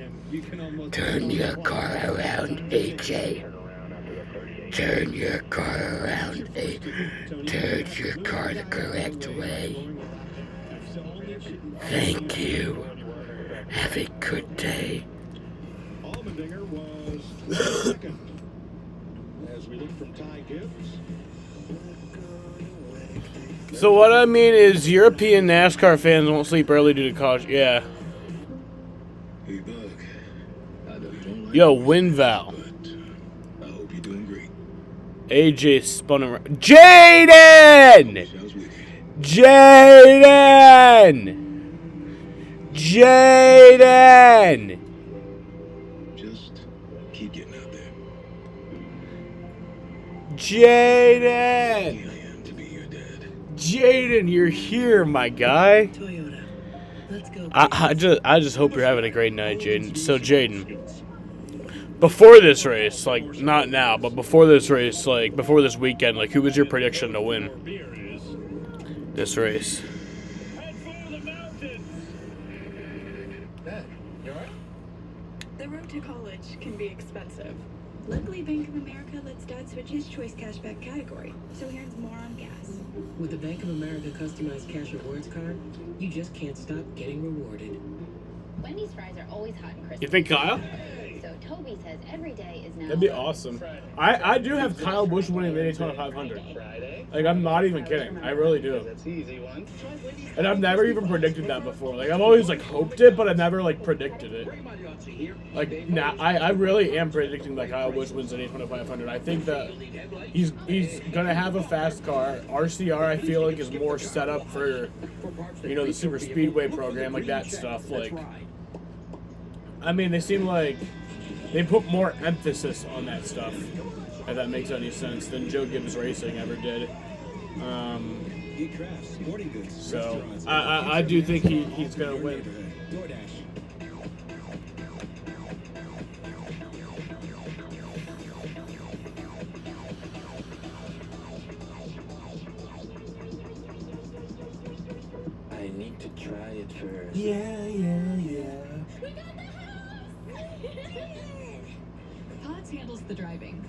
Turn your car around, AJ. Turn your car around, turn your car the correct way. Thank you. Have a good day. Allmendinger was 22nd. As we look from Ty Gibbs. So what I mean is European NASCAR fans won't sleep early due to caution. Yeah. Hey, Buck. I know you don't like Yo, WinVal. I hope you're doing great. AJ spun around. Jaden! Jaden! Just keep getting out there. Jaden! Jaden, you're here, my guy. Toyota. Let's go. I just hope you're having a great night, Jaden. So, Jaden, before this race, like, not now, but before this race, like, before this weekend, like, who was your prediction to win this race? The road to college can be expensive. Luckily, Bank of America lets Dad switch his choice cashback category, so he earns more on gas. With the Bank of America customized cash rewards card, you just can't stop getting rewarded. Wendy's fries are always hot and crispy. You think Kyle? So Toby says every day is now. That'd be awesome. I do have Kyle Busch winning the Daytona 500. Like, I'm not even kidding. I really do. And I've never even predicted that before. Like, I've always, like, hoped it, but I've never, like, predicted it. Like, nah, I really am predicting that Kyle Busch wins the Daytona 500. I think that he's gonna have a fast car. RCR, I feel like, is more set up for, you know, the super speedway program, like that stuff. Like, I mean, they seem like they put more emphasis on that stuff, if that makes any sense, than Joe Gibbs Racing ever did. So I do think he's gonna win. I need to try it first. Yeah. Pods handles the driving.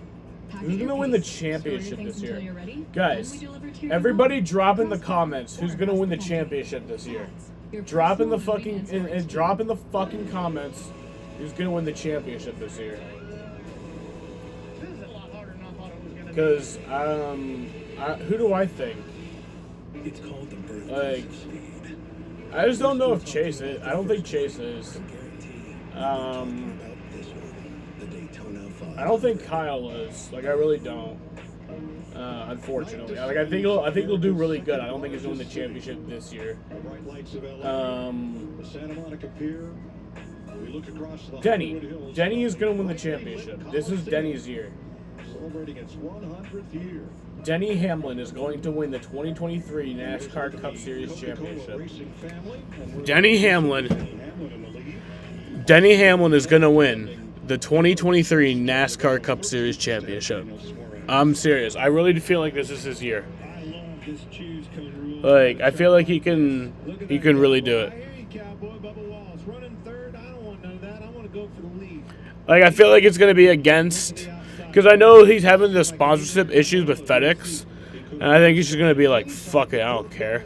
Who's gonna win the championship this year? Guys, everybody drop in the comments who's gonna win the championship this year. Drop in the fucking drop in the fucking comments who's gonna win the championship this year. Because who do I think? It's called the birth Like, I just don't know if Chase is. I don't think Chase is. I don't think Kyle is. Like, I really don't. Unfortunately, like, I think he'll do really good. I don't think he's going to win the championship this year. Denny is going to win the championship. This is Denny's year. Celebrating its 100th year. Denny Hamlin is going to win the 2023 NASCAR Cup Series championship. Denny Hamlin is going to win the 2023 NASCAR Cup Series championship. I'm serious. I really feel like this is his year. Like, I feel like he can really do it. Like, I feel like it's going to be against, because I know he's having the sponsorship issues with FedEx, and I think he's just going to be like, fuck it, I don't care.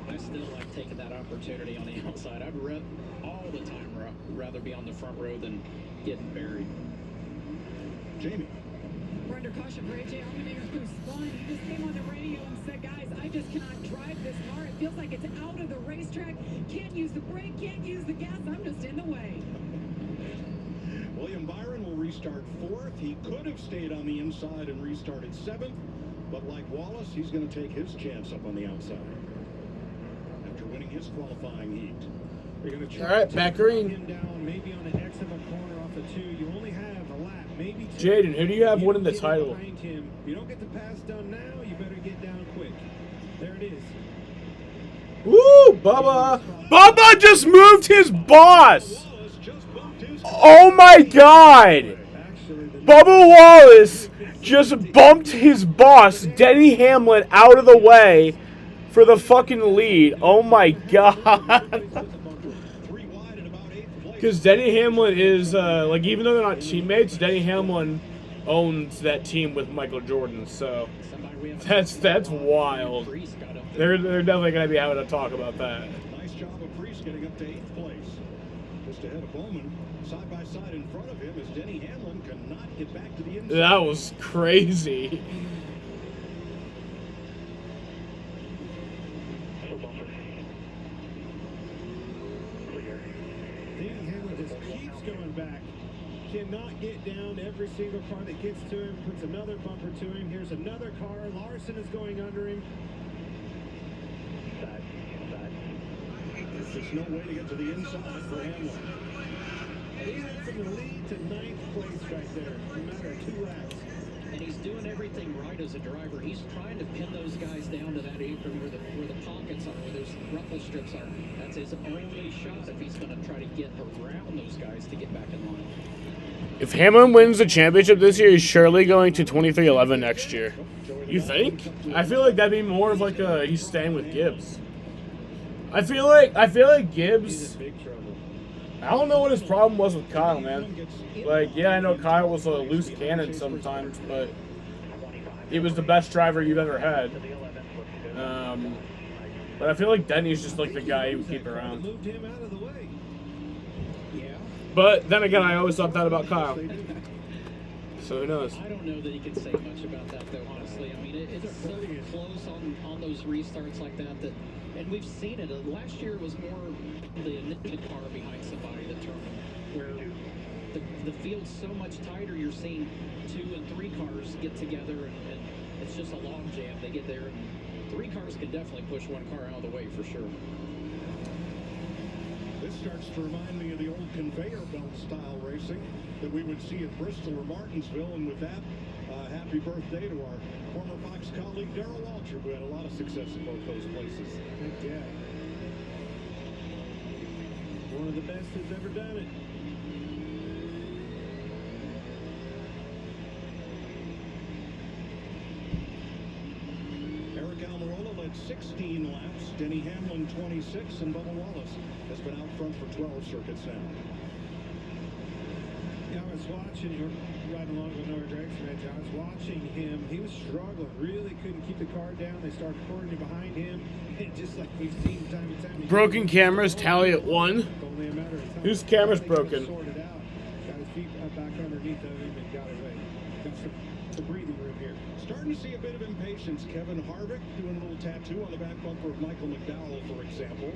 I still like taking that opportunity on the outside. I'd all the time rather be on the front row than getting buried. Jamie. We're under caution for AJ Allmendinger, who spun. He just came on the radio and said, guys, I just cannot drive this car. It feels like it's out of the racetrack. Can't use the brake, can't use the gas. I'm just in the way. William Byron will restart 4th. He could have stayed on the inside and restarted 7th, but like Wallace, he's going to take his chance up on the outside after winning his qualifying heat. They're going to try All right, back green. Down, maybe on an X of a corner off a 2. You only have a lap, maybe 2. Jaden, who do you have winning the title? Him. You don't get the pass done now, you better get down quick. There it is. Woo, Bubba! Bubba just moved his boss! Oh my god! Bubba Wallace just bumped his boss, Denny Hamlin, out of the way for the fucking lead. Oh my god. Because Denny Hamlin is, like, even though they're not teammates, Denny Hamlin owns that team with Michael Jordan, so that's wild. They're definitely going to be having a talk about that. Nice job of Priest getting up to 8th place. Just ahead of Bowman, side by side in front of him as Denny Hamlin cannot get back to the inside. That was crazy. Denny Hamlin just keeps going back. Cannot get down. Every single car that gets to him puts another bumper to him. Here's another car. Larson is going under him. There's no way to get to the inside for Hamlin. He went from the lead to 9th place right there, no matter 2 laps. And he's doing everything right as a driver. He's trying to pin those guys down to that apron where the pockets are, where those ruffle strips are. That's his only shot if he's going to try to get around those guys to get back in line. If Hamlin wins the championship this year, he's surely going to 23-11 next year. You think? I feel like that'd be more of like he's staying with Gibbs. I feel like Gibbs. I don't know what his problem was with Kyle, man. Like, yeah, I know Kyle was a loose cannon sometimes, but he was the best driver you've ever had. But I feel like Denny's just like the guy you would keep around. But then again, I always thought that about Kyle. So who knows? I don't know that he can say much about that, though, honestly. I mean, it's so close on those restarts like that, and we've seen it. Last year it was more the initial car behind somebody that turned, where the field's so much tighter, you're seeing 2 and 3 cars get together, and it's just a log jam. They get there, and 3 cars can definitely push 1 car out of the way for sure. This starts to remind me of the old conveyor belt style racing that we would see at Bristol or Martinsville. And with that, happy birthday to our former Fox colleague Darrell Waltrip, who had a lot of success in both those places. Heck yeah. One of the best that's ever done it. Eric Almirola led 16 laps. Denny Hamlin 26, and Bubba Wallace has been out front for 12 circuits now. Yeah, I was watching you riding along with Noah Gragson. I was watching him. He was struggling. Really couldn't keep the car down. They started pouring it behind him. And just like we've seen time and time again. Broken cameras tally at 1. Only a matter of time. Whose camera's broken? Sorted out. Got his feet back underneath of him and got away. Got some breathing room here. Starting to see a bit of impatience. Kevin Harvick doing a little tattoo on the back bumper of Michael McDowell, for example.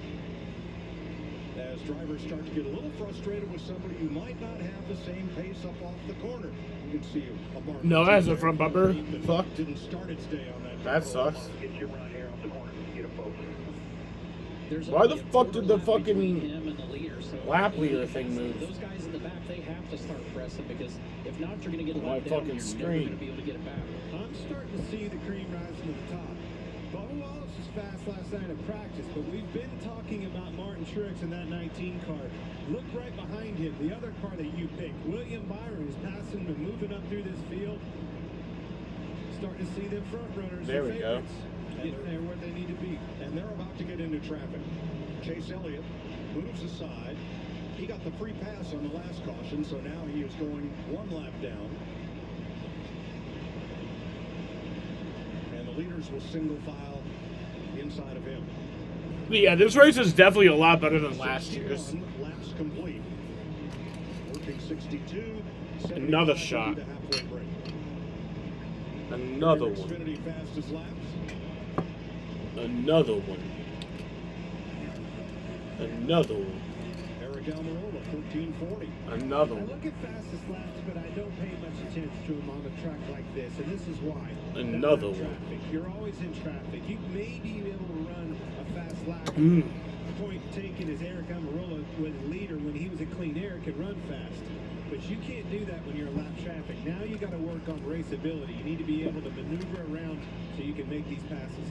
As drivers start to get a little frustrated with somebody who might not have the same pace up off the corner. You can see a bar. No, that's a front bumper. Fuck. Didn't start its day on that. That sucks. Get you right here off the corner. Get a focus. Why the fuck did the fucking him and the leader, so lap leader thing move? Those guys in the back, they have to start pressing, because if not, you're going to get a My lap down. fucking You're never screen. going to be able to get it back. I'm starting to see the cream rising to the top. Bubba Wallace was fast last night at practice, but we've been talking about Martin Truex in that 19 car. Look right behind him, the other car that you picked. William Byron is passing and moving up through this field. Starting to see them front runners. There we go. Getting there where they need to be. And they're about to get into traffic. Chase Elliott moves aside. He got the free pass on the last caution, so now he is going 1 lap down. And the leaders will single file inside of him. Yeah, this race is definitely a lot better than last year's. Laps complete. Working 62. Another shot. Another one. Xfinity fastest laps. Another one. Another one. Eric Almirola, 1440. Another I one. look at fastest laps, but I don't pay much attention to them on a track like this, and this is why. Another one. Traffic. You're always in traffic. You may be able to run a fast lap. Point taken is Eric Almirola was a leader when he was a clean air, could run fast. But you can't do that when you're in lap traffic. Now you got to work on raceability. You need to be able to maneuver around so you can make these passes.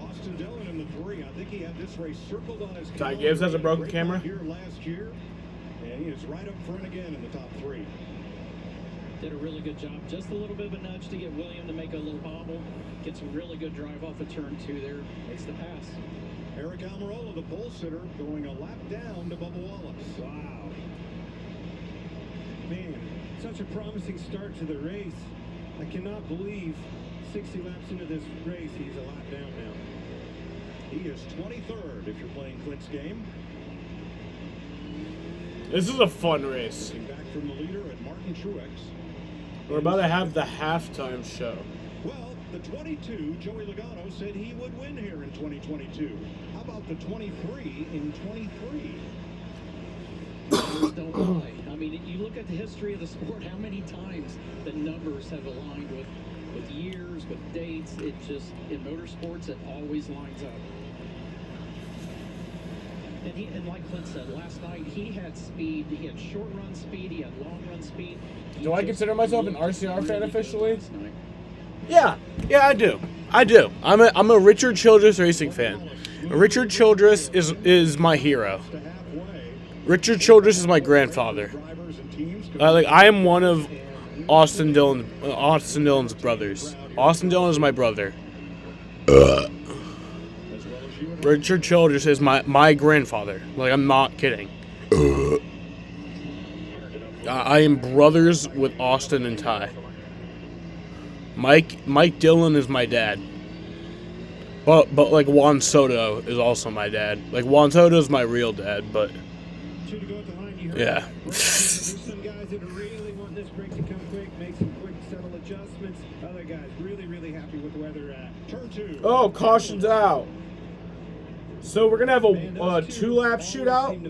Austin Dillon in the 3. I think he had this race circled on his Ty Gibbs has a broken camera. Here last year, and he is right up front again in the top 3. Did a really good job. Just a little bit of a nudge to get William to make a little bobble. Gets a really good drive off of turn 2 there. Makes the pass. Eric Almirola, the pole sitter, going a lap down to Bubba Wallace. Wow. Man, such a promising start to the race. I cannot believe 60 laps into this race, he's a lap down now. He is 23rd if you're playing Clint's game. This is a fun race. Looking back from the leader at Martin Truex. We're about to have the halftime show. Well, the 22, Joey Logano, said he would win here in 2022. How about the 23 in 23? Numbers don't lie. I mean, you look at the history of the sport, how many times the numbers have aligned with years, with dates. It just, in motorsports, it always lines up. And like Clint said, last night he had speed. He had short run speed. He had long run speed. Do I consider myself an RCR fan officially? Yeah, I do. I'm a Richard Childress racing fan. Richard Childress is my hero. Richard Childress is my grandfather. I am one of Austin Dillon's brothers. Austin Dillon is my brother. Richard Childress is my grandfather. Like, I'm not kidding. I am brothers with Austin and Ty. Mike Dillon is my dad. But like Juan Soto is also my dad. Like Juan Soto is my real dad, but yeah. Some guys that really want this break to come quick, make some quick subtle adjustments. Other guys really happy with where they're at. Turn 2. Oh, caution's out. So we're gonna have a 2-lap shootout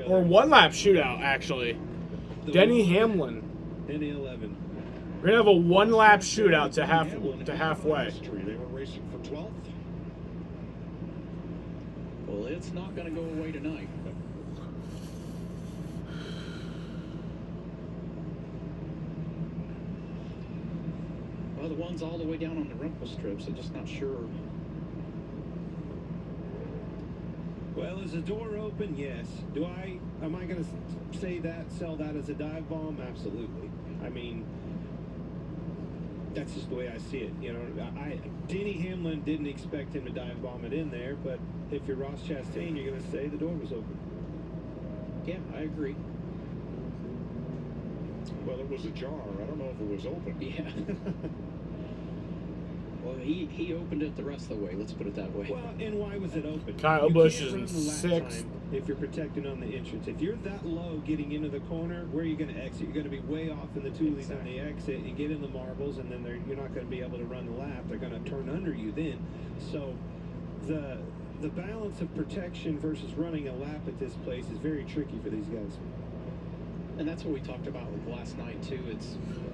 or 1-lap shootout actually. Denny Hamlin. Denny 11. We're gonna have a 1-lap shootout to halfway. They were racing for 12th. Well, it's not going to go away tonight. Well, the one's all the way down on the rumble strips. I'm just not sure. Well, is the door open? Yes. Am I going to sell that as a dive bomb? Absolutely. I mean, that's just the way I see it. You know, Denny Hamlin didn't expect him to dive bomb it in there, but if you're Ross Chastain, you're going to say the door was open. Yeah, I agree. Well, it was ajar. I don't know if it was open. Yeah. Well, he opened it the rest of the way. Let's put it that way. Well, and why was it open? Kyle Busch is in 6th. If you're protecting on the entrance, if you're that low getting into the corner, where are you going to exit? You're going to be way off in the Toolies on the exit. You get in the marbles, and then you're not going to be able to run the lap. They're going to turn under you then. So the balance of protection versus running a lap at this place is very tricky for these guys. And that's what we talked about last night too.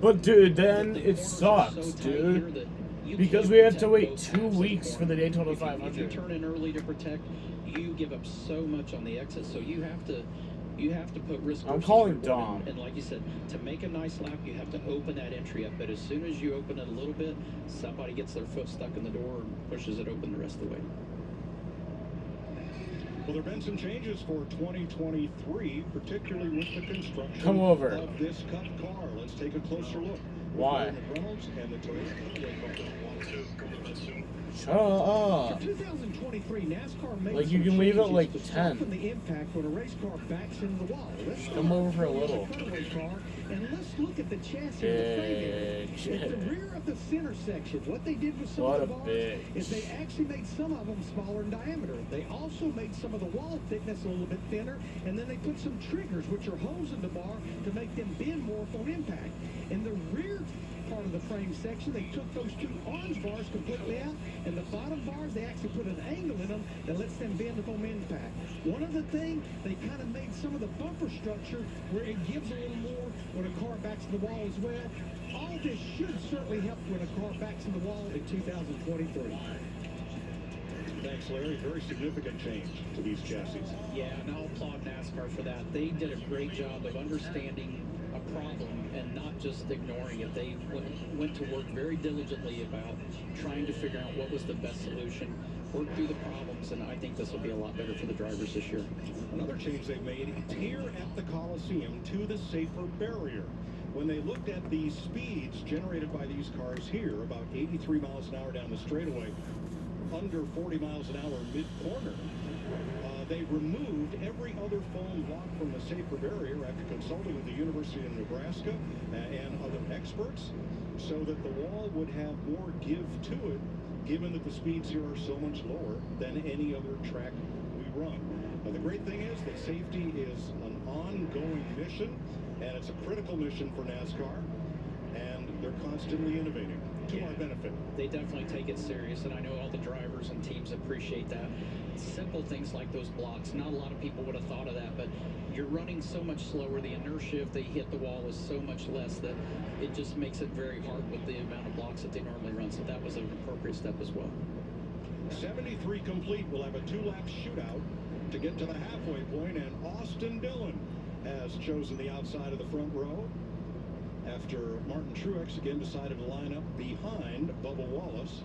But dude, then it sucks, dude. Because we have to wait 2 weeks for the Daytona 500. If you turn in early to protect, you give up so much on the exit. So you have to put risk. I'm calling Dom. And like you said, to make a nice lap, you have to open that entry up. But as soon as you open it a little bit, somebody gets their foot stuck in the door and pushes it open the rest of the way. Well, there have been some changes for 2023, particularly with the construction of this Cup car. Let's take a closer look. Why? Reynolds and the Toyota. Shut up. For 2023, NASCAR makes Like, you can leave it like 10. soften the impact when a race car backs into the wall. Let's Come over for a little. And let's look at the chassis of the frame area. At the rear of the center section, what they did with some of the bars is they actually made some of them smaller in diameter. They also made some of the wall thickness a little bit thinner, and then they put some triggers, which are holes in the bar, to make them bend more on impact. In the rear part of the frame section, they took those two orange bars completely out, and the bottom bars, they actually put an angle in them that lets them bend upon impact. One other thing, they kind of made some of the bumper structure where it gives a little more when a car backs to the wall as well. All this should certainly help when a car backs in the wall in 2023. Thanks, Larry. Very significant change to these chassis. Yeah, and I'll applaud NASCAR for that. They did a great job of understanding a problem and not just ignoring it. They went to work very diligently about trying to figure out what was the best solution, work through the problems, and I think this will be a lot better for the drivers this year. Another change they've made here at the Coliseum to the safer barrier. When they looked at the speeds generated by these cars here, about 83 miles an hour down the straightaway, under 40 miles an hour mid-corner, they removed every other foam block from the safer barrier after consulting with the University of Nebraska and other experts, so that the wall would have more give to it, given that the speeds here are so much lower than any other track we run. The great thing is that safety is an ongoing mission, and it's a critical mission for NASCAR, and they're constantly innovating to our benefit. They definitely take it serious, and I know all the drivers and teams appreciate that. Simple things like those blocks, not a lot of people would have thought of that, but you're running so much slower. The inertia, if they hit the wall, is so much less that it just makes it very hard with the amount of blocks that they normally run. So that was an appropriate step as well. 73 complete. We'll have a 2-lap shootout to get to the halfway point, and Austin Dillon has chosen the outside of the front row after Martin Truex again decided to line up behind Bubba Wallace.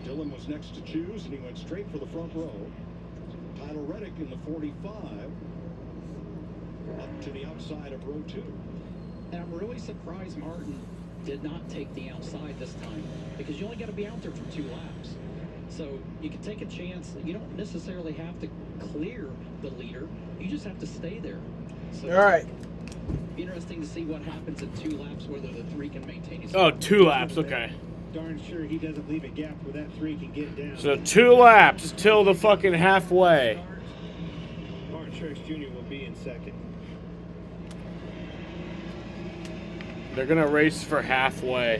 Dillon was next to choose, and he went straight for the front row. Tyler Reddick in the 45 up to the outside of row 2. And I'm really surprised Martin did not take the outside this time, because you only got to be out there for 2 laps. So you can take a chance. You don't necessarily have to clear the leader. You just have to stay there. So all right. Be interesting to see what happens in 2 laps, whether the 3 can maintain his. Oh, 2 laps. Okay. Darn sure he doesn't leave a gap where that 3 can get down. So 2 laps till the fucking halfway. Martin Truex Jr. will be in second. They're gonna race for halfway.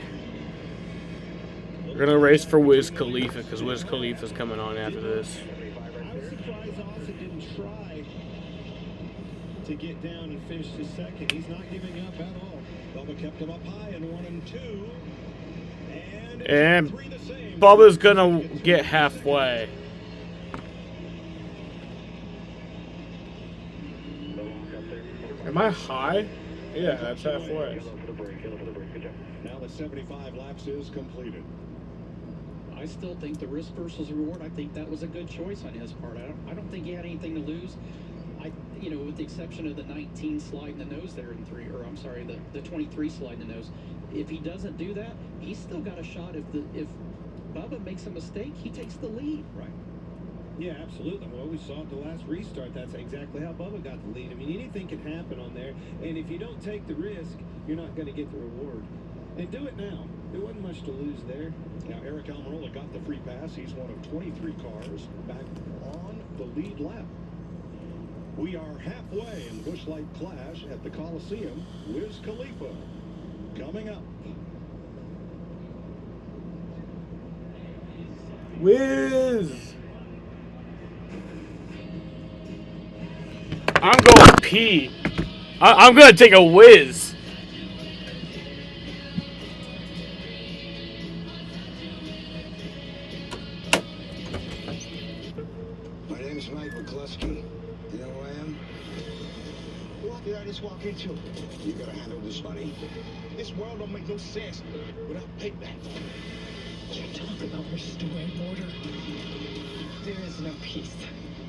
They're gonna race for Wiz Khalifa because Wiz Khalifa's coming on after this. I was surprised Austin didn't try to get down and finish his second. He's not giving up at all. Bubba kept him up high in 1 and 2. And Bubba's gonna get halfway. Am I high? Yeah, that's halfway. Now the 75 laps is completed. I still think the risk versus reward. I think that was a good choice on his part. I don't think he had anything to lose. With the exception of the 19 slide in the nose there in 3, or I'm sorry, the 23 slide in the nose. If he doesn't do that, he's still got a shot. If Bubba makes a mistake, he takes the lead. Right. Yeah, absolutely. Well, we saw at the last restart. That's exactly how Bubba got the lead. I mean, anything can happen on there. And if you don't take the risk, you're not going to get the reward. And do it now. There wasn't much to lose there. Now, Eric Almirola got the free pass. He's one of 23 cars back on the lead lap. We are halfway in Busch Light Clash at the Coliseum. Wiz Khalifa coming up. Wiz! I'm going pee. I'm gonna take a whiz. My name's Mike McCluskey. You know who I am? What did I just walk into? You gotta handle this money. This world don't make no sense without payback. You talk about restoring order. There is no peace.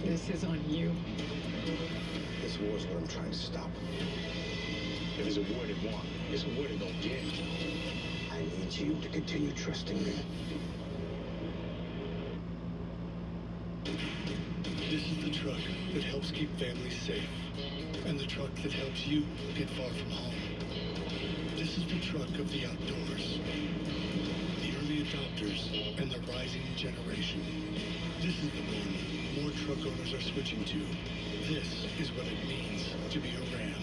This is on you. This war's what I'm trying to stop. If it's a war they want, it's a war they don't get. I need you to continue trusting me. This is the truck that helps keep families safe, and the truck that helps you get far from home. This is the truck of the outdoors, the early adopters, and the rising generation. This is the one more truck owners are switching to. This is what it means to be a Ram.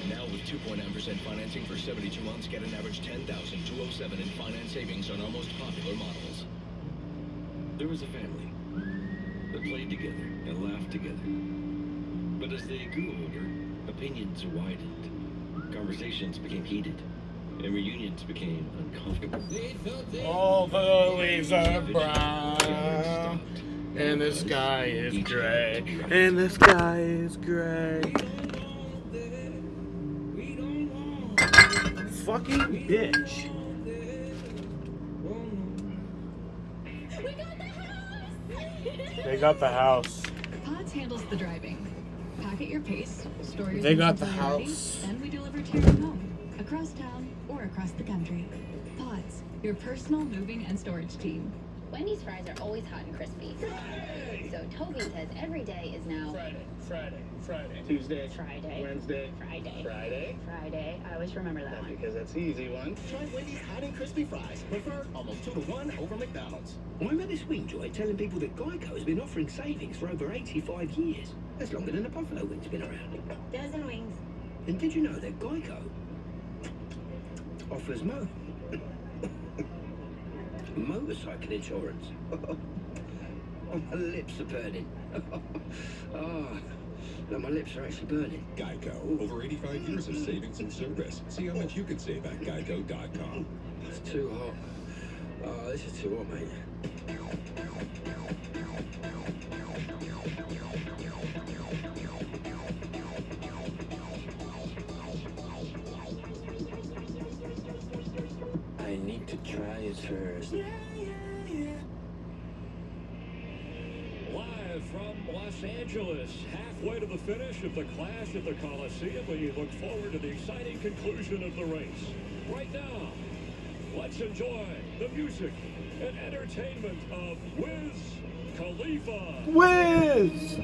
Now with 2.9% financing for 72 months, get an average $10,207 in finance savings on our most popular models. There was a family that played together and laughed together. But as they grew older, opinions widened, conversations became heated, and reunions became uncomfortable. All the leaves are brown, and the sky is gray, and the sky is gray. Fucking bitch. They got the house. Pods handles the driving. Pack at your pace, store your They got the essentials when ready, house. then we deliver to your home, across town or across the country. Pods, your personal moving and storage team. Wendy's fries are always hot and crispy. So Toby says every day is now Friday. Tuesday. Friday. Wednesday. Friday. Friday. I always remember that one. Because that's the easy one. Try Wendy's hot and crispy fries. Prefer almost 2-to-1 over McDonald's. I remember this week, Joy, telling people that Geico has been offering savings for over 85 years. That's longer than the Buffalo Wing's been around. Dozen wings. And did you know that Geico offers motorcycle insurance? Oh, my lips are burning. No, my lips are actually burning. Geico. Over 85 years of savings and service. See how much you can save at geico.com. It's too hot. Oh, this is too hot, mate. I need to try it first. Live from Los Angeles, halfway to the finish of the Clash at the Coliseum, we look forward to the exciting conclusion of the race. Right now, let's enjoy the music and entertainment of Wiz Khalifa. Wiz!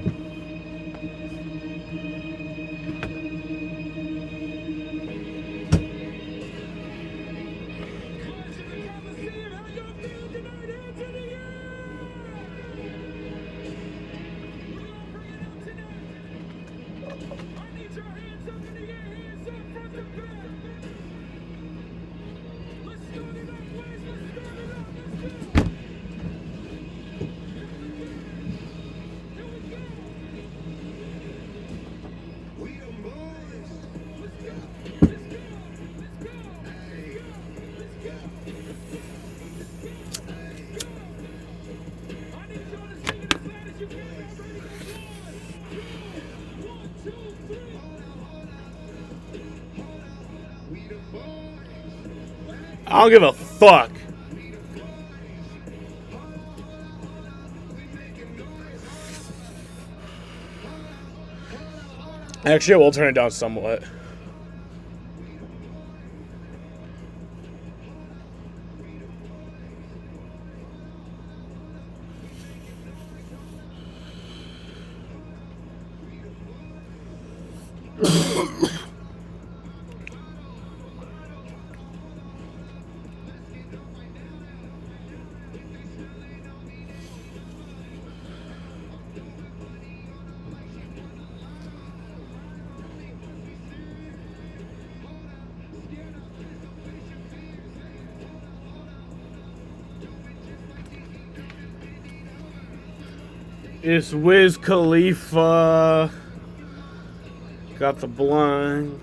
I don't give a fuck. Actually, I will turn it down somewhat. It's Wiz Khalifa. Got the blind.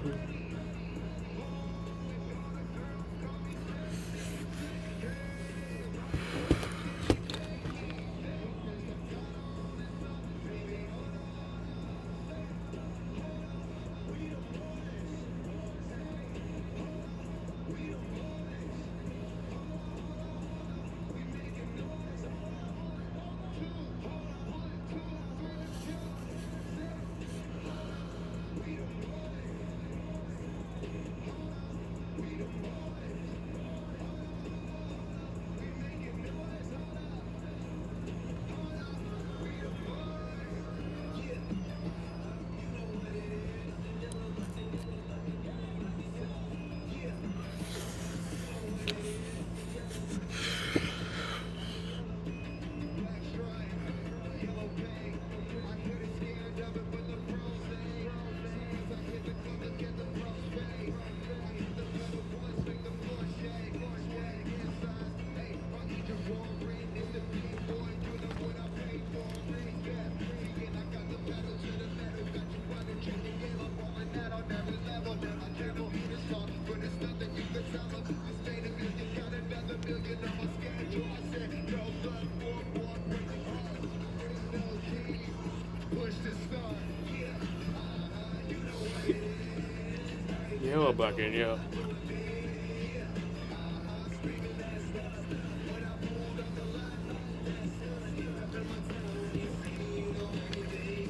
Yellow bucket, yeah.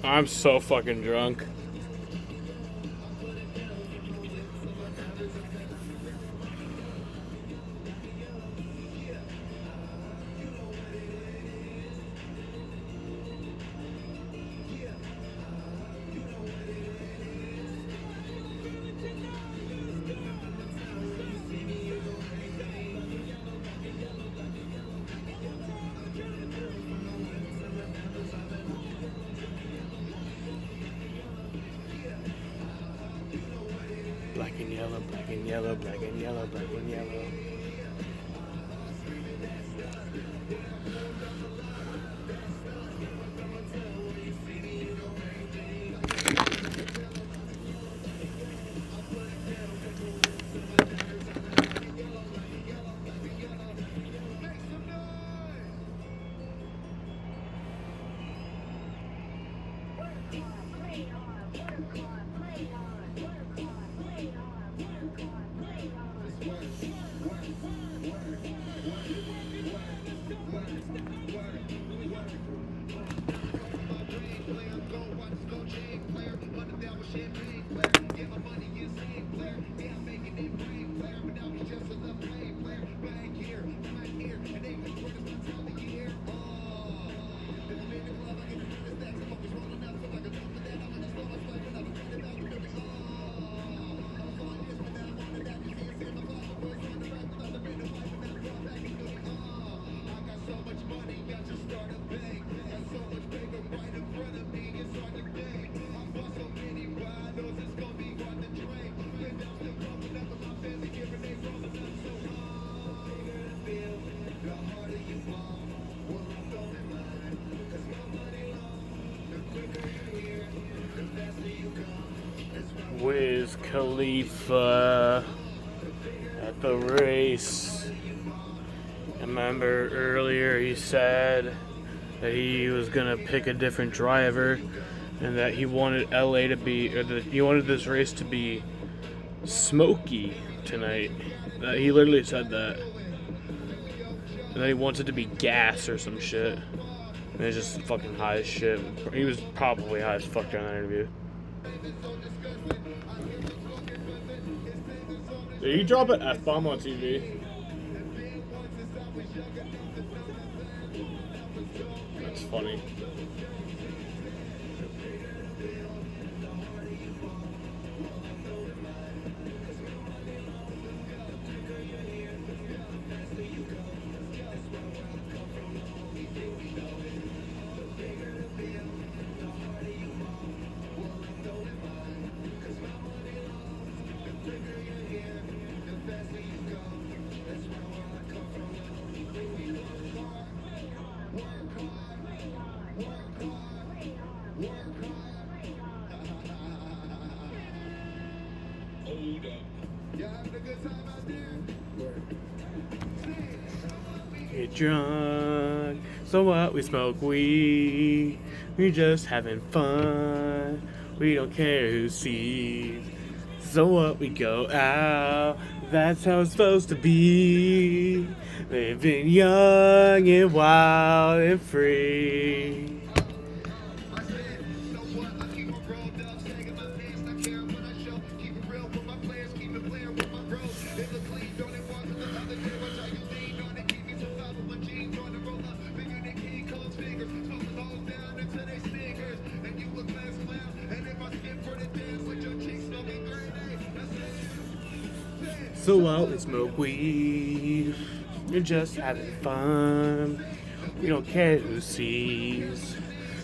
I'm so fucking drunk. Black and yellow, black and yellow, black and yellow, black and yellow. Wiz Khalifa at the race. I remember earlier he said that he was gonna pick a different driver and that he wanted LA to be, or that he wanted this race to be smoky tonight. He literally said that. And then he wants it to be gas or some shit. And he's just fucking high as shit. He was probably high as fuck during that interview. Did he drop an F-bomb on TV? That's funny. Get drunk, so what? We smoke weed. We just having fun. We don't care who sees. So what? We go out. That's how it's supposed to be. Living young and wild and free. So what? We smoke weed. We're just having fun. We don't care who sees.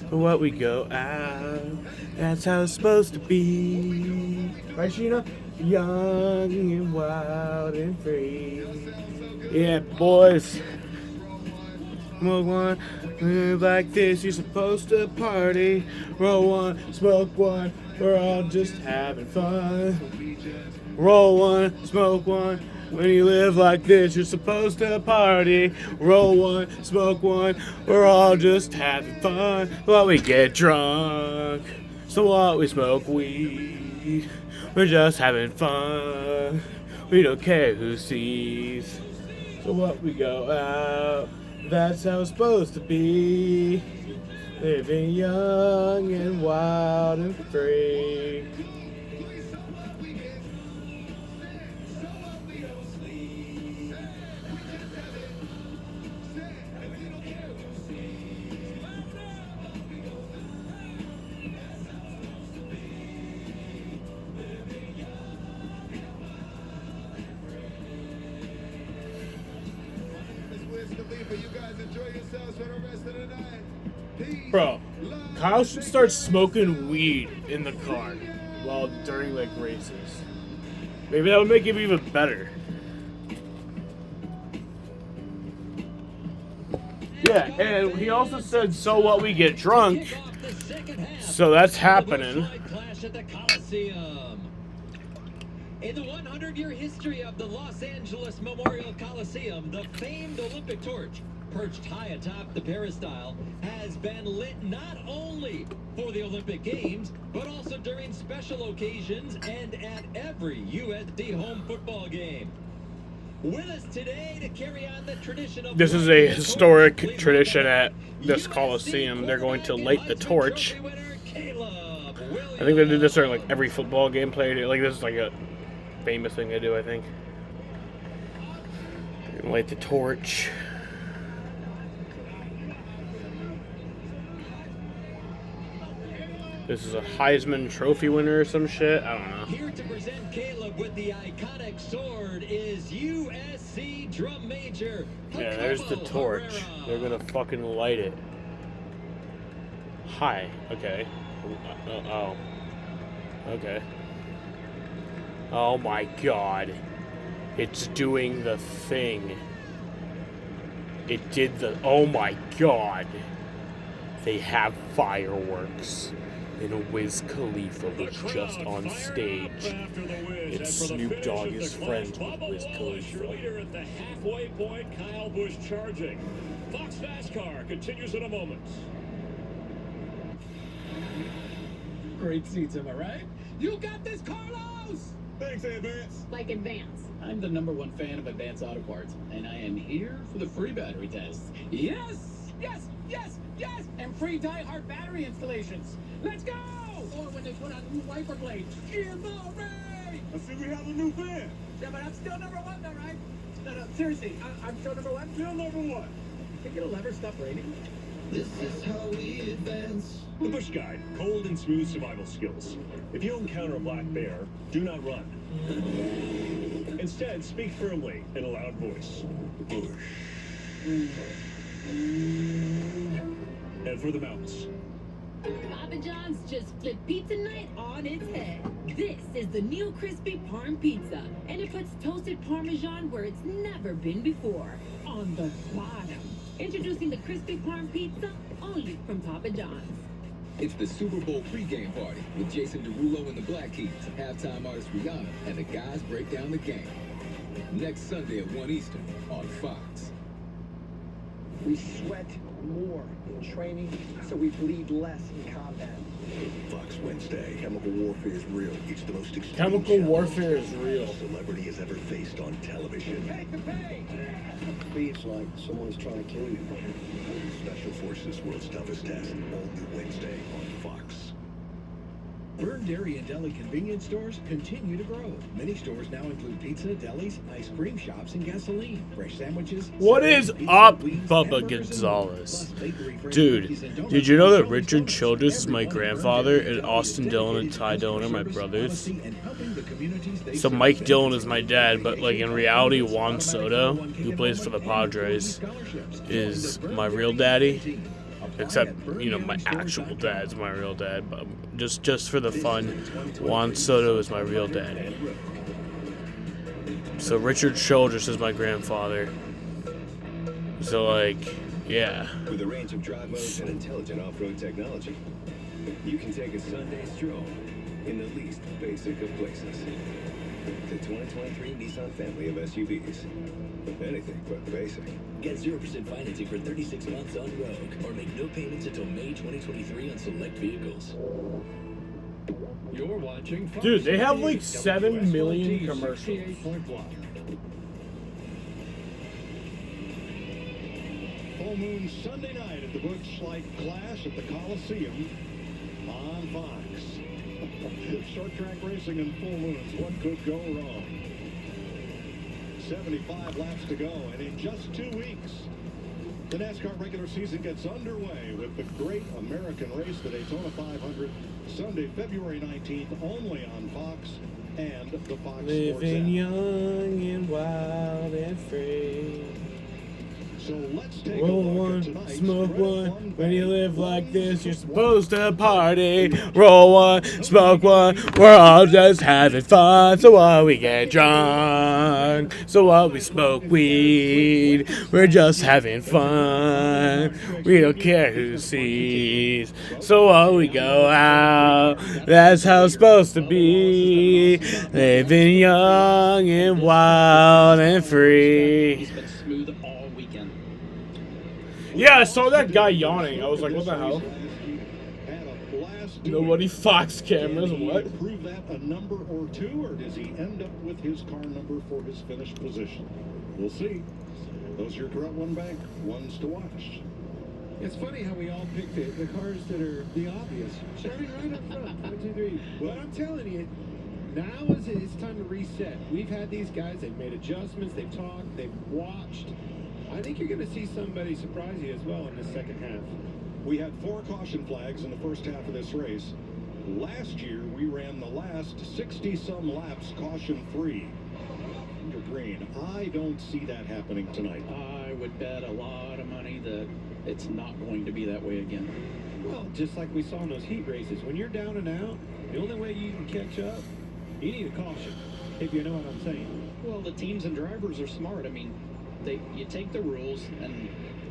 But what? We go out. That's how it's supposed to be. Right, Sheena? Young and wild and free. Yeah, boys. Smoke one, live like this. You're supposed to party. Roll one, smoke one. We're all just having fun. Roll one, smoke one. When you live like this, you're supposed to party. Roll one, smoke one. We're all just having fun. Well, we get drunk. So what? We smoke weed. We're just having fun. We don't care who sees. So what? We go out. That's how it's supposed to be. Living young and wild and free. Bro, Kyle should start smoking weed in the car while during like races. Maybe that would make him even better. Yeah, and he also said, so what? We get drunk. So that's happening. In the 100-year history of the Los Angeles Memorial Coliseum, the famed Olympic torch, perched high atop the peristyle, has been lit not only for the Olympic Games, but also during special occasions and at every USD home football game. With us today to carry on the tradition of... This is a historic tradition at this Coliseum. They're going to light the torch. I think they do this during like every football game played. Like this is like a famous thing they do, I think. Light the torch. This is a Heisman Trophy winner or some shit. I don't know. Here to present Caleb with the iconic sword is USC drum major. Yeah, there's the torch. They're gonna fucking light it. Hi. Okay. Oh. Okay. Oh my god. It's doing the thing. It did the... Oh my god. They have fireworks. and Wiz Khalifa was just on stage. And Snoop Dogg is friends with Wiz Khalifa. Leader at the halfway point, Kyle Busch charging. Fox NASCAR continues in a moment. Great seats, am I right? You got this, Carlos! Thanks, Advance. Like Advance. I'm the #1 fan of Advance Auto Parts, and I am here for the free battery tests. Yes! Yes! Yes! Yes! And free die-hard battery installations. Let's go! Or when they put out new wiper blades. Chivalry! I see we have a new fan. Yeah, but I'm still #1 though, right? No, seriously, I'm still #1? Still #1. Can you get a lever stop rating? This is how we advance. The Busch Guide, cold and smooth survival skills. If you encounter a black bear, do not run. Instead, speak firmly in a loud voice. Busch. And for the mounts. Papa John's just flipped pizza night on its head. This is the new crispy parm pizza, and it puts toasted Parmesan where it's never been before, on the bottom. Introducing the crispy parm pizza, only from Papa John's. It's the Super Bowl pregame party with Jason Derulo and the Black Keys, halftime artist Rihanna, and the guys break down the game. Next Sunday at 1 Eastern on Fox. We sweat more in training, so we bleed less in combat. Fox Wednesday. Chemical warfare is real. It's the most extreme Chemical challenge warfare is real. a celebrity has ever faced on television. Take the pay! Feels like someone's trying to kill you. Special Forces World's Toughest Test. All new Wednesday on Fox. Byrne Dairy and Deli convenience stores continue to grow. Many stores now include pizza, delis, ice cream shops, and gasoline. Fresh sandwiches. What is pizza, up, wings, Bubba hamburgers, Gonzalez? plus bakery-friendly Dude, cookies and donuts. did you know that Richard Childress is my grandfather and Austin Dillon and Ty Dillon are my brothers? So Mike Dillon is my dad, but like in reality, Juan Soto, who plays for the Padres, is my real daddy. Except, you know, my actual dad's my real dad, but just for the fun, Juan Soto is my real daddy. So Richard Childress is my grandfather. So like, yeah. With a range of drive modes and intelligent off-road technology, you can take a Sunday stroll in the least basic of places. The 2023 Nissan family of SUVs. Anything but basic. Get 0% financing for 36 months on Rogue, or make no payments until May 2023 on select vehicles. You're watching Fox Dude, they have like 58 7 million WSYT commercials. 68 block. Full Moon Sunday night at the Busch Light Clash at the Coliseum on Fox. Short track racing and full moons. What could go wrong? 75 laps to go, and in just 2 weeks, the NASCAR regular season gets underway with the Great American Race, the Daytona 500, Sunday, February 19th, only on Fox and the Fox Sports Living app. young and wild and free. So let's take Roll a look one, at tonight's smoke Credit one. Fund When you Bank live like Closing this, you're Support. supposed to party. Roll one, smoke one. We're all just having fun. So what, we get drunk. So what, we smoke weed. We're just having fun. We don't care who sees. So what, we go out. That's how it's supposed to be. Living young and wild and free. He's been smooth all weekend. Yeah, I saw that guy yawning. I was like, what the hell? Had a blast doing Nobody it. Fox cameras, Can he what? improve that a number or two, or does he end up with his car number for his finished position? We'll see. Those are your Corrupt One Bank ones to watch. It's funny how we all pick the cars that are the obvious. Starting right up front, 1, 2, 3. But I'm telling you, now it's time to reset. We've had these guys, they've made adjustments, they've talked, they've watched. I think you're going to see somebody surprise you as well in the second half. We had 4 caution flags in the first half of this race. Last year, we ran the last 60-some laps caution-free. Under green. I don't see that happening tonight. I would bet a lot of money that it's not going to be that way again. Well, just like we saw in those heat races, when you're down and out, the only way you can catch up, you need a caution, if you know what I'm saying. Well, the teams and drivers are smart. I mean, you take the rules and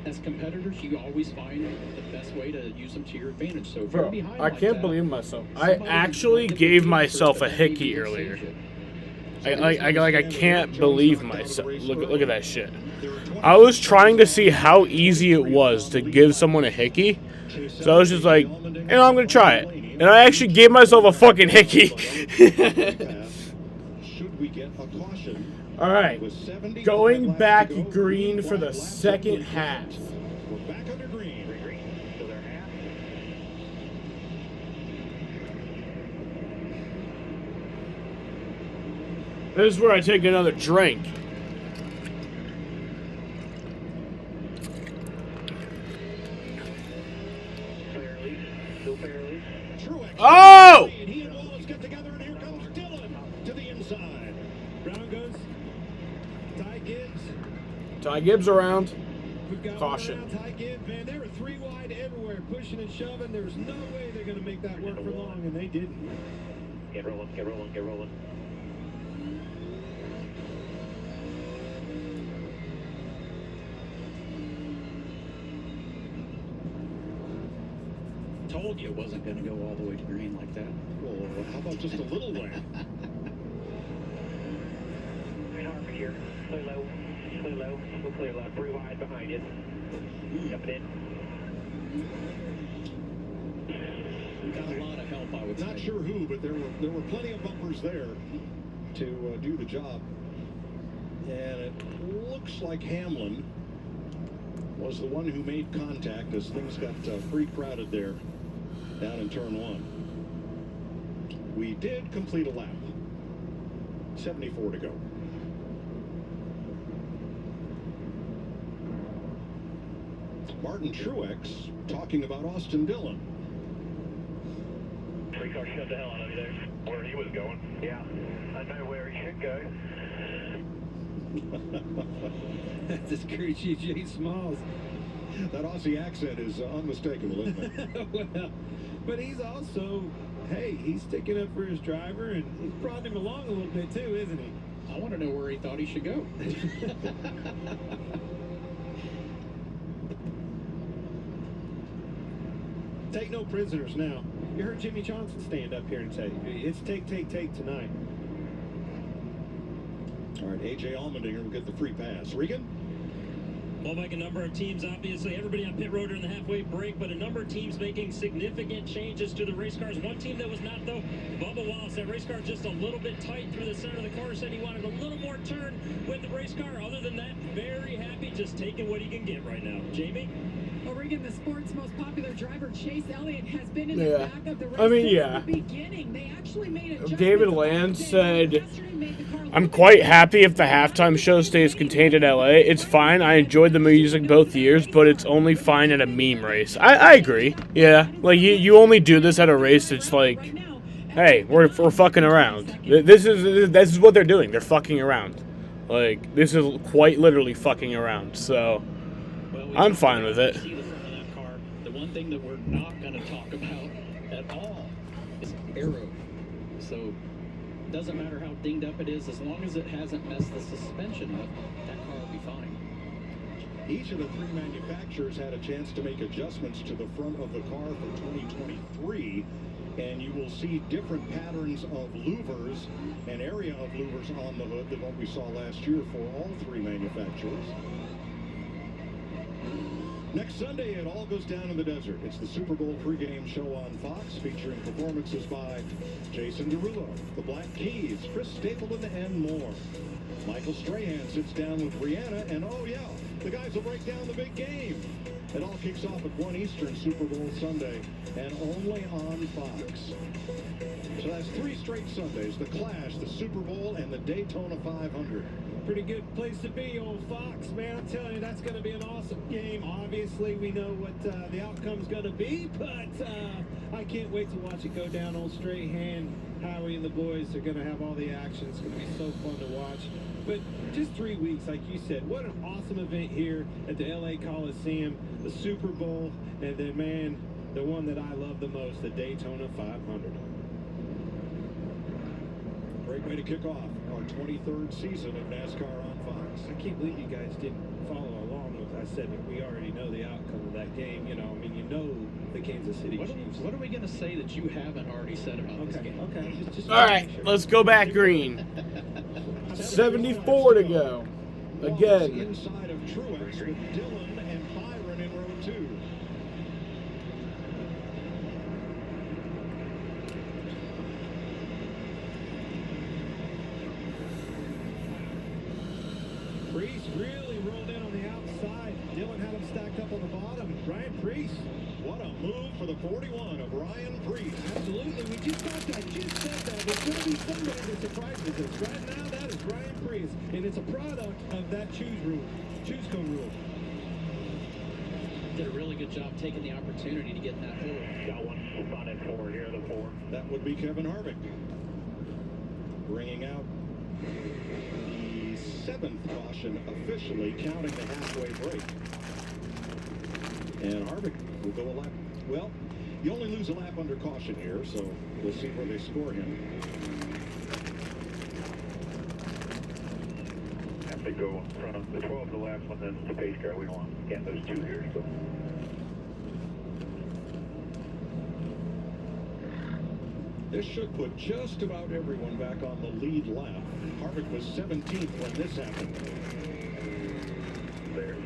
as competitors, you always find the best way to use them to your advantage. So if Bro, you're behind I like can't that, believe myself. I actually gave myself a hickey earlier. I can't believe myself. Look at that shit. I was trying to see how easy it was to give someone a hickey. So I was just like, I'm gonna try it. And I actually gave myself a fucking hickey. Alright. Going back green for the second half. We're back under green. So they're half. This is where I take another drink. Oh! And he and Wallace get together, and here comes Dillon to the inside. Brown goes. Ty Gibbs. Ty Gibbs around. We've got Caution. one around. Ty Gibbs, man, they were 3 wide everywhere, pushing and shoving. There's no way they're going to make that work for long, and they didn't. Get rolling, get rolling, get rolling. told you it wasn't going to go all the way to green like that. Well, how about just a little way? Harper here. Clear low. Clear low. We'll clear left. 3 wide behind you. Jumping in. Got a lot of help, I would say. Not sure who, but there were plenty of bumpers there to do the job. And it looks like Hamlin was the one who made contact as things got pretty crowded there down in turn 1. We did complete a lap. 74 to go. Martin Truex talking about Austin Dillon. 3 car shut the hell out of you there. Where he was going. Yeah, I know where he should go. That's his crew chief, Jay Smalls. That Aussie accent is unmistakable, isn't it? Well, but he's also, hey, he's sticking up for his driver, and he's prodding him along a little bit too, isn't he? I want to know where he thought he should go. Take no prisoners now. You heard Jimmy Johnson stand up here and say, it's take tonight. All right, A.J. Allmendinger will get the free pass. Regan? Well, like a number of teams, obviously, everybody on pit road during the halfway break, but a number of teams making significant changes to the race cars. One team that was not, though, Bubba Wallace. That race car just a little bit tight through the center of the car. Said he wanted a little more turn with the race car. Other than that, very happy, just taking what he can get right now. Jamie? Oregon, the sport's most popular driver, Chase Elliott, has been in the Yeah. back of the race I mean, since yeah. the beginning. They actually made adjustments. David Land said, I'm quite happy if the halftime show stays contained in LA. It's fine. I enjoyed the music both years, but it's only fine at a meme race. I agree. Yeah. Like, you only do this at a race that's like, hey, we're fucking around. This is what they're doing. They're fucking around. Like, this is quite literally fucking around. So, I'm fine with it. See the front of that car. The one thing that we're not going to talk about at all is aero. So, doesn't matter how dinged up it is, as long as it hasn't messed the suspension up, that car will be fine. Each of the 3 manufacturers had a chance to make adjustments to the front of the car for 2023, and you will see different patterns of louvers, an area of louvers on the hood than what we saw last year for all 3 manufacturers. Next Sunday, it all goes down in the desert. It's the Super Bowl pregame show on Fox, featuring performances by Jason Derulo, the Black Keys, Chris Stapleton, and more. Michael Strahan sits down with Rihanna, and oh yeah, the guys will break down the big game. It all kicks off at 1 Eastern, Super Bowl Sunday, and only on Fox. So that's 3 straight Sundays: the Clash, the Super Bowl, and the Daytona 500. Pretty good place to be, old Fox, man. I'm telling you, that's going to be an awesome game. Obviously, we know what the outcome's going to be, but I can't wait to watch it go down. Old Strahan, Howie, and the boys are going to have all the action. It's going to be so fun to watch. But just 3 weeks, like you said, what an awesome event here at the LA Coliseum, the Super Bowl, and then, man, the one that I love the most, the Daytona 500. Great way to kick off our 23rd season of NASCAR on Fox. I can't believe you guys didn't follow along with I said we already know the outcome of that game. You know, I mean, you know the Kansas City Chiefs. What are we going to say that you haven't already said about this game? Okay. Just All right, let's go back green. 74 to go. Again. Inside of Truex with Dillon and Byron in row 2. Priest really rolled in on the outside. Dillon had him stacked up on the bottom. Ryan Priest. What a move for the 41 of Ryan Priest. Absolutely. We just thought that. Just said that. There's going to be somebody that surprises us. Right now, that is Ryan Priest. And it's a product of that choose code rule. Did a really good job taking the opportunity to get in that hole. Got one spotted forward here, the 4. That would be Kevin Harvick. Bringing out the 7th caution, officially counting the halfway break. And Harvick will go a lap. Well, you only lose a lap under caution here, so we'll see where they score him. Have to go from the 12 to the last one, then the pace car. We don't want to get those 2 here, so. This should put just about everyone back on the lead lap. Harvick was 17th when this happened. There.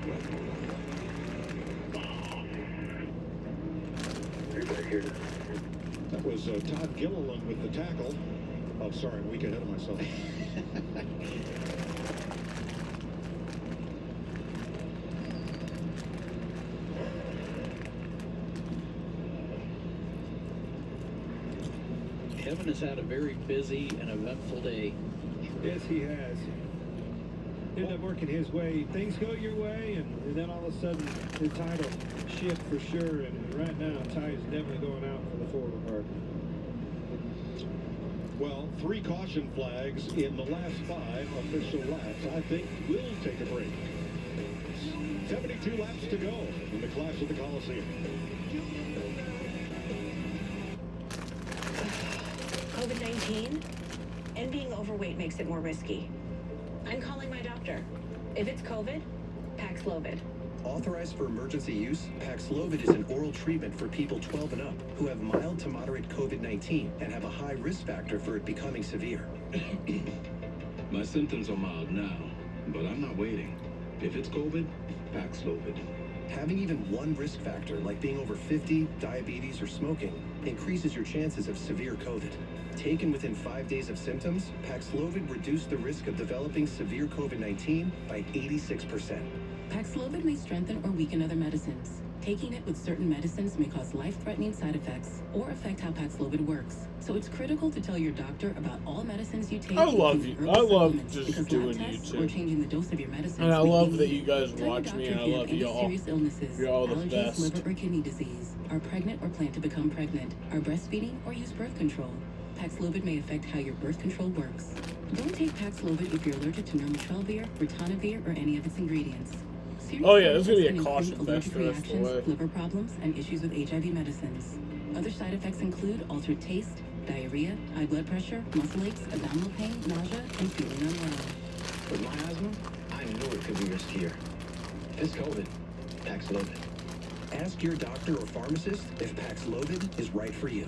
Right here. That was Todd Gilliland with the tackle. Oh, sorry, a week ahead of myself. Kevin has had a very busy and eventful day. Yes, he has. Ended up working his way. Things go your way, and then all of a sudden, the title shift for sure. And right now, Ty is definitely going out for the forward part. Well, 3 caution flags in the last 5 official laps. I think we'll take a break. 72 laps to go in the Clash of the Coliseum. COVID-19 and being overweight makes it more risky. I'm calling my doctor. If it's COVID, Paxlovid. Authorized for emergency use, Paxlovid is an oral treatment for people 12 and up who have mild to moderate COVID-19 and have a high risk factor for it becoming severe. My symptoms are mild now, but I'm not waiting. If it's COVID, Paxlovid. Having even one risk factor, like being over 50, diabetes, or smoking, increases your chances of severe COVID. Taken within 5 days of symptoms, Paxlovid reduced the risk of developing severe COVID-19 by 86%. Paxlovid may strengthen or weaken other medicines. Taking it with certain medicines may cause life-threatening side effects or affect how Paxlovid works. So it's critical to tell your doctor about all medicines you take. I love you. I love just doing YouTube. Or changing the dose of your medicines. And I love that you guys watch me, and I love you all. Serious illnesses, You're all the allergies, best. liver or kidney disease, are pregnant or plan to become pregnant, are breastfeeding or use birth control. Paxlovid may affect how your birth control works. Don't take Paxlovid if you're allergic to nirmatrelvir, ritonavir, or any of its ingredients. Oh yeah, there's gonna be a Serious caution allergic fest the rest of the way. reactions, liver problems, and issues with HIV medicines. Other side effects include altered taste, diarrhea, high blood pressure, muscle aches, abdominal pain, nausea, and feeling unwell. With my asthma, I knew it could be riskier. If it's COVID, Paxlovid. Ask your doctor or pharmacist if Paxlovid is right for you.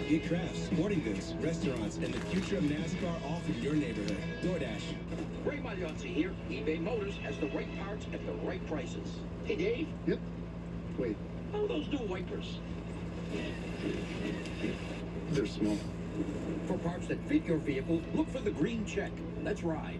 Get crafts, sporting goods, restaurants, and the future of NASCAR all from your neighborhood. DoorDash. Ray Magliozzi here. eBay Motors has the right parts at the right prices. Hey, Dave. Yep. Wait. How are those new wipers? They're small. For parts that fit your vehicle, look for the green check. Let's ride.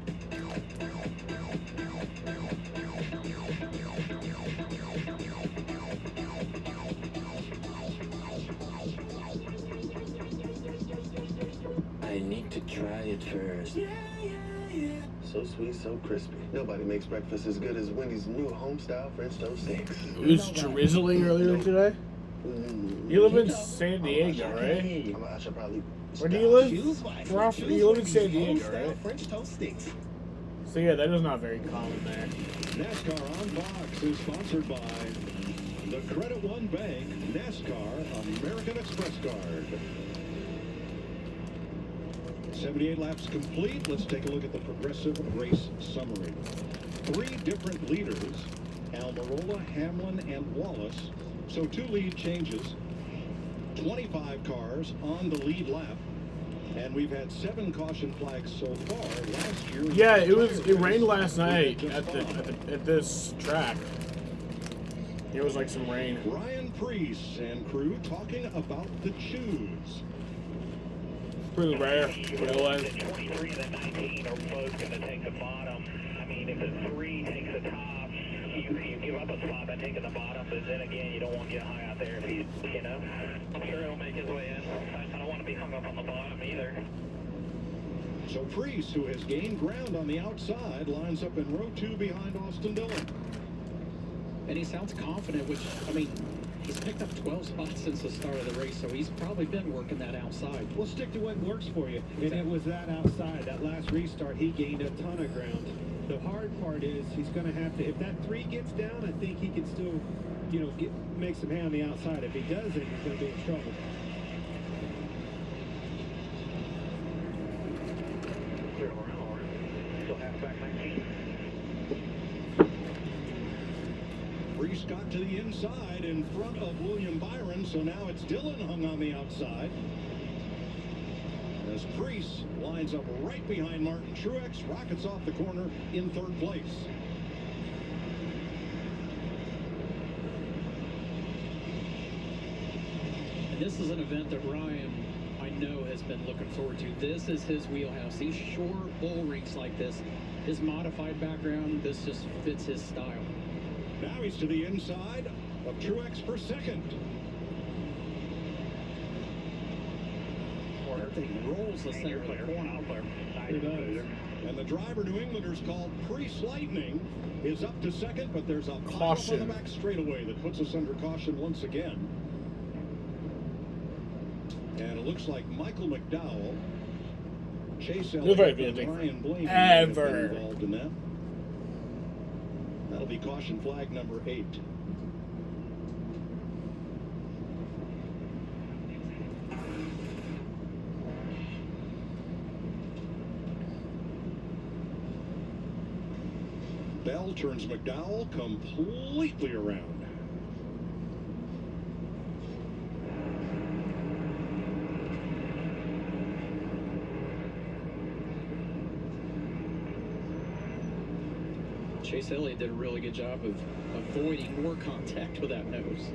I need to try it first. So sweet, so crispy. Nobody makes breakfast as good as Wendy's new home-style French toast sticks. It was drizzling earlier today. You live in San Diego, right? I should probably. Where do you live? Ralph, you live in San Diego, right? French toast sticks. So yeah, that is not very common there. NASCAR on Fox is sponsored by The Credit One Bank NASCAR American Express card. 78 laps complete. Let's take a look at the Progressive race summary. 3 different leaders, Almirola, Hamlin, and Wallace. So 2 lead changes. 25 cars on the lead lap. And we've had 7 caution flags so far. Last year, Yeah, it rained last night at this track. It was like some rain. Ryan Preece and crew talking about the choose. Pretty rare. 23 and the 19 are both going to take the bottom. I mean, if the 3 takes the top, you give up a spot by taking the bottom, but then again, you don't want to get high out there if he's, you know. I'm sure he'll make his way in. I don't want to be hung up on the bottom either. So Preece, who has gained ground on the outside, lines up in row 2 behind Austin Dillon. And he sounds confident, which, I mean, he's picked up 12 spots since the start of the race, so he's probably been working that outside. Well, stick to what works for you. And it was that outside. That last restart, he gained a ton of ground. The hard part is he's going to have to, if that 3 gets down, I think he can still, you know, make some hay on the outside. If he doesn't, he's going to be in trouble. Still halfback 19. Preece got to the inside in front of William Byron, so now it's Dillon hung on the outside. As Preece lines up right behind Martin Truex, rockets off the corner in 3rd place. And this is an event that Ryan, I know, has been looking forward to. This is his wheelhouse. These short bull rinks like this, his modified background, this just fits his style. Now he's to the inside of Truex for 2nd. That thing rolls the center of the corner. It does. And the driver, New Englanders called Preece Lightning, is up to 2nd, but there's a caution on the back straightaway that puts us under caution once again. And it looks like Michael McDowell, Chase Elliott, and Ryan Blaney have been involved in that. That'll be caution flag number 8. Bell turns McDowell completely around. Chase Elliott did a really good job of avoiding more contact with that nose.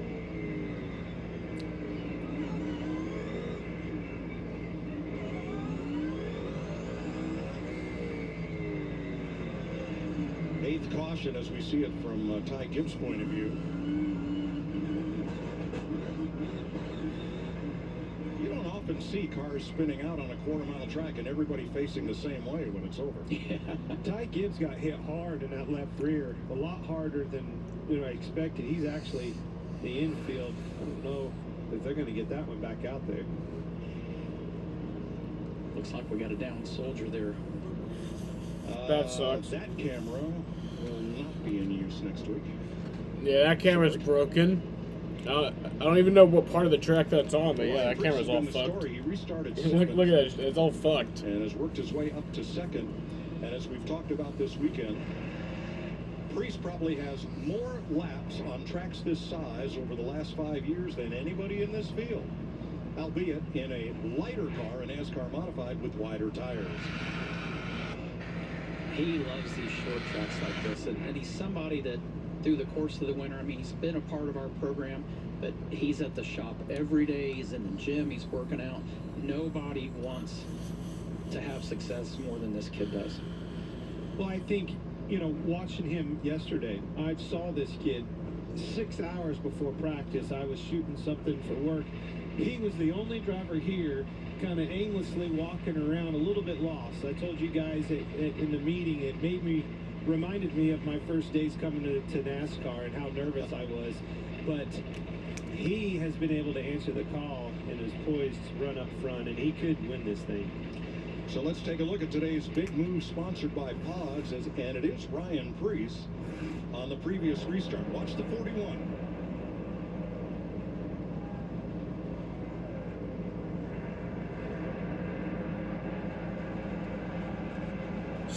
Eighth caution as we see it from Ty Gibbs' point of view. You don't often see cars spinning out on a quarter-mile track and everybody facing the same way when it's over. Yeah. Ty Gibbs got hit hard in that left rear, a lot harder than I expected. He's actually the infield. I don't know if they're going to get that one back out there. Looks like we got a down soldier there. That sucks. That camera will not be in use next week. Yeah, that camera's broken. I don't even know what part of the track that's on, but yeah, that camera's all fucked. He restarted look at it, it's all fucked. And has worked his way up to 2nd. And as we've talked about this weekend, Preece probably has more laps on tracks this size over the last 5 years than anybody in this field, albeit in a lighter car, a NASCAR modified with wider tires. He loves these short tracks like this, and he's somebody that through the course of the winter, I mean, he's been a part of our program, but he's at the shop every day. He's in the gym, he's working out. Nobody wants to have success more than this kid does. Well, I think, watching him yesterday, I saw this kid 6 hours before practice. I was shooting something for work. He was the only driver here kind of aimlessly walking around, a little bit lost. I told you guys in the meeting, it reminded me of my first days coming to NASCAR and how nervous I was. But he has been able to answer the call and is poised to run up front, and he could win this thing. So let's take a look at today's big move sponsored by Pods, and it is Ryan Preece on the previous restart. Watch the 41.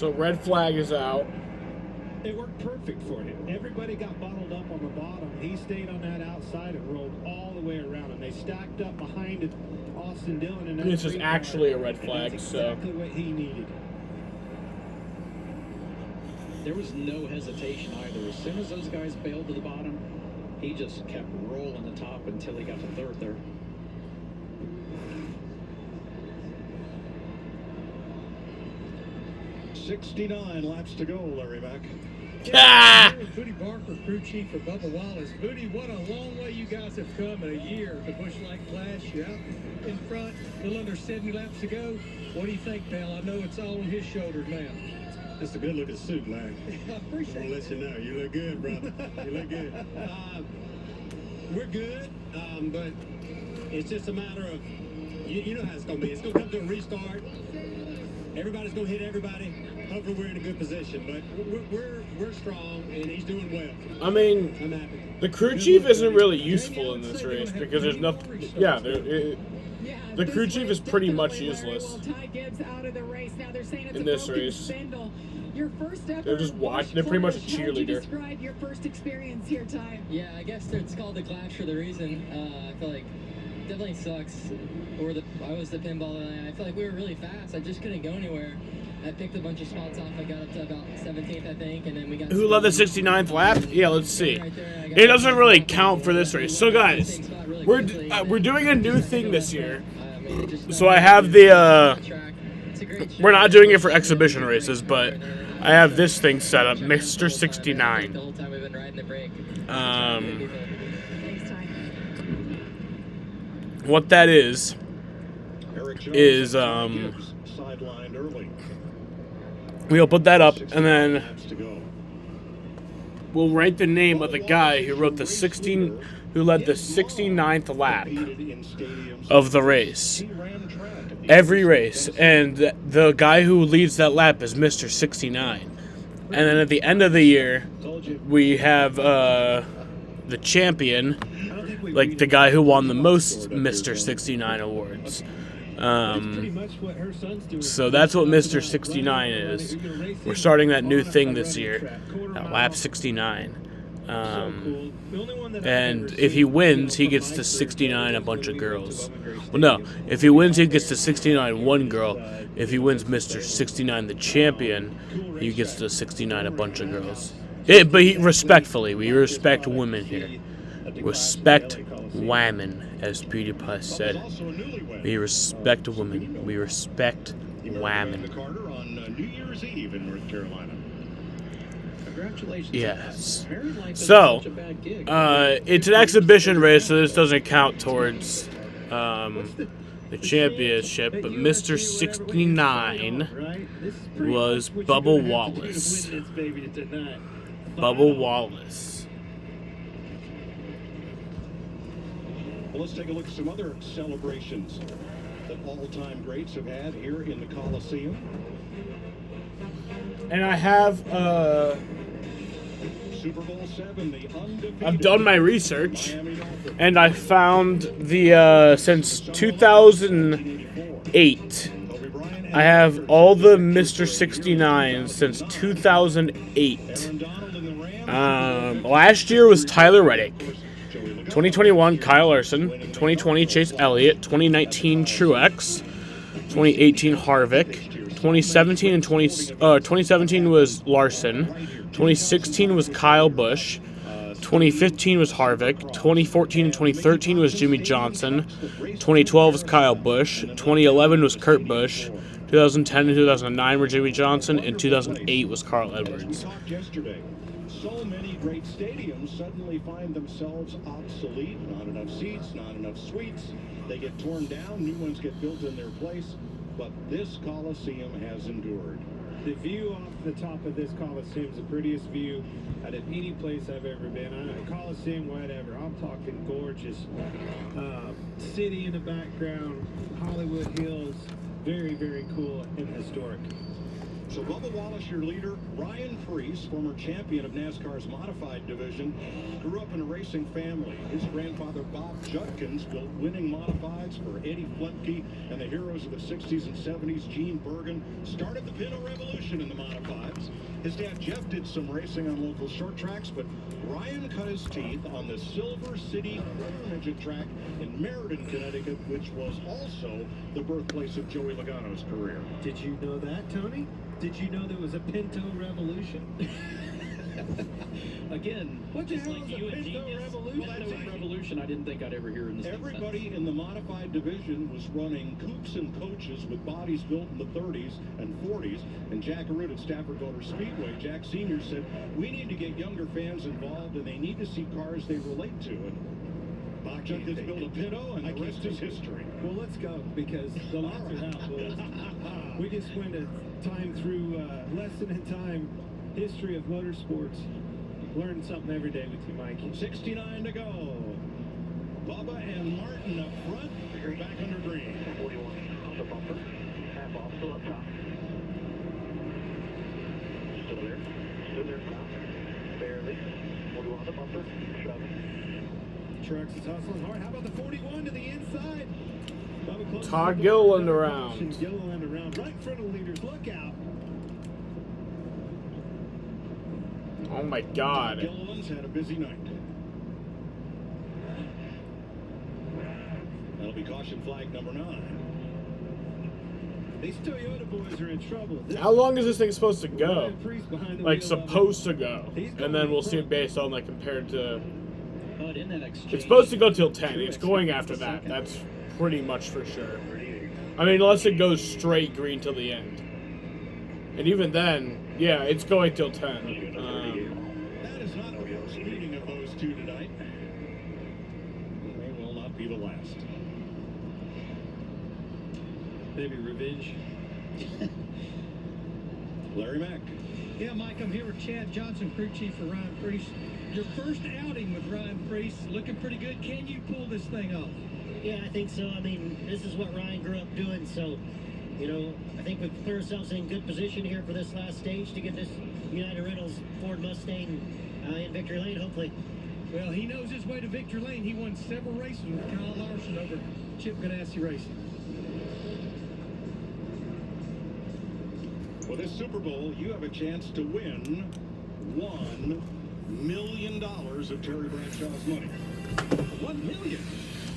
So red flag is out. It worked perfect for him. Everybody got bottled up on the bottom. He stayed on that outside and rolled all the way around. And they stacked up behind it, Austin Dillon. And This is actually a red flag, that's so. exactly what he needed. There was no hesitation either. As soon as those guys bailed to the bottom, he just kept rolling the top until he got to third there. $69 laps to go, Larry Mack. Ah! Booty Barker, crew chief for Bubba Wallace. Booty, what a long way you guys have come in a year. The Busch Light Clash, you're out in front, a little under 70 laps to go. What do you think, pal? I know it's all on his shoulders now. That's a good looking suit, Larry. I appreciate I'll let you know. You look good, brother. You look good. We're good, but it's just a matter of, you know how it's going to be. It's going to come to a restart. Everybody's going to hit everybody. Hopefully we're in a good position, but we're strong, and he's doing well. I mean, I'm happy. the crew chief isn't really useful in this race because there's nothing. Yeah, the crew chief is pretty much useless Ty Gibbs out of the race. Now they're saying it's in a this broken race. spindle. Your first ever They're just watching. They're pretty much a How would you cheerleader. describe your first experience here, Ty? Yeah, I guess it's called the Clash for the reason. I feel like definitely sucks. I was the pinball, and I feel like we were really fast. I just couldn't go anywhere. I picked a bunch of spots off. I got up to about 17th, I think, and then we got. Who led the 69th lap? Yeah, let's see. It doesn't really count for this race. So guys, we're doing a new thing this year. So I have the we're not doing it for exhibition races, but I have this thing set up, Mr. 69. What that is sidelined early. we'll put that up, and then we'll write the name of the guy who wrote the 16, who led the 69th lap of the race. Every race, and the guy who leads that lap is Mr. 69. And then at the end of the year, we have the champion, like the guy who won the most Mr. 69 awards. So that's what Mr. 69 is. We're starting that new thing this year at lap 69. And if he wins, he gets to 69 a bunch of girls. Well, no. If he wins, he gets to 69 one girl. If he wins Mr. 69 the champion, he gets to 69 a bunch of girls. Respectfully, we respect women here. Respect women, as PewDiePie said. We respect women. We respect women. Carter on New Year's Eve in North Carolina. Yes. So, it's an exhibition race, so this doesn't count towards the championship, but Mr. 69 was Bubba Wallace. Bubba Wallace. Well, let's take a look at some other celebrations that all-time greats have had here in the Coliseum. And I have, Super Bowl 7, the undefeated I've done my research, and I found the, since 2008, I have all the Mr. 69s since 2008. Last year was Tyler Reddick. 2021, Kyle Larson. 2020, Chase Elliott. 2019, Truex. 2018, Harvick. 2017 and 2017 was Larson. 2016 was Kyle Busch. 2015 was Harvick. 2014 and 2013 was Jimmy Johnson. 2012 was Kyle Busch. 2011 was Kurt Busch. 2010 and 2009 were Jimmy Johnson, and 2008 was Carl Edwards. So many great stadiums suddenly find themselves obsolete. Not enough seats, not enough suites. They get torn down, new ones get built in their place. But this Coliseum has endured. The view off the top of this Coliseum is the prettiest view out of any place I've ever been. Coliseum, whatever. I'm talking gorgeous. City in the background, Hollywood Hills. Very, very cool and historic. So Bubba Wallace, your leader. Ryan Preece, former champion of NASCAR's modified division, grew up in a racing family. His grandfather, Bob Judkins, built winning modifieds for Eddie Flepke and the heroes of the 60s and 70s, Gene Bergen. Started the Pinto Revolution in the modifieds. His dad, Jeff, did some racing on local short tracks, but Ryan cut his teeth on the Silver City quarter midget track in Meriden, Connecticut, which was also the birthplace of Joey Logano's career. Did you know that, Tony? Did you know there was a Pinto Revolution? Again, What the just hell like is a you and Pinto Genius, Revolution? Well, that's a revolution I didn't think I'd ever hear in the same Everybody sentence. in the modified division was running coupes and coaches with bodies built in the 30s and 40s. And Jack Arute at Stafford Motor Speedway, Jack Sr. said, we need to get younger fans involved and they need to see cars they relate to. And Bob Judkins built a Pinto and the rest is history. Well, let's go, because the lights are out, boys. We just went a time through lesson in time, history of motorsports. Learn something every day with you, Mike. 69 to go. Bubba and Martin up front. You're back under green. 41 on the bumper. Half off, still up top. Still there. Still there now. Barely. 41 on the bumper. Shoving. Trucks is hustling hard. How about the 41 to the inside? Bubba closes Todd the Gilliland door. around. Gilliland around. Right in front of the leaders. Look out. Oh my God. Gilliland's had a busy night. That'll be caution flag number 9. These Toyota boys are in trouble. How long is this thing supposed to go? Ryan Preece behind the Like wheel supposed to go, He's and then we'll see it based on like compared to. But in that exchange, It's supposed to go till 10. It's going after that. That's pretty much for sure. I mean, unless it goes straight green till the end. And even then, yeah, it's going till 10. That is not the first meeting of those two tonight. They will not be the last. Maybe revenge. Larry Mack. Yeah, Mike, I'm here with Chad Johnson, crew chief for Ryan Preece. Your first outing with Ryan Preece, looking pretty good. Can you pull this thing off? Yeah, I think so. I mean, this is what Ryan grew up doing, so, you know, I think we've put ourselves in good position here for this last stage to get this United Rentals Ford Mustang in victory lane, hopefully. Well, he knows his way to victory lane. He won several races with Kyle Larson over Chip Ganassi Racing. For this Super Bowl, you have a chance to win $1 million of Terry Bradshaw's money. $1 million!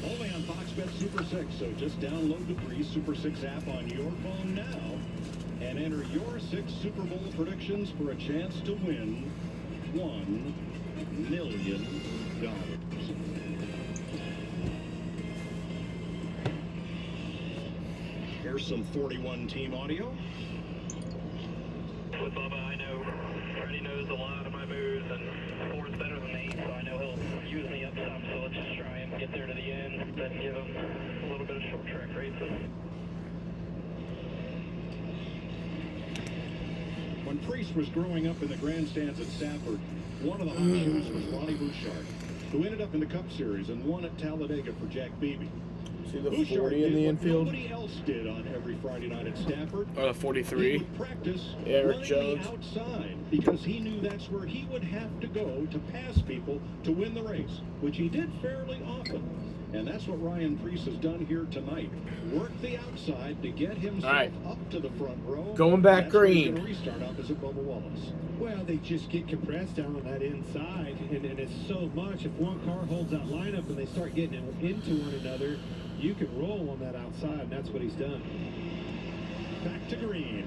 Only on Fox Bet Super 6, so just download the free Super 6 app on your phone now and enter your 6 Super Bowl predictions for a chance to win $1 million. Here's some 41 team audio. With Bubba, I know Freddie knows a lot of my moves, and Ford's better than me, so I know he'll use me up some, so let's just try and get there to the end, then give him a little bit of short track races. When Preece was growing up in the grandstands at Stafford, one of the hotshoes was Ronnie Bouchard, who ended up in the Cup Series and won at Talladega for Jack Beebe. See the Bouchard 40 in did the what infield? nobody else did on every Friday night at Stafford. Or the 43. He would practice Eric running Jones. the outside because he knew that's where he would have to go to pass people to win the race, which he did fairly often. And that's what Ryan Preece has done here tonight. Work the outside to get himself up to the front row. Going back That's where he's green. gonna restart opposite Bubba Wallace. Well, they just get compressed down on that inside, and it's so much. If one car holds that lineup and they start getting into one another, you can roll on that outside, and that's what he's done. Back to green.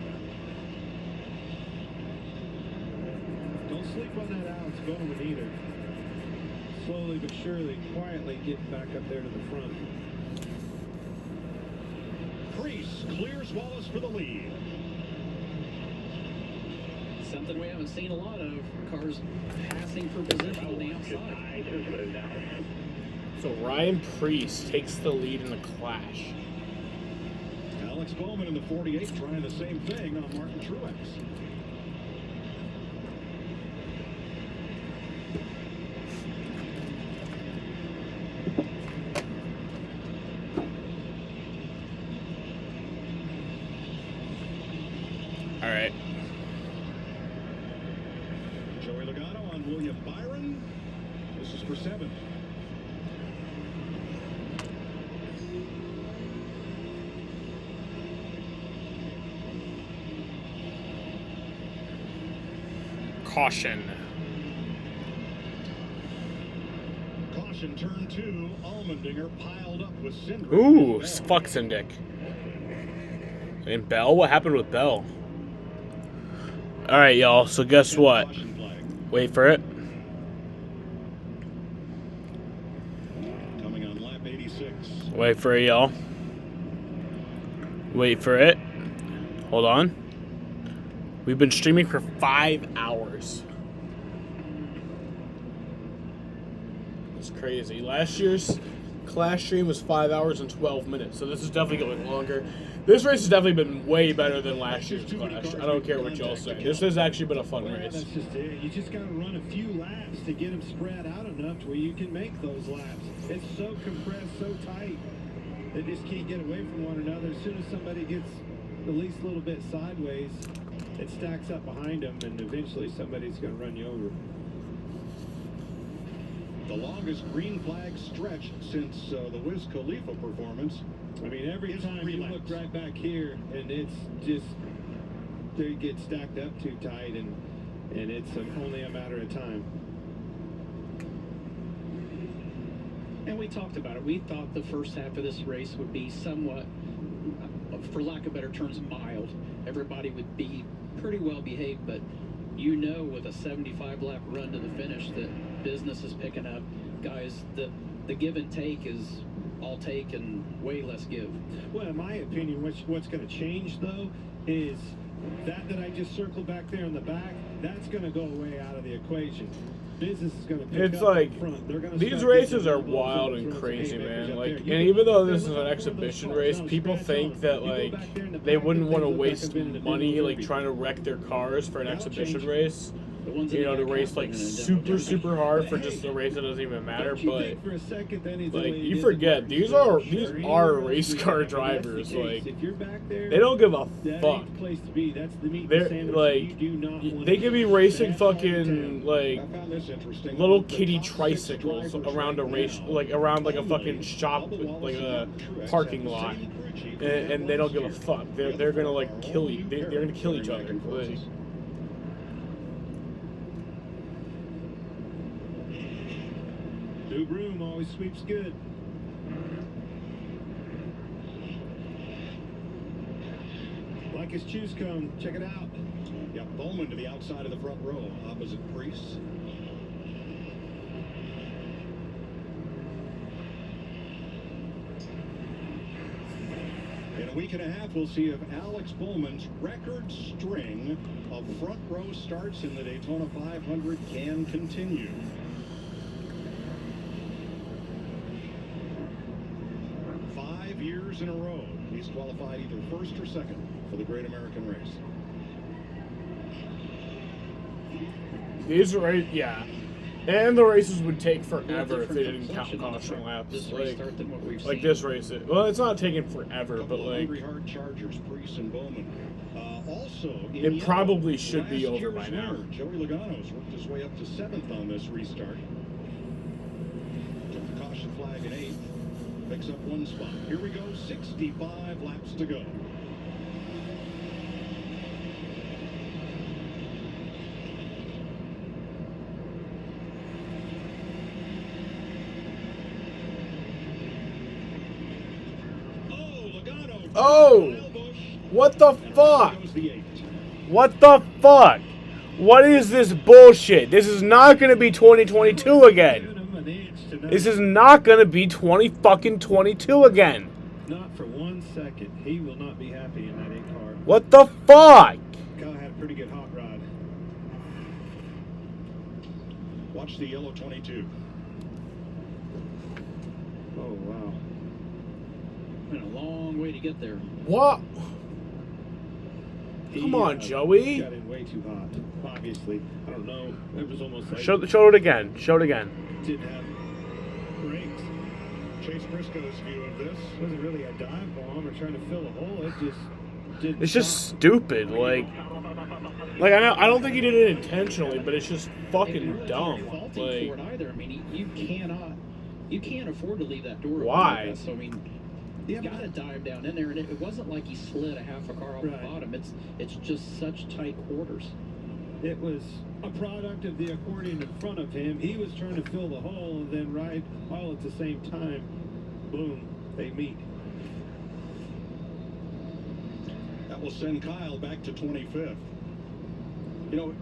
Don't sleep on that Alex Bowman either. Slowly but surely, quietly getting back up there to the front. Preece clears Wallace for the lead. Something we haven't seen a lot of, cars passing for position on the outside. So Ryan Preece takes the lead in the clash. Alex Bowman in the 48 trying the same thing on Martin Truex. All right. Joey Logano on William Byron. This is for 7. Caution. Caution, turn 2. Allmendinger piled up with Cindric. Ooh, fuck Cindric. And Bell? What happened with Bell? Alright, y'all, so guess what? Wait for it. Coming on lap 86. Wait for it, y'all. Wait for it. Hold on. We've been streaming for 5 hours. It's crazy. Last year's Clash stream was 5 hours and 12 minutes, so this is definitely going longer. This race has definitely been way better than last year's Clash. I don't care what y'all say. This has actually been a fun race. That's just it. You just got to run a few laps to get them spread out enough to where you can make those laps. It's so compressed, so tight. They just can't get away from one another. As soon as somebody gets the least little bit sideways, it stacks up behind them, and eventually somebody's going to run you over. The longest green flag stretch since the Wiz Khalifa performance. I mean, every time you look right back here, and it's just, they get stacked up too tight, and it's only a matter of time. And we talked about it. We thought the first half of this race would be somewhat, for lack of better terms, mild. Everybody would be pretty well behaved, but you know with a 75-lap run to the finish that business is picking up. Guys, the give and take is all take and way less give. Well, in my opinion, what's going to change, though, is that I just circled back there in the back, that's going to go away out of the equation. Business is going to pick It's up like, in front. They're gonna these start races getting are those wild little and throws crazy, haymakers man. up Like, there. and You even though look this is at an one of those exhibition cars race, on people stretch think on. that, You go like, back there in the they back, wouldn't that want to thing looked like waste I've been in a money, Disney like, movie. trying to wreck their cars for an That'll exhibition change. race. The ones You know, to that race, like, super hard for just a race that doesn't even matter, Don't you but... think for a second then he's Like, only you did forget, the these are race car drivers. Like, if you're back there, they don't give a that fuck. ain't the place to be. That's the meat They're sandwich. like, You do not want they to could be be. racing That's all you fucking like I found this interesting. little The kitty top 6 tricycles drivers around a right race, now, like around like a only fucking shop, Bubba Wallace like and a Martin Truex parking have the lot, same crew chief and they don't give a fuck. They're gonna like kill you. They're gonna kill each other. Like, New broom always sweeps good. Like his choose cone. Check it out. Yeah, Bowman to the outside of the front row, opposite Priest. In a week and a half, we'll see if Alex Bowman's record string of front row starts in the Daytona 500 can continue. Years in a row, he's qualified either first or second for the Great American Race. these yeah, and the races would take forever if they didn't count caution laps. This Like restart than what we've like seen. this race. Well, it's not taking forever, but like Hungry Heart Chargers, Priest and Bowman. Also, in it yellow, probably should be last over year's by now. winner, Joey Logano's worked his way up to 7th on this restart. Took the caution flag in 8th. Picks up 1 spot. Here we go, 65 laps to go. Oh, Logano. Oh! What the fuck? Goes the 8th. What the fuck? What is this bullshit? This is not gonna be 2022 again. This is not gonna be 2022 again. Not for 1 second. He will not be happy in that 8 car. What the fuck? Kyle had a pretty good hot rod. Watch the yellow 22. Oh, wow. Been a long way to get there. What? Come on, Joey. Got in way too hot. Obviously, I don't know. It was almost like Show it again. Show it again. didn't have brakes. Chase Briscoe's view of this. It wasn't really a dive bomb or trying to fill a hole. It just It's just stupid. Like I don't think he did it intentionally, but it's just fucking dumb. Faulting Like, for it either. I mean, you can't afford to leave that door open Why? like this. So I mean, you gotta dive down in there, and it wasn't like he slid a half a car off the bottom. It's just such tight quarters. It was a product of the accordion in front of him. He was trying to fill the hole, and then right all at the same time, boom, they meet. That will send Kyle back to 25th. You know,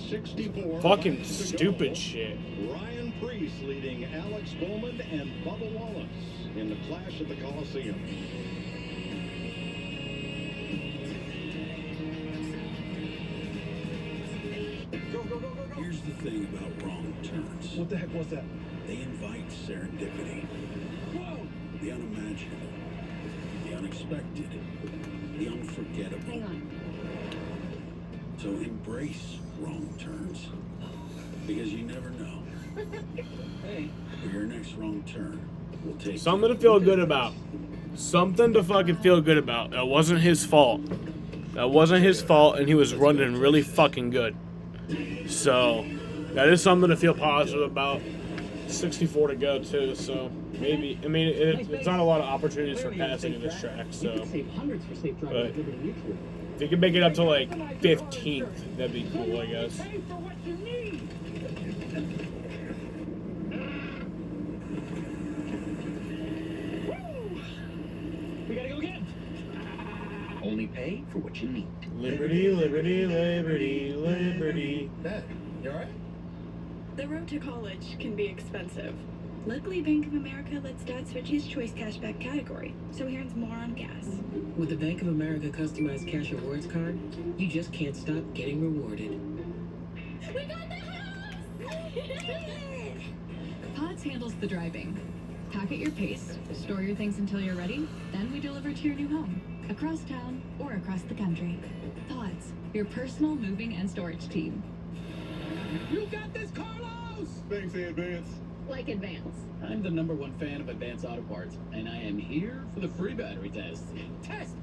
64. fucking laps to stupid go. shit. Ryan Preece leading Alex Bowman and Bubba Wallace in the clash at the Coliseum. Here's the thing about wrong turns. What the heck was that? They invite serendipity. Whoa! The unimaginable. The unexpected. The unforgettable. Hang on. So embrace wrong turns. Because you never know. Hey. Where your next wrong turn will take Something to feel good about. Something to fucking feel good about. That wasn't his fault. That wasn't his fault, and he was running really fucking good. So, that is something to feel positive about. 64 to go, too, so maybe. I mean, it's not a lot of opportunities for passing in this track, so. But if you can make it up to, like, 15th, that'd be cool, I guess. We gotta go again. Only pay for what you need. Liberty, liberty, liberty, liberty. Dad, you alright? The road to college can be expensive. Luckily, Bank of America lets Dad switch his Choice Cashback category, so he earns more on gas. With the Bank of America customized cash rewards card, you just can't stop getting rewarded. We got the house! Pods handles the driving. Pack at your pace, store your things until you're ready, then we deliver to your new home, across town or across the country. Pods, your personal moving and storage team. You got this, Carlos! Thanks, Advance. Like Advance. I'm the #1 fan of Advance Auto Parts, and I am here for the free battery test. Test!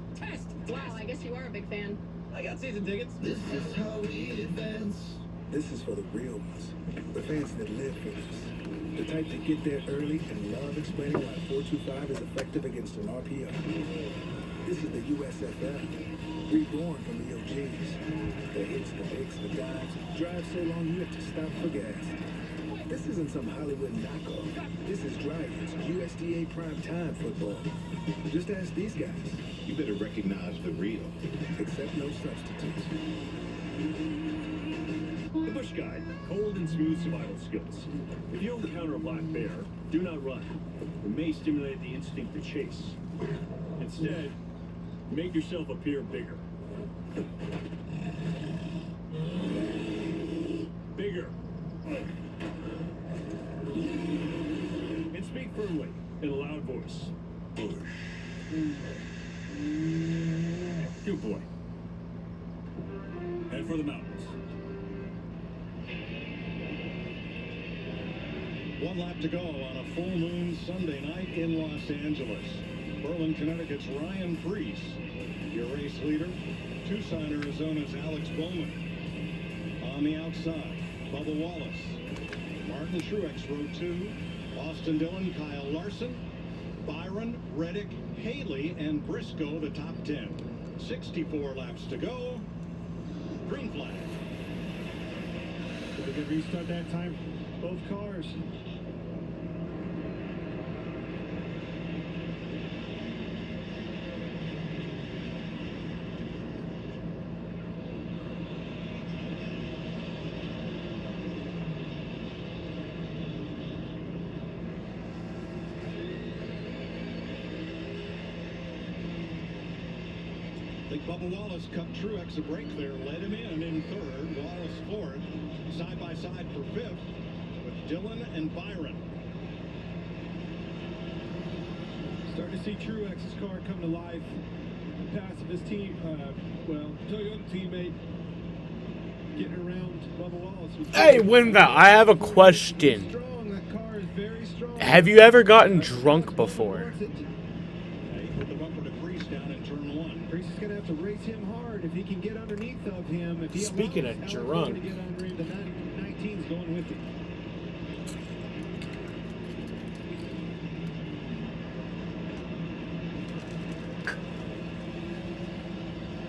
Wow, I guess you are a big fan. I got season tickets. This is how we advance. This is for the real ones. The fans that live for this. The type that get there early and love explaining why 425 is effective against an RPO. This is the USFL. Reborn from the OGs. The hits, the picks, the dives. Drive so long you have to stop for gas. This isn't some Hollywood knockoff. This is Dragons, USDA prime time football. Just ask these guys. You better recognize the real. Except no substitutes. The Bush Guide, cold and smooth survival skills. If you encounter a black bear, do not run. It may stimulate the instinct to chase. Instead, make yourself appear bigger. Bigger. And speak firmly in a loud voice. Bush. Good boy. Head for the mountains. One lap to go on a full moon Sunday night in Los Angeles. Berlin, Connecticut's Ryan Preece, your race leader. Tucson, Arizona's Alex Bowman. On the outside, Bubba Wallace. Martin Truex, row 2. Austin Dillon, Kyle Larson. Byron, Reddick, Haley, and Briscoe, the top 10. 64 laps to go. Green flag. Got a good restart that time. Both cars. I think Bubba Wallace cut Truex a break there, led him in third, Wallace fourth, side by side for fifth with Dillon and Byron. Starting to see Truex's car come to life. The pass of his team, Toyota teammate getting around Bubba Wallace. Hey, Winva, I have a question. That car is very strong. Have you ever gotten drunk before? have to race him hard if he can get underneath of him. If he Speaking of allows drunk. to get under him, the 19's going with him.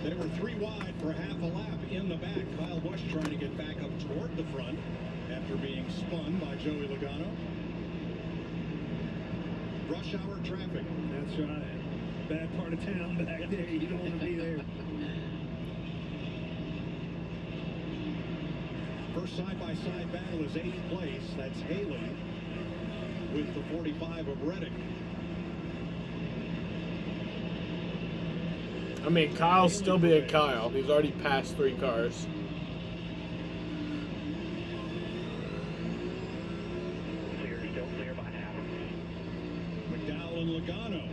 They were 3 wide for half a lap in the back. Kyle Busch trying to get back up toward the front after being spun by Joey Logano. Rush hour traffic. That's right. Bad part of town back there. You don't want to be there. First side-by-side battle is 8th place. That's Haley with the 45 of Reddick. I mean, Kyle's still being Kyle. He's already passed 3 cars. McDowell and Logano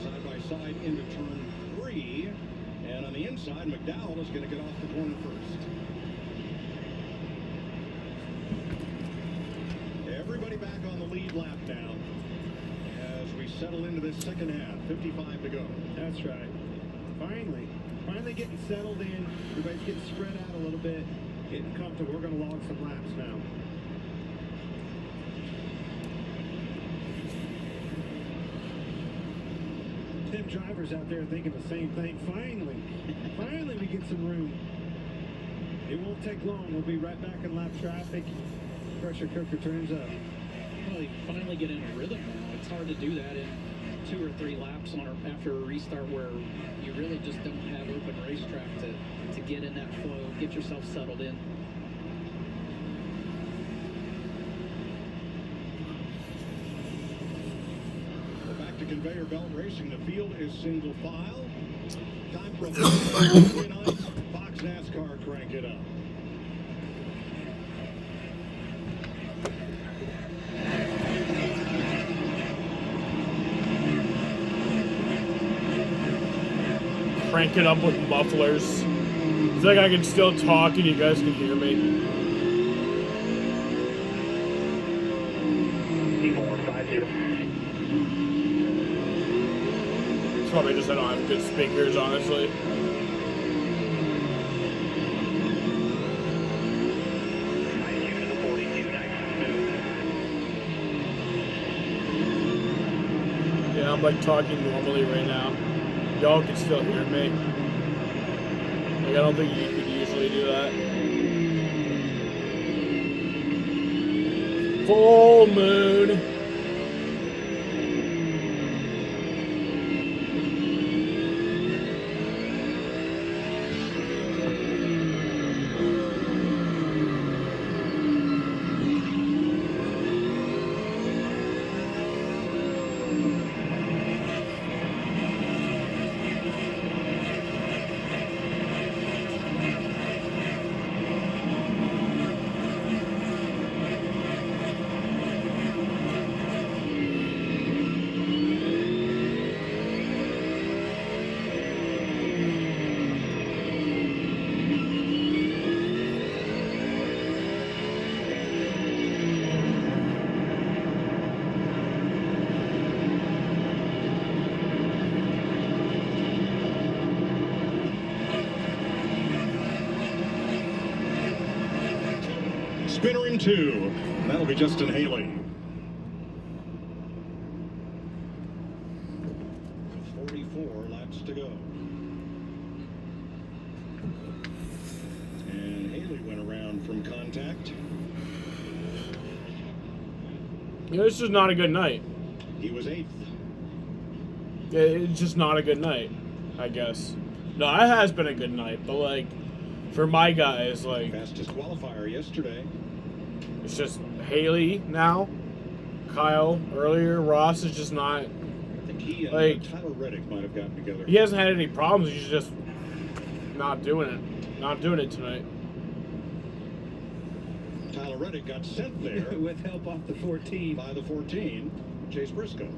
side-by-side into turn 3. And on the inside, McDowell is going to get off the corner first. Everybody back on the lead lap now as we settle into this second half. 55 to go. That's right. Finally getting settled in. Everybody's getting spread out a little bit, getting comfortable. We're going to log some laps now. Them drivers out there thinking the same thing. Finally we get some room. It won't take long. We'll be right back in lap traffic. Pressure cooker turns up. Well, you finally get in a rhythm now. It's hard to do that in 2 or 3 laps after a restart where you really just don't have open racetrack to get in that flow, get yourself settled in. Well, back to conveyor belt racing. The field is single file. Time for a Fox NASCAR crank it up. Crank it up with mufflers. It's like I can still talk and you guys can hear me. It's probably just I don't have good speakers, honestly. Yeah, I'm like talking normally right now. Y'all can still hear me. Like, I don't think you could usually do that. Full moon. Spinner in 2. That'll be Justin Haley. 44 laps to go. And Haley went around from contact. Yeah, this is not a good night. He was 8th. Yeah, it's just not a good night, I guess. No, it has been a good night, but like, for my guys, like... Fastest qualifier yesterday. It's just Haley now, Kyle earlier, Ross is just not... I think he and like, Tyler Reddick might have gotten together. He hasn't had any problems, he's just not doing it. Not doing it tonight. Tyler Reddick got sent there. With help off the 14. By the 14, Chase Briscoe.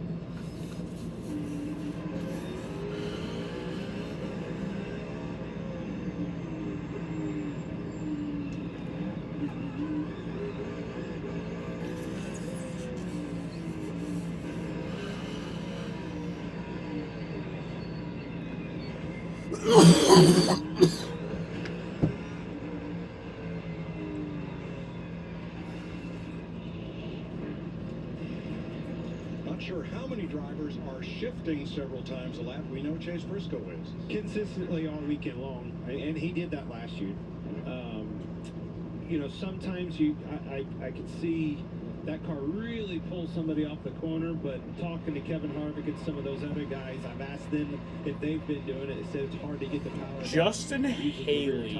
Not sure how many drivers are shifting several times a lap. We know Chase Briscoe is. Consistently all weekend long, and he did that last year. You know, sometimes I could see that car really pull somebody off the corner, but talking to Kevin Harvick and some of those other guys, I've asked them if they've been doing it. They said it's hard to get the power. Justin Haley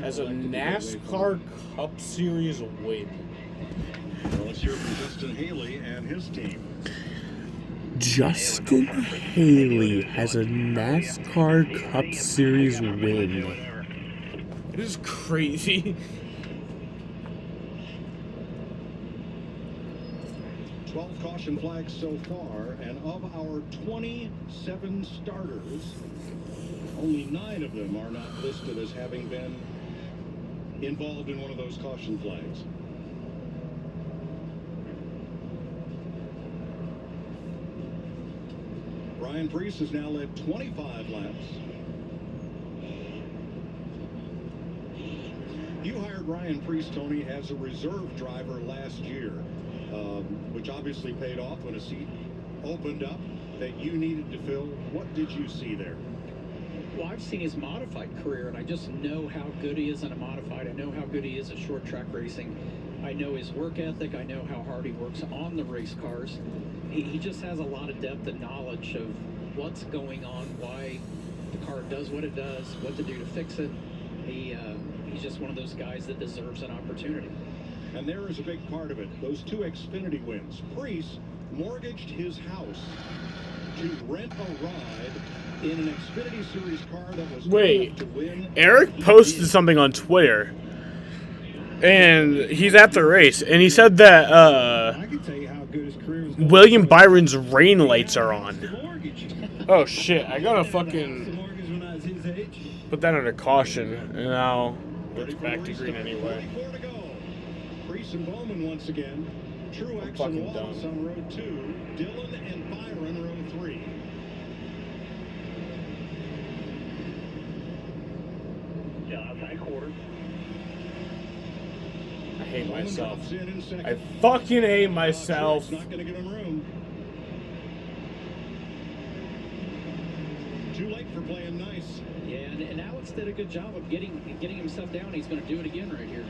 has a NASCAR Cup Series win. Well, let's hear from Justin Haley and his team. Justin Haley has a NASCAR Cup Series win. It is crazy. 12 caution flags so far, and of our 27 starters, only 9 of them are not listed as having been involved in one of those caution flags. Ryan Preece has now led 25 laps. You hired Ryan Preece, Tony, as a reserve driver last year, which obviously paid off when a seat opened up that you needed to fill. What did you see there? Well, I've seen his modified career, and I just know how good he is in a modified. I know how good he is at short track racing. I know his work ethic. I know how hard he works on the race cars. He just has a lot of depth and knowledge of what's going on, why the car does what it does, what to do to fix it. He's just one of those guys that deserves an opportunity. And there is a big part of it. Those 2 Xfinity wins. Preece mortgaged his house to rent a ride in an Xfinity Series car that was good enough to win. Eric posted something on Twitter, and he's at the race, and he said that I can tell you how good his career was. William Byron's rain lights are on. Oh shit, I gotta fucking put that under caution, and now it's back to green anyway. Preece and Bowman once again. Truex and Wallace on row 2. Dillon and Byron row 3. Outside quarter. I hate myself. I fucking hate myself. Not going to give him room. Too late for playing nice. Yeah, and Alex did a good job of getting himself down. He's going to do it again right here.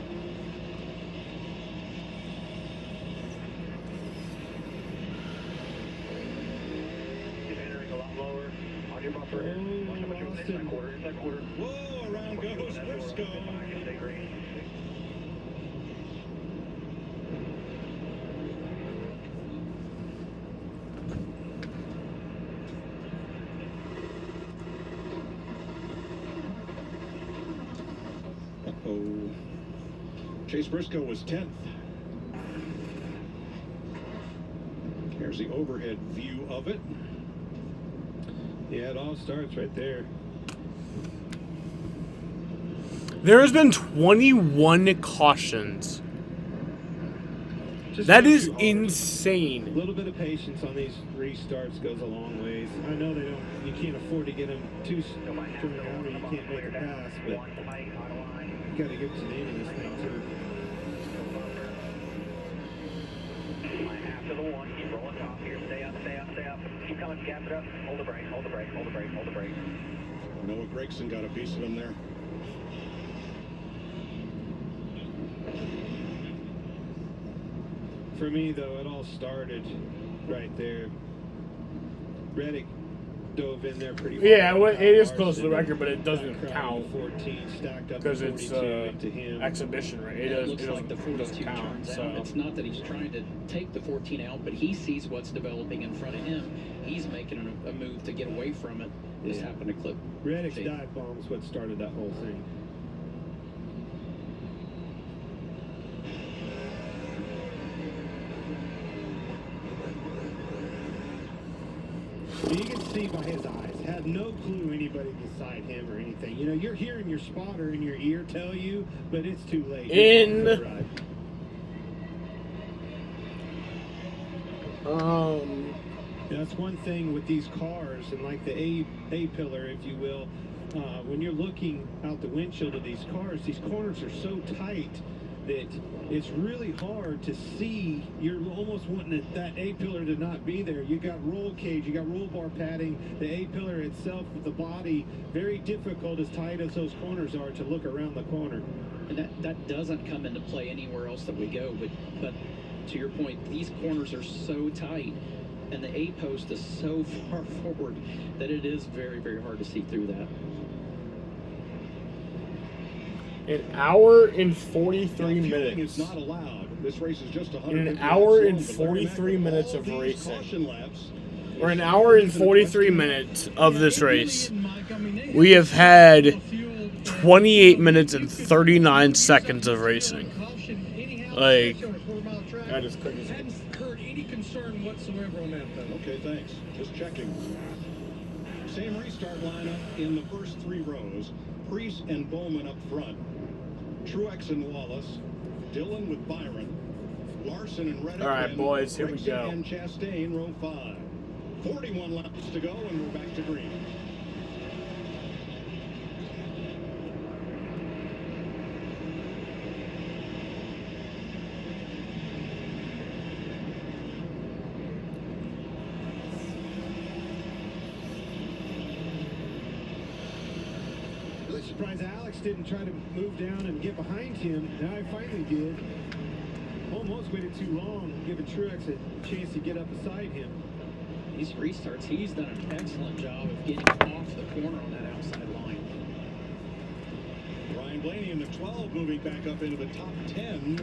Whoa, around goes Briscoe. Uh-oh. Chase Briscoe was 10th. There's the overhead view of it. Yeah, it all starts right there. There has been 21 cautions. That is insane. A little bit of patience on these restarts goes a long ways. I know you can't afford to get them too strung out or you can't make a pass, but you got to get to the end of this thing too. Half to the 1, keep rolling top here, stay up, stay up, stay up. Keep coming, gap it up, hold the brake, hold the brake, hold the brake, hold the brake. Noah Gragson got a piece of him there. For me, though, it all started right there. Reddick dove in there pretty hard. Yeah, it is close to the record, but it doesn't count 14 stacked up because it's into him. exhibition, right? It looks like the 42 doesn't count. turns So out. It's not that he's trying to take the 14 out, but he sees what's developing in front of him. He's making a move to get away from it. Just happened to clip. Reddick's dive bomb is what started that whole thing. You can see by his eyes, had no clue anybody beside him or anything. You know, you're hearing your spotter in your ear tell you, but it's too late. That's one thing with these cars, and like the A pillar, if you will. When you're looking out the windshield of these cars, these corners are so tight that it's really hard to see. You're almost wanting that A-pillar to not be there. You got roll cage, you got roll bar padding, the A-pillar itself with the body, very difficult as tight as those corners are to look around the corner. And that doesn't come into play anywhere else that we go, but to your point, these corners are so tight and the A-post is so far forward that it is very, very hard to see through that. An hour and 43 minutes. Is not allowed. This race is just in an hour and 43 minutes of racing. Or an hour and 43 minutes of this race. We have had 28 minutes and 39 seconds of racing. Like, that is crazy. Hadn't heard any concern whatsoever on that, though. Okay, thanks. Just checking. Same restart lineup in the first 3 rows. Preece and Bowman up front. Truex and Wallace. Dillon with Byron. Larson and Reddick. All right, boys, here we go. And Chastain, row 5. 41 laps to go, and we're back to green. Surprised Alex didn't try to move down and get behind him. Now he finally did. Almost waited too long, giving Truex a chance to get up beside him. These restarts, he's done an excellent job of getting off the corner on that outside line. Ryan Blaney in the 12 moving back up into the top 10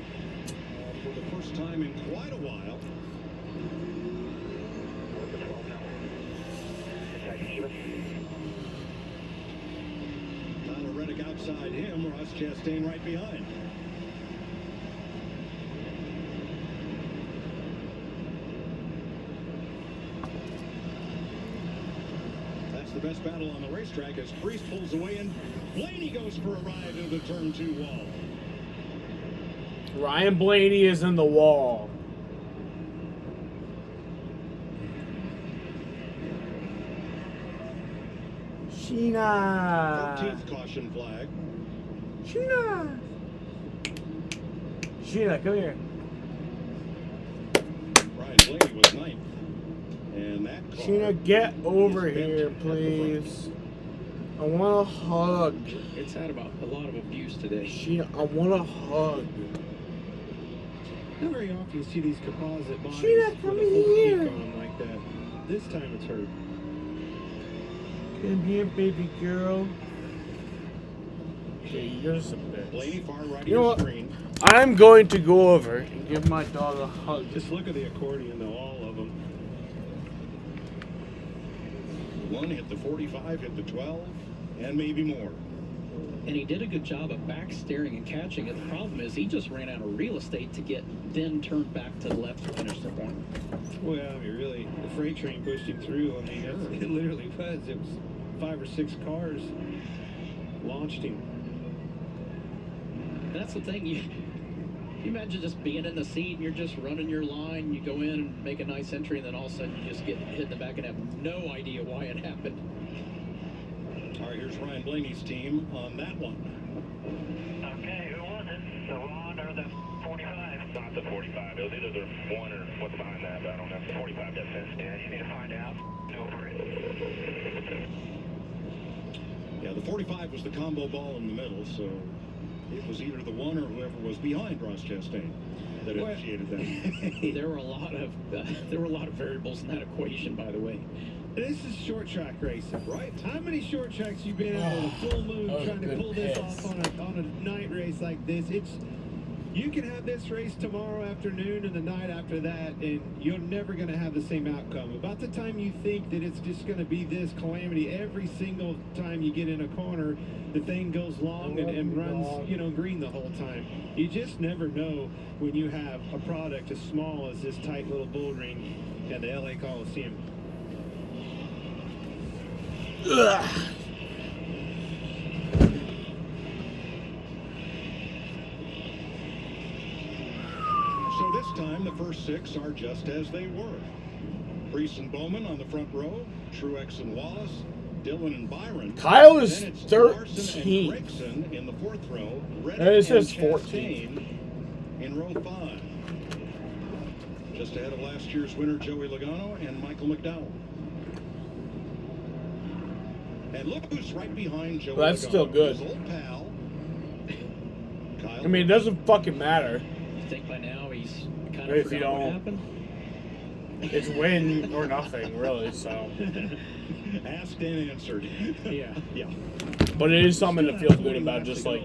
for the first time in quite a while. Tyler Reddick outside him, Ross Chastain right behind. That's the best battle on the racetrack as Preece pulls away and Blaney goes for a ride into the turn 2 wall. Ryan Blaney is in the wall. Sheena. 13th caution flag. Sheena. Sheena, come here. Ryan Blaney was 9th. And that car Sheena, get over here, please. I want a hug. It's had about a lot of abuse today. Sheena, I want a hug. Not very often you see these composite bodies Sheena, with come a full here. peak on like that. This time it's hurt. Come here, baby girl. Okay, you're just a bitch. Blaney far right You know of what? the screen. I'm going to go over and give my dog a hug. Just look at the accordion though, all of them. One hit the 45, hit the 12, and maybe more. And he did a good job of back steering and catching it. The problem is he just ran out of real estate to get then turned back to the left to finish the point. Well, I mean, really, the freight train pushed him through. I mean, it literally was. It was 5 or 6 cars launched him. That's the thing. You imagine just being in the seat and you're just running your line. You go in and make a nice entry, and then all of a sudden you just get hit in the back and have no idea why it happened. All right, here's Ryan Blaney's team on that one. Okay, who was it? The one or the 45? Not the 45. It was either the one or what's behind that, but I don't know. The 45 does sense. Yeah, you need to find out. Over it. Yeah, the 45 was the combo ball in the middle, so it was either the one or whoever was behind Ross Chastain that initiated that. There were a lot of variables in that equation, by the way. This is short track racing, right? How many short tracks you been in with a full moon trying to pull this off on a night race like this? You can have this race tomorrow afternoon and the night after that, and you're never going to have the same outcome. About the time you think that it's just going to be this calamity, every single time you get in a corner, the thing goes long and runs, green the whole time. You just never know when you have a product as small as this tight little bull ring at the LA Coliseum. Ugh. So this time, the first 6 are just as they were. Priest and Bowman on the front row. Truex and Wallace. Dillon and Byron. Kyle is Then it's Larson and 13th. Gregson in the fourth row. It says and 14th. Chastain in row 5. Just ahead of last year's winner, Joey Logano and Michael McDowell. And look who's right behind Joey Well, that's Logano. still good. His old pal, Kyle. I mean, it doesn't fucking matter. You think by now he's kind If of you forgot what don't- happened? It's win or nothing, really, so. Asked and answered. Yeah. Yeah. But it is something to feel good about, just like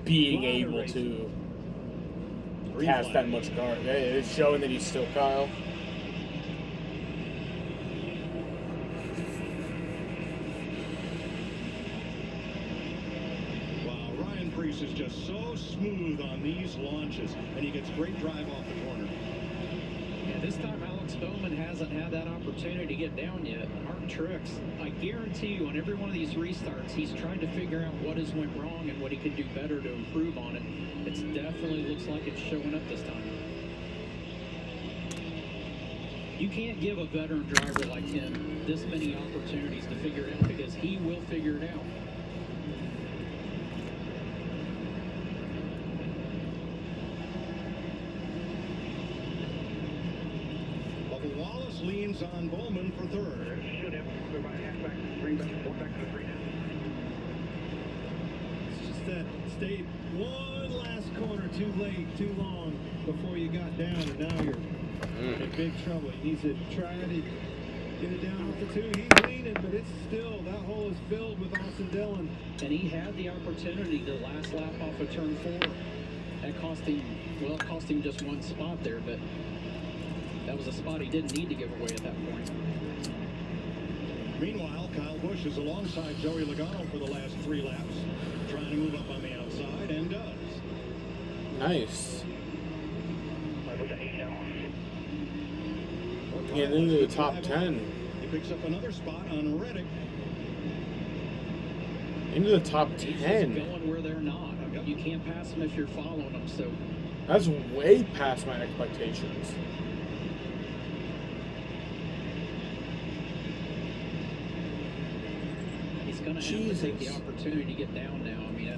being able to cast that much guard. It's showing that he's still Kyle. Wow, Ryan Preece is just so smooth on these launches, and he gets great drive off the corner. Yeah, this time Alex Bowman hasn't had that opportunity to get down yet. Martin Truex, I guarantee you, on every one of these restarts, he's tried to figure out what has went wrong and what he could do better to improve on it. It definitely looks like it's showing up this time. You can't give a veteran driver like him this many opportunities to figure it out, because he will figure it out. Bubba Wallace leans on Bowman for third. Shoot him. Go by halfback. Bring back to the 3 now. It's just that stayed one last corner too late, too long before you got down, and now you're in big trouble. He needs to try to get it down off the 2. He's leaning, but it's still, that hole is filled with Austin Dillon. And he had the opportunity to last lap off of turn 4. That cost him, well, it cost him just one spot there, but that was a spot he didn't need to give away at that point. Meanwhile, Kyle Busch is alongside Joey Logano for the last 3 laps, trying to move up on the outside, and does. Nice. We're at 8 now. Getting into the top 10. He picks up another spot on Reddick. Into the top He's just 10. going where they're not. I mean, you can't pass them if you're following them, so That's way past my expectations. he's going to have to take the opportunity to get down now. I mean,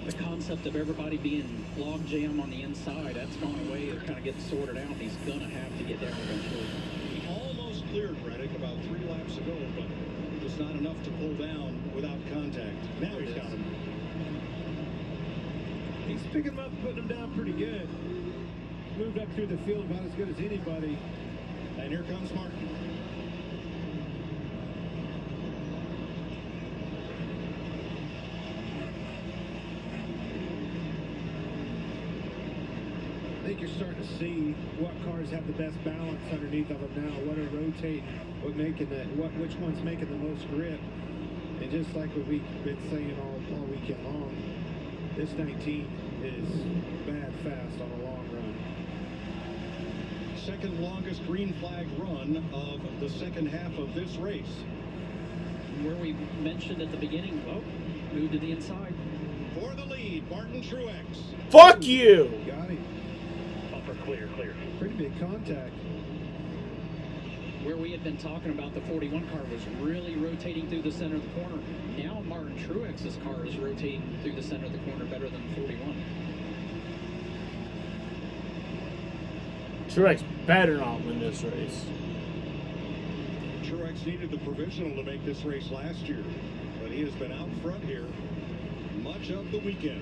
the concept of everybody being log jam on the inside, that's gone away. It kind of gets sorted out. He's going to have to get down eventually. He almost cleared Reddick about 3 laps ago, but just not enough to pull down without contact. Now he's got him. He's picking him up, putting him down pretty good. Moved up through the field about as good as anybody. And here comes Martin. I think you're starting to see what cars have the best balance underneath of them now, what are rotating, which one's making the most grip. And just like what we've been saying all weekend long, this 19 is bad fast on a long run. Second longest green flag run of the second half of this race. Where we mentioned at the beginning, moved to the inside. For the lead, Martin Truex. Fuck you! Got him. Bumper clear. Pretty big contact. Where we had been talking about the 41 car was really rotating through the center of the corner. Now Martin Truex's car is rotating through the center of the corner better than 41. Truex better not win this race. Truex needed the provisional to make this race last year, but he has been out front here much of the weekend.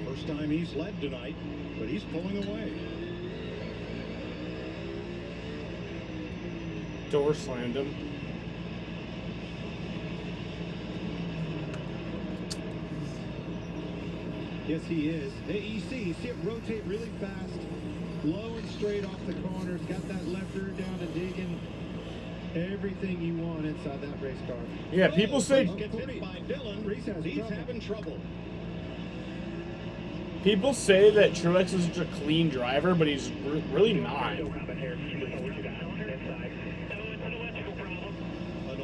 First time he's led tonight, but he's pulling away. Door slammed him. Yes, he is. Hey, you see it rotate really fast, low and straight off the corners, got that left rear down and digging. Everything you want inside that race car. Yeah, people say Gets hit by Dillon. He's having trouble. people say that Truex is such a clean driver, but he's really not. An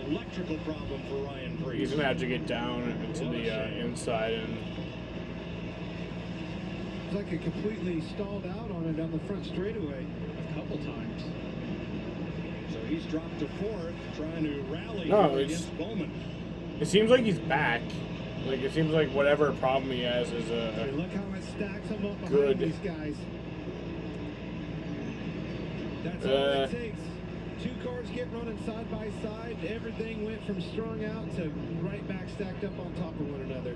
electrical problem for Ryan Preece. He's gonna have to get down to the inside and It's like it completely stalled out on it down the front straightaway. A couple times. So he's dropped to 4th, trying to rally No, here it's- against Bowman. It seems like he's back. Like, it seems like whatever problem he has is And look how it stacks them up behind good. these guys. That's all it takes. 2 cars get running side by side. Everything went from strung out to right back stacked up on top of one another.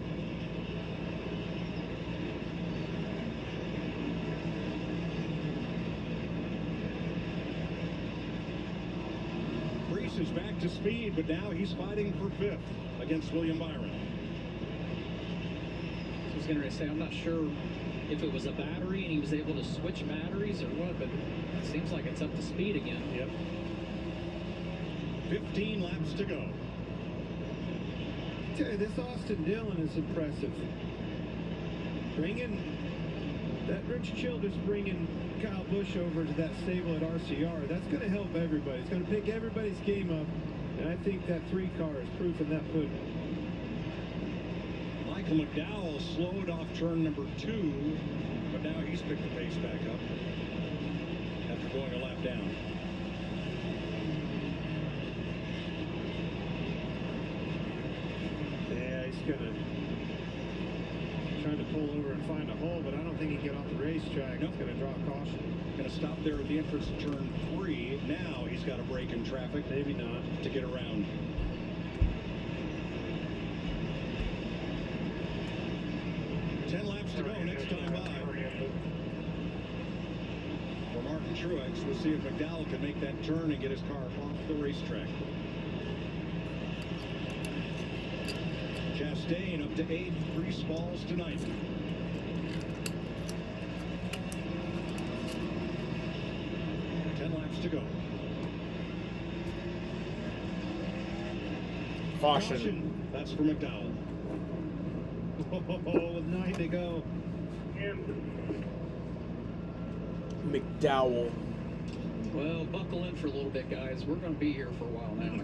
Reese is back to speed, but now he's fighting for 5th against William Byron. I was going to say, I'm not sure if it was a battery and he was able to switch batteries or what, but it seems like it's up to speed again. Yep. 15 laps to go. I tell you, this Austin Dillon is impressive. That Rich Childers bringing Kyle Busch over to that stable at RCR, that's going to help everybody. It's going to pick everybody's game up, and I think that 3 car is proof in that pudding. Michael McDowell slowed off turn number 2, but now he's picked the pace back up after going a lap down. Yeah, he's going to try to pull over and find a hole, but I don't think he can get off the racetrack. He's going to draw a caution. Going to stop there at the entrance to turn 3. Now he's got a break in traffic. Maybe not. To get around. To go next time by. For Martin Truex, we'll see if McDowell can make that turn and get his car off the racetrack. Chastain up to 8th, 3 stalls to 9th. To go. Caution. That's for McDowell. Oh, with 9 to go. McDowell. Well, buckle in for a little bit, guys. We're going to be here for a while now.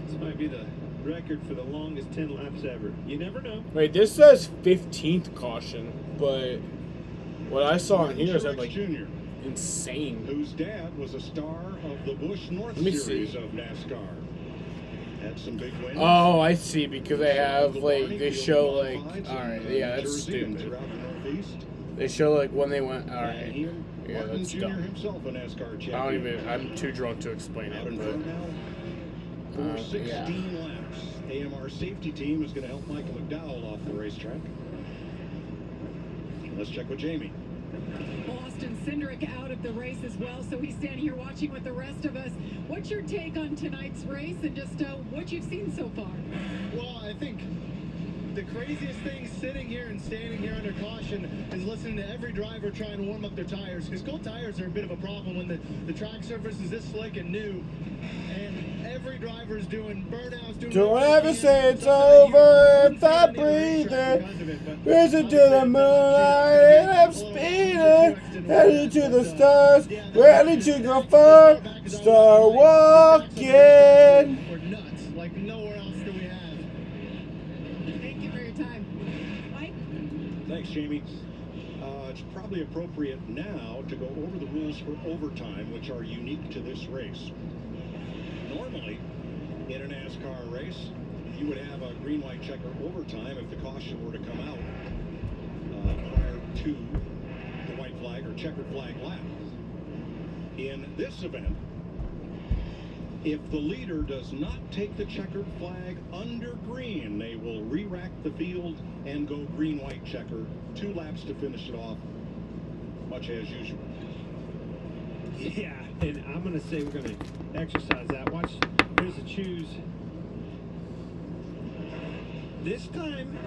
This might be the record for the longest 10 laps ever. You never know. Wait, this says 15th caution, but what I saw in here said like Jr. insane. Whose dad was a star of the Busch North Let me Series see. of NASCAR. Had some big wins. Oh, I see, because they have like they show like alright, yeah, that's Jersey and stupid. throughout the Northeast. They show like when they went alright. Yeah, Yeah, Martin that's Jr. dumb. himself a NASCAR champion. I don't even I'm too drunk to explain Out it, in but front now for 16 yeah. laps. AMR safety team is going to help Michael McDowell off the racetrack. Let's check with Jamie. Well, Austin Cindric out of the race as well, so he's standing here watching with the rest of us. What's your take on tonight's race and just what you've seen so far? Well, I think the craziest thing sitting here and standing here under caution is listening to every driver try and warm up their tires, because cold tires are a bit of a problem when the track surface is this slick and new, and every driver is doing burnouts, doing Don't ever say it's over if I'm breathing. Listen to the moonlight and I'm speeding. Headed to the stars, ready to go far. Start walking. We're nuts, like nowhere else do we have. Thank you for your time. Mike? Thanks, Jamie. It's probably appropriate now to go over the rules for overtime, which are unique to this race. Normally, in a NASCAR race, you would have a green-white checker overtime if the caution were to come out prior to the white flag or checkered flag lap. In this event, if the leader does not take the checkered flag under green, they will re-rack the field and go green-white checker. 2 laps to finish it off, much as usual. Yeah, and I'm going to say we're going to exercise that. Watch, here's the choose. This time,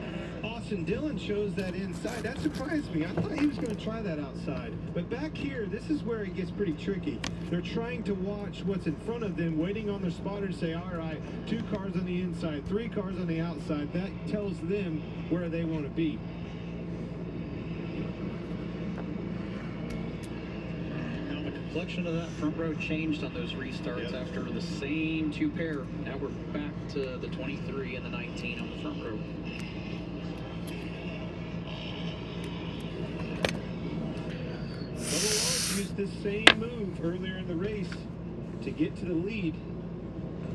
Austin Dillon shows that inside. That surprised me. I thought he was going to try that outside. But back here, this is where it gets pretty tricky. They're trying to watch what's in front of them, waiting on their spotter to say, all right, 2 cars on the inside, 3 cars on the outside. That tells them where they want to be. Now the complexion of that front row changed on those restarts after the same 2 pair. Now we're back to the 23 and the 19 on the front row. used this same move earlier in the race to get to the lead.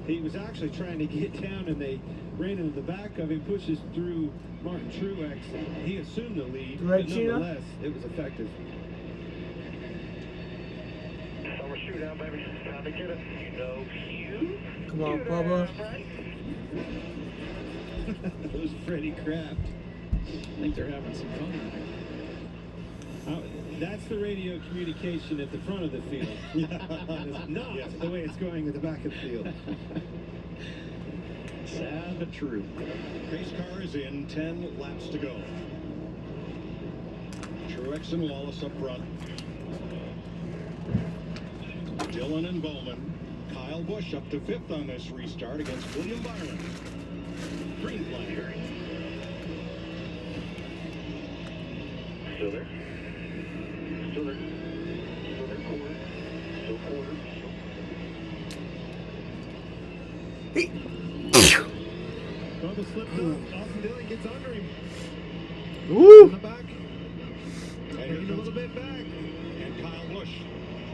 He was actually trying to get down, and they ran into the back of him, pushes through Martin Truex. He assumed the lead, Right, but nonetheless, it was effective. Summer shootout, baby. Time to get it. You know, you. Come on, Bubba. That was Freddie Kraft. I think they're having some fun. That's the radio communication at the front of the field. It's not the way it's going at the back of the field. Sad but true. Pace car is in, 10 laps to go. Truex and Wallace up front. Dillon and Bowman. Kyle Busch up to 5th on this restart against William Byron. Green flag. Still there. Still there. Still there. Quarter. Still quarter. Bubba slipped up. Austin Dillon gets under him. Woo! On the back. Taking a little bit back. And Kyle Busch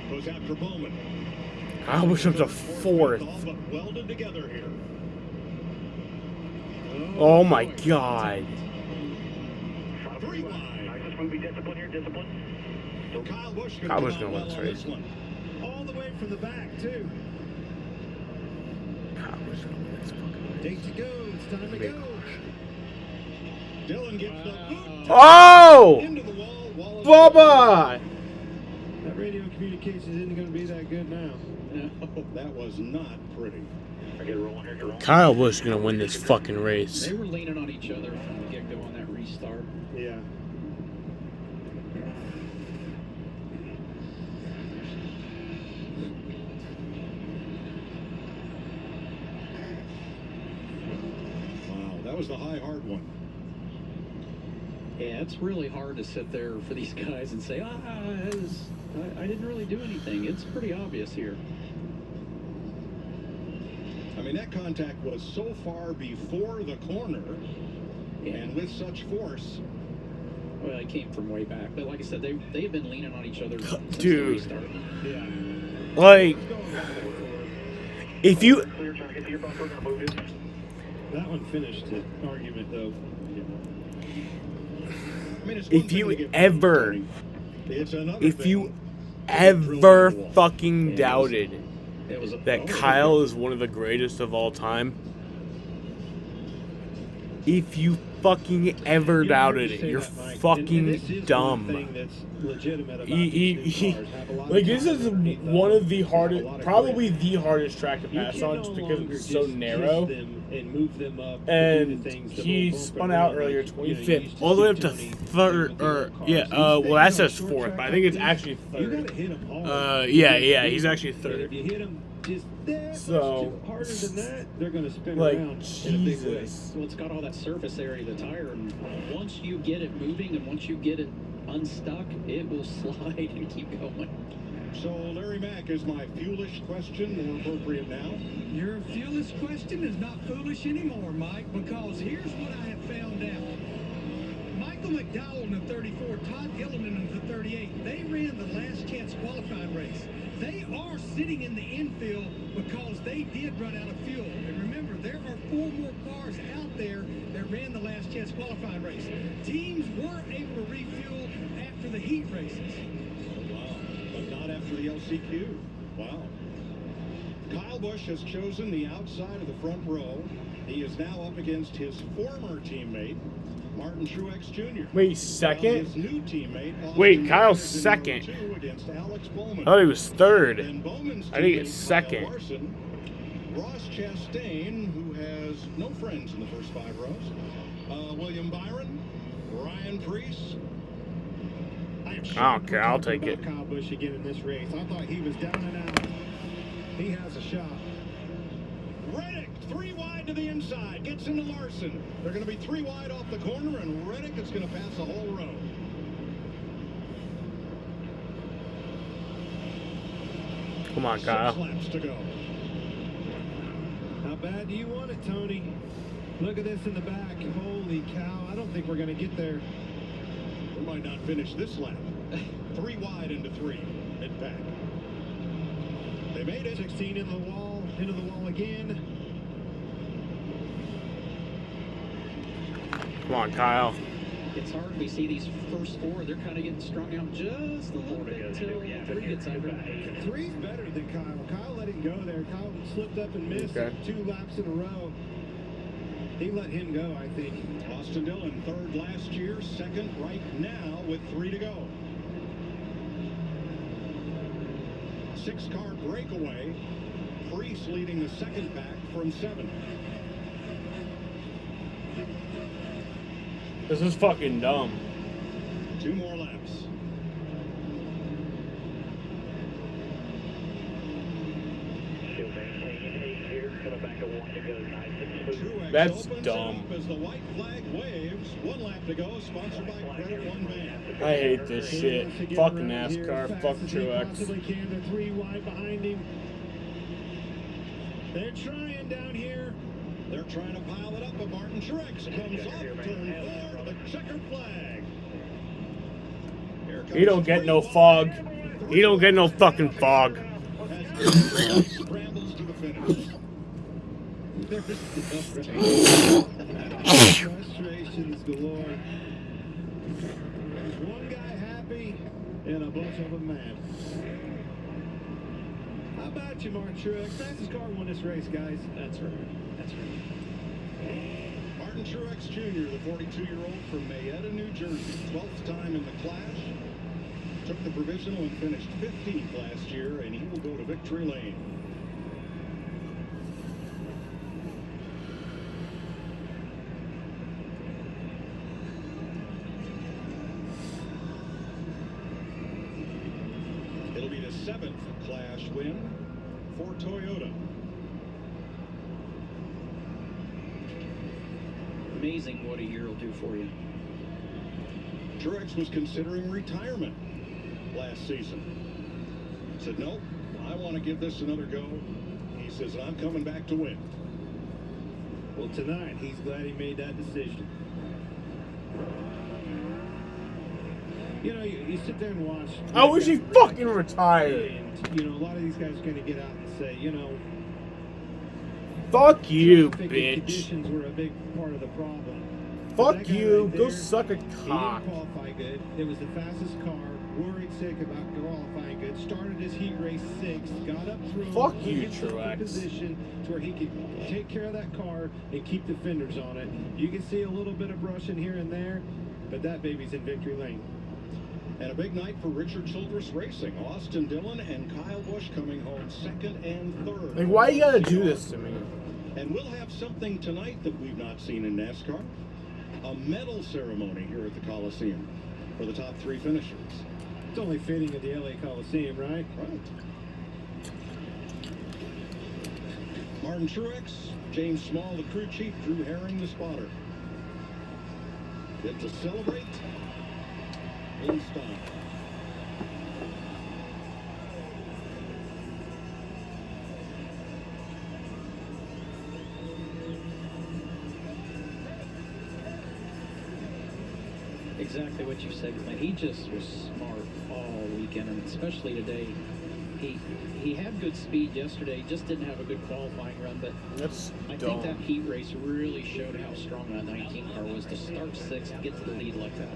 goes after Bowman. Kyle Busch up to 4th. All but welded together here. Oh my god. 3 wide. Nice, just movie discipline here, discipline. So Kyle Busch Kyle Busch gonna gonna win this race. one. All the way from the back, too. Kyle Busch gonna win this fucking race. Date to go. It's time to go. Dillon gets the boot. Oh! Into the wall. Wallace Bubba! That radio communication isn't going to be that good now. No, that was not pretty. I get it rolling here, rolling. Kyle Busch gonna win this fucking race. They were leaning on each other from the get-go on that restart. Yeah. Wow, that was the high hard one. Yeah, it's really hard to sit there for these guys and say, I didn't really do anything. It's pretty obvious here. I mean, that contact was so far before the corner and with such force. Well, it came from way back. But like I said, they've been leaning on each other since the Dude. restart. Yeah. Like, if you... Clear, trying to get to your bumper, gonna move it. That one finished the argument, though. I mean, it's one If thing to you get ever... It's another If thing you to ever drill into the wall. fucking doubted It was that Kyle is one of the greatest of all time, if you fucking ever doubted it, you're fucking dumb. Like, this is one of the hardest, probably the hardest track to pass on, just because it's so narrow. And move them up. And he spun out earlier 25th, all the way up to 3rd, or well, that says 4th, but I think it's actually 3rd. Yeah, he's actually 3rd. If you hit them just that So, much harder than that, they're going to spin like, around in a big way. Jesus. Well, it's got all that surface area of the tire, and once you get it moving and once you get it unstuck, it will slide and keep going. So, Larry Mack, is my foolish question more appropriate now? Your foolish question is not foolish anymore, Mike, because here's what I have found out. Michael McDowell in the 34, Todd Gilliland in the 38, they ran the last chance qualifying race. They are sitting in the infield because they did run out of fuel. And remember, there are 4 more cars out there that ran the last chance qualifying race. Teams were able to refuel after the heat races. Wow, but not after the LCQ. Wow. Kyle Busch has chosen the outside of the front row. He is now up against his former teammate, Martin Truex Jr. Wait, second? His new teammate, Wait, Kyle's Austin second. Dillon, number 2 against Alex Bowman. I thought he was 3rd. And Bowman's I think it's teammate, 2nd. Kyle Larson, Ross Chastain, who has no friends in the first 5 rows, William Byron, Ryan Preece. I don't care, I'll take it. Kyle Busch again in this race. I thought he was down and out. He has a shot. Reddick, 3 wide to the inside, gets into Larson. They're going to be 3 wide off the corner, and Reddick is going to pass the whole row. Come on, Kyle. 6 laps to go. How bad do you want it, Tony? Look at this in the back. Holy cow. I don't think we're going to get there. We might not finish this lap. 3 wide into 3. mid-pack. They made it. 16 into the wall again. Come on, Kyle. It's hard. We see these first four. They're kind of getting strung out just a little bit until three gets under. Three's better than Kyle. Kyle let him go there. Kyle slipped up and missed 2 laps in a row. He let him go, I think. Austin Dillon, third last year, second right now with 3 to go. 6-car breakaway. Priest leading the second pack from 7. This is fucking dumb. 2 more laps. That's dumb. As the white flag waves, 1 lap to go, sponsored by Credit One Band. I hate this shit. Fuck NASCAR. Fuck Truex. Possibly can. They're 3 wide behind him. They're trying down here. They're trying to pile it up, but Martin Truex comes off turn 4, the checkered flag. He don't get no fog. He don't get no fucking fog. Scrambles to the finish. Frustrations galore. There's one guy happy and a bunch of them mad. How about you, Martin Truex? Fastest car won this race, guys. That's right. That's right. Martin Truex Jr., the 42-year-old from Mayetta, New Jersey, 12th time in the clash. Took the provisional and finished 15th last year, and he will go to victory lane. It'll be the 7th clash win for Toyota. Amazing what a year will do for you. Truex was considering retirement last season. Said, nope, I want to give this another go. He says, I'm coming back to win. Well, tonight, he's glad he made that decision. You know, you sit there and watch. I wish he fucking retired. And, you know, a lot of these guys are going to get out and say, you know, fuck you, traffic and bitch. Conditions were a big part of the problem. Fuck you. Go suck a He didn't cock. qualify good. It was the fastest car. Worried sick about qualifying good. Started his heat race 6th. Got up through. Fuck put you, himself in Truex. Position to where he could take care of that car and keep the fenders on it. You can see a little bit of brushing here and there, but that baby's in victory lane. And a big night for Richard Childress Racing. Austin Dillon and Kyle Busch coming home 2nd and 3rd. Like, why you gotta do this to me? And we'll have something tonight that we've not seen in NASCAR. A medal ceremony here at the Coliseum for the top 3 finishers. It's only fitting at the LA Coliseum, right? Right. Martin Truex, James Small, the crew chief, Drew Herring, the spotter. Get to celebrate in style. Exactly what you said, Clint. He just was smart all weekend, and especially today. He had good speed yesterday, just didn't have a good qualifying run, but That's I dumb. think that heat race really showed how strong that 19 car was to start 6th and get to the lead like that.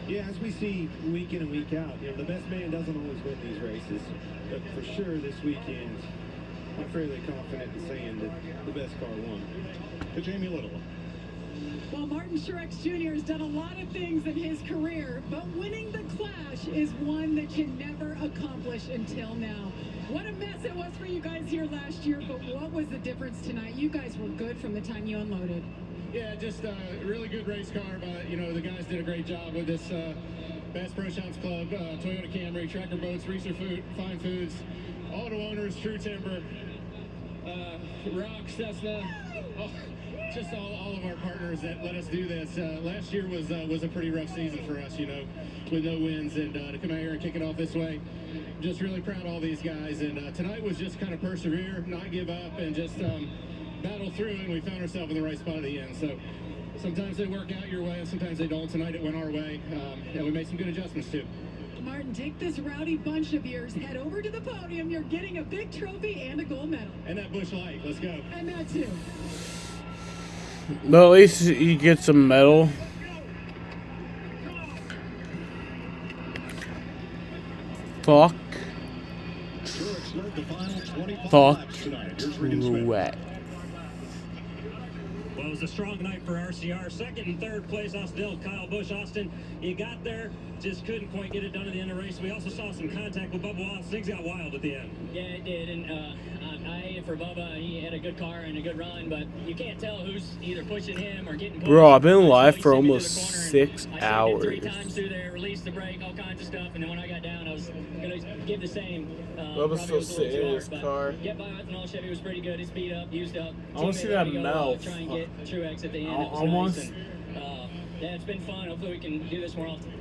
Yeah, as we see week in and week out, you know, the best man doesn't always win these races. But for sure this weekend, I'm fairly confident in saying that the best car won. To Jamie Little. Well, Martin Truex Jr. has done a lot of things in his career, but winning the Clash is one that you never accomplish until now. What a mess it was for you guys here last year, but what was the difference tonight? You guys were good from the time you unloaded. Yeah, just a really good race car, but, you know, the guys did a great job with this Bass Pro Shops Club, Toyota Camry, Tracker Boats, Reeser Food, Fine Foods, Auto Owners, True Timber, Rock, Cessna, just all of our partners that let us do this. Last year was a pretty rough season for us, you know, with no wins, and to come out here and kick it off this way, just really proud of all these guys. And tonight was just kind of persevere, not give up, and just battle through, and we found ourselves in the right spot at the end. So Sometimes they work out your way, and sometimes they don't. Tonight it went our way, and we made some good adjustments too. Martin, take this rowdy bunch of yours, head over to the podium. You're getting a big trophy and a gold medal. And that Busch Light, let's go. And that too. But at least he gets a medal. Fuck. Fuck. Wet. Well, it was a strong night for RCR. Second and third place, Austin, Kyle Busch. Austin, you got there, just couldn't quite get it done at the end of the race. We also saw some contact with Bubba Wallace. Things got wild at the end. Yeah, it did. And for Bubba, he had a good car and a good run, but you can't tell who's either pushing him or getting pushed. Bro, I've been live for almost 6 hours. 3 times through there, released the brake, all kinds of stuff, and then when I got down, I was going to give the same. Bubba's still sitting in his car. Get by ethanol. Chevy was pretty good. It's beat up, used up. I want to see that mouth. Try and get Truex at the end. I want. Yeah, it's been fun. Hopefully we can do this more often.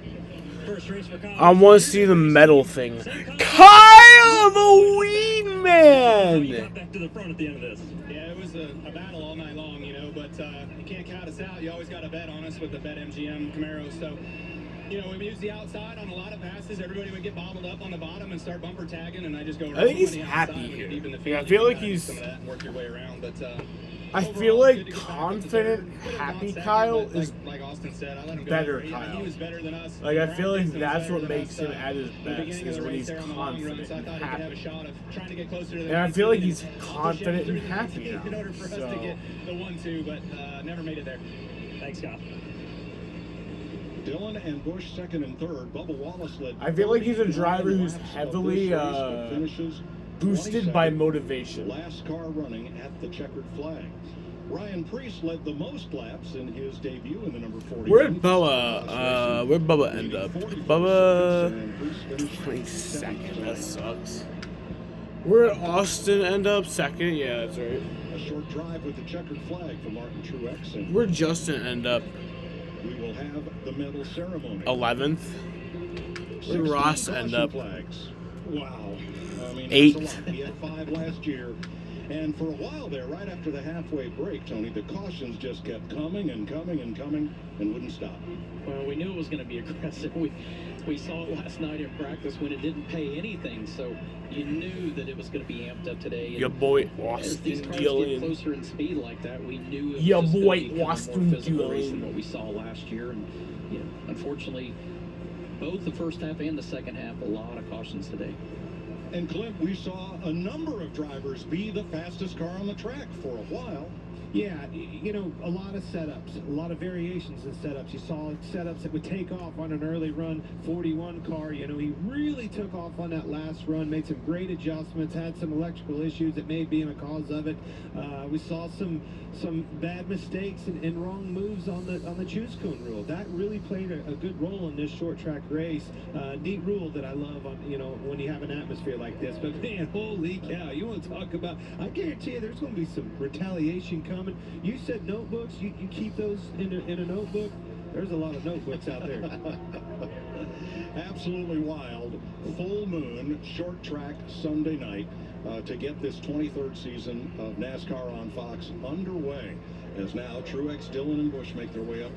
First race for Kyle. I want to see the medal thing. Kyle the Weed Man! Back to the front at the end of this. Yeah, it was a battle all night long, you know, but you can't count us out. You always got to bet on us with the BetMGM Camaro. So, you know, we used the outside on a lot of passes. Everybody would get bobbled up on the bottom and start bumper tagging, and I just go. I think he's happy here. Yeah, I feel like he's. Some of that and work your way around, but. I feel like confident, happy Kyle is like Austin said, I let him go. better He Kyle. was better than us. Like, I feel like that's what makes him at his best, is when he's confident and happy. And I feel like he's confident and happy now. In order for us to get the 1-2, but never made it there. Thanks, Kyle. Dillon and Busch second and third. Bubba Wallace led. I feel like he's a driver who's heavily boosted by motivation. Last car running at the checkered flag. Ryan Preece led the most laps in his debut in the number 40. Where'd Bubba end up? Bubba 22nd. That sucks. Where'd Austin end up? Second? Yeah, that's right. A short drive with the checkered flag for Martin Truex. And where'd Justin end up? We will have the medal ceremony. 11th. Where'd Ross end up? Flags. Wow. I mean, 8th. We had 5 last year. And for a while there, right after the halfway break, Tony, the cautions just kept coming and coming and coming and wouldn't stop. Well, we knew it was going to be aggressive. We saw it last night in practice when it didn't pay anything, so you knew that it was going to be amped up today. Your boy As these Austin cars get Dillon. closer in speed like that, we knew it Your was just boy going to be Austin more physical race than Dillon. what we saw last year. And unfortunately, both the first half and the second half, a lot of cautions today. And Clint, we saw a number of drivers be the fastest car on the track for a while. Yeah, you know, a lot of setups, a lot of variations in setups. You saw setups that would take off on an early run 41 car. You know, he really took off on that last run, made some great adjustments, had some electrical issues that may be a cause of it. We saw some bad mistakes and wrong moves on the choose cone rule. That really played a good role in this short track race. Neat rule that I love on, you know, when you have an atmosphere like this. But man, holy cow, you want to talk about, I guarantee you there's going to be some retaliation coming. You said notebooks, you keep those in a notebook. There's a lot of notebooks out there. Absolutely wild. Full moon, short track Sunday night to get this 23rd season of NASCAR on Fox underway. As now Truex, Dillon, and Busch make their way up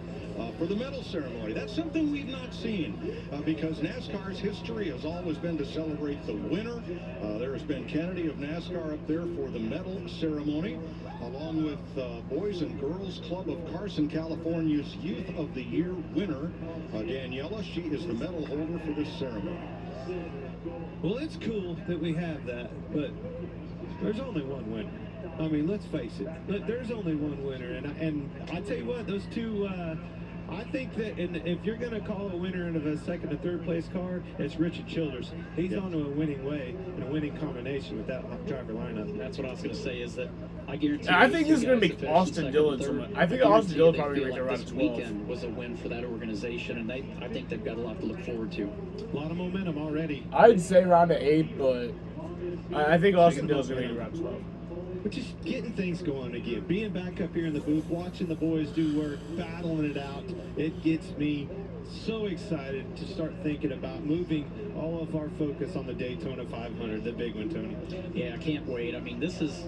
for the medal ceremony. That's something we've not seen because NASCAR's history has always been to celebrate the winner. There has been Kennedy of NASCAR up there for the medal ceremony, along with Boys and Girls Club of Carson, California's Youth of the Year winner, Daniela. She is the medal holder for this ceremony. Well, it's cool that we have that, but there's only one winner. I mean, let's face it. There's only one winner, and I tell you what, those two. I think that if you're going to call a winner of a second or third place car, it's Richard Childers. He's on to a winning way and a winning combination with that driver lineup. That's what I was going to say is that I guarantee. I think this is going to be Austin Dillon. I think Austin Dillon probably going to make around 12. This weekend was a win for that organization, and I think they've got a lot to look forward to. A lot of momentum already. I'd say around 8, but I think Austin Dillon's going to make around 12. But just getting things going again, being back up here in the booth, watching the boys do work, battling it out, it gets me so excited to start thinking about moving all of our focus on the Daytona 500, the big one, Tony. Yeah, I can't wait. I mean, this is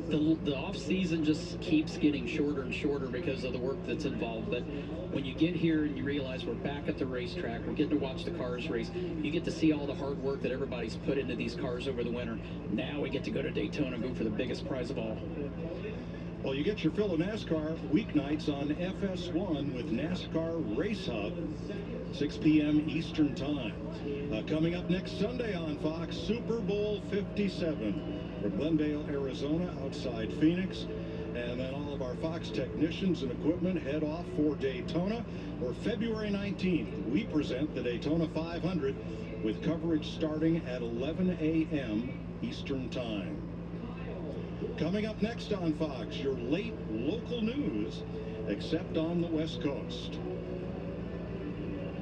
the off season just keeps getting shorter and shorter because of the work that's involved. But when you get here and you realize we're back at the racetrack, we're getting to watch the cars race. You get to see all the hard work that everybody's put into these cars over the winter. Now we get to go to Daytona and go for the biggest prize of all. Well, you get your fill of NASCAR weeknights on FS1 with NASCAR Race Hub, 6 p.m. Eastern Time. Coming up next Sunday on Fox, Super Bowl 57 from Glendale, Arizona, outside Phoenix. And then all of our Fox technicians and equipment head off for Daytona. For February 19th, we present the Daytona 500 with coverage starting at 11 a.m. Eastern Time. Coming up next on Fox, your late local news, except on the West Coast.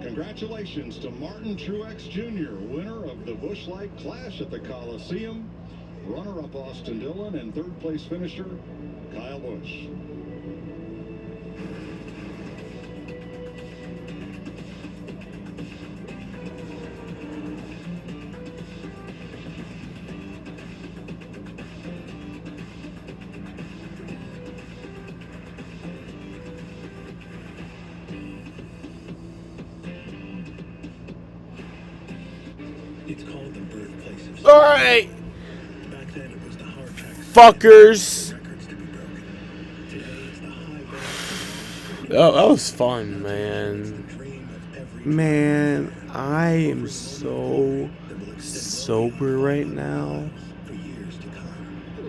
Congratulations to Martin Truex Jr., winner of the Busch Light Clash at the Coliseum, runner-up Austin Dillon, and third-place finisher Kyle Busch. It's called the birthplace of... All right, Back then it was the hard track. fuckers. Records to be broken. Today it's the high bar. Oh, that was fun, man. Man, I am so sober right now.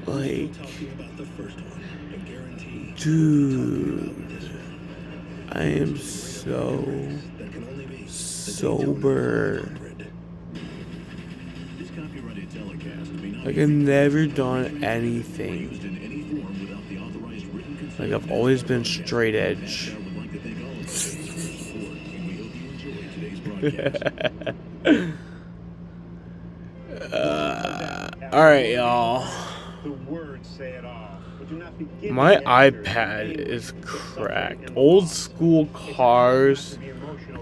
Like, dude, I am so sober. Like, I've never done anything. Like, I've always been straight edge. Alright, y'all. The words say it all. But do not begin My to answer iPad the is cracked. Old school cars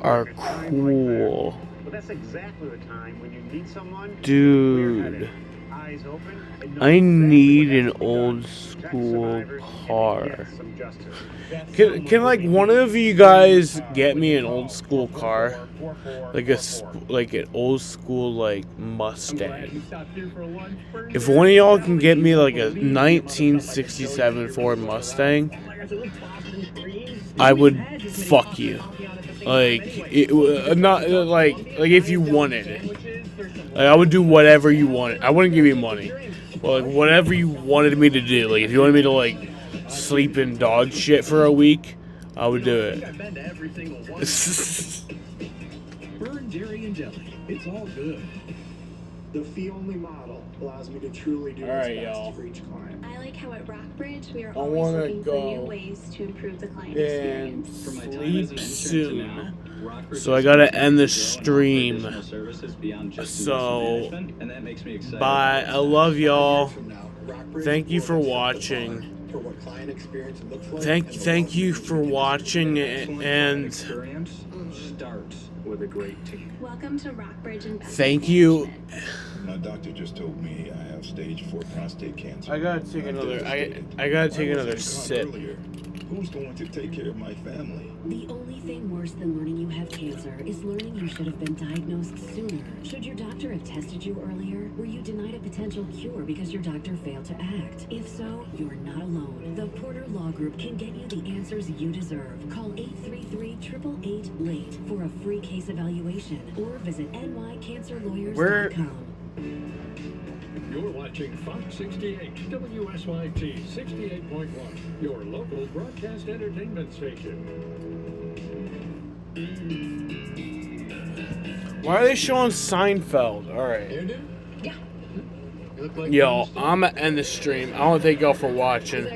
are cool. But that's exactly the time when you need someone. Dude, Eyes open. I need an old school car. Can like one of you guys get me an old school car, like an old school like Mustang? If one of y'all can get me like a 1967 Ford Mustang, I would fuck you. Like not like if you wanted it, like I would do whatever you wanted. I wouldn't give you money, but like whatever you wanted me to do. Like if you wanted me to like sleep in dog shit for a week, I would do it. Burn Dairy and Deli. It's all good. The fee only model allows me to truly do what's best for each client. I like how at Rockbridge we are I always wanna looking for new go ways to improve the client and experience. sleep soon. So I gotta end the stream. So bye. I love y'all. Thank you for watching. Thank you for watching and Starts with a great team. Welcome to Rockbridge and thank you. My doctor just told me I have stage 4 prostate cancer. I gotta take another. I gotta take another sip. Who's going to take care of my family? The only thing worse than learning you have cancer is learning you should have been diagnosed sooner. Should your doctor have tested you earlier? Were you denied a potential cure because your doctor failed to act? If so, you're not alone. The Porter Law Group can get you the answers you deserve. Call 833-888-LATE for a free case evaluation or visit nycancerlawyers.com. You're watching Fox 68, WSYT 68.1, your local broadcast entertainment station. Why are they showing Seinfeld? Alright. Yeah. Yo, I'm gonna end the stream. I want to thank y'all for watching.